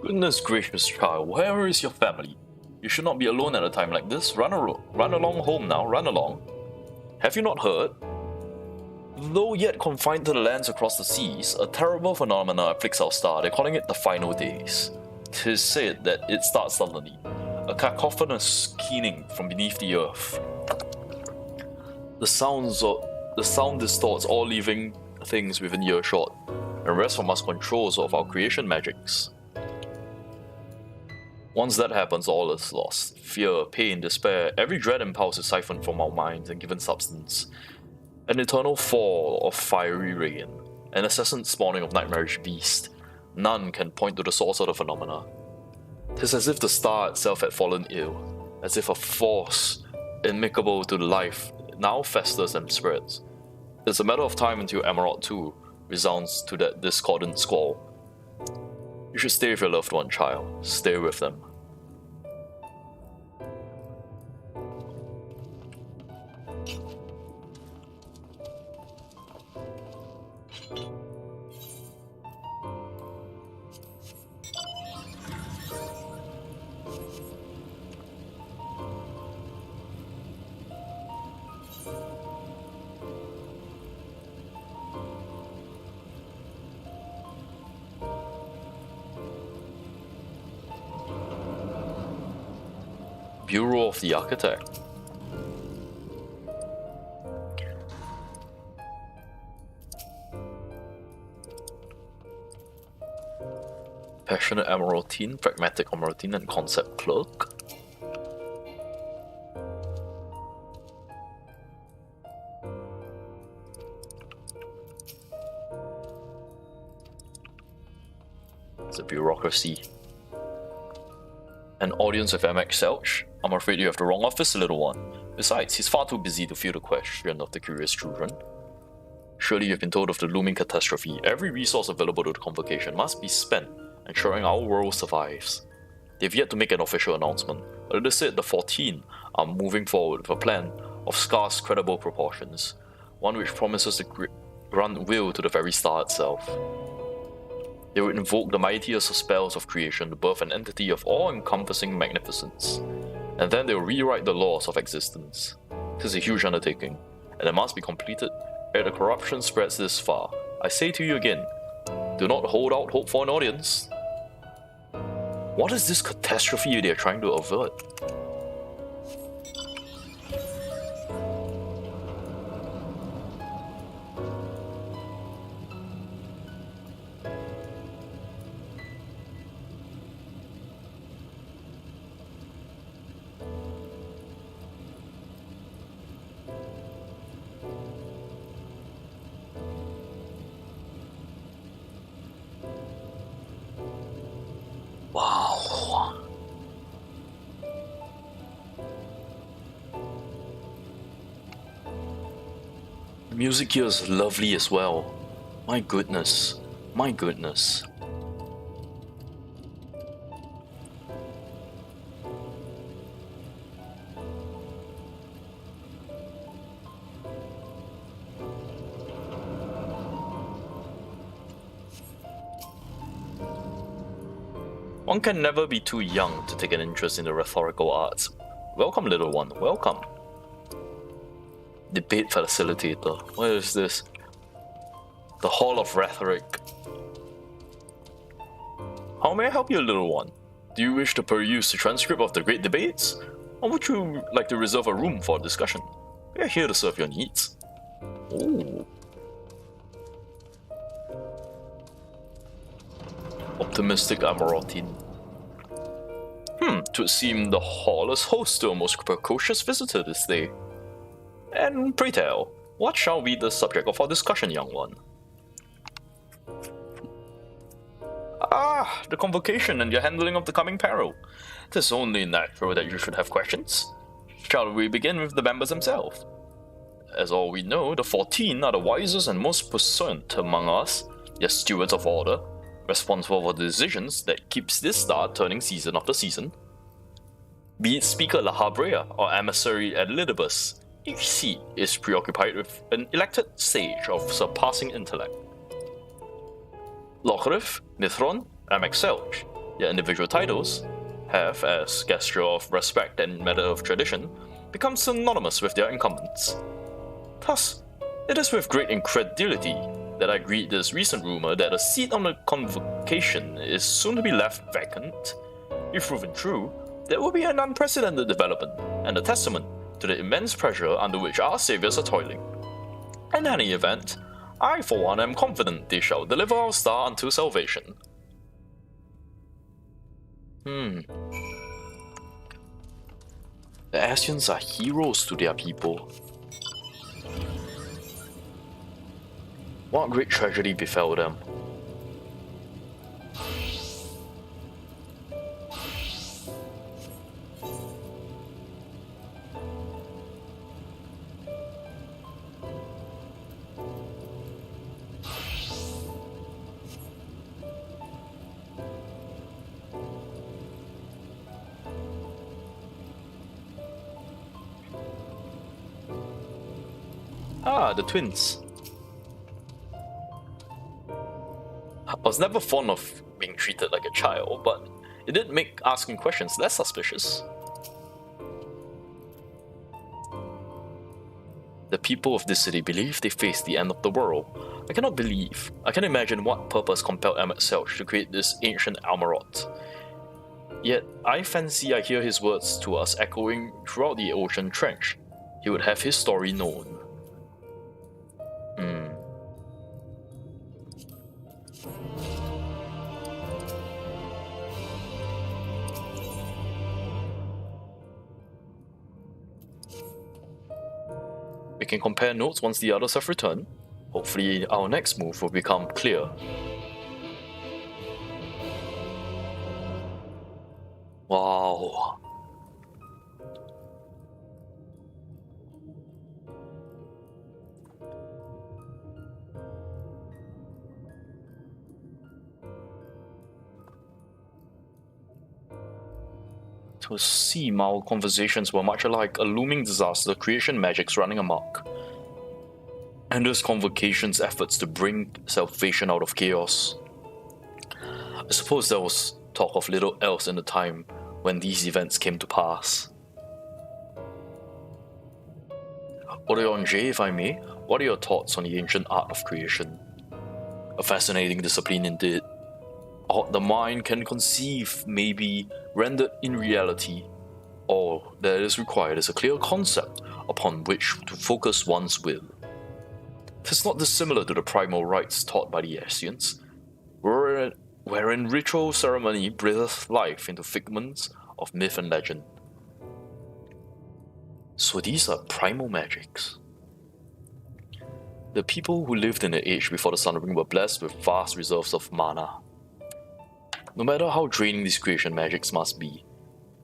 Goodness gracious, child, where is your family? You should not be alone at a time like this. Run along home now, run along. Have you not heard? Though yet confined to the lands across the seas, a terrible phenomena afflicts our star. They're calling it the final days. 'Tis said that it starts suddenly, a cacophonous keening from beneath the earth. The sound distorts all living things within earshot, and rests from us controls of our creation magics. Once that happens, all is lost. Fear, pain, despair, every dread impulse is siphoned from our minds and given substance. An eternal fall of fiery rain, an incessant spawning of nightmarish beast. None can point to the source of the phenomena. 'Tis as if the star itself had fallen ill, as if a force inimicable to life now festers and spreads. It's a matter of time until Emerald too resounds to that discordant squall. You should stay with your loved one, child. Stay with them. Bureau of the Architect. Passionate Emeraldine, Pragmatic Emeraldine, and Concept Clerk. It's a bureaucracy. An audience with MX Selch? I'm afraid you have the wrong office, little one. Besides, he's far too busy to feel the question of the curious children. Surely you've been told of the looming catastrophe. Every resource available to the Convocation must be spent, ensuring our world survives. They've yet to make an official announcement, but it is said the 14 are moving forward with a plan of scarce credible proportions, one which promises to grant will to the very star itself. They would invoke the mightiest of spells of creation to birth an entity of all-encompassing magnificence, and then they will rewrite the laws of existence. 'Tis a huge undertaking, and it must be completed ere the corruption spreads this far. I say to you again, do not hold out hope for an audience. What is this catastrophe they are trying to avert? Wow. The music here is lovely as well. My goodness. My goodness. One can never be too young to take an interest in the rhetorical arts. Welcome, little one, welcome. Debate facilitator. What is this? The Hall of Rhetoric. How may I help you, little one? Do you wish to peruse the transcript of the great debates? Or would you like to reserve a room for discussion? We are here to serve your needs. Ooh. Optimistic Amarotine. Twould seem the hall is host to a most precocious visitor this day. And pray tell, what shall be the subject of our discussion, young one? Ah, the convocation and your handling of the coming peril. 'Tis only natural that you should have questions. Shall we begin with the members themselves? As all we know, the 14 are the wisest and most puissant among us, yet stewards of order, responsible for the decisions that keeps this star turning season after season. Be it Speaker La Habrea or Emissary Adlibus, each seat is preoccupied with an elected sage of surpassing intellect. Lochrif, Mithron, and Maxelch, their individual titles, have, as gesture of respect and matter of tradition, become synonymous with their incumbents. Thus, it is with great incredulity that I greet this recent rumor that a seat on the convocation is soon to be left vacant. If proven true, that will be an unprecedented development, and a testament to the immense pressure under which our saviors are toiling. In any event, I for one am confident they shall deliver our star unto salvation. The Asians are heroes to their people. What great tragedy befell them? Ah, the twins. I was never fond of being treated like a child, but it did make asking questions less suspicious. The people of this city believe they face the end of the world. I cannot imagine what purpose compelled Emmet Selch to create this ancient Almarot. Yet, I fancy I hear his words to us echoing throughout the ocean trench. He would have his story known. We can compare notes once the others have returned. Hopefully, our next move will become clear. Wow. To seem our conversations were much alike, a looming disaster, creation magics running amok. And this convocation's efforts to bring salvation out of chaos. I suppose there was talk of little else in the time when these events came to pass. Orionje, if I may, what are your thoughts on the ancient art of creation? A fascinating discipline indeed. All the mind can conceive may be rendered in reality. All that is required is a clear concept upon which to focus one's will. It is not dissimilar to the primal rites taught by the Asians, wherein ritual ceremony breatheth life into figments of myth and legend. So these are primal magics. The people who lived in the age before the Sun Ring were blessed with vast reserves of mana. No matter how draining these creation magics must be,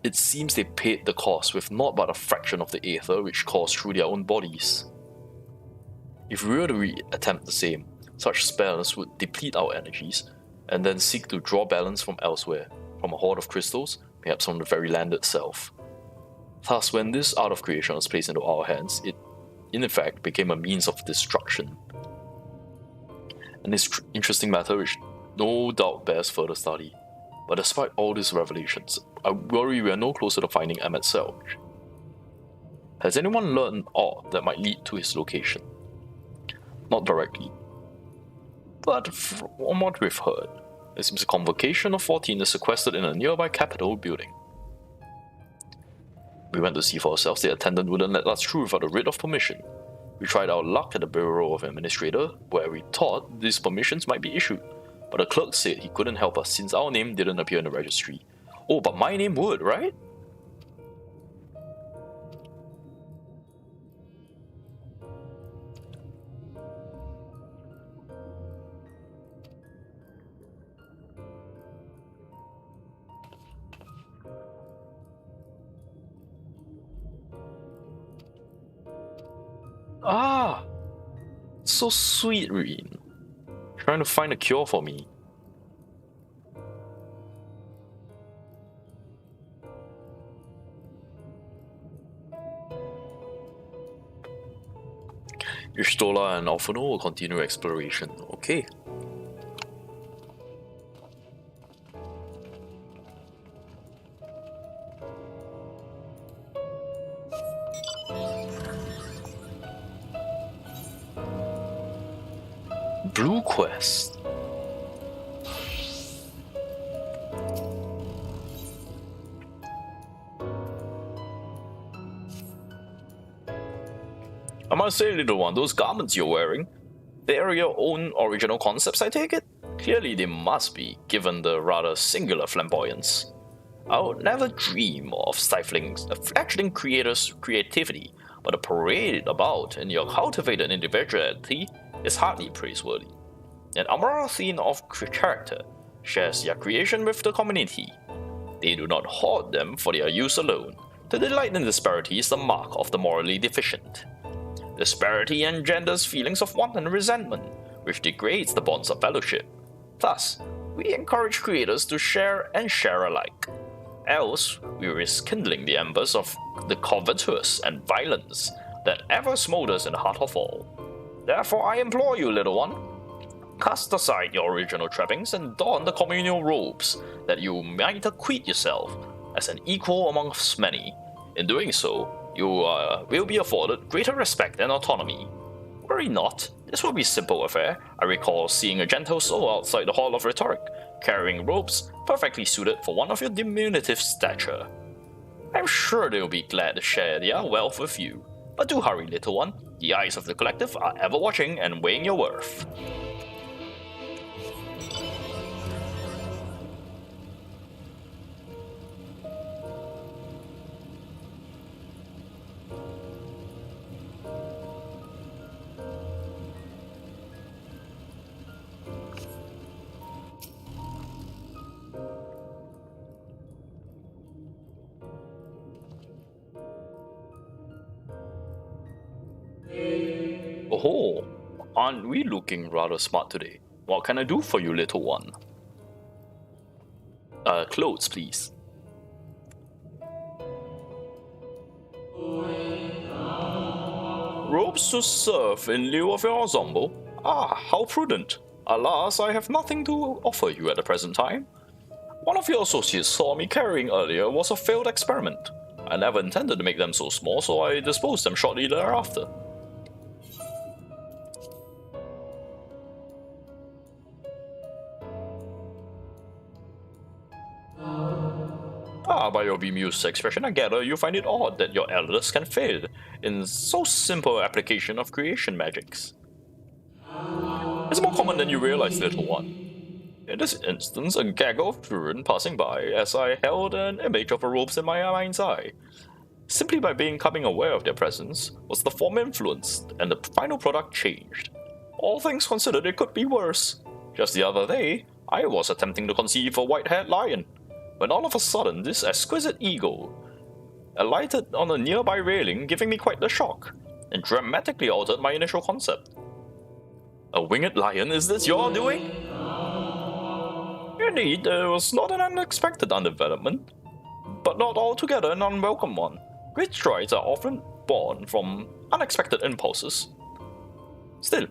it seems they paid the cost with naught but a fraction of the aether which coursed through their own bodies. If we were to attempt the same, such spells would deplete our energies, and then seek to draw balance from elsewhere, from a hoard of crystals, perhaps from the very land itself. Thus, when this art of creation was placed into our hands, it, in effect, became a means of destruction. And this interesting matter which no doubt bears further study. But despite all these revelations, I worry we are no closer to finding Emmett Selge. Has anyone learned aught that might lead to his location? Not directly, but from what we've heard, it seems a convocation of 14 is sequestered in a nearby Capitol building. We went to see for ourselves. The attendant wouldn't let us through without a writ of permission. We tried our luck at the Bureau of Administrator, where we thought these permissions might be issued, but the clerk said he couldn't help us since our name didn't appear in the registry. Oh, but my name would, right? Ah! So sweet, Reen. Trying to find a cure for me. Ishtola and Alphano will continue exploration. Okay. Blue Quest. I must say, little one, those garments you're wearing, they are your own original concepts, I take it? Clearly they must be, given the rather singular flamboyance. I would never dream of stifling a fledgling creator's creativity, but a parade about in your cultivated individuality is hardly praiseworthy. An Amarathine of character shares their creation with the community. They do not hoard them for their use alone. To delight in disparity is the mark of the morally deficient. Disparity engenders feelings of want and resentment, which degrades the bonds of fellowship. Thus, we encourage creators to share and share alike. Else, we risk kindling the embers of the covetous and violence that ever smolders in the heart of all. Therefore, I implore you, little one, cast aside your original trappings and don the communal robes, that you might acquit yourself as an equal amongst many. In doing so, you will be afforded greater respect and autonomy. Worry not, this will be a simple affair. I recall seeing a gentle soul outside the Hall of Rhetoric, carrying robes perfectly suited for one of your diminutive stature. I'm sure they will be glad to share their wealth with you. But do hurry, little one. The eyes of the collective are ever watching and weighing your worth. Oh, aren't we looking rather smart today? What can I do for you, little one? Clothes, please. Robes to serve in lieu of your ensemble? Ah, how prudent. Alas, I have nothing to offer you at the present time. One of your associates saw me carrying earlier was a failed experiment. I never intended to make them so small, so I disposed them shortly thereafter. By your bemused expression, I gather you find it odd that your elders can fail in so simple application of creation magics. It's more common than you realize, little one. In this instance, a gaggle of children passing by as I held an image of the robes in my mind's eye. Simply by becoming aware of their presence was the form influenced, and the final product changed. All things considered, it could be worse. Just the other day, I was attempting to conceive a white-haired lion, when all of a sudden this exquisite eagle alighted on a nearby railing, giving me quite the shock, and dramatically altered my initial concept. A winged lion, is this your doing? Indeed, it was not an unexpected undevelopment, but not altogether an unwelcome one. Great strides are often born from unexpected impulses. Still,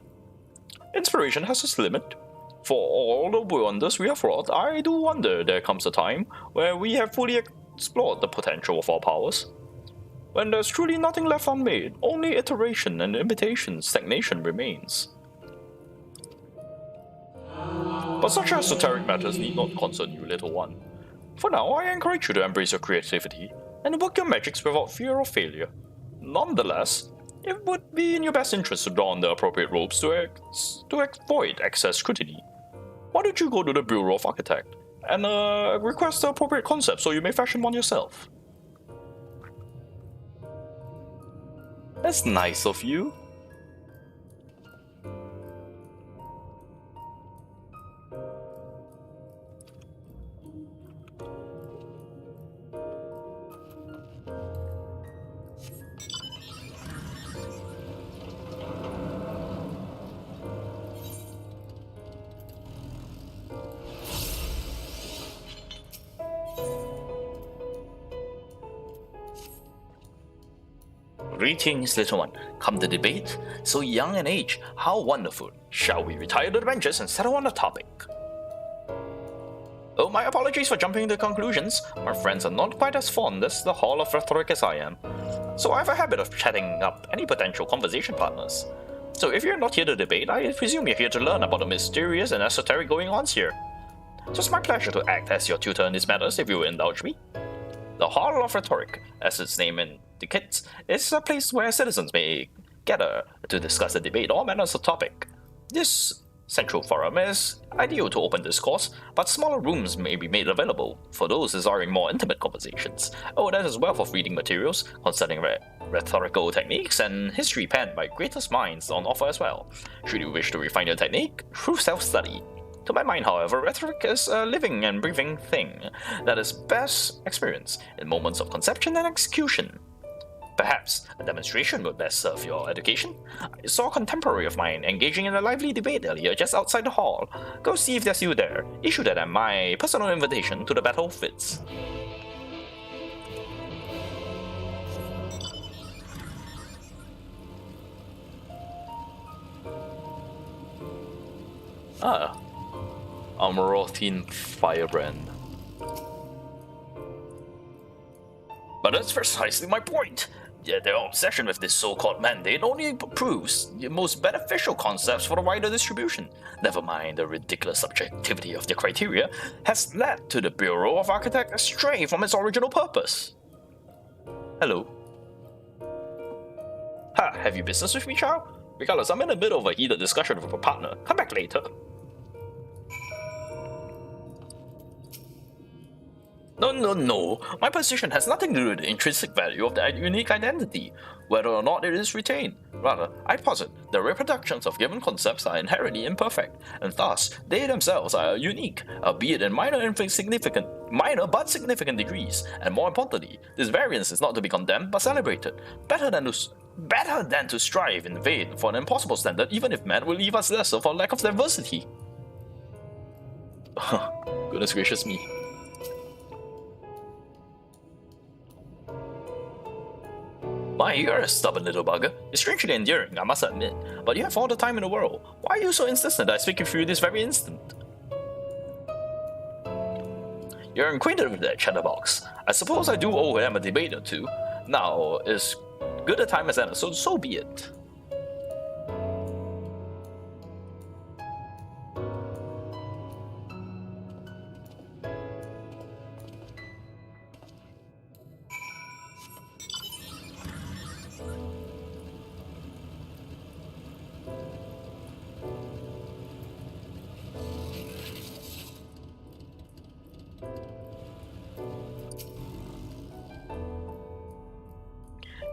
inspiration has its limit. For all the wonders we have wrought, I do wonder there comes a time where we have fully explored the potential of our powers. When there's truly nothing left unmade, only iteration and imitation stagnation remains. But such esoteric matters need not concern you, little one. For now, I encourage you to embrace your creativity and work your magics without fear of failure. Nonetheless, it would be in your best interest to don the appropriate robes to avoid excess scrutiny. Why don't you go to the Bureau of Architect and request the appropriate concept so you may fashion one yourself? That's nice of you. Greetings, little one. Come to debate? So young in age, how wonderful. Shall we retire to the benches and settle on the topic? Oh, my apologies for jumping to conclusions. My friends are not quite as fond as the Hall of Rhetoric as I am, so I have a habit of chatting up any potential conversation partners. So if you're not here to debate, I presume you're here to learn about the mysterious and esoteric going-ons here. Just my pleasure to act as your tutor in these matters, if you will indulge me. The Hall of Rhetoric, as its name indicates, is a place where citizens may gather to discuss and debate all manners of topic. This central forum is ideal to open discourse, but smaller rooms may be made available for those desiring more intimate conversations. Oh, there is a wealth of reading materials concerning rhetorical techniques and history penned by greatest minds on offer as well, should you wish to refine your technique through self-study. To my mind, however, rhetoric is a living and breathing thing that is best experienced in moments of conception and execution. Perhaps a demonstration would best serve your education. I saw a contemporary of mine engaging in a lively debate earlier just outside the hall. Go see if they're still there. Issue them my personal invitation to the battle fits. Amarothian Firebrand. But that's precisely my point. Yet their obsession with this so-called mandate only proves the most beneficial concepts for the wider distribution. Never mind the ridiculous subjectivity of the criteria has led to the Bureau of Architect astray from its original purpose. Hello. Ha, have you business with me, child? Regardless, I'm in the middle of a heated discussion with a partner. Come back later. No. My position has nothing to do with the intrinsic value of the unique identity, whether or not it is retained. Rather, I posit the reproductions of given concepts are inherently imperfect, and thus they themselves are unique, albeit in minor but significant degrees. And more importantly, this variance is not to be condemned but celebrated. Better than to strive in vain for an impossible standard, even if man will leave us lesser for lack of diversity. Goodness gracious me. My, you're a stubborn little bugger. It's strangely endearing, I must admit, but you have all the time in the world. Why are you so insistent that I speak with you this very instant? You're acquainted with that chatterbox. I suppose I do owe them a debate or two. Now, as good a time as any, so be it.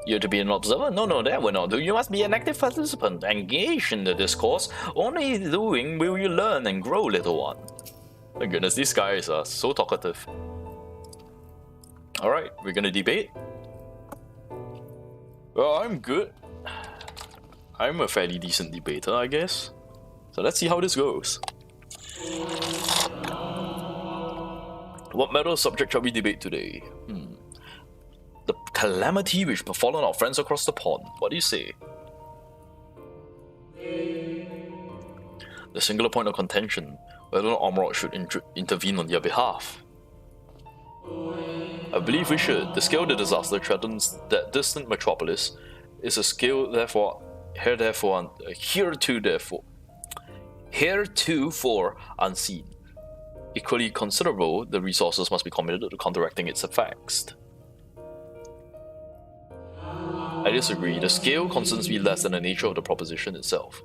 You're to be an observer? No, that will not do. You must be an active participant, engaged in the discourse. Only doing will you learn and grow, little one. My goodness, these guys are so talkative. Alright, we're gonna debate. Well, I'm good. I'm a fairly decent debater, I guess. So let's see how this goes. What matter of subject shall we debate today? The calamity which befallen our friends across the pond. What do you say? the singular point of contention, whether or not Armorot should intervene on their behalf. I believe we should. The scale of the disaster threatens that distant metropolis is a scale heretofore unseen. Equally considerable, the resources must be committed to counteracting its effects. I disagree. The scale concerns me less than the nature of the proposition itself.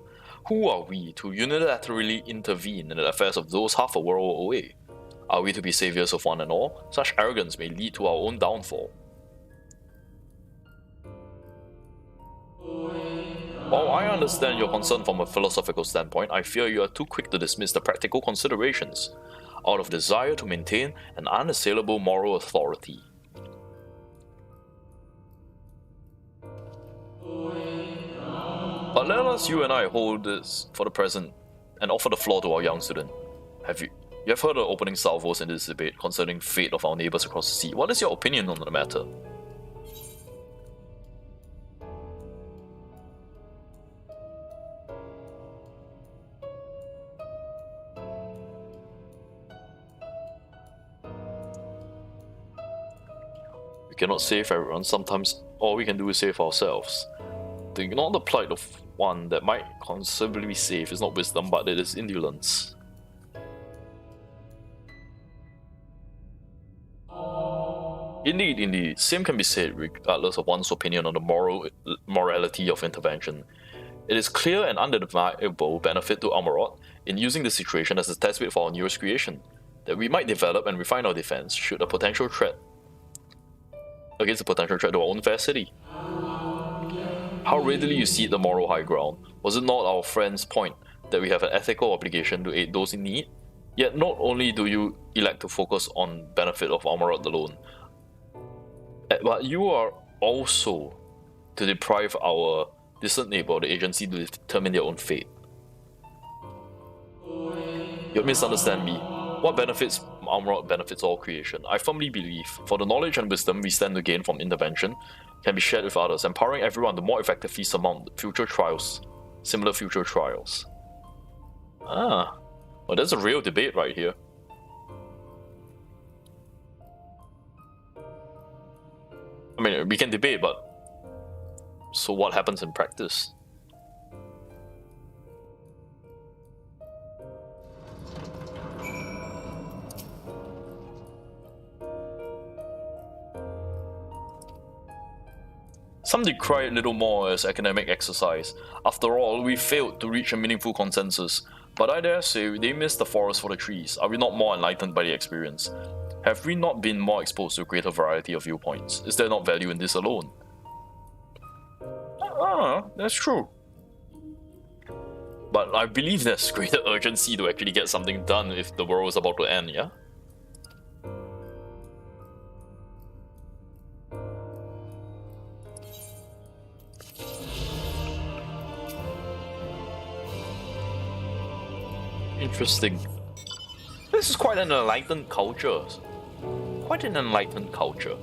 Who are we to unilaterally intervene in the affairs of those half a world away? Are we to be saviors of one and all? Such arrogance may lead to our own downfall. While I understand your concern from a philosophical standpoint, I fear you are too quick to dismiss the practical considerations, out of desire to maintain an unassailable moral authority. But let us, you and I, hold this for the present and offer the floor to our young student. You have heard the opening salvos in this debate concerning fate of our neighbors across the sea. What is your opinion on the matter? We cannot save everyone. Sometimes all we can do is save ourselves. To ignore the plight of one that might conceivably be safe is not wisdom, but it is indolence. Indeed. Same can be said regardless of one's opinion on the morality of intervention. It is clear and undeniable benefit to Armorot in using the situation as a testbed for our newest creation, that we might develop and refine our defense should a potential threat against a potential threat to our own fair city. How readily you see the moral high ground. Was it not our friend's point that we have an ethical obligation to aid those in need? Yet not only do you elect to focus on benefit of Armorot alone, but you are also to deprive our distant neighbor the agency to determine their own fate. You misunderstand me. What benefits Armorot benefits all creation. I firmly believe, for the knowledge and wisdom we stand to gain from intervention can be shared with others, empowering everyone to more effectively surmount similar future trials. Well, that's a real debate right here. I mean, we can debate, but so what happens in practice? Some decry it little more as academic exercise. After all, we failed to reach a meaningful consensus, but I dare say they missed the forest for the trees. Are we not more enlightened by the experience? Have we not been more exposed to a greater variety of viewpoints? Is there not value in this alone? That's true. But I believe there's greater urgency to actually get something done if the world is about to end, yeah? Interesting. This is quite an enlightened culture. Quite an enlightened culture.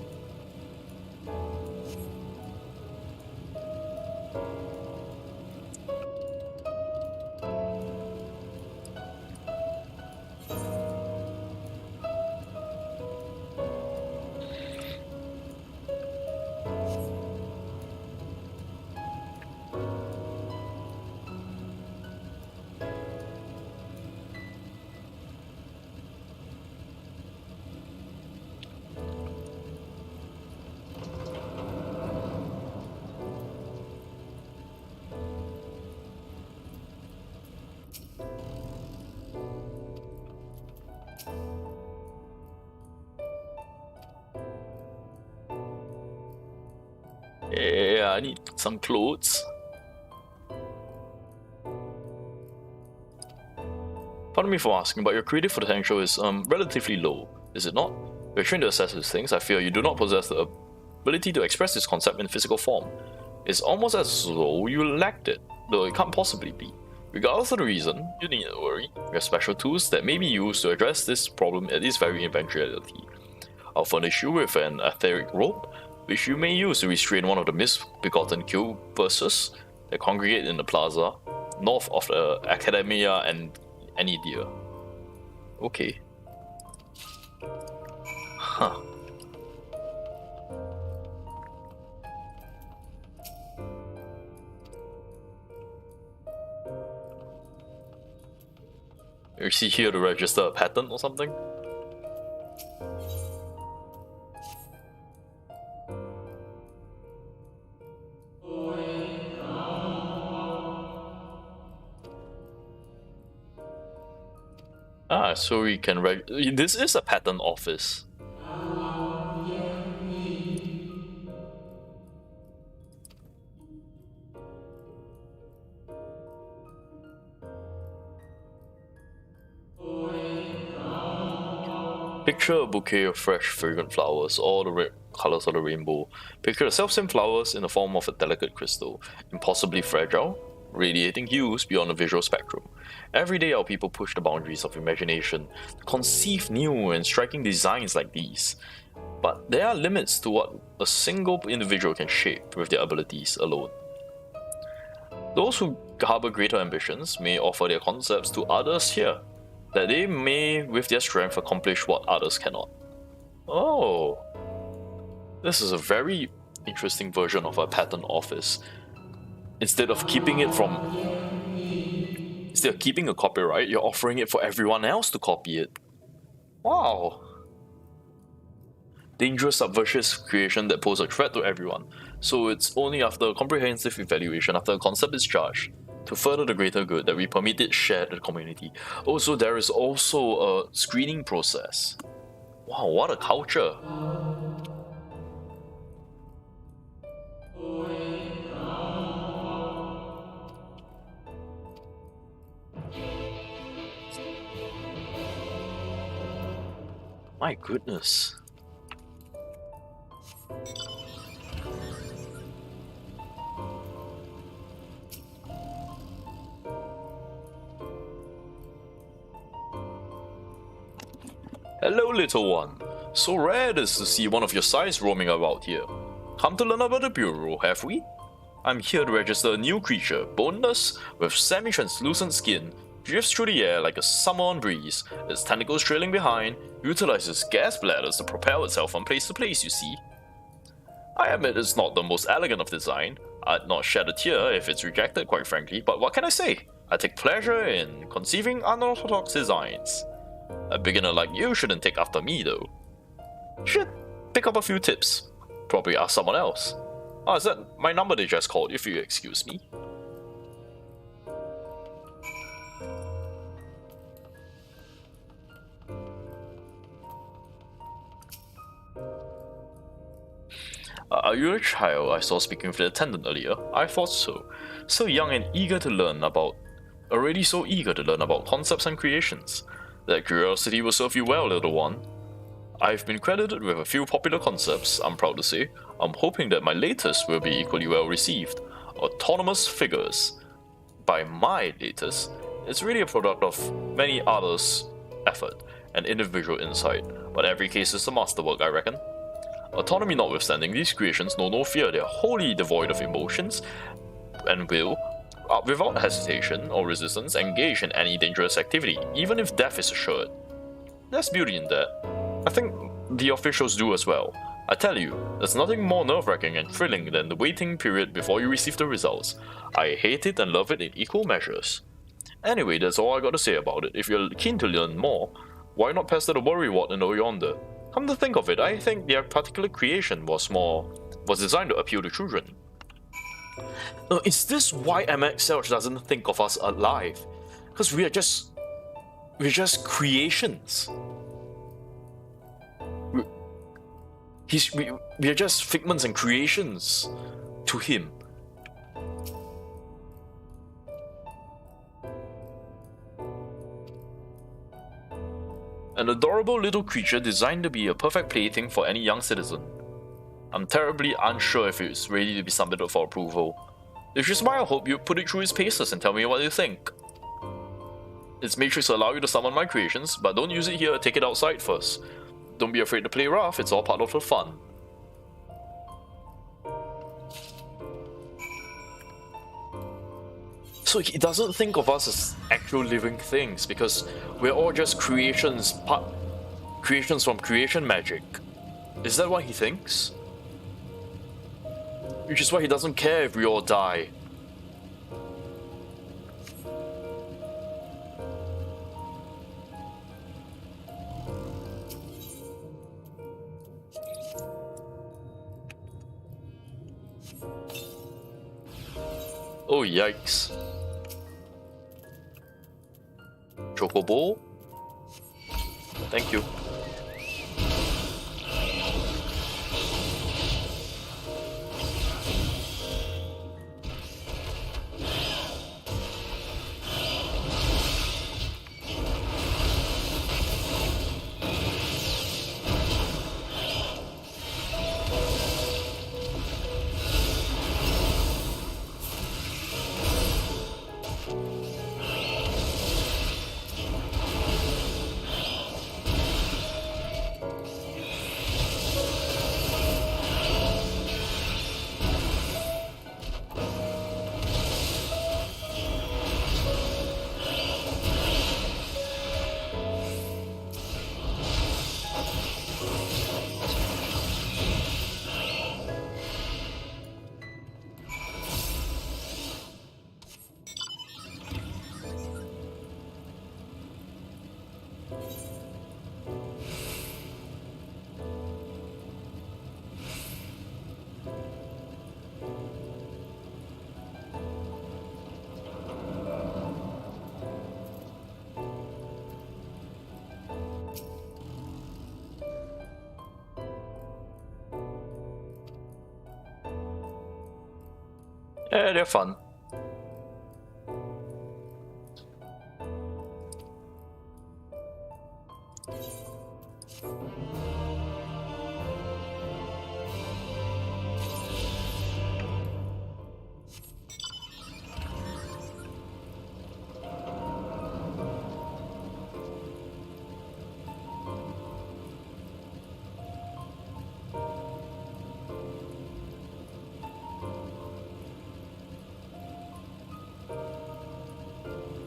Yeah, I need some clothes. Pardon me for asking, but your creative potential is relatively low, is it not? We're trained to assess these things. I fear you do not possess the ability to express this concept in physical form. It's almost as though you lacked it, though it can't possibly be. Regardless of the reason, you need not worry. We have special tools that may be used to address this problem at this very eventuality. I'll furnish you with an etheric rope, which you may use to restrain one of the misbegotten Q-verses that congregate in the plaza north of the Academia and Anidia. Okay. Huh. Is he here to register a patent or something? Ah, so we can this is a patent office. Picture a bouquet of fresh, fragrant flowers, all the colors of the rainbow. Picture the self-same flowers in the form of a delicate crystal, impossibly fragile, radiating hues beyond the visual spectrum. Every day our people push the boundaries of imagination to conceive new and striking designs like these. But there are limits to what a single individual can shape with their abilities alone. Those who harbor greater ambitions may offer their concepts to others here, that they may, with their strength, accomplish what others cannot. Oh, this is a very interesting version of a patent office. Instead of keeping a copyright, you're offering it for everyone else to copy it. Wow. Dangerous, subversive creation that pose a threat to everyone. So it's only after a comprehensive evaluation, after a concept is charged, to further the greater good, that we permit it shared to the community. Also, there is also a screening process. Wow, what a culture! My goodness. Hello, little one. So rare it is to see one of your size roaming about here. Come to learn about the Bureau, have we? I'm here to register a new creature, boneless, with semi-translucent skin, drifts through the air like a summer breeze, its tentacles trailing behind, utilizes gas bladders to propel itself from place to place, you see. I admit it's not the most elegant of design. I'd not shed a tear if it's rejected, quite frankly, but what can I say? I take pleasure in conceiving unorthodox designs. A beginner like you shouldn't take after me, though. Should pick up a few tips. Probably ask someone else. Oh, is that my number they just called, if you excuse me? Are you a child I saw speaking with the attendant earlier? I thought so. So young and eager to learn about... Already so eager to learn about concepts and creations. That curiosity will serve you well, little one. I've been credited with a few popular concepts, I'm proud to say. I'm hoping that my latest will be equally well received. Autonomous figures. By my latest, it's really a product of many others' effort and individual insight, but every case is a masterwork, I reckon. Autonomy notwithstanding, these creations know no fear. They are wholly devoid of emotions and will, without hesitation or resistance, engage in any dangerous activity, even if death is assured. There's beauty in that. I think the officials do as well. I tell you, there's nothing more nerve-wracking and thrilling than the waiting period before you receive the results. I hate it and love it in equal measures. Anyway, that's all I got to say about it. If you're keen to learn more, why not pester the worry wart and over yonder? Come to think of it, I think their particular creation was designed to appeal to children. Is this why MXL doesn't think of us alive? Because we're just creations. We are just figments and creations to him. An adorable little creature designed to be a perfect plaything for any young citizen. I'm terribly unsure if it's ready to be submitted for approval. Which is why I hope you put it through its paces and tell me what you think. Its matrix will allow you to summon my creations, but don't use it here, take it outside first. Don't be afraid to play rough, it's all part of the fun. So he doesn't think of us as actual living things because we're all just creations from creation magic. Is that what he thinks? Which is why he doesn't care if we all die. Oh yikes. Chocobo? Thank you. Yeah, they're fun.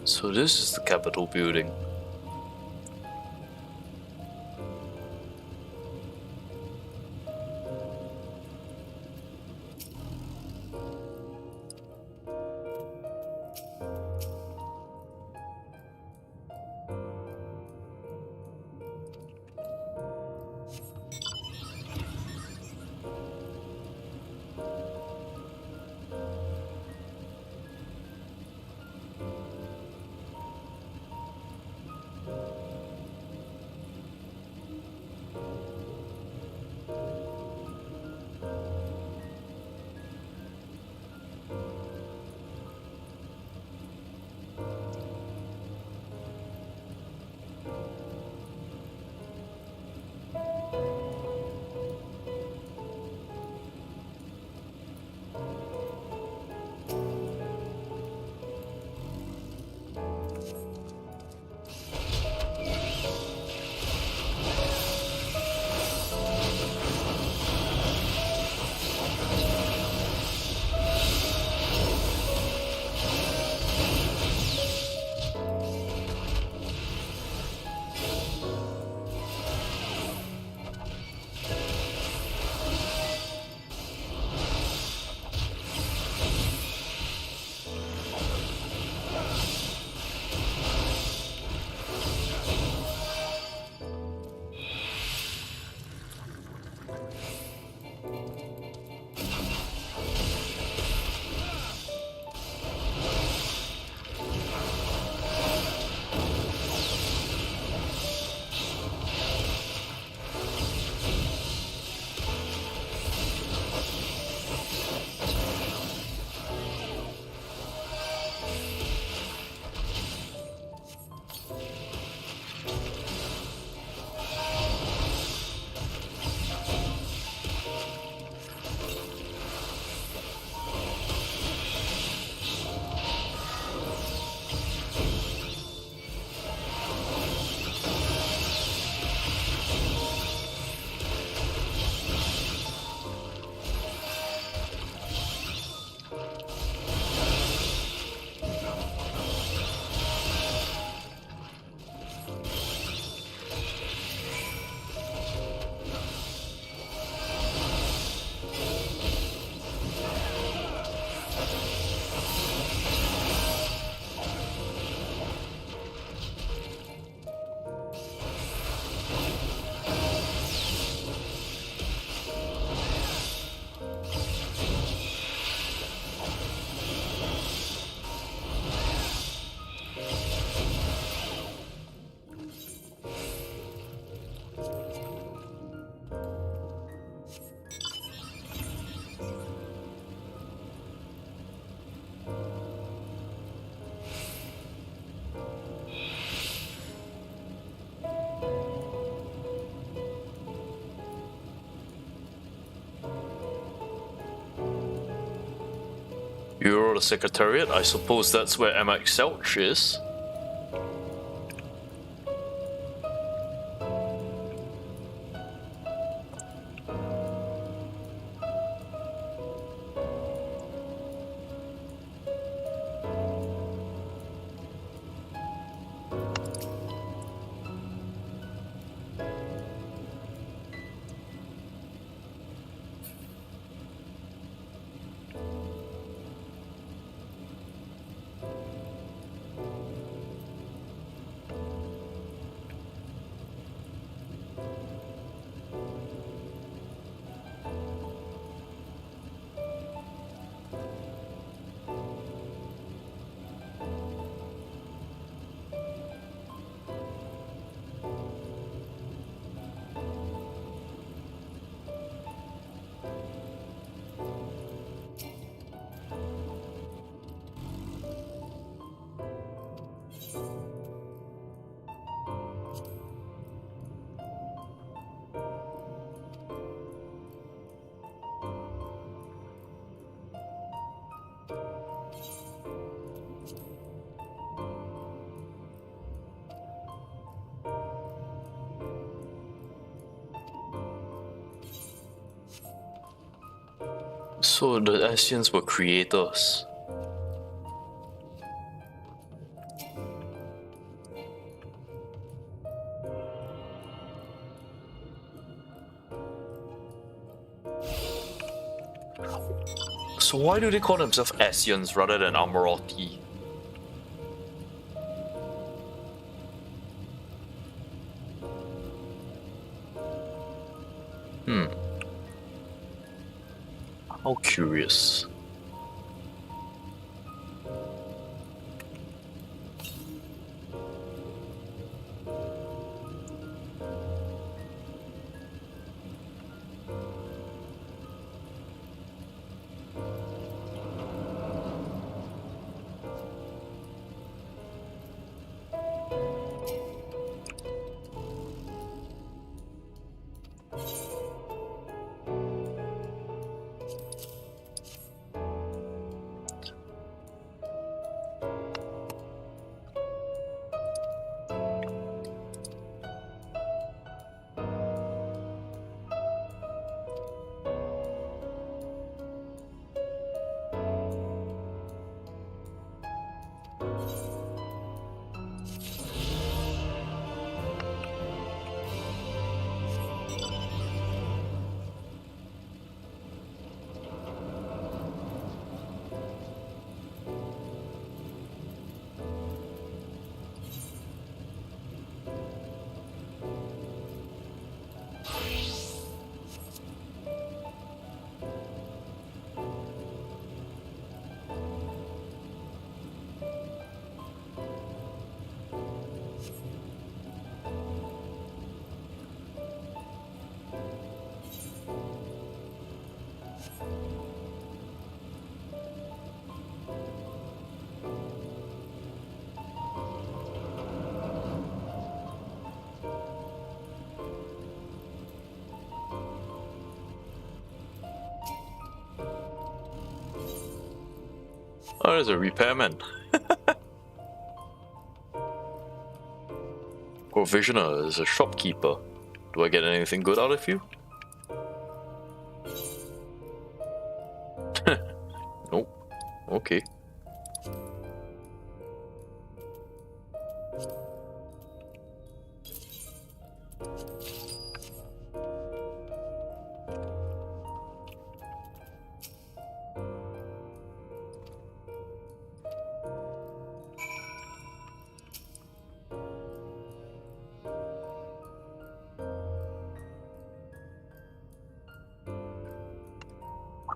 So this is the Capitol building. Bureau of the Secretariat. I suppose that's where MX Selch is. So the Asians were creators. So why do they call themselves Asians rather than Amoroti? How curious. Oh, there's a repairman. Provisioner is a shopkeeper. Do I get anything good out of you? Nope. Okay.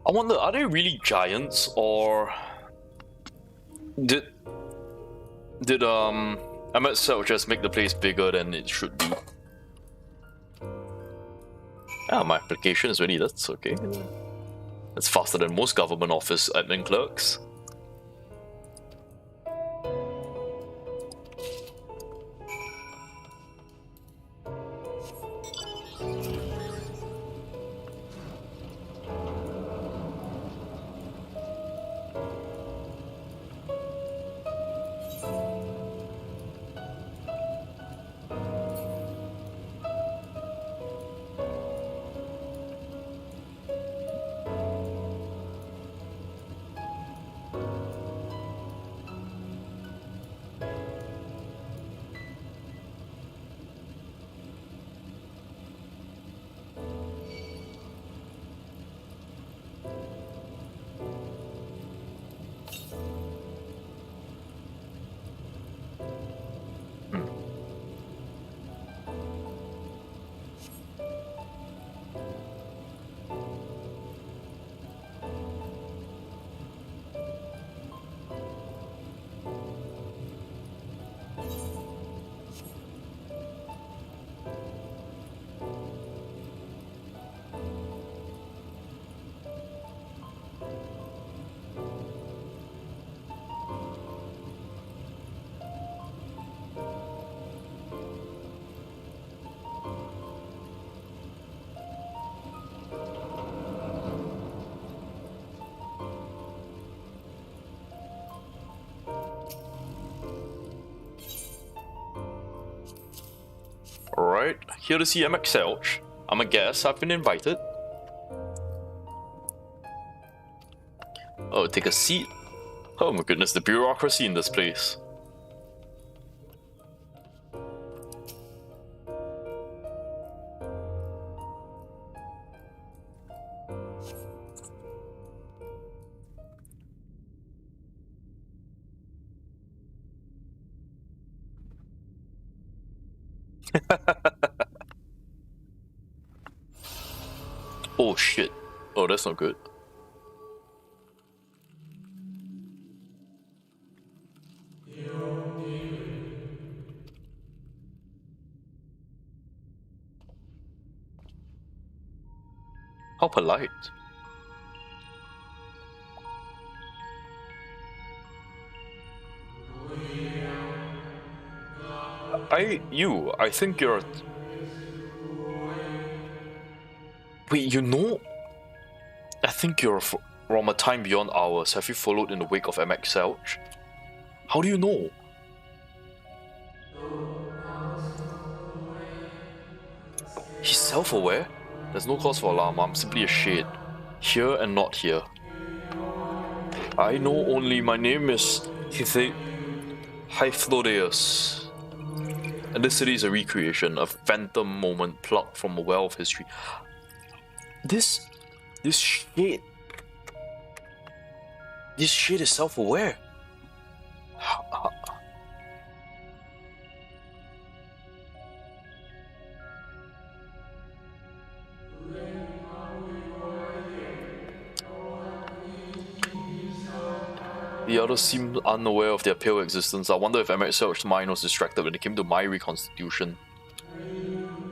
I wonder, are they really giants, or did Ahmed Selch just make the place bigger than it should be? Ah, my application is ready. That's okay. That's faster than most government office admin clerks. Alright, here to see MX Selch. I'm a guest, I've been invited. Oh, take a seat. Oh my goodness, the bureaucracy in this place. Oh shit. Oh, that's not good. How polite. I think you're... Wait, you know? I think you're from a time beyond ours. Have you followed in the wake of MX Selch? How do you know? He's self-aware? There's no cause for alarm, I'm simply a shade. Here and not here. I know only my name is Hythlodeus. And this city is a recreation, a phantom moment plucked from a well of history. This shit is self-aware. The others seemed unaware of their pale existence. I wonder if MX Selch's mind was distracted when it came to my reconstitution.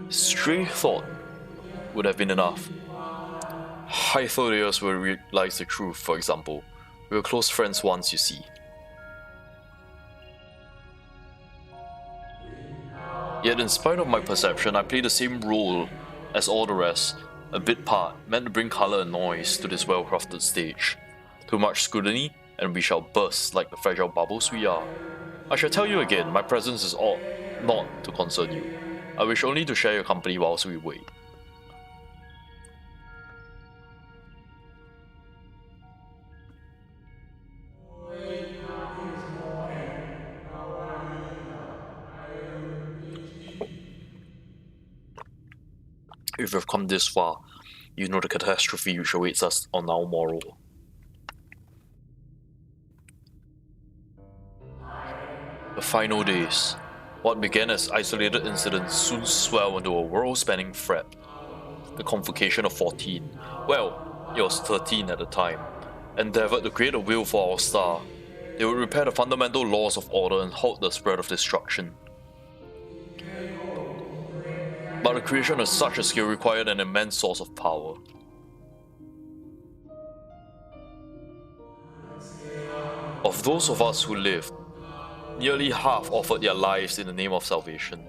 Stray thought would have been enough. I thought others would realize the truth, for example. We were close friends once, you see. Yet in spite of my perception, I played the same role as all the rest. A bit part, meant to bring colour and noise to this well-crafted stage. Too much scrutiny, and we shall burst like the fragile bubbles we are. I shall tell you again, my presence is not to concern you. I wish only to share your company whilst we wait. If you've come this far, you know the catastrophe which awaits us on our morrow. The final days. What began as isolated incidents soon swelled into a world-spanning threat. The Convocation of 14, well, it was 13 at the time, endeavored to create a will for our star. They would repair the fundamental laws of order and halt the spread of destruction. But the creation of such a scale required an immense source of power. Of those of us who lived, nearly half offered their lives in the name of salvation.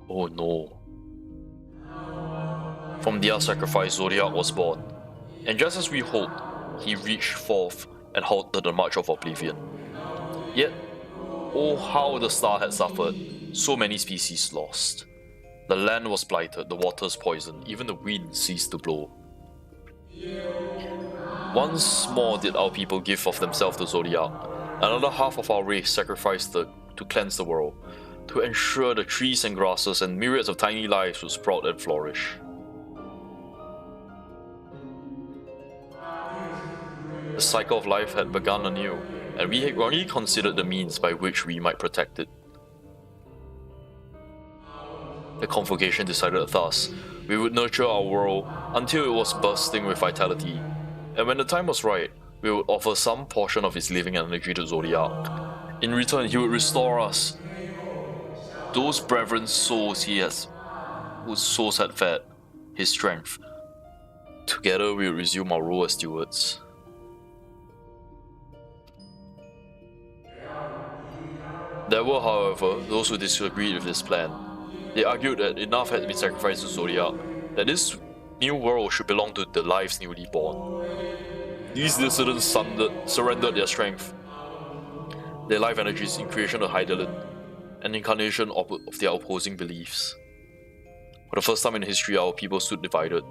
Oh no. From their sacrifice, Zodiac was born, and just as we hoped, he reached forth and halted the march of oblivion. Yet, oh how the star had suffered, so many species lost. The land was blighted, the waters poisoned, even the wind ceased to blow. Once more did our people give of themselves to Zodiac. Another half of our race sacrificed to cleanse the world, to ensure the trees and grasses and myriads of tiny lives would sprout and flourish. The cycle of life had begun anew, and we had only considered the means by which we might protect it. The Convocation decided thus: we would nurture our world until it was bursting with vitality, and when the time was right, we would offer some portion of his living energy to Zodiac. In return, he would restore us, those brethren's souls whose souls had fed, his strength. Together we would resume our role as stewards. There were, however, those who disagreed with this plan. They argued that enough had been sacrificed to Zodiac, that this new world should belong to the lives newly born. These dissidents surrendered their strength, their life energies in creation of Hydaelyn. an incarnation of their opposing beliefs. For the first time in history, our people stood divided.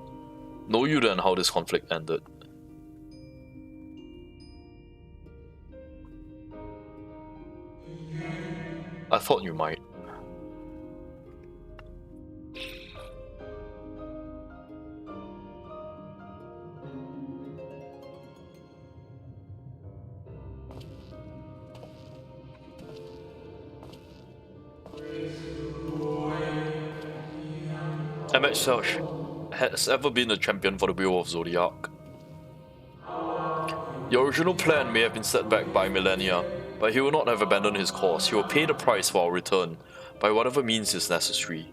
Know you then how this conflict ended? I thought you might. MX has ever been a champion for the Wheel of Zodiac. The original plan may have been set back by millennia, but he will not have abandoned his cause. He will pay the price for our return, by whatever means is necessary.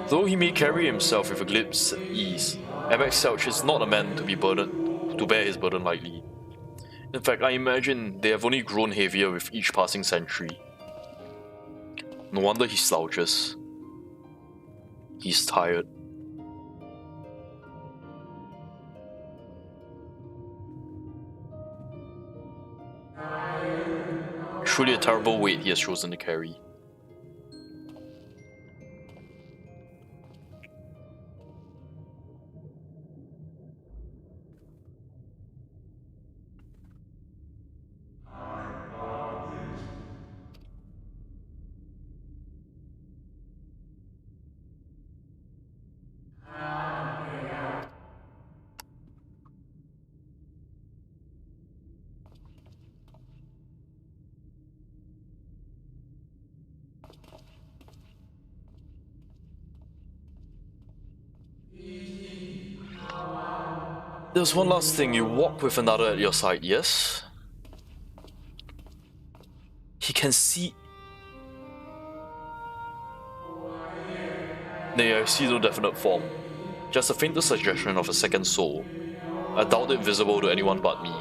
Though he may carry himself with a glib's ease, MX is not a man to bear his burden lightly. In fact, I imagine they have only grown heavier with each passing century. No wonder he slouches. He's tired. Truly a terrible weight he has chosen to carry. There's one last thing, you walk with another at your side, yes? He can see... Nay, I see no definite form. Just a faintest suggestion of a second soul. I doubt it visible to anyone but me.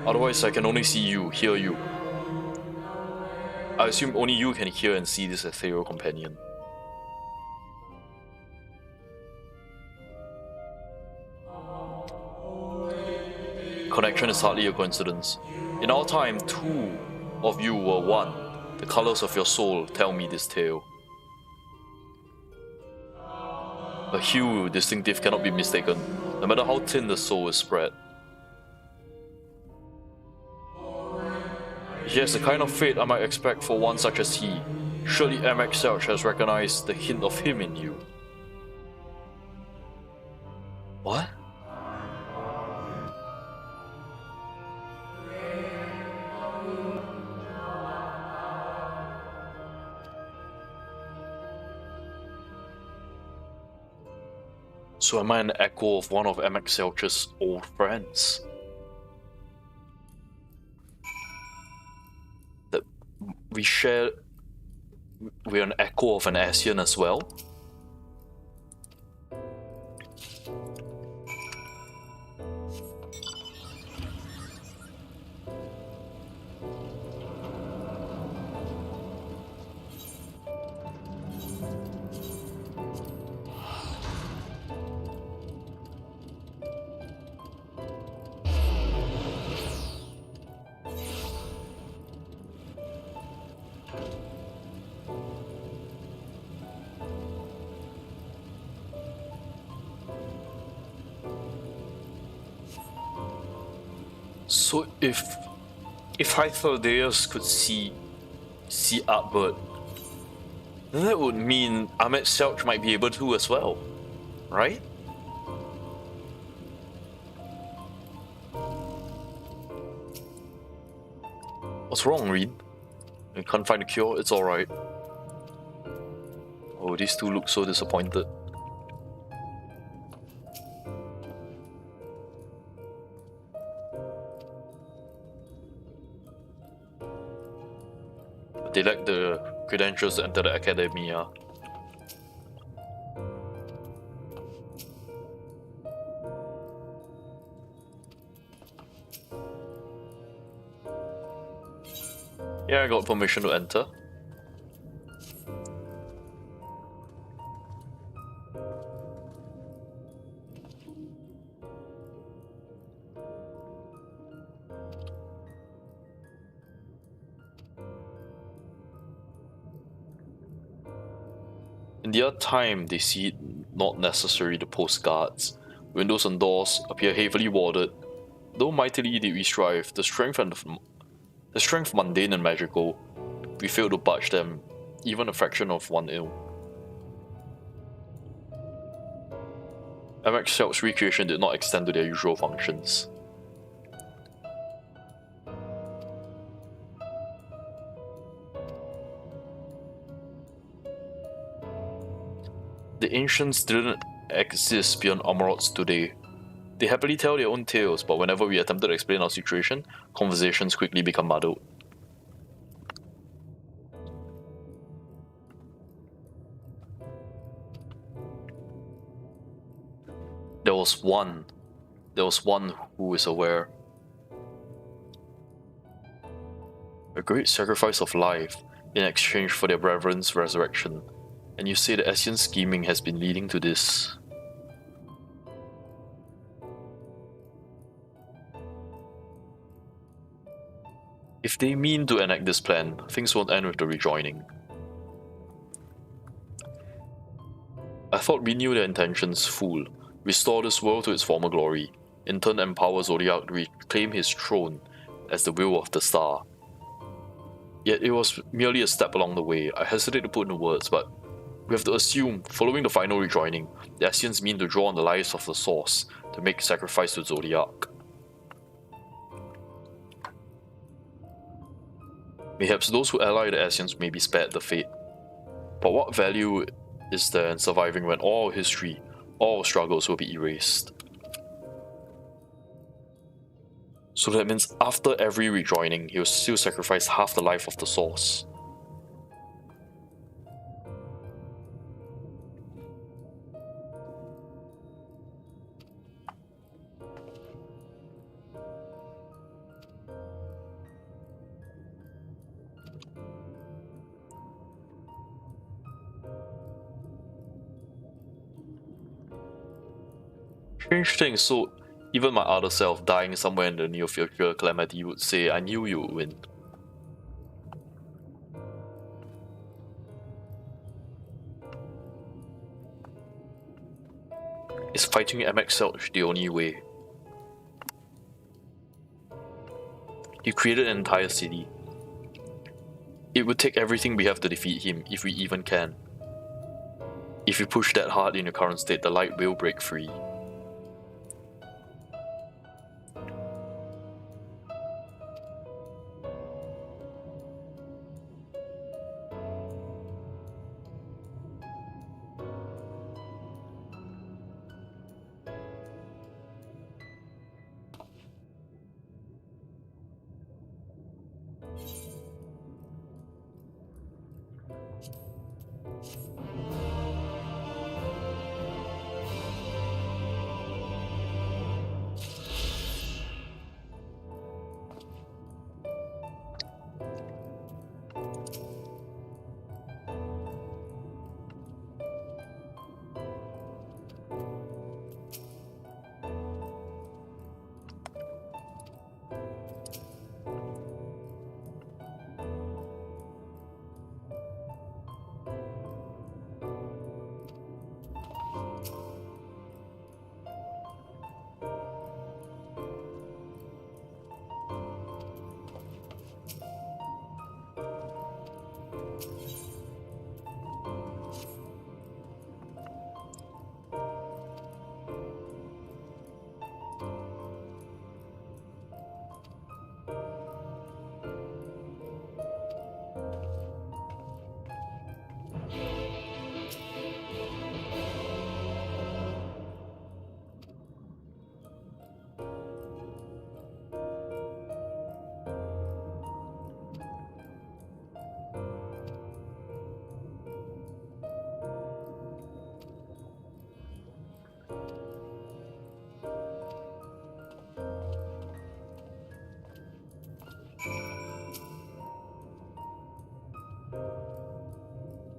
Otherwise, I can only see you, hear you. I assume only you can hear and see this ethereal companion. Connection is hardly a coincidence. In our time, two of you were one. The colors of your soul tell me this tale. A hue distinctive cannot be mistaken, no matter how thin the soul is spread. Yes, the kind of fate I might expect for one such as he. Surely MX has recognized the hint of him in you. What? So am I an echo of one of MX old friends? That we share... We're an echo of an Asian as well? So if Hythlodaeus could see Artbird, then that would mean Ahmed Selch might be able to as well, right? What's wrong, Reed? You can't find a cure? It's alright. Oh, these two look so disappointed. They lack the credentials to enter the academia. Yeah, I got permission to enter. their time, they see it not necessary to post guards. Windows and doors appear heavily warded. Though mightily did we strive, the strength mundane and magical, we failed to budge them, even a fraction of 1 ill. MX Celt's recreation did not extend to their usual functions. The ancients didn't exist beyond Amarots today. They happily tell their own tales, but whenever we attempted to explain our situation, conversations quickly become muddled. There was one who is aware. A great sacrifice of life in exchange for their brethren's resurrection. And you say the Essien scheming has been leading to this. If they mean to enact this plan, things won't end with the rejoining. I thought we knew their intentions, fool. Restore this world to its former glory, in turn empower Zodiac to reclaim his throne as the will of the star. Yet it was merely a step along the way. I hesitate to put into words, but we have to assume, following the final rejoining, the Essiens mean to draw on the lives of the Source to make sacrifice to Zodiac. Perhaps those who ally the Essiens may be spared the fate. But what value is there in surviving when all history, all struggles will be erased? So that means after every rejoining, he will still sacrifice half the life of the Source. Strange thing, so even my other self dying somewhere in the near future, Calamity would say, I knew you would win. Is fighting MX Celch the only way? He created an entire city. It would take everything we have to defeat him, if we even can. If you push that hard in your current state, the light will break free.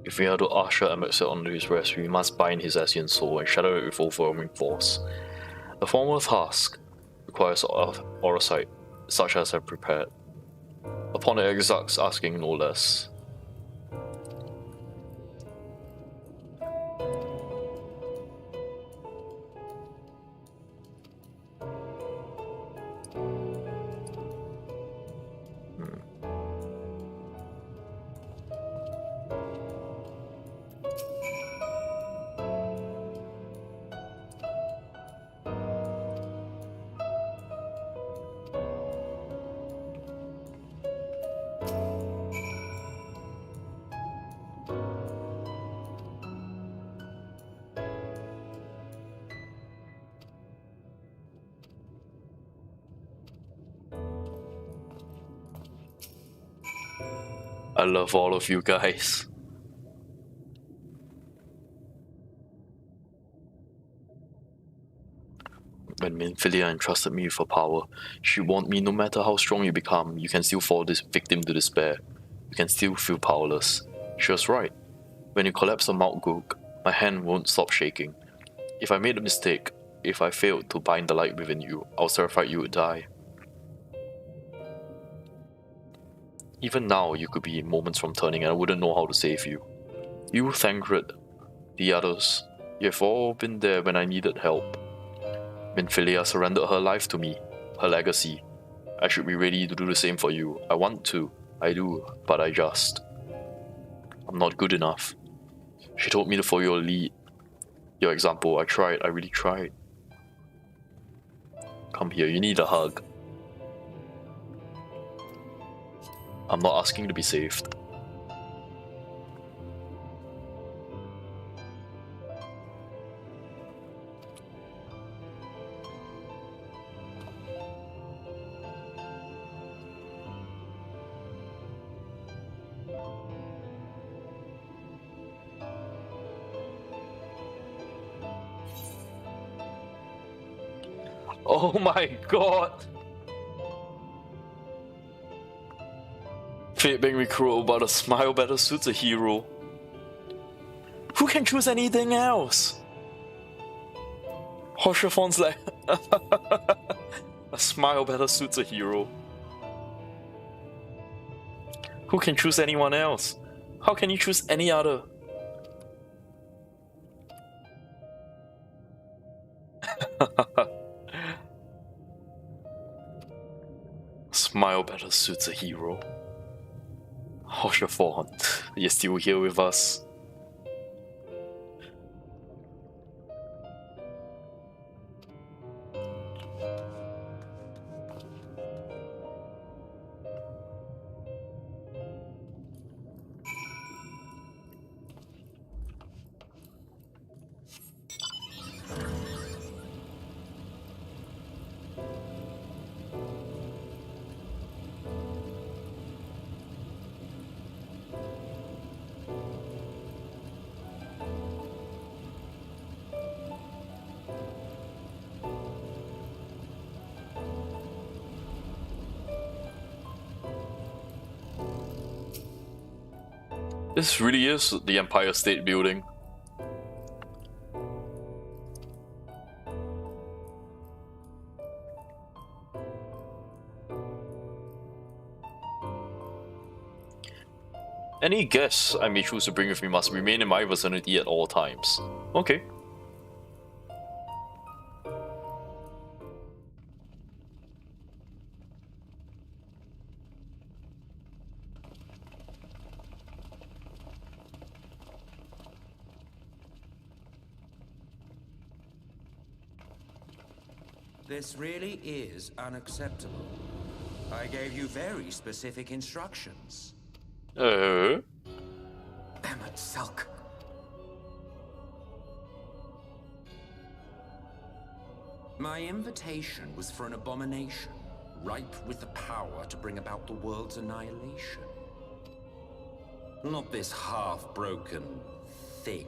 If we are to usher Emerson onto his rest, we must bind his Essien soul and shatter it with overwhelming force. The former task requires oversight, such as I have prepared. Upon the exarch's asking no less. I love all of you guys. When Minfilia entrusted me with her power, she warned me no matter how strong you become, you can still fall this victim to despair. You can still feel powerless. She was right. When you collapse on Mount Gook, my hand won't stop shaking. If I made a mistake, if I failed to bind the light within you, I was terrified you would die. Even now, you could be moments from turning and I wouldn't know how to save you. You, Thancred, the others, you have all been there when I needed help. Minfilia surrendered her life to me, her legacy. I should be ready to do the same for you. I want to, I do, but I'm not good enough. She told me to follow your lead, your example. I tried, I really tried. Come here, you need a hug. I'm not asking to be saved. Oh my god! Fate being me cruel, but a smile better suits a hero. Who can choose anything else? Hoshafon's like a smile better suits a hero. Who can choose anyone else? How can you choose any other? Smile better suits a hero. Hoshafon, you're still here with us. This really is the Empire State Building. Any guests I may choose to bring with me must remain in my vicinity at all times. Okay. This really is unacceptable. I gave you very specific instructions. Emmett Selk. My invitation was for an abomination, ripe with the power to bring about the world's annihilation. Not this half-broken thing.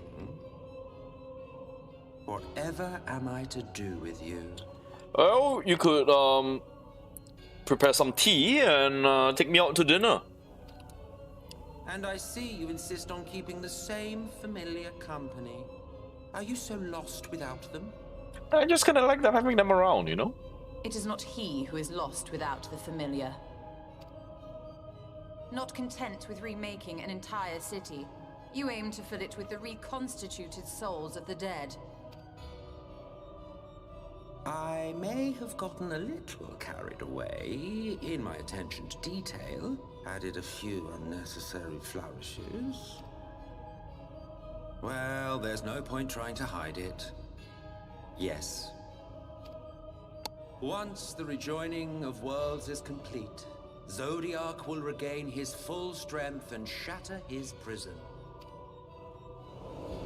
Whatever am I to do with you? Oh, you could prepare some tea and take me out to dinner. And I see you insist on keeping the same familiar company. Are you so lost without them? I just kind of like having them around, you know? It is not he who is lost without the familiar. Not content with remaking an entire city, you aim to fill it with the reconstituted souls of the dead. I may have gotten a little carried away in my attention to detail, added a few unnecessary flourishes. Well, there's no point trying to hide it. Yes. Once the rejoining of worlds is complete, Zodiac will regain his full strength and shatter his prison.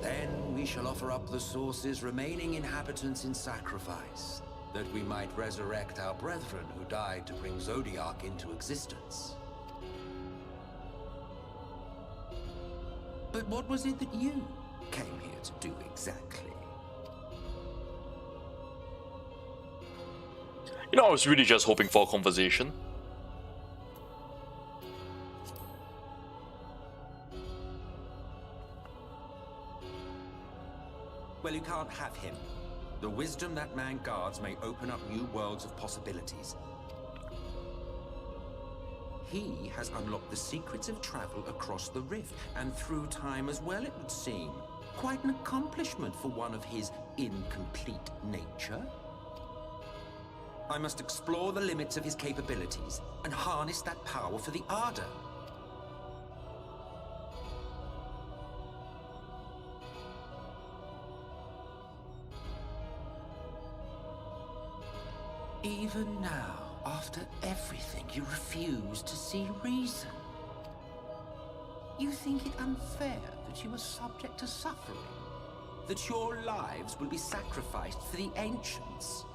Then we shall offer up the Source's remaining inhabitants in sacrifice, that we might resurrect our brethren who died to bring Zodiac into existence. But what was it that you came here to do exactly? You know, I was really just hoping for a conversation. Well, you can't have him. The wisdom that man guards may open up new worlds of possibilities. He has unlocked the secrets of travel across the rift, and through time as well, it would seem. Quite an accomplishment for one of his incomplete nature. I must explore the limits of his capabilities and harness that power for the Ardor. Even now, after everything, you refuse to see reason. You think it unfair that you are subject to suffering? That your lives will be sacrificed for the Ancients?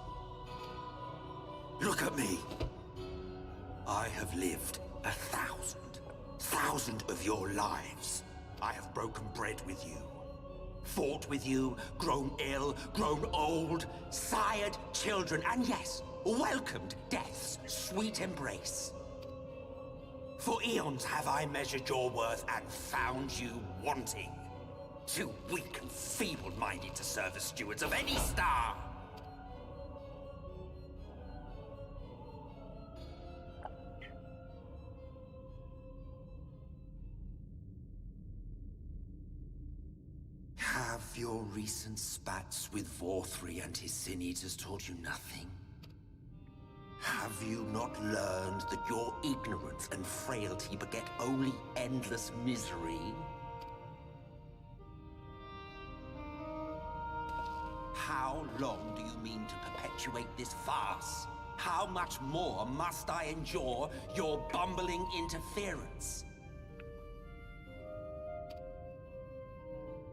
Look at me! I have lived 1,000 of your lives. I have broken bread with you, fought with you, grown ill, grown old, sired children, and yes, welcomed death's sweet embrace. For eons have I measured your worth and found you wanting. Too weak and feeble-minded to serve as stewards of any star. Have your recent spats with Vorthri and his Sin Eaters taught you nothing? Have you not learned that your ignorance and frailty beget only endless misery? How long do you mean to perpetuate this farce? How much more must I endure your bumbling interference?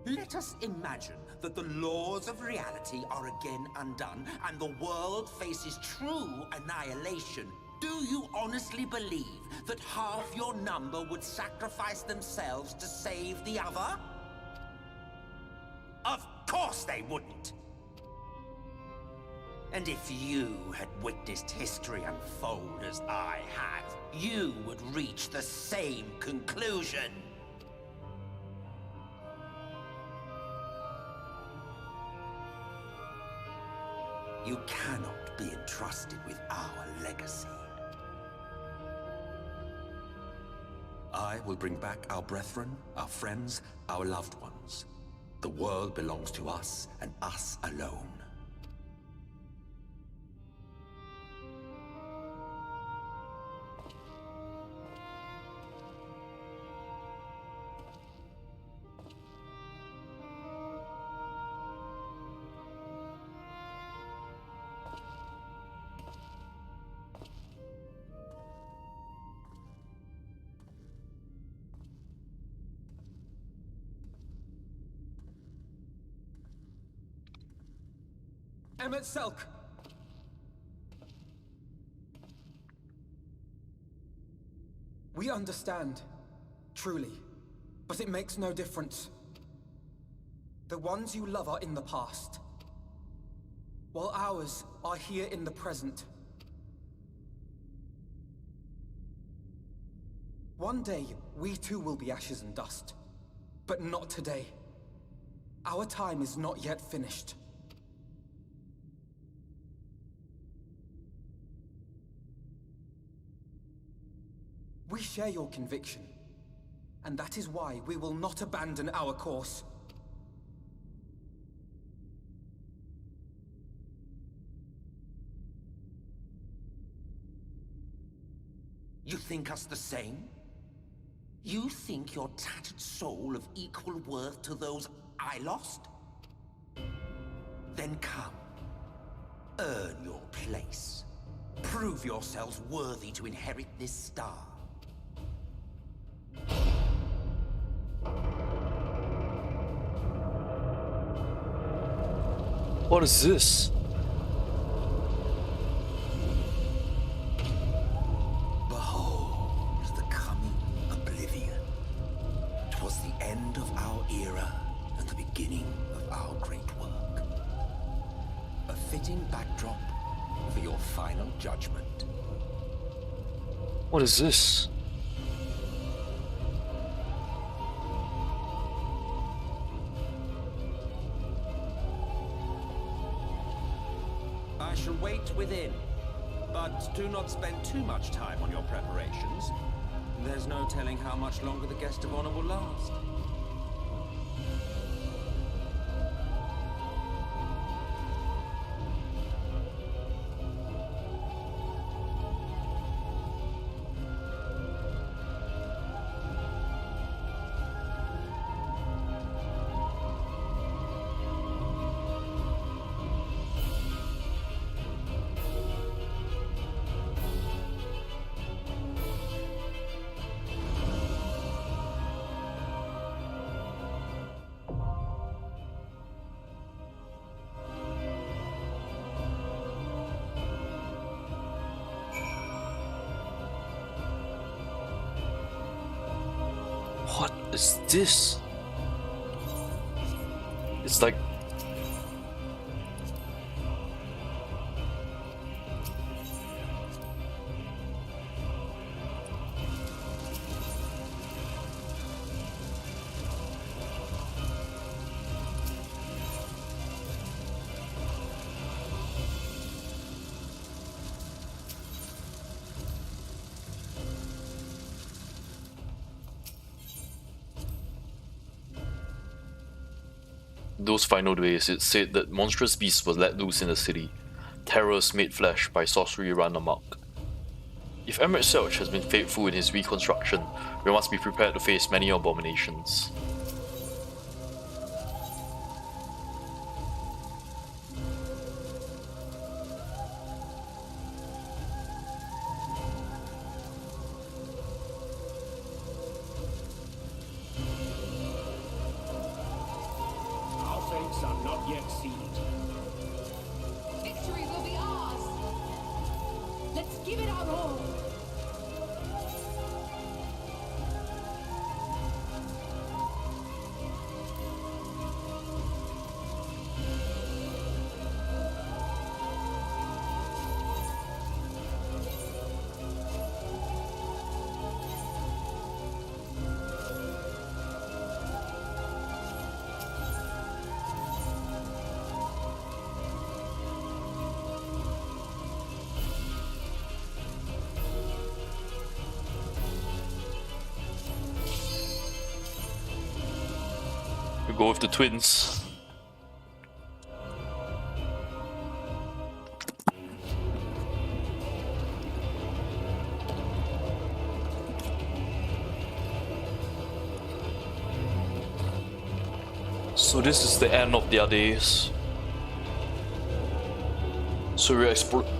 Let us imagine that the laws of reality are again undone and the world faces true annihilation. Do you honestly believe that half your number would sacrifice themselves to save the other? Of course they wouldn't! And if you had witnessed history unfold as I have, you would reach the same conclusion. You cannot be entrusted with our legacy. I will bring back our brethren, our friends, our loved ones. The world belongs to us and us alone. Emmet Selk! We understand, truly, but it makes no difference. The ones you love are in the past, while ours are here in the present. One day, we too will be ashes and dust, but not today. Our time is not yet finished. We share your conviction, and that is why we will not abandon our course. You think us the same? You think your tattered soul of equal worth to those I lost? Then come. Earn your place. Prove yourselves worthy to inherit this star. What is this? Behold the coming oblivion. 'Twas the end of era and the beginning of our great work. A fitting backdrop for your final judgment. What is this? I shall wait within, but do not spend too much time on your preparations. There's no telling how much longer the guest of honor will last. What is this? It's like... Those final days, it said that monstrous beasts were let loose in the city. Terrors made flesh by sorcery run amok. If Emirate Selch has been faithful in his reconstruction, we must be prepared to face many abominations. Are not yet sealed. Victory will be ours. Let's give it our all. We go with the twins. So this is the end of their days. So we're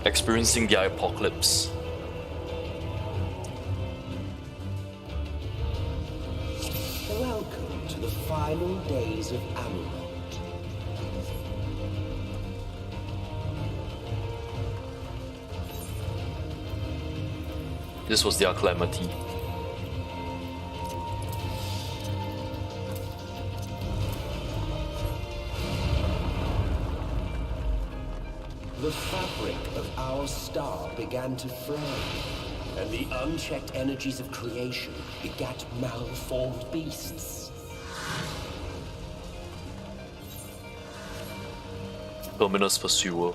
experiencing the apocalypse. Welcome to the final days of Amulet. This was their calamity. The fabric of our star began to fray, and the unchecked energies of creation begat malformed beasts. Terminus Pursuer.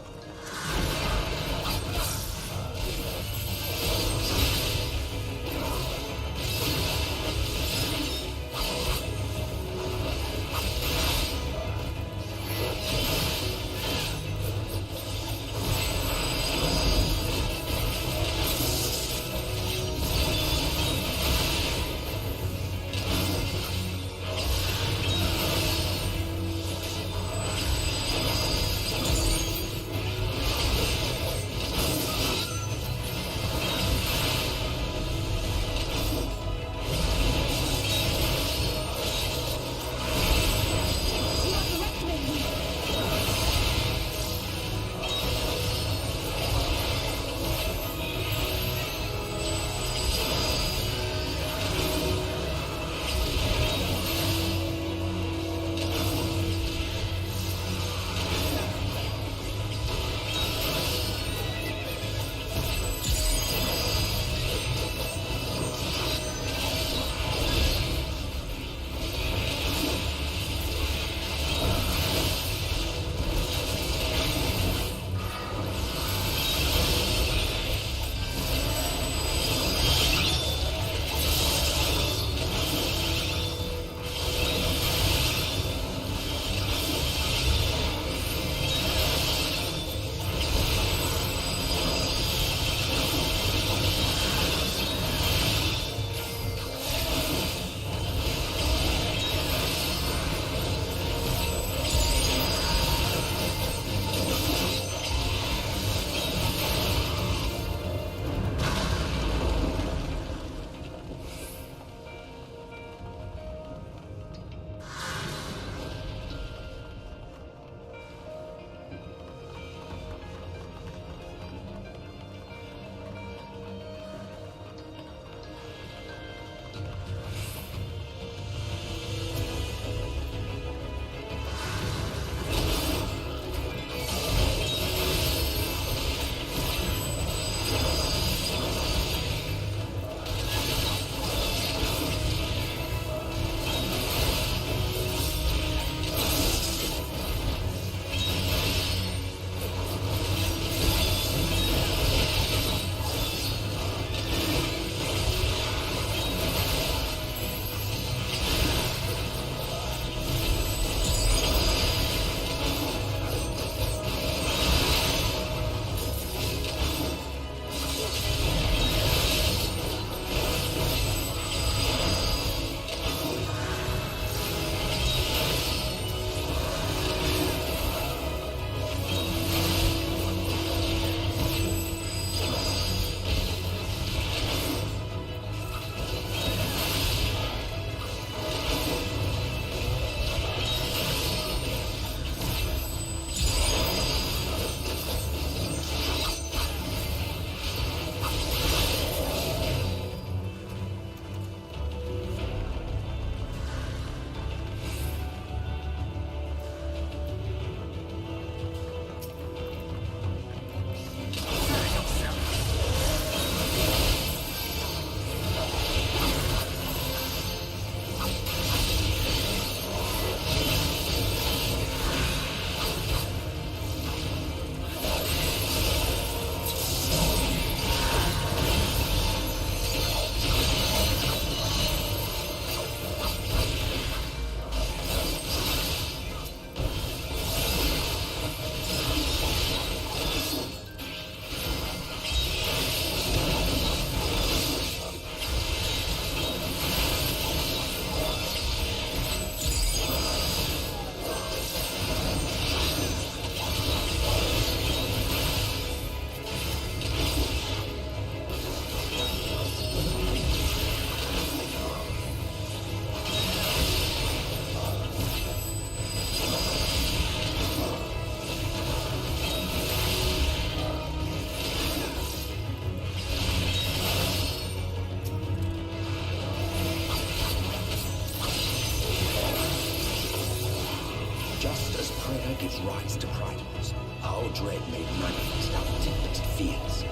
beasts rise to primates, our dread made manifest our deepest fears.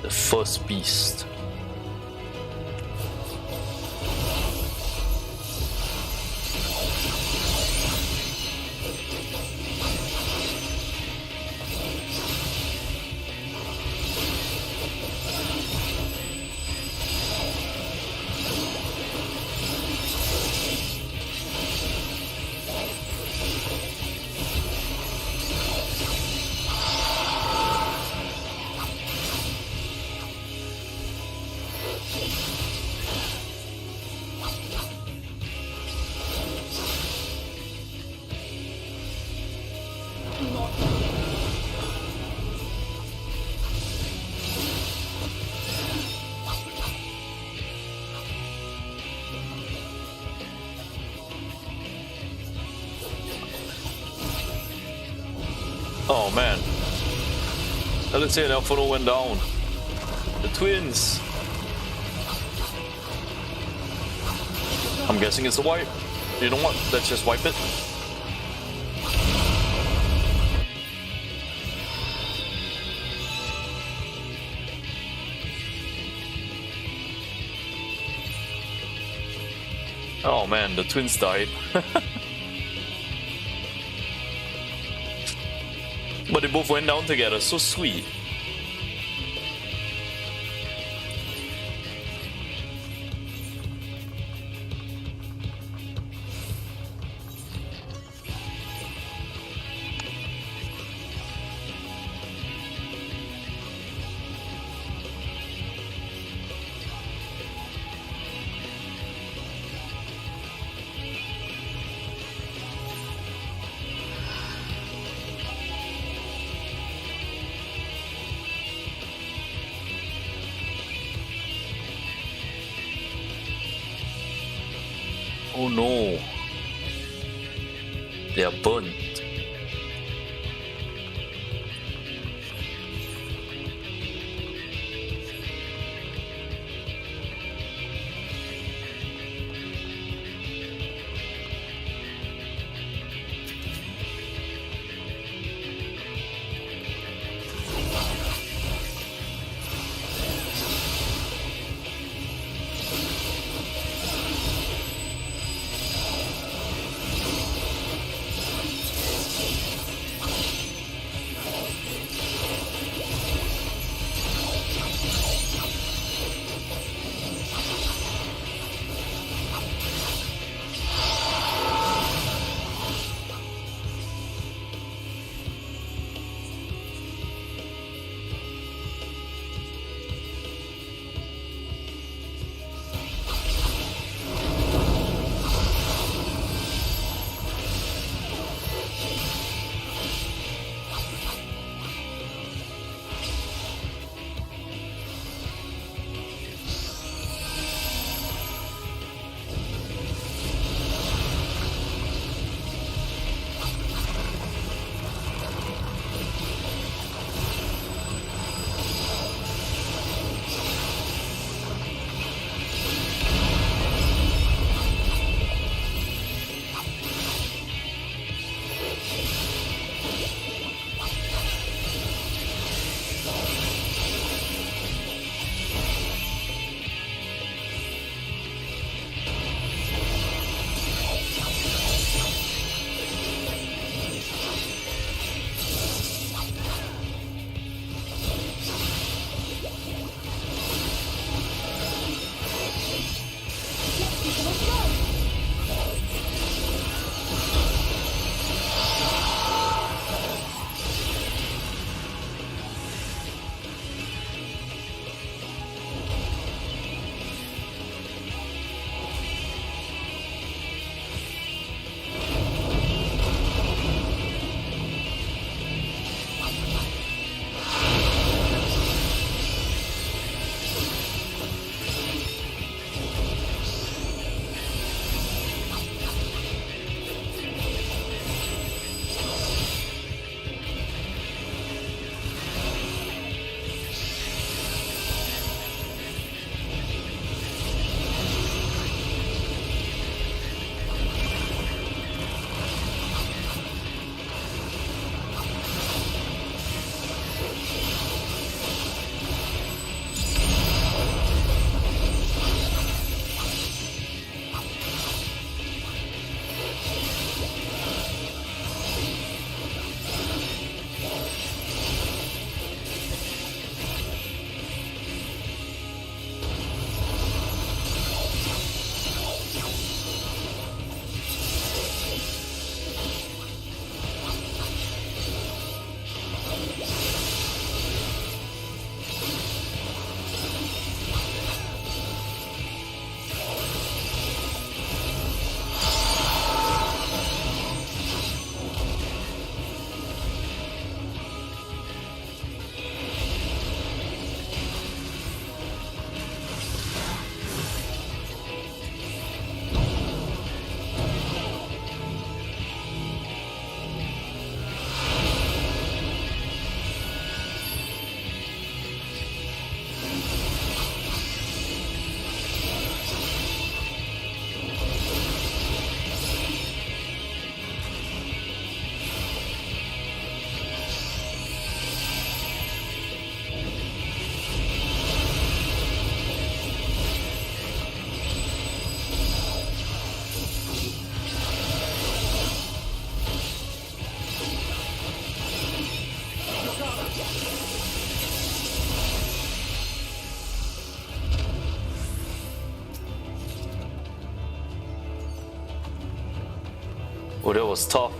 The first beast. Oh man. Let's say that photo went down. The twins. I'm guessing it's a wipe. You know what? Let's just wipe it. Oh man, the twins died. But they both went down together, so sweet. Oh no, they are burnt. Oh, that was tough.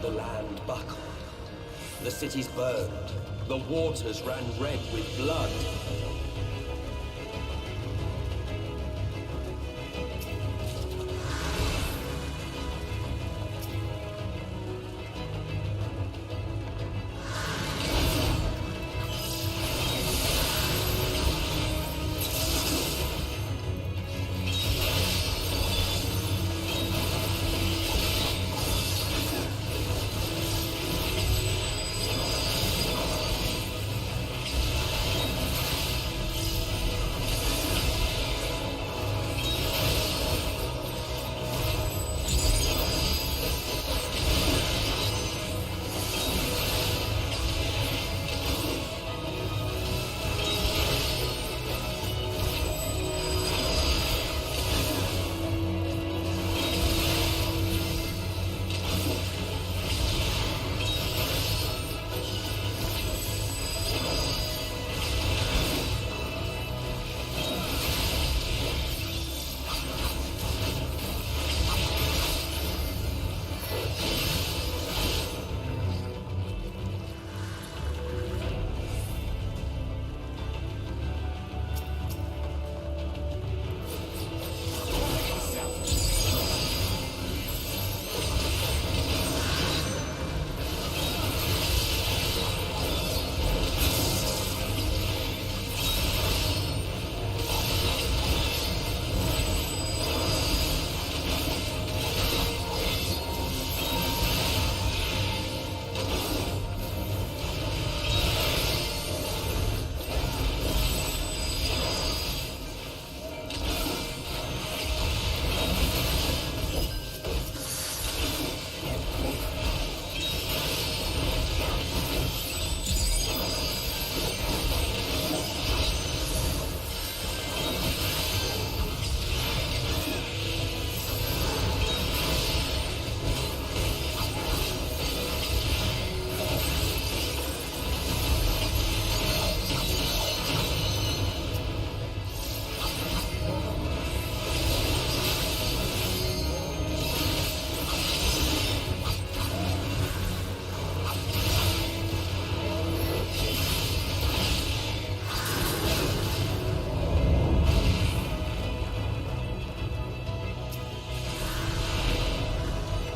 The land buckled. The cities burned. The waters ran red with blood.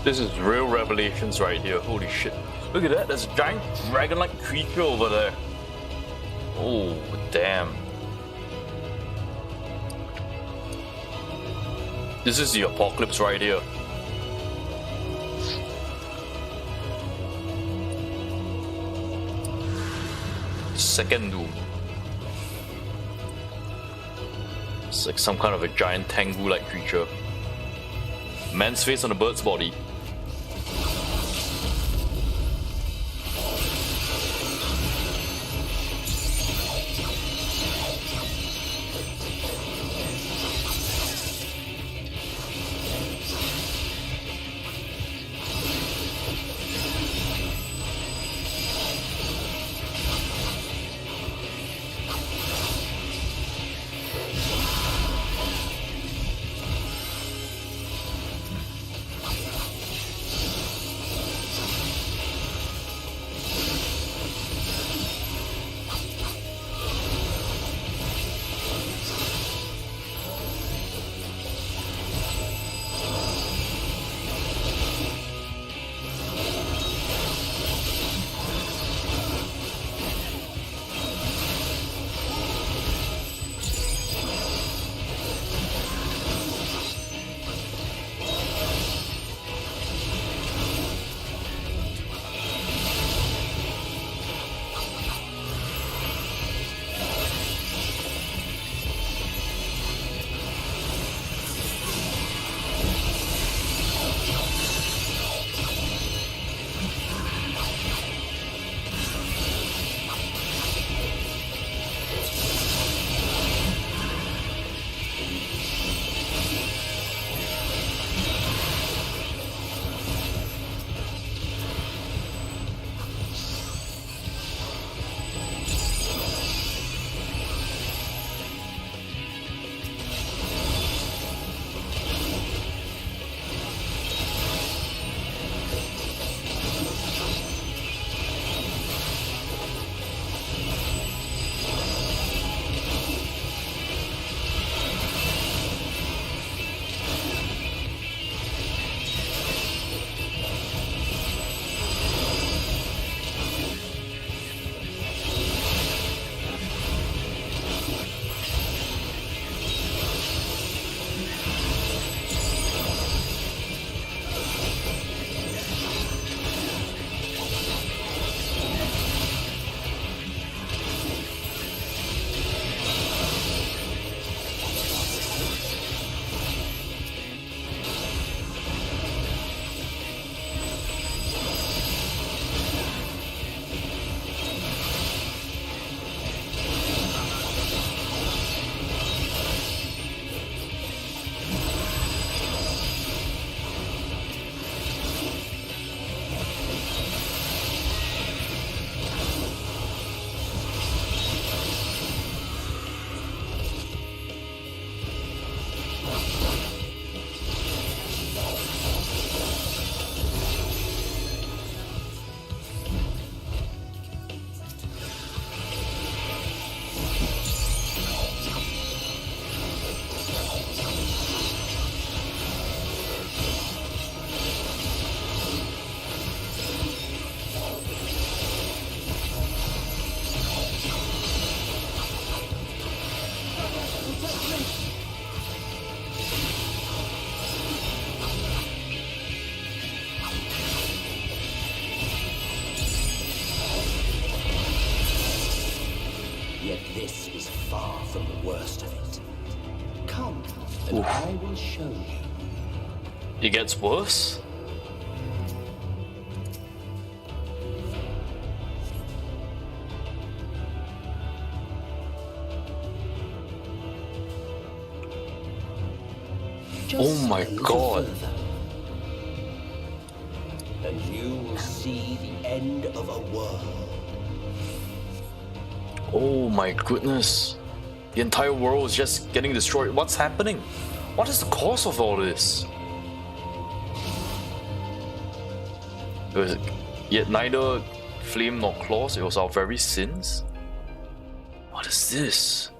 This is real revelations right here. Holy shit. Look at that. There's a giant dragon-like creature over there. Oh, damn. This is the apocalypse right here. Second doom. It's like some kind of a giant Tengu-like creature. Man's face on a bird's body. Yet this is far from the worst of it. Come, and I will show you. It gets worse? Oh my god. And you will see the end of a world. Oh my goodness. The entire world is just getting destroyed. What's happening? What is the cause of all this? It was yet neither flame nor claws, it was our very sins? What is this?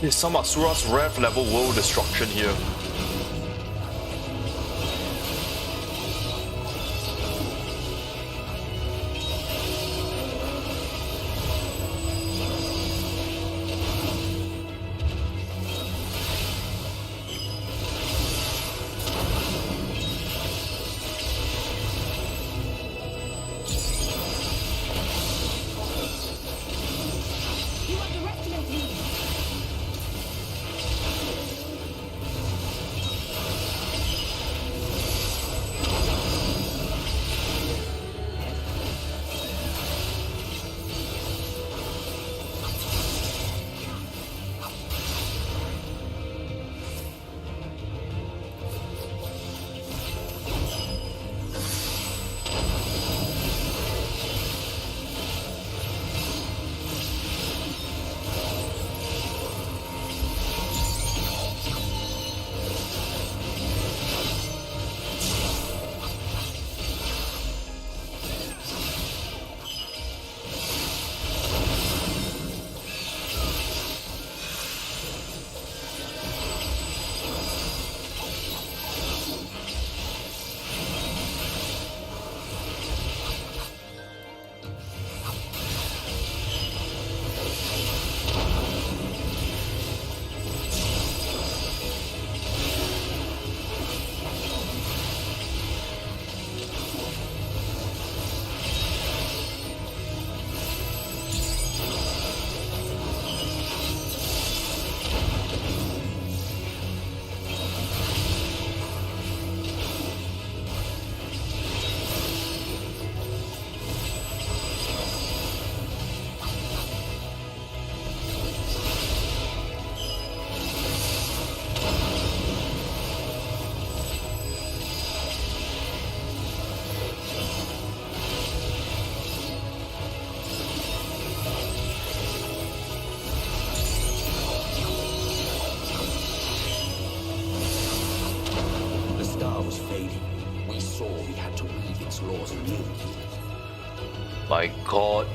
There's some Asura's Rev level world destruction here. My God.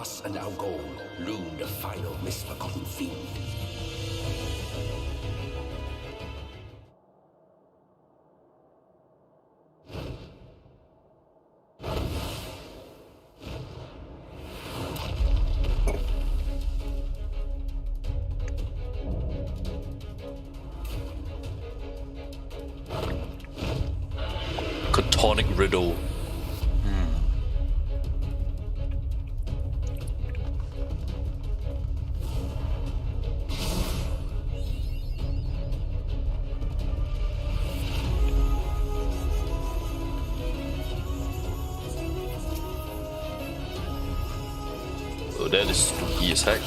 us and our goal loomed a final misforgotten fiend. Catonic riddle. Oh, that is spooky as heck.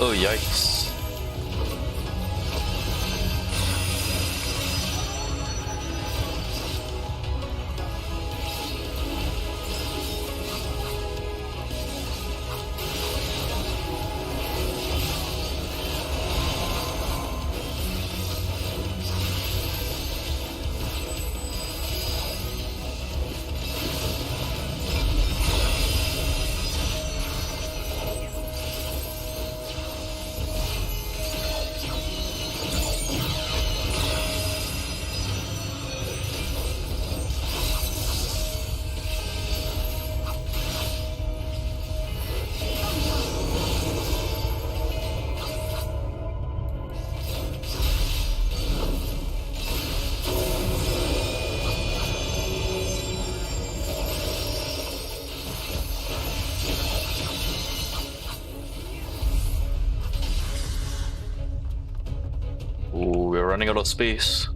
Oh, yikes. Oh, we're running out of space.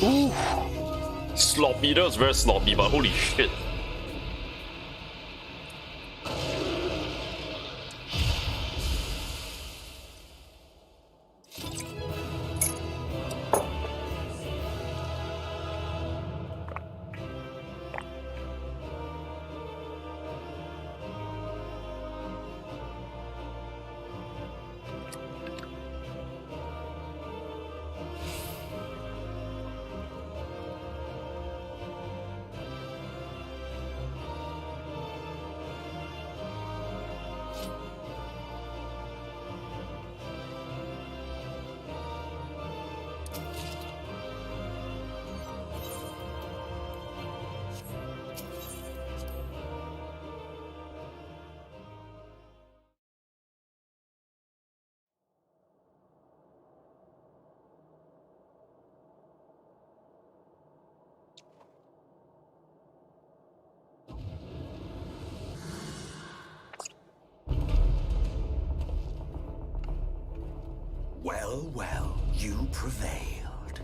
Ooh. Sloppy. That was very sloppy, but holy shit. Well, well, you prevailed.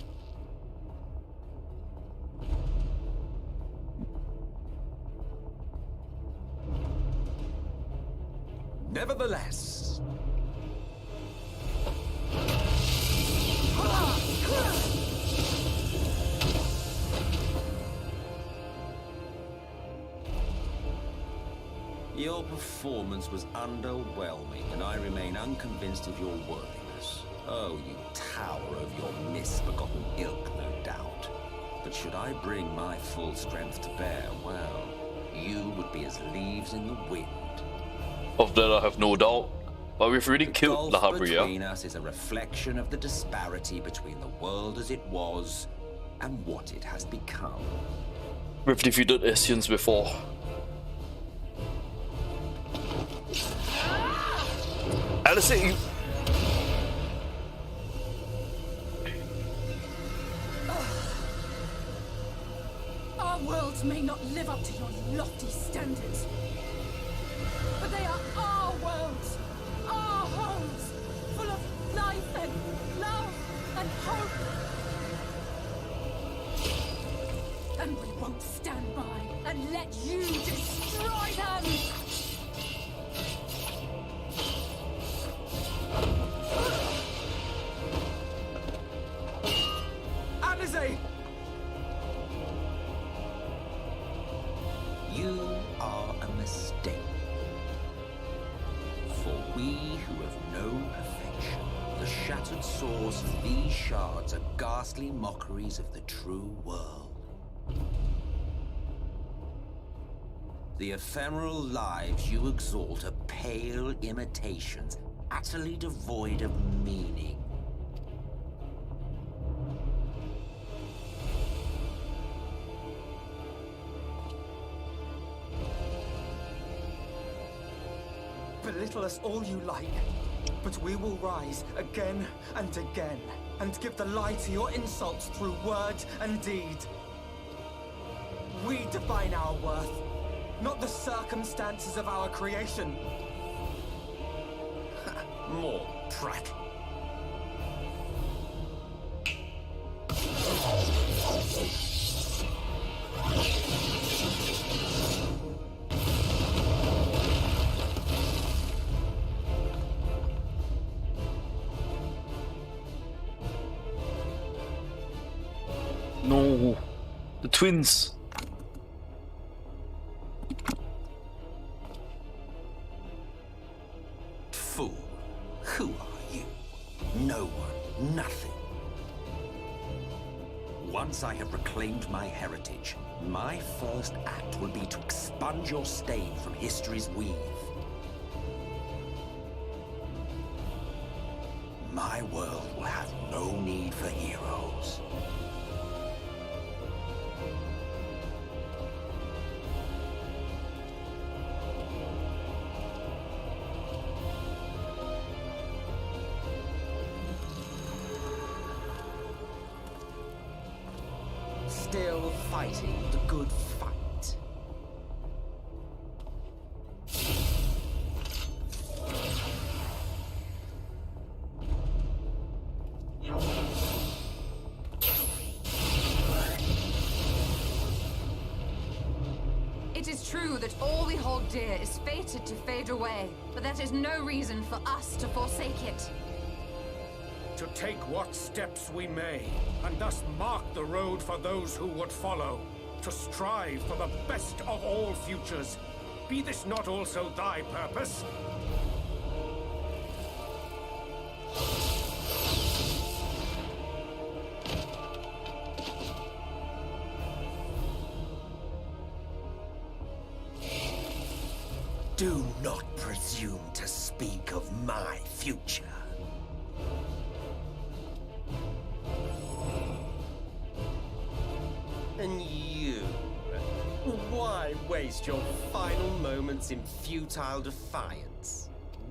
Nevertheless... Your performance was underwhelming, and I remain unconvinced of your worthiness. Oh, you tower of your misbegotten ilk, no doubt. But should I bring my full strength to bear, well, you would be as leaves in the wind. Of that I have no doubt. But we've really killed The gulf Lahabria. between us is a reflection of the disparity between the world as it was and what it has become. We've defeated Asians before. Alice, you... Our worlds may not live up to your lofty standards, but they are our worlds, our homes, full of life and love and hope. And we won't stand by and let you destroy them! Alice! You are a mistake. For we who have known perfection, the shattered source of these shards are ghastly mockeries of the true world. The ephemeral lives you exalt are pale imitations, utterly devoid of meaning. Belittle us all you like, but we will rise again and again, and give the lie to your insults through word and deed. We define our worth, not the circumstances of our creation. More prattle. No, the twins. Fool, who are you? No one, nothing. Once I have reclaimed my heritage, my first act will be to expunge your stain from history's weave. My world will have no need for heroes. Still fighting the good fight. It is true that all we hold dear is fated to fade away, but that is no reason for us to forsake it. To take what steps we may, and thus mark the road for those who would follow. To strive for the best of all futures. Be this not also thy purpose? Do not presume to speak of my future. And you? Why waste your final moments in futile defiance?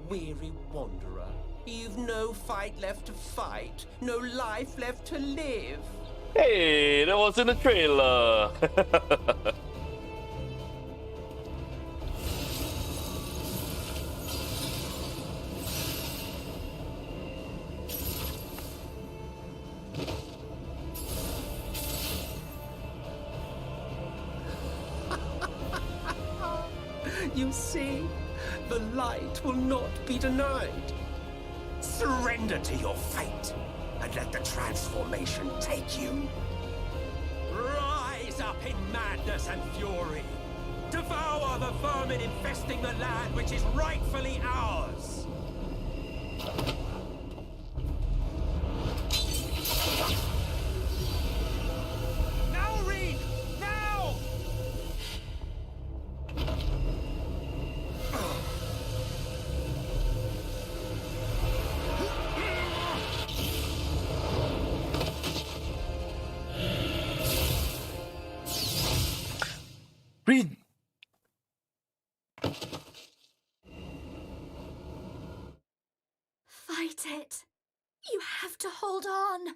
Weary wanderer, you've no fight left to fight, no life left to live. Hey, that was in the trailer. You see, the light will not be denied. Surrender to your fate, and let the transformation take you. Rise up in madness and fury. Devour the vermin infesting the land which is rightfully ours. Now, Reed! Now! Reed. Fight it. You have to hold on.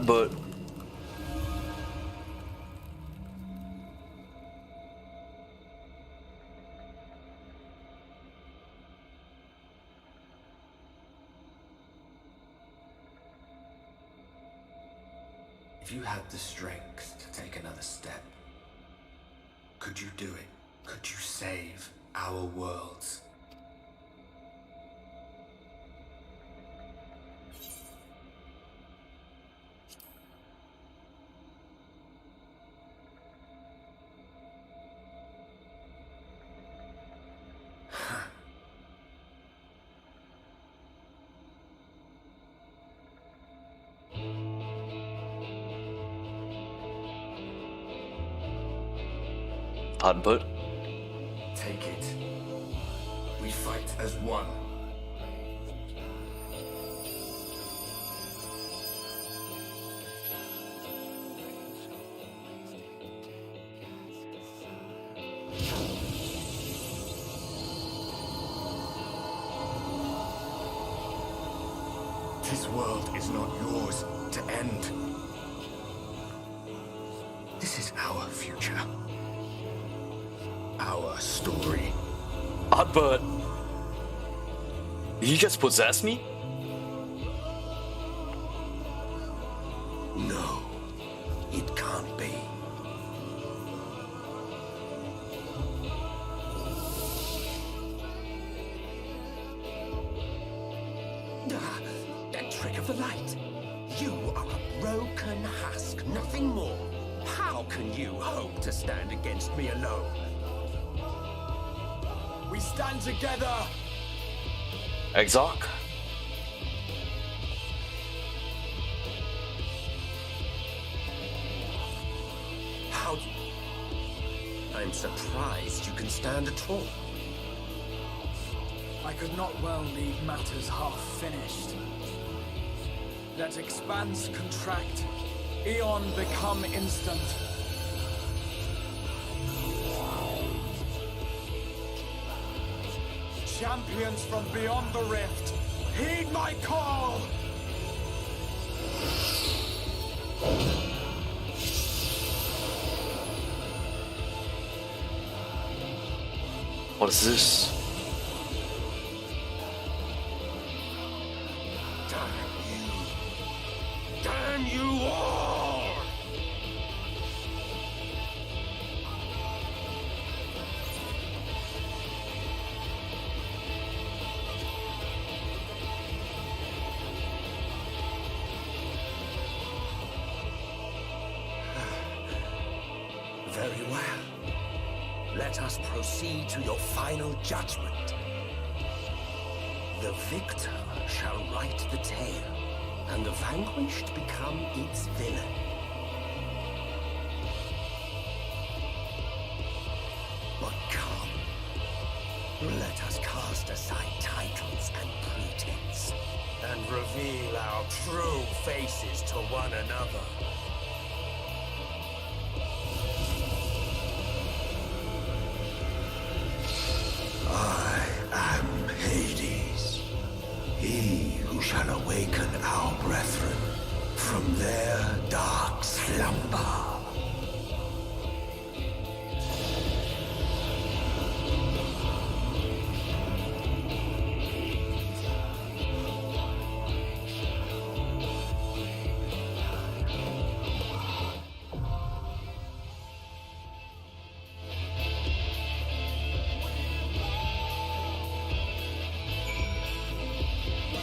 But If you had the strength to take another step, could you do it? Could you save our worlds? but Take it. We fight as one. This world is not yours to end. This is our future. Our story. but he just possessed me? No, it can't be. That trick of the light. You are a broken husk, nothing more. How can you hope to stand against me alone? We stand together! Exarch? How? I'm surprised you can stand at all. I could not well leave matters half finished. Let expanse contract, Eon become instant. champions from beyond the rift, heed my call! What is this? Damn you all! Very well. Let us proceed to your final judgment. The victor shall write the tale, and the vanquished become its villain. But come, let us cast aside titles and pretense, and reveal our true faces to one another. I am Hades, he who shall awaken our brethren from their dark slumber.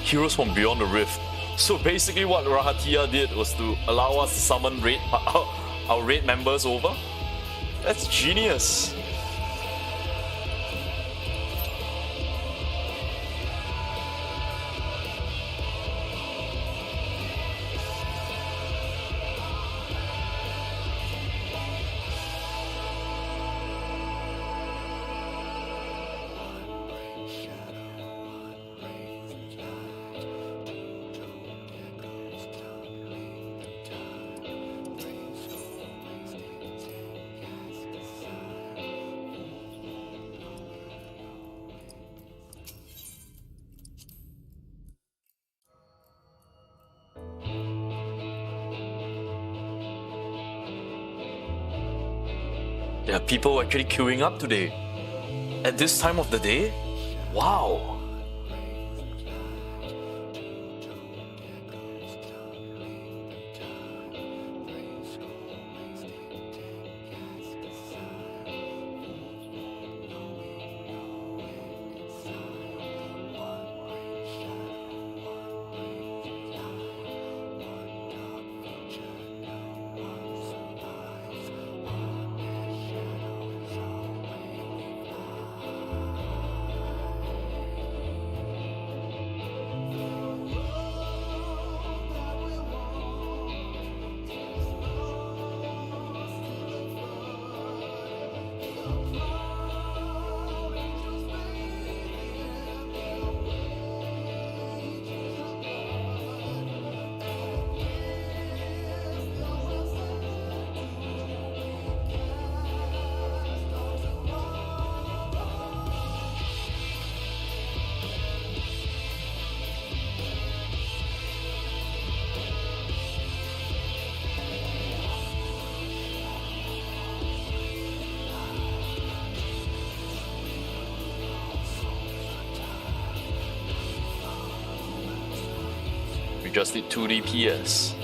Heroes from beyond the rift. So basically what Rahatia did was to allow us to summon our raid members over. That's genius. There are people actually queuing up today. At this time of the day? Wow. We just need 2 DPS.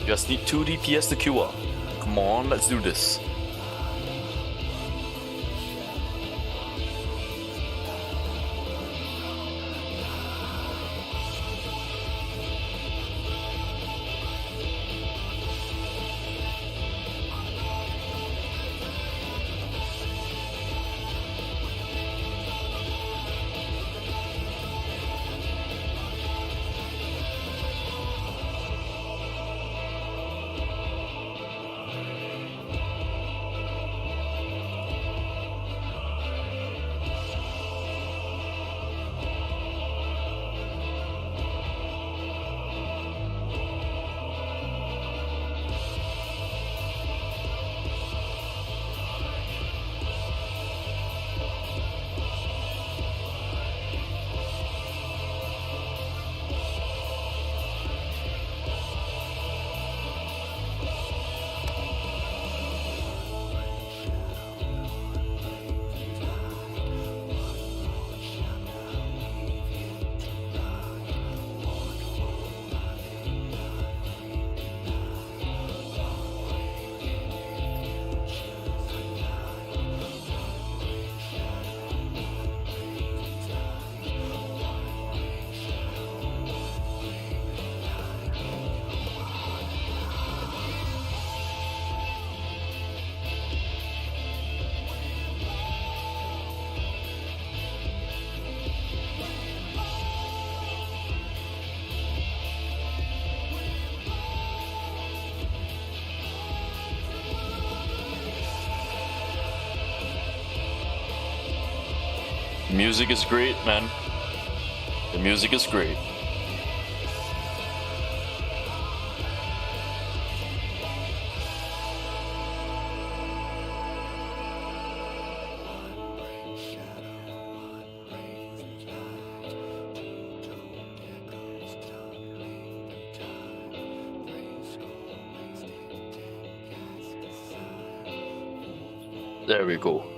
Just need 2 DPS to queue up. Come on, let's do this. music is great, man. The music is great. There we go.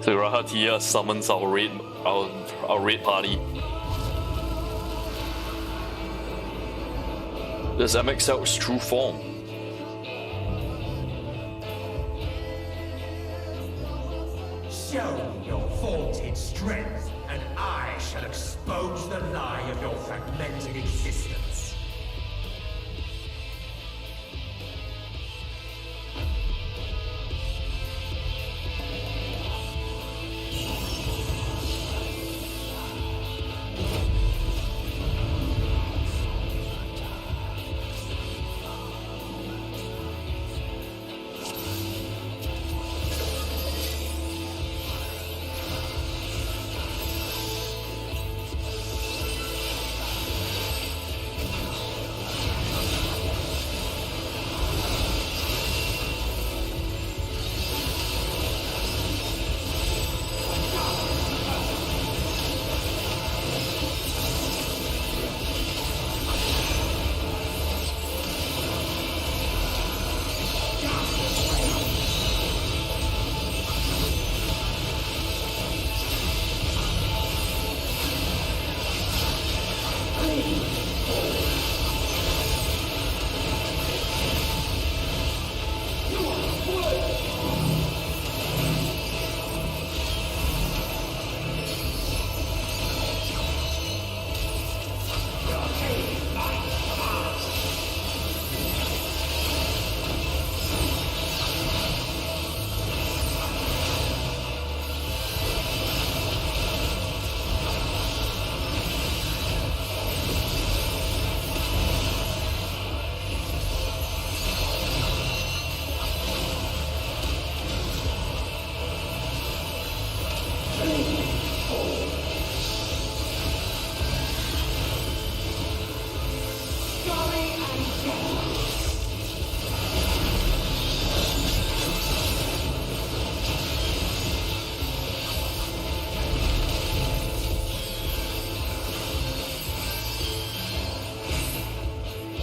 So Rahatia summons our raid party. This MXL's true form. Show me your vaunted strength, and I shall expose the lie of your fragmented existence.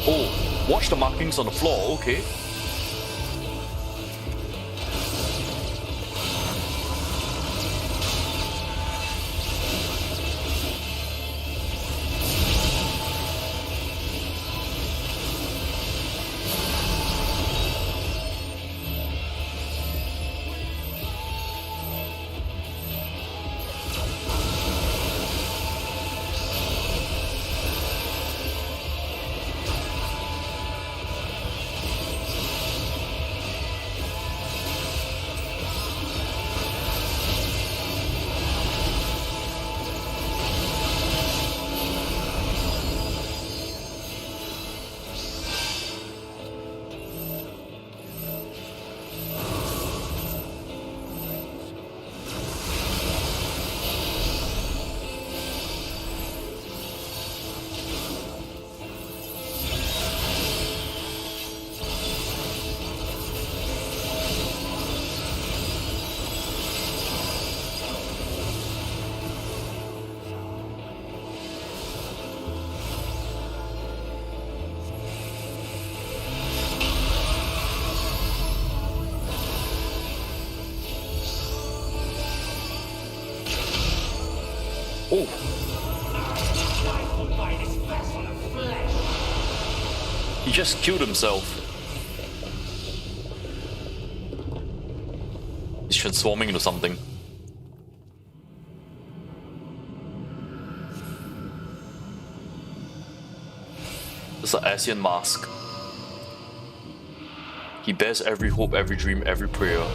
Oh, watch the markings on the floor, okay. Oh. He just killed himself. He's transforming into something. It's an Asian mask. He bears every hope, every dream, every prayer.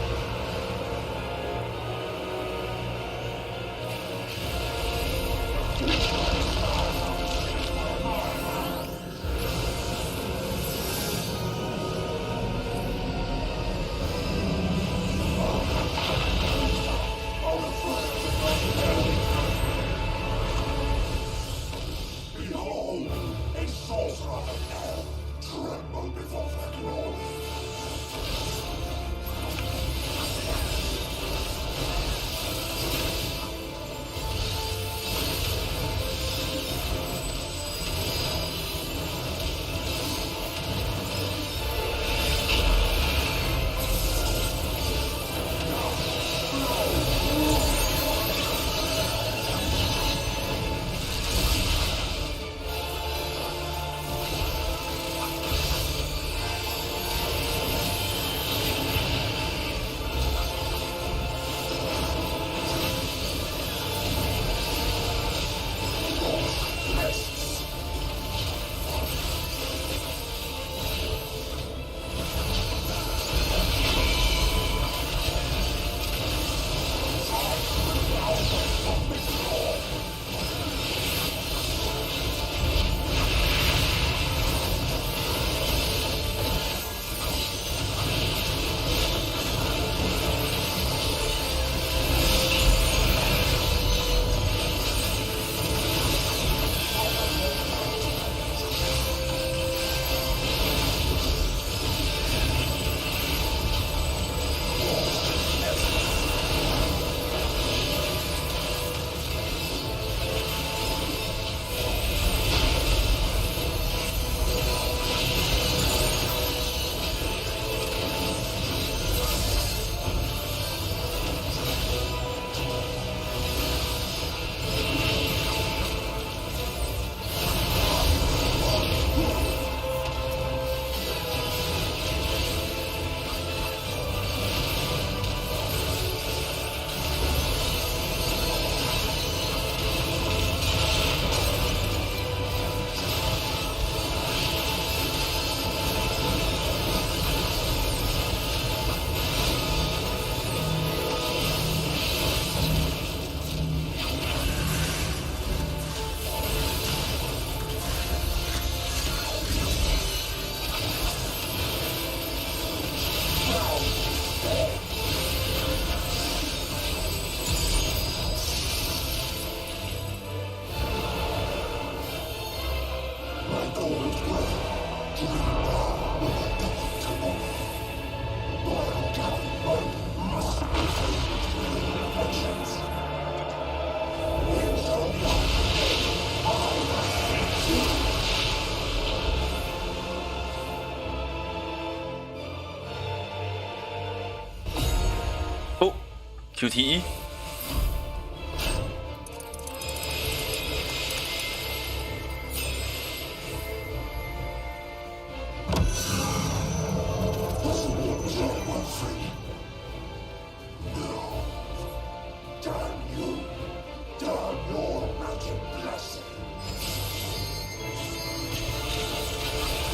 QTE.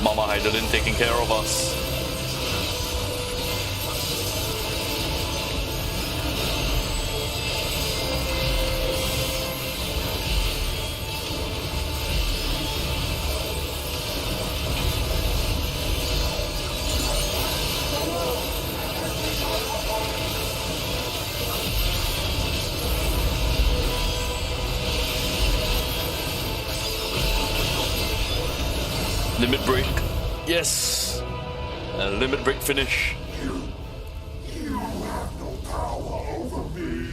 Mama Heidelin taking care of us. Limit break. Yes! And limit break finish. You have no power over me.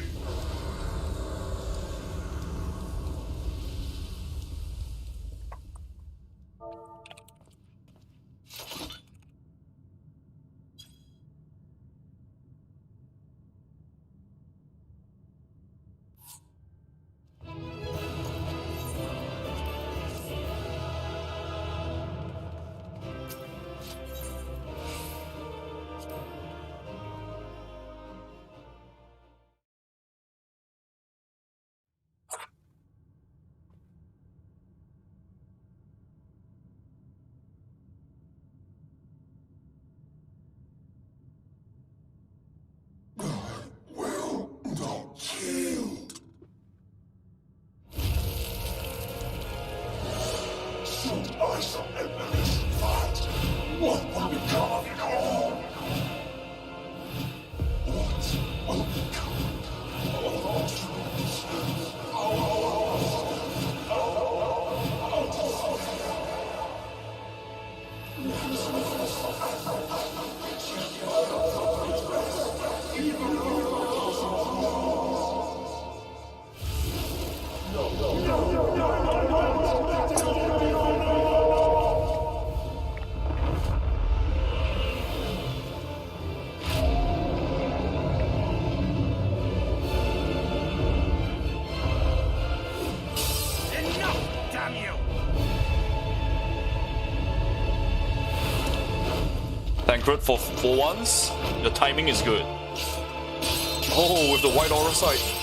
face of endless fight. What will become of it all? What will become of our dreams? Tancred for once, the timing is good. Oh, with the white aura sight.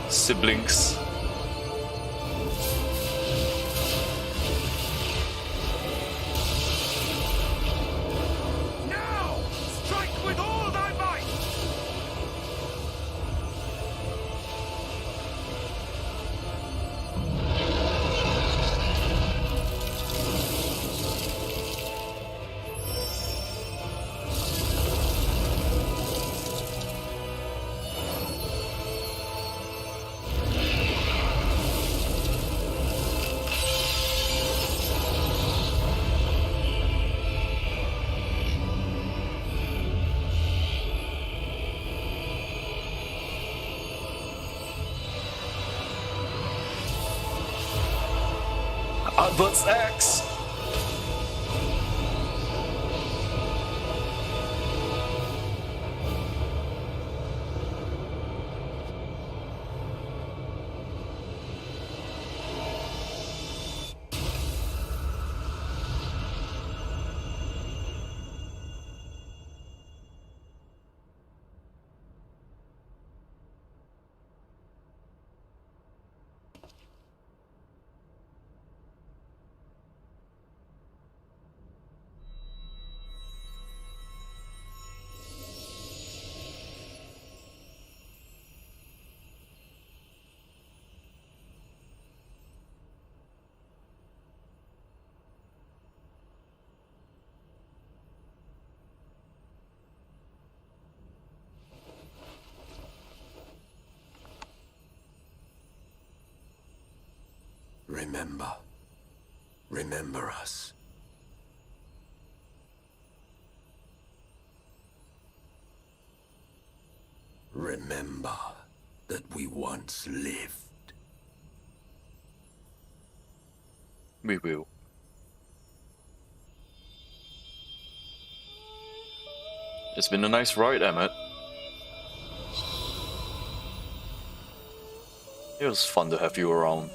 Siblings. Now! Strike with all thy might! Advert's X. Remember. Remember us. Remember that we once lived. We will. It's been a nice ride, Emmett. It was fun to have you around.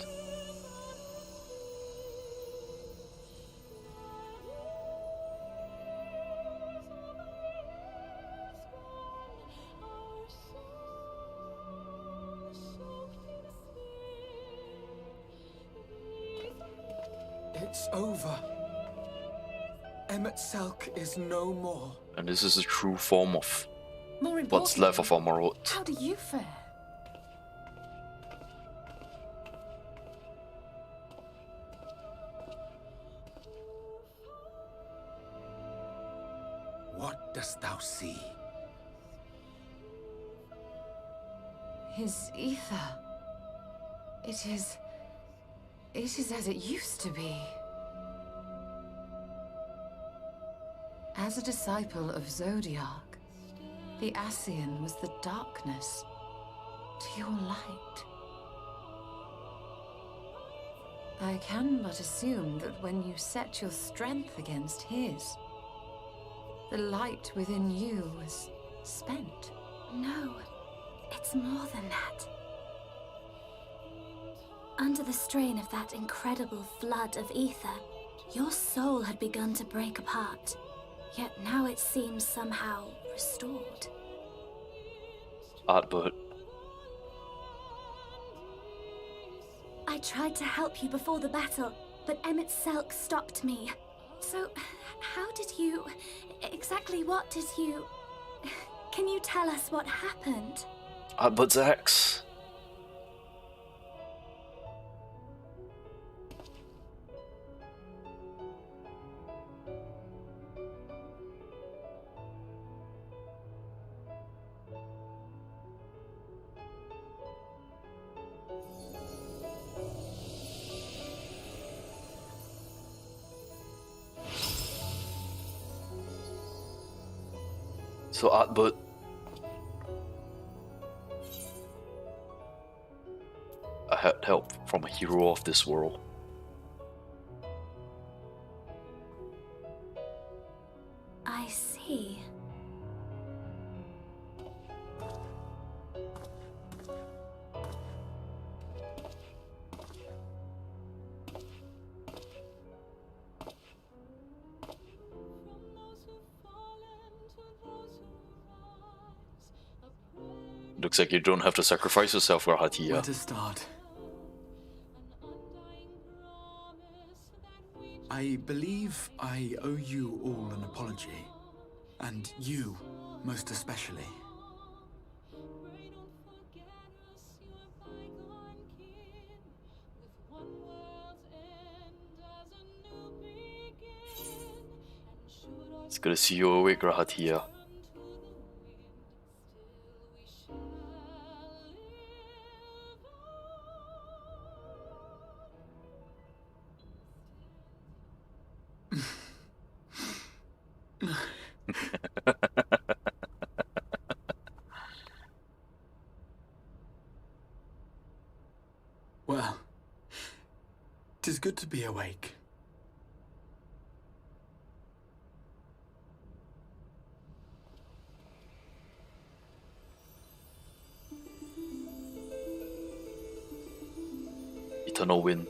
It's over. Emmett Selk is no more. And this is a true form of More what's left of Amarot. How do you fare? What dost thou see? His ether. It is as it used to be. As a disciple of Zodiac, the Ascian was the darkness to your light. I can but assume that when you set your strength against his, the light within you was spent. No, it's more than that. Under the strain of that incredible flood of ether, your soul had begun to break apart, yet now it seems somehow restored. Artbert. I tried to help you before the battle, but Emmett Selk stopped me. So, how did you... exactly what did you... Can you tell us what happened? Artbert's ex. So Artbert... I had help from a hero of this world. I see. Looks like you don't have to sacrifice yourself for Hatia. Where to start? I believe I owe you all an apology. And you, most especially. It's good to see you awake, Rahatia. Well, 'tis good to be awake. Eternal wind.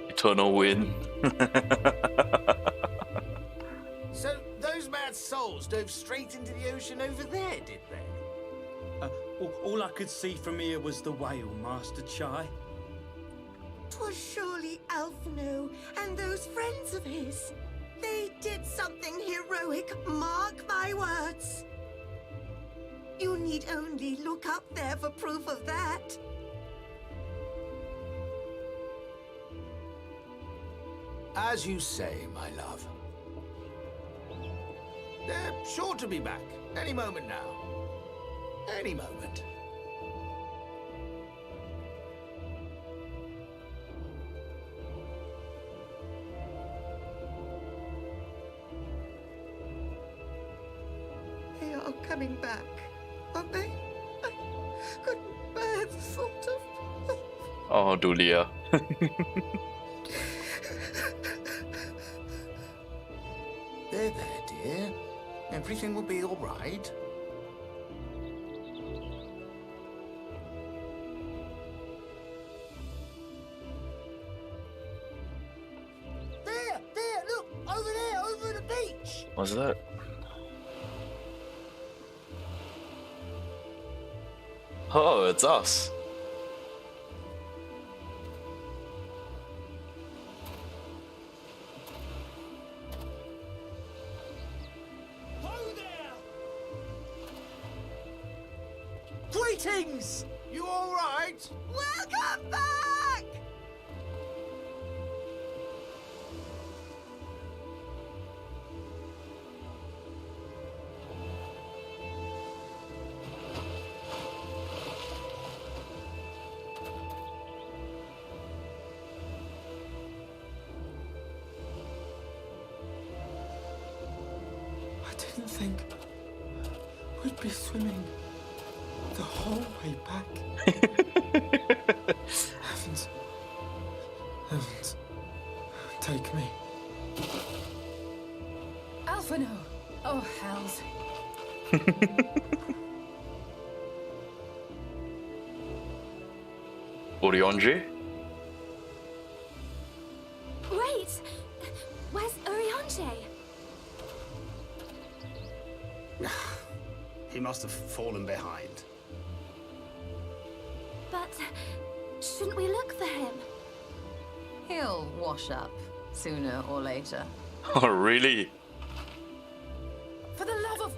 Eternal wind. So, those mad souls dove straight into the ocean over there, did they? All I could see from here was the whale, Master Chai. 'Twas surely Alphino and those friends of his. They did something heroic, mark my words. You need only look up there for proof of that. As you say, my love. They're sure to be back, any moment now. Any moment. They are coming back, aren't they? I couldn't bear the thought of... Oh, Dulia. They're there, dear. Everything will be all right. There, look! Over there, over the beach! What's that? Oh, it's us. Greetings! You all right? Welcome back! didn't think we'd be swimming the whole way back. Heavens. Heavens. Take me. Alphino! Oh, hells. Eorzea? Wait! Where's Eorzea? He must have fallen behind. But shouldn't we look for him? He'll wash up sooner or later. Oh, really? For the love of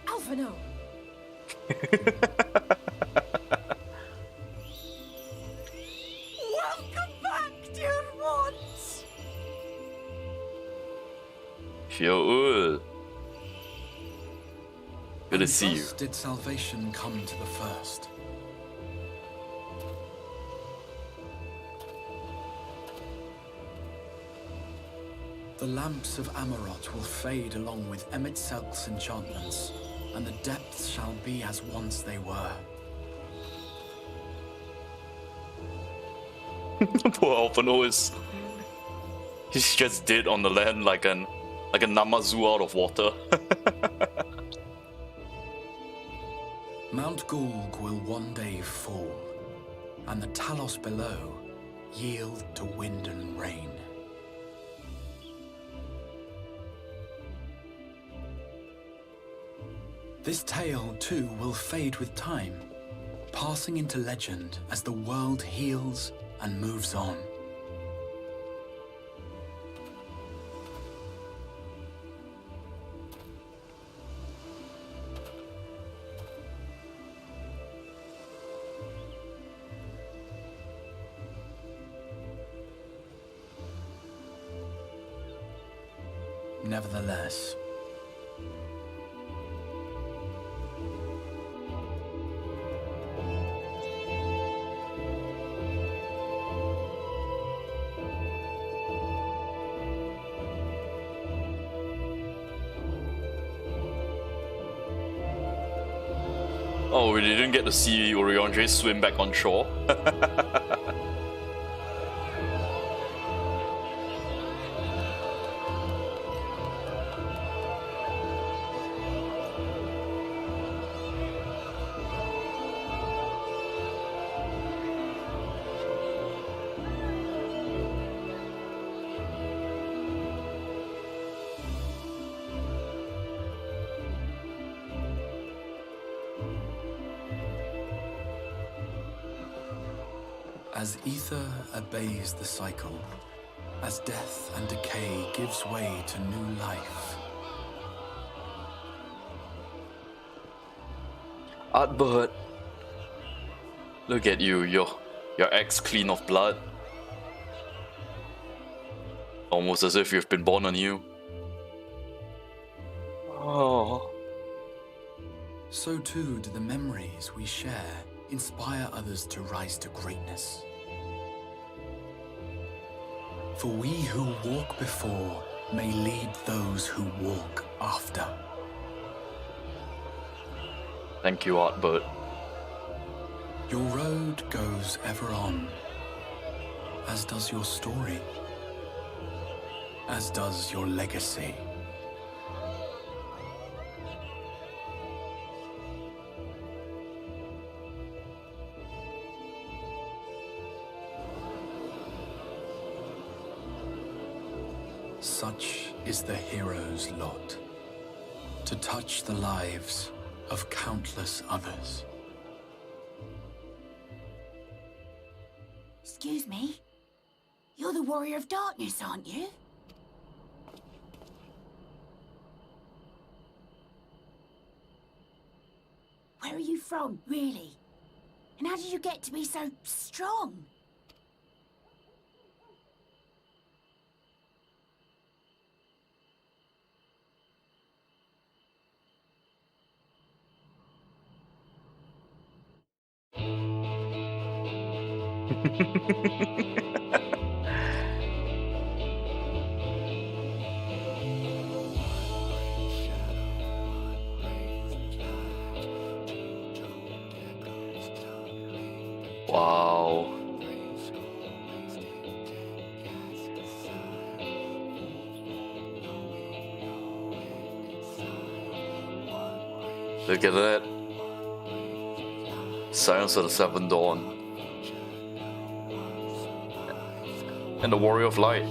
Alphino! Welcome back, dear ones! Sure. Good to see you. Thus did salvation come to the first. The lamps of Amarot will fade along with Emet-Selk's enchantments, and the depths shall be as once they were. Poor Alphino is... He's just dead on the land like a Namazu out of water. Mount Gulg will one day fall, and the Talos below yield to wind and rain. This tale, too, will fade with time, passing into legend as the world heals and moves on. Nevertheless, Oh, we didn't get to see Eorzea swim back on shore. as ether obeys the cycle, as death and decay gives way to new life. Artbird, look at you, your ex clean of blood. Almost as if you've been born anew. Oh. So too do the memories we share inspire others to rise to greatness. For we who walk before may lead those who walk after. Thank you, Artbird. Your road goes ever on, as does your story, as does your legacy. Such is the hero's lot, to touch the lives of countless others. Excuse me? You're the Warrior of Darkness, aren't you? Where are you from, really? And how did you get to be so strong? Wow. Look at that. Silence of the Seventh Dawn. And the Warrior of Light.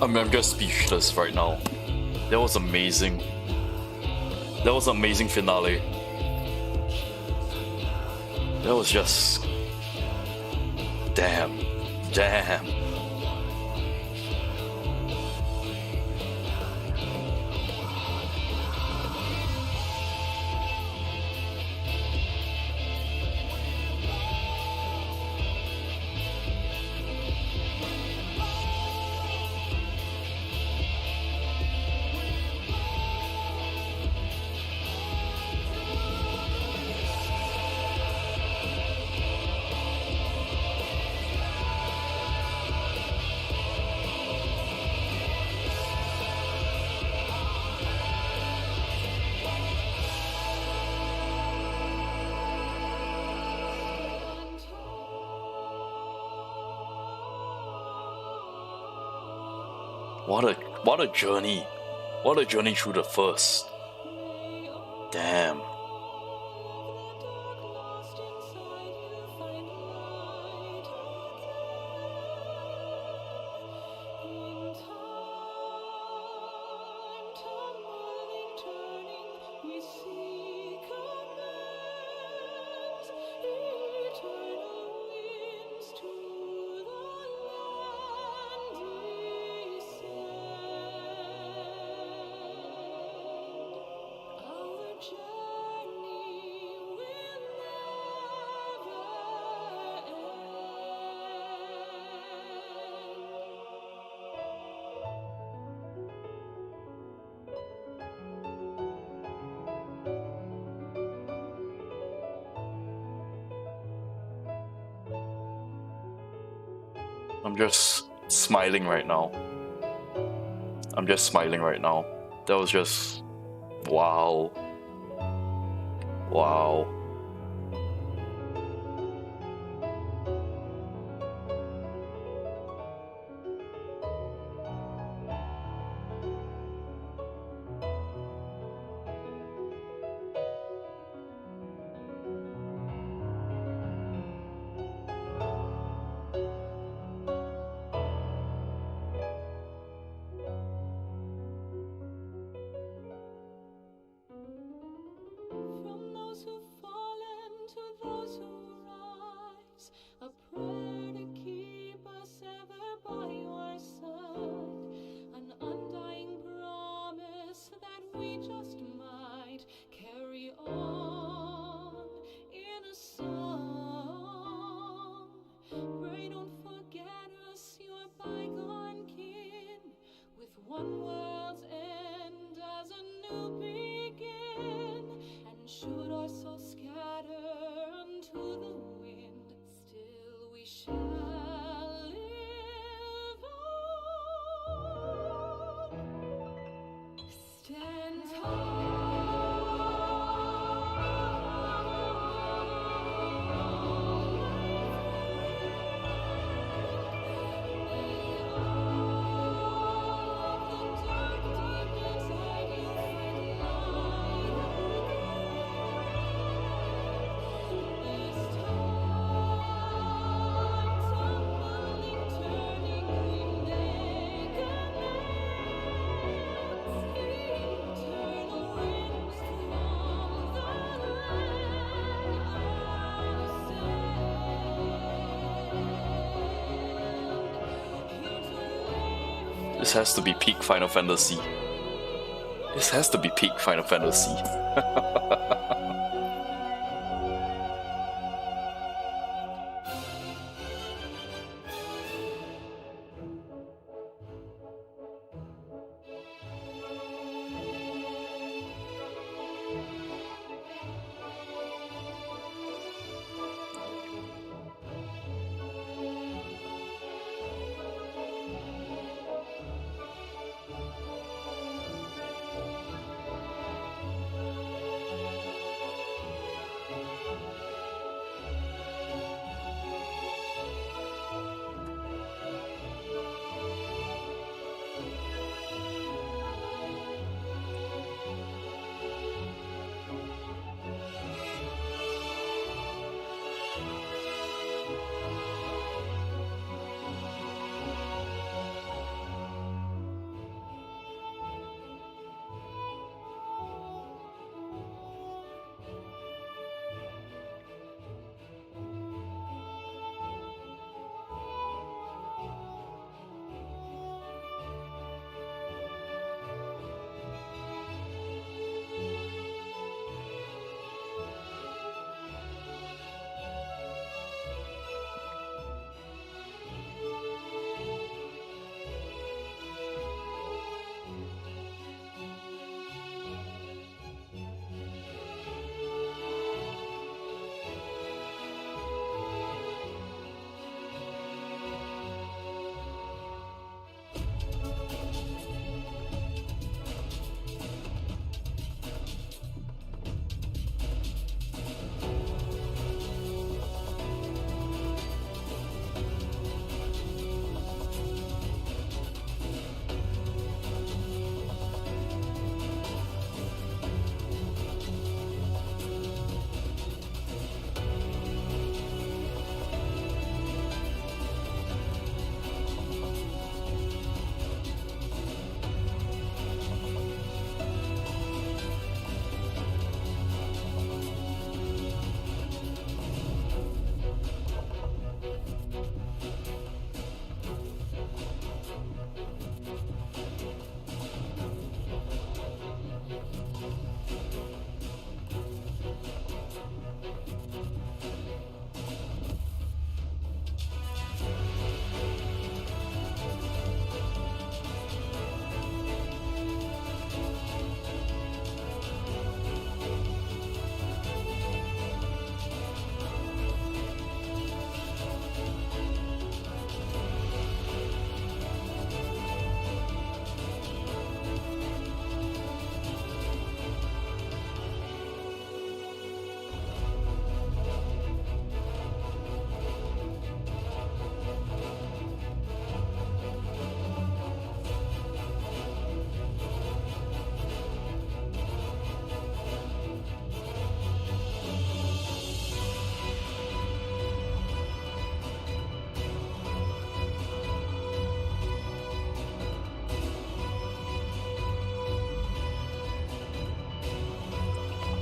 I'm just speechless right now. That was amazing. That was an amazing finale. That was just... Damn. Damn. What a journey. What a journey through the first. Damn. I'm just smiling right now. I'm just smiling right now. That was just... Wow. Wow. This has to be peak Final Fantasy. This has to be peak Final Fantasy.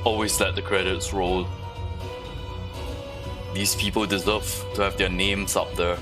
Always let the credits roll. These people deserve to have their names up there.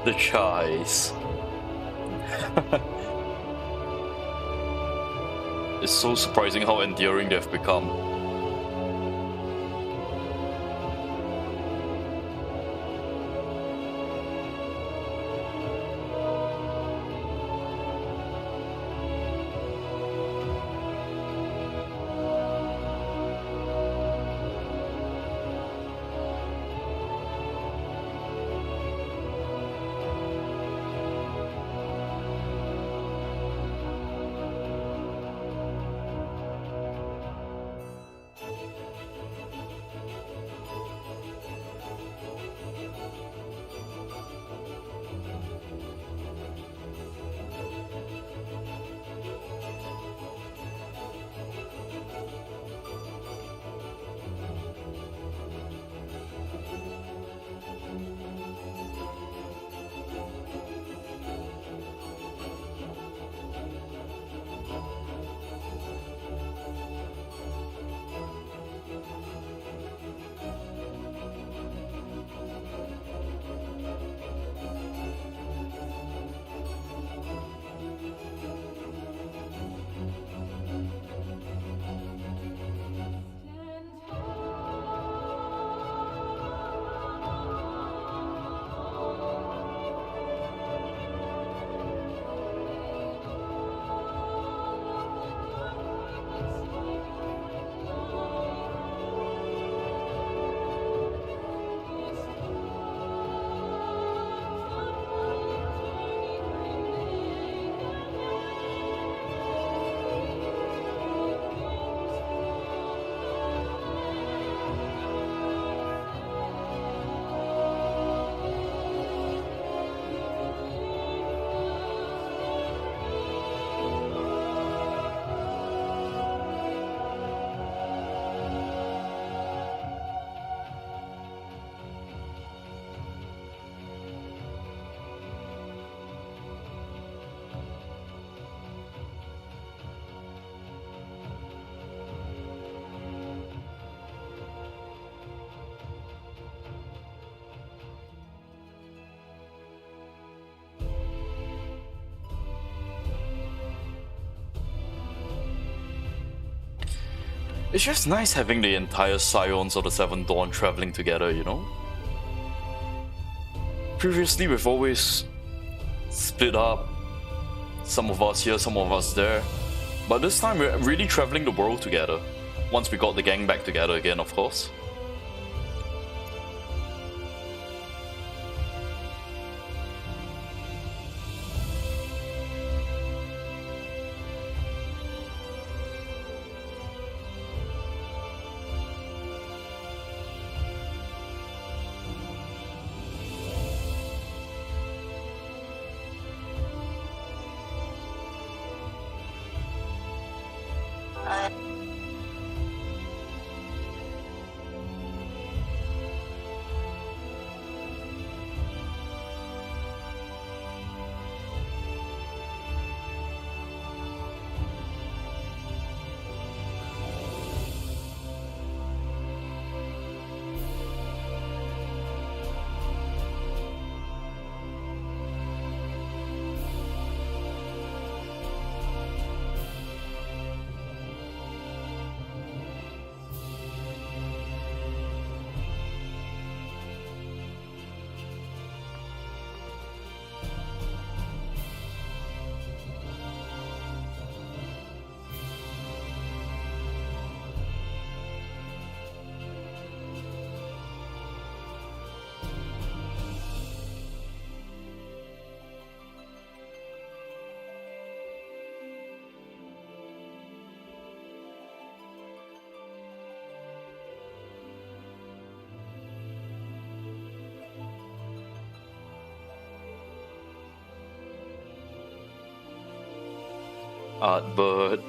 The chais. It's so surprising how endearing they've become. It's just nice having the entire Scions of the Seventh Dawn traveling together, you know? Previously, we've always split up. Some of us here, some of us there. But this time, we're really traveling the world together. Once we got the gang back together again, of course. Art bird.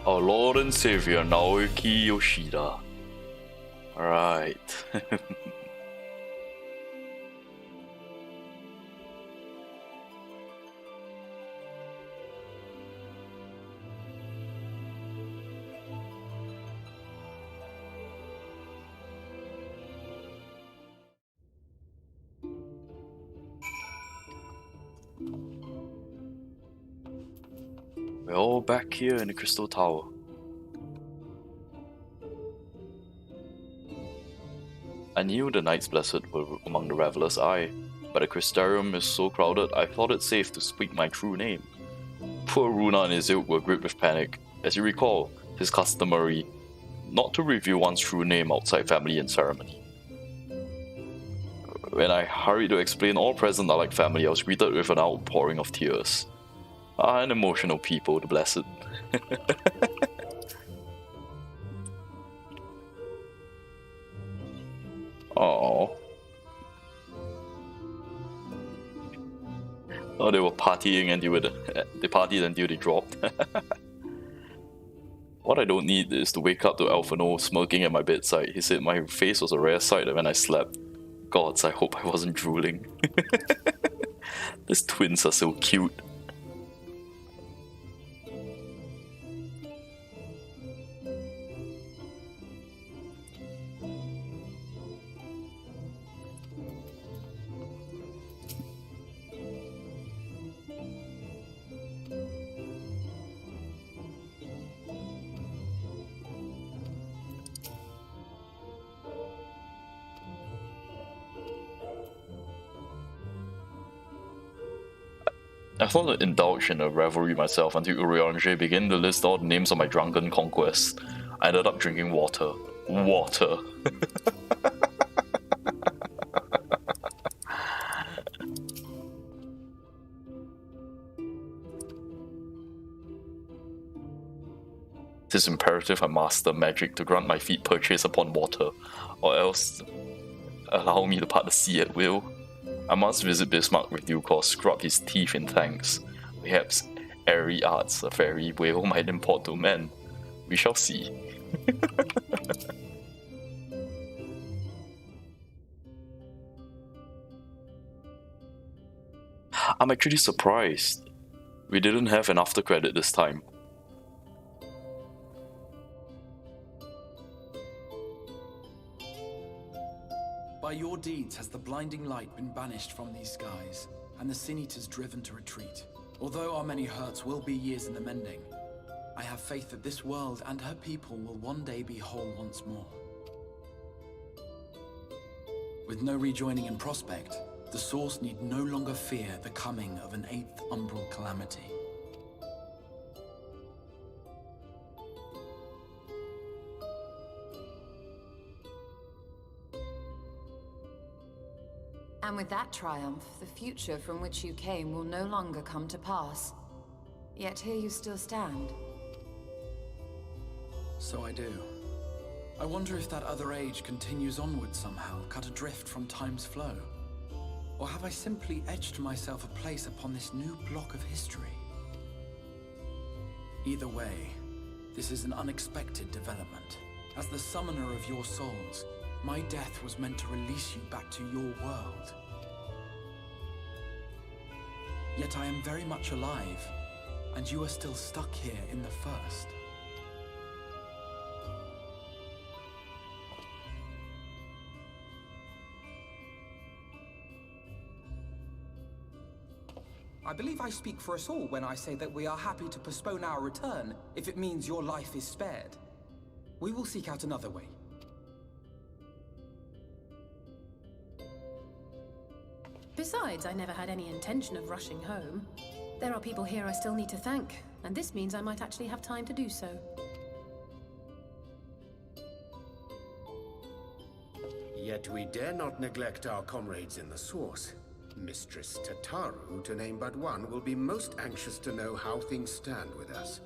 Our Lord and Savior Naoki Yoshida. Alright. We're all back here in the Crystal Tower. I knew the Knights Blessed were among the revelers, but the Crystarium is so crowded I thought it safe to speak my true name. Poor Runa and his ilk were gripped with panic. As you recall, it is customary not to reveal one's true name outside family and ceremony. When I hurried to explain all present are like family, I was greeted with an outpouring of tears. An emotional people, the Blessed. Aww. Oh, they were partying and they partied until they dropped. What I don't need is to wake up to Alphino smirking at my bedside. He said my face was a rare sight when I slept. Gods, I hope I wasn't drooling. These twins are so cute. I thought to indulge in a revelry myself until Eorzea began to list all the names of my drunken conquests. I ended up drinking water. Water. It is imperative I master magic to grant my feet purchase upon water, or else allow me to part the sea at will. I must visit Bismarck with due cause, scrub his teeth in thanks. Perhaps airy arts a fairy whale might import to men. We shall see. I'm actually surprised we didn't have an after credit this time. By your deeds has the blinding light been banished from these skies, and the Sin Eaters driven to retreat. Although our many hurts will be years in the mending, I have faith that this world and her people will one day be whole once more. With no rejoining in prospect, the Source need no longer fear the coming of an 8th umbral calamity. And with that triumph, the future from which you came will no longer come to pass. Yet here you still stand. So I do. I wonder if that other age continues onward somehow, cut adrift from time's flow. Or have I simply etched myself a place upon this new block of history? Either way, this is an unexpected development. As the summoner of your souls, my death was meant to release you back to your world. Yet I am very much alive, and you are still stuck here in the First. I believe I speak for us all when I say that we are happy to postpone our return if it means your life is spared. We will seek out another way. Besides, I never had any intention of rushing home. There are people here I still need to thank, and this means I might actually have time to do so. Yet we dare not neglect our comrades in the Source. Mistress Tataru, to name but one, will be most anxious to know how things stand with us.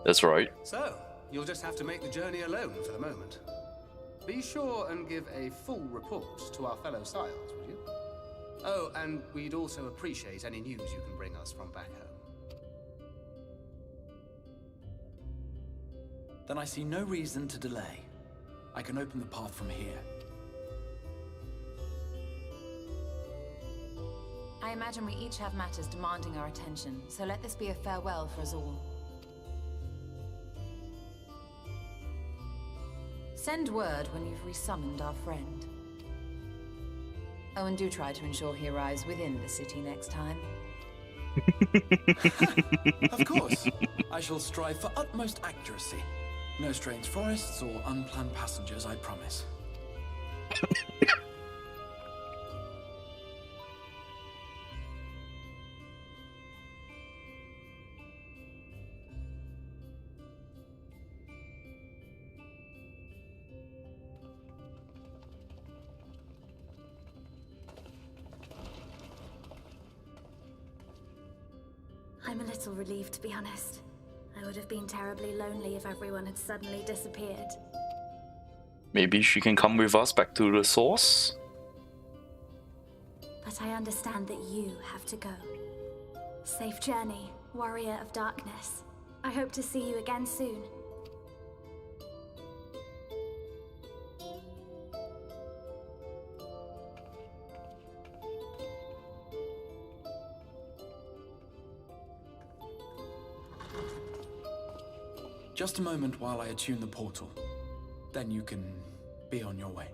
That's right. So, you'll just have to make the journey alone for the moment. Be sure and give a full report to our fellow sires, would you? Oh, and we'd also appreciate any news you can bring us from back home. Then I see no reason to delay. I can open the path from here. I imagine we each have matters demanding our attention, so let this be a farewell for us all. Send word when you've resummoned our friend. Oh, and do try to ensure he arrives within the city next time. Of course. I shall strive for utmost accuracy. No strange forests or unplanned passengers, I promise. I'm a little relieved, to be honest. I would have been terribly lonely if everyone had suddenly disappeared. Maybe she can come with us back to the source? But I understand that you have to go. Safe journey, warrior of darkness. I hope to see you again soon. Just a moment while I attune the portal. Then you can be on your way.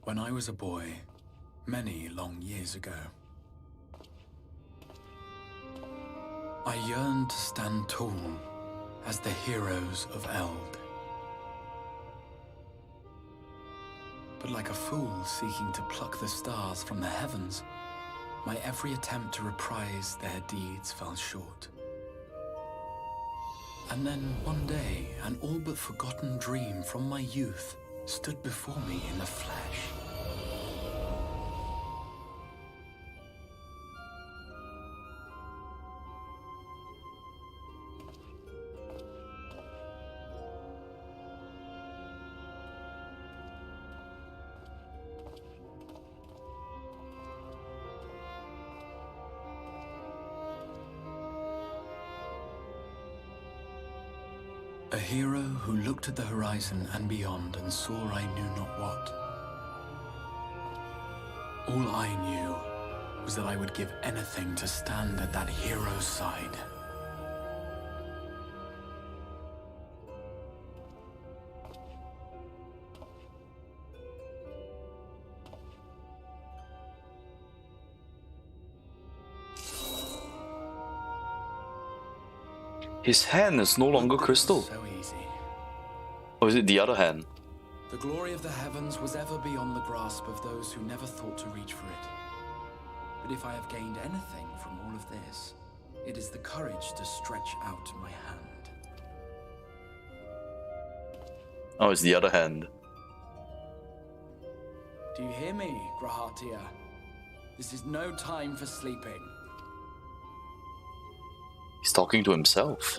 When I was a boy, many long years ago, I yearned to stand tall as the heroes of Eld. But like a fool seeking to pluck the stars from the heavens, my every attempt to reprise their deeds fell short. And then one day, an all but forgotten dream from my youth stood before me in the flesh. A hero who looked at the horizon and beyond and saw I knew not what. All I knew was that I would give anything to stand at that hero's side. His hand is no longer crystal. So easy. Or is it the other hand? The glory of the heavens was ever beyond the grasp of those who never thought to reach for it. But if I have gained anything from all of this, it is the courage to stretch out my hand. Oh, it's the other hand. Do you hear me, Grahatia? This is no time for sleeping. He's talking to himself.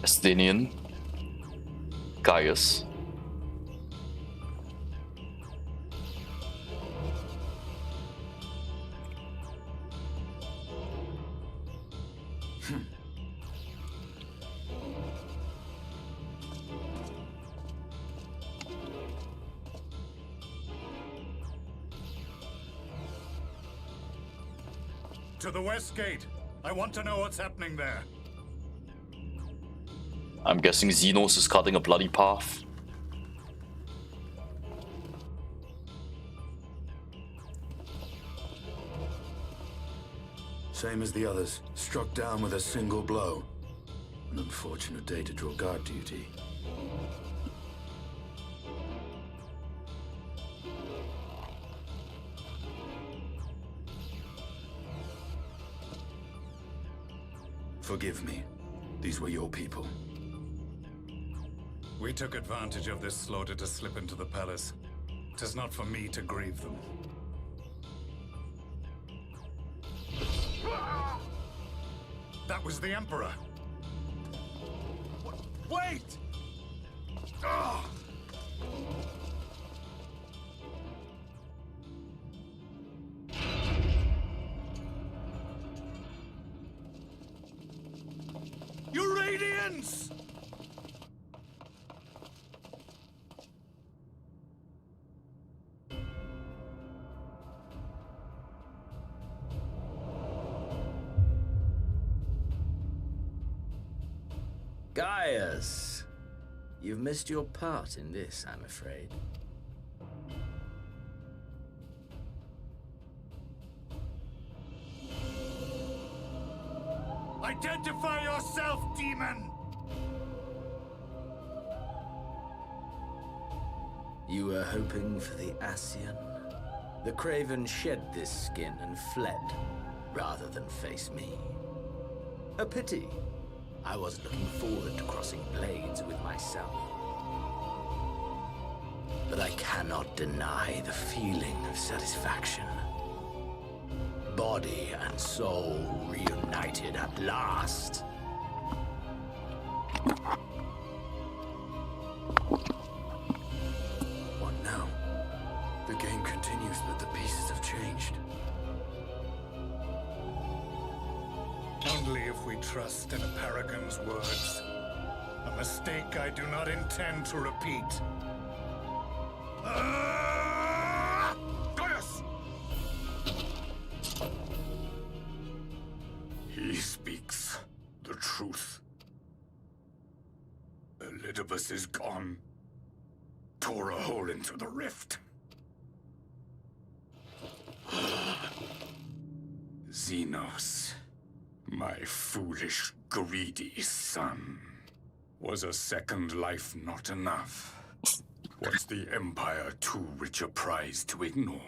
Estinian. Gaius. To the west gate. I want to know what's happening there. I'm guessing Xenos is cutting a bloody path. Same as the others, struck down with a single blow. An unfortunate day to draw guard duty. Forgive me. These were your people. We took advantage of this slaughter to slip into the palace. 'Tis not for me to grieve them. That was the Emperor. Wait! Ah! Your radiance! Gaius, you've missed your part in this, I'm afraid. Identify yourself, demon! You were hoping for the Asian? The Craven shed this skin and fled, rather than face me. A pity. I was looking forward to crossing blades with myself. But I cannot deny the feeling of satisfaction. Body and soul reunited at last. What now? The game continues, but the pieces have changed. Only if we trust in a paragon's words. A mistake I do not intend to repeat. Gaius! He speaks the truth. Elidibus is gone. Tore a hole into the rift. Xenos, my foolish, greedy son. Was a second life not enough? Was the Empire too rich a prize to ignore?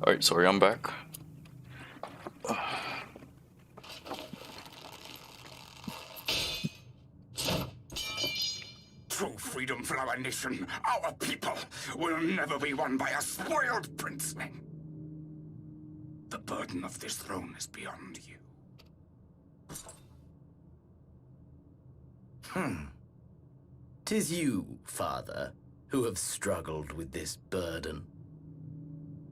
Alright, sorry, I'm back. True freedom for our nation, our people, will never be won by a spoiled princeling. The burden of this throne is beyond you. 'Tis you, Father, who have struggled with this burden.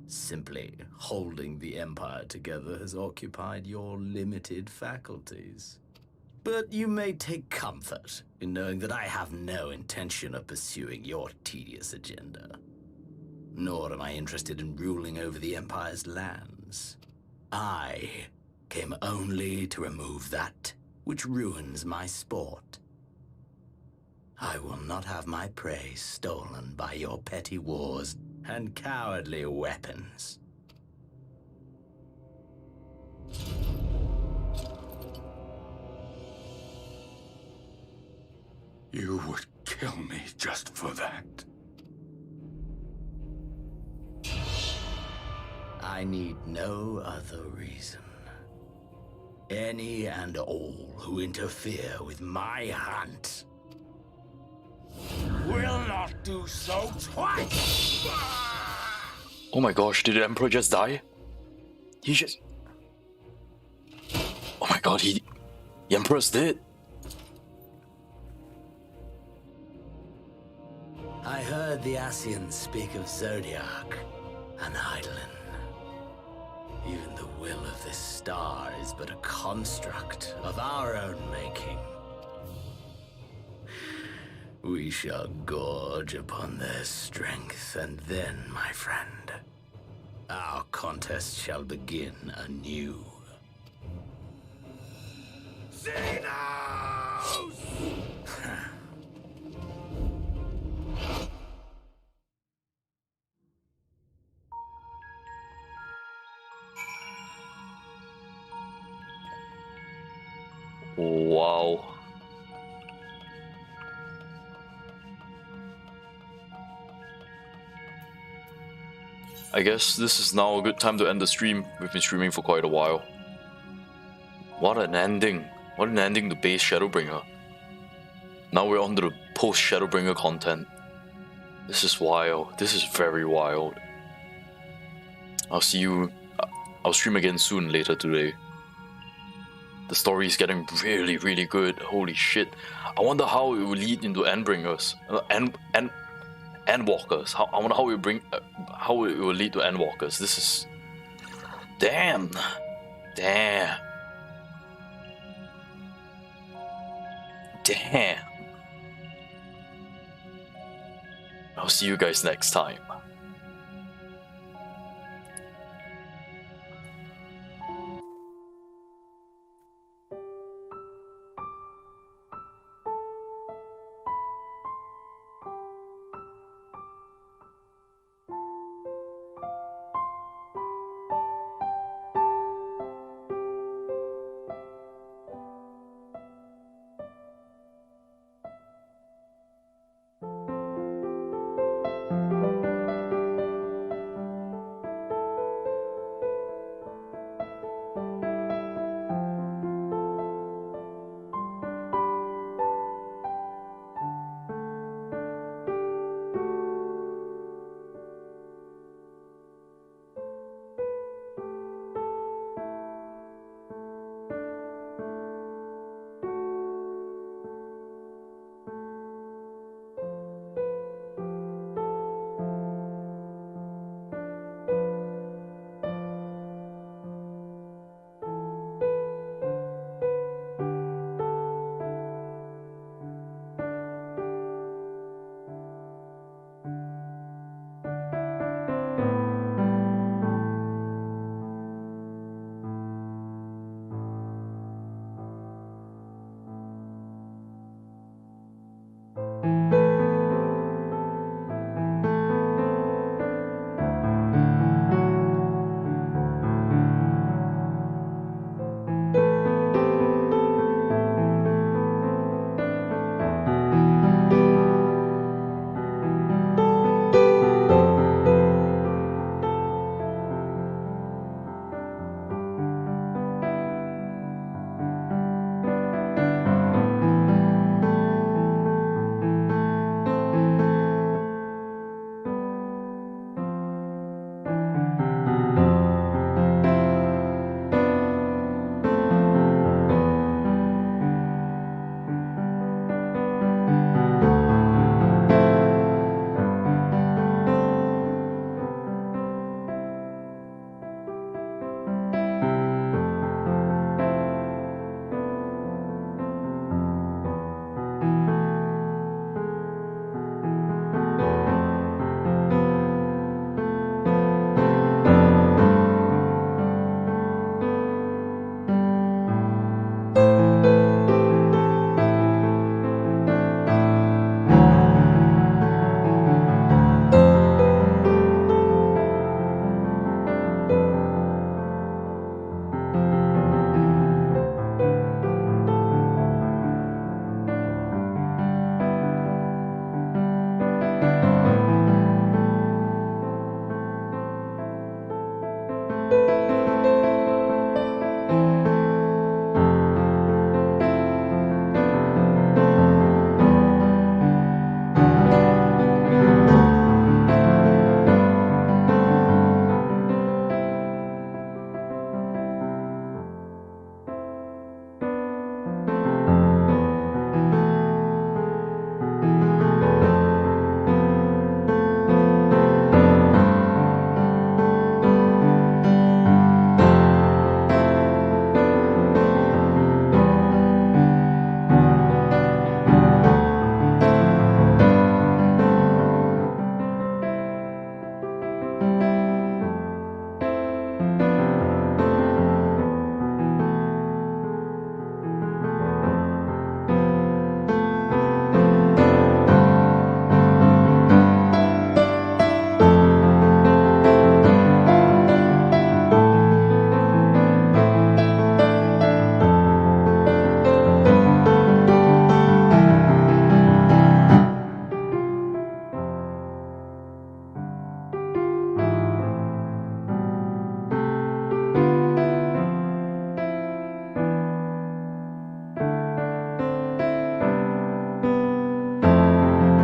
Simply holding the Empire together has occupied your limited faculties. But you may take comfort in knowing that I have no intention of pursuing your tedious agenda. Nor am I interested in ruling over the Empire's lands. I came only to remove that which ruins my sport. I will not have my prey stolen by your petty wars and cowardly weapons. You would kill me just for that. I need no other reason. Any and all who interfere with my hunt will not do so twice! Oh my gosh, did the Emperor just die? He just... Oh my god, the Emperor's dead. I heard the Asians speak of Zodiac and Eidolon. Even the will of this star is but a construct of our own making. We shall gorge upon their strength, and then, my friend, our contest shall begin anew. Xenos! Wow. I guess this is now a good time to end the stream. We've been streaming for quite a while. What an ending. What an ending to base Shadowbringer. Now we're on to the post Shadowbringer content. This is wild. This is very wild. I'll see you. I'll stream again soon later today. The story is getting really, really good. Holy shit. I wonder how it will lead into Endbringers. Endwalkers. I wonder how it will lead to Endwalkers. This is... Damn. Damn. Damn. I'll see you guys next time.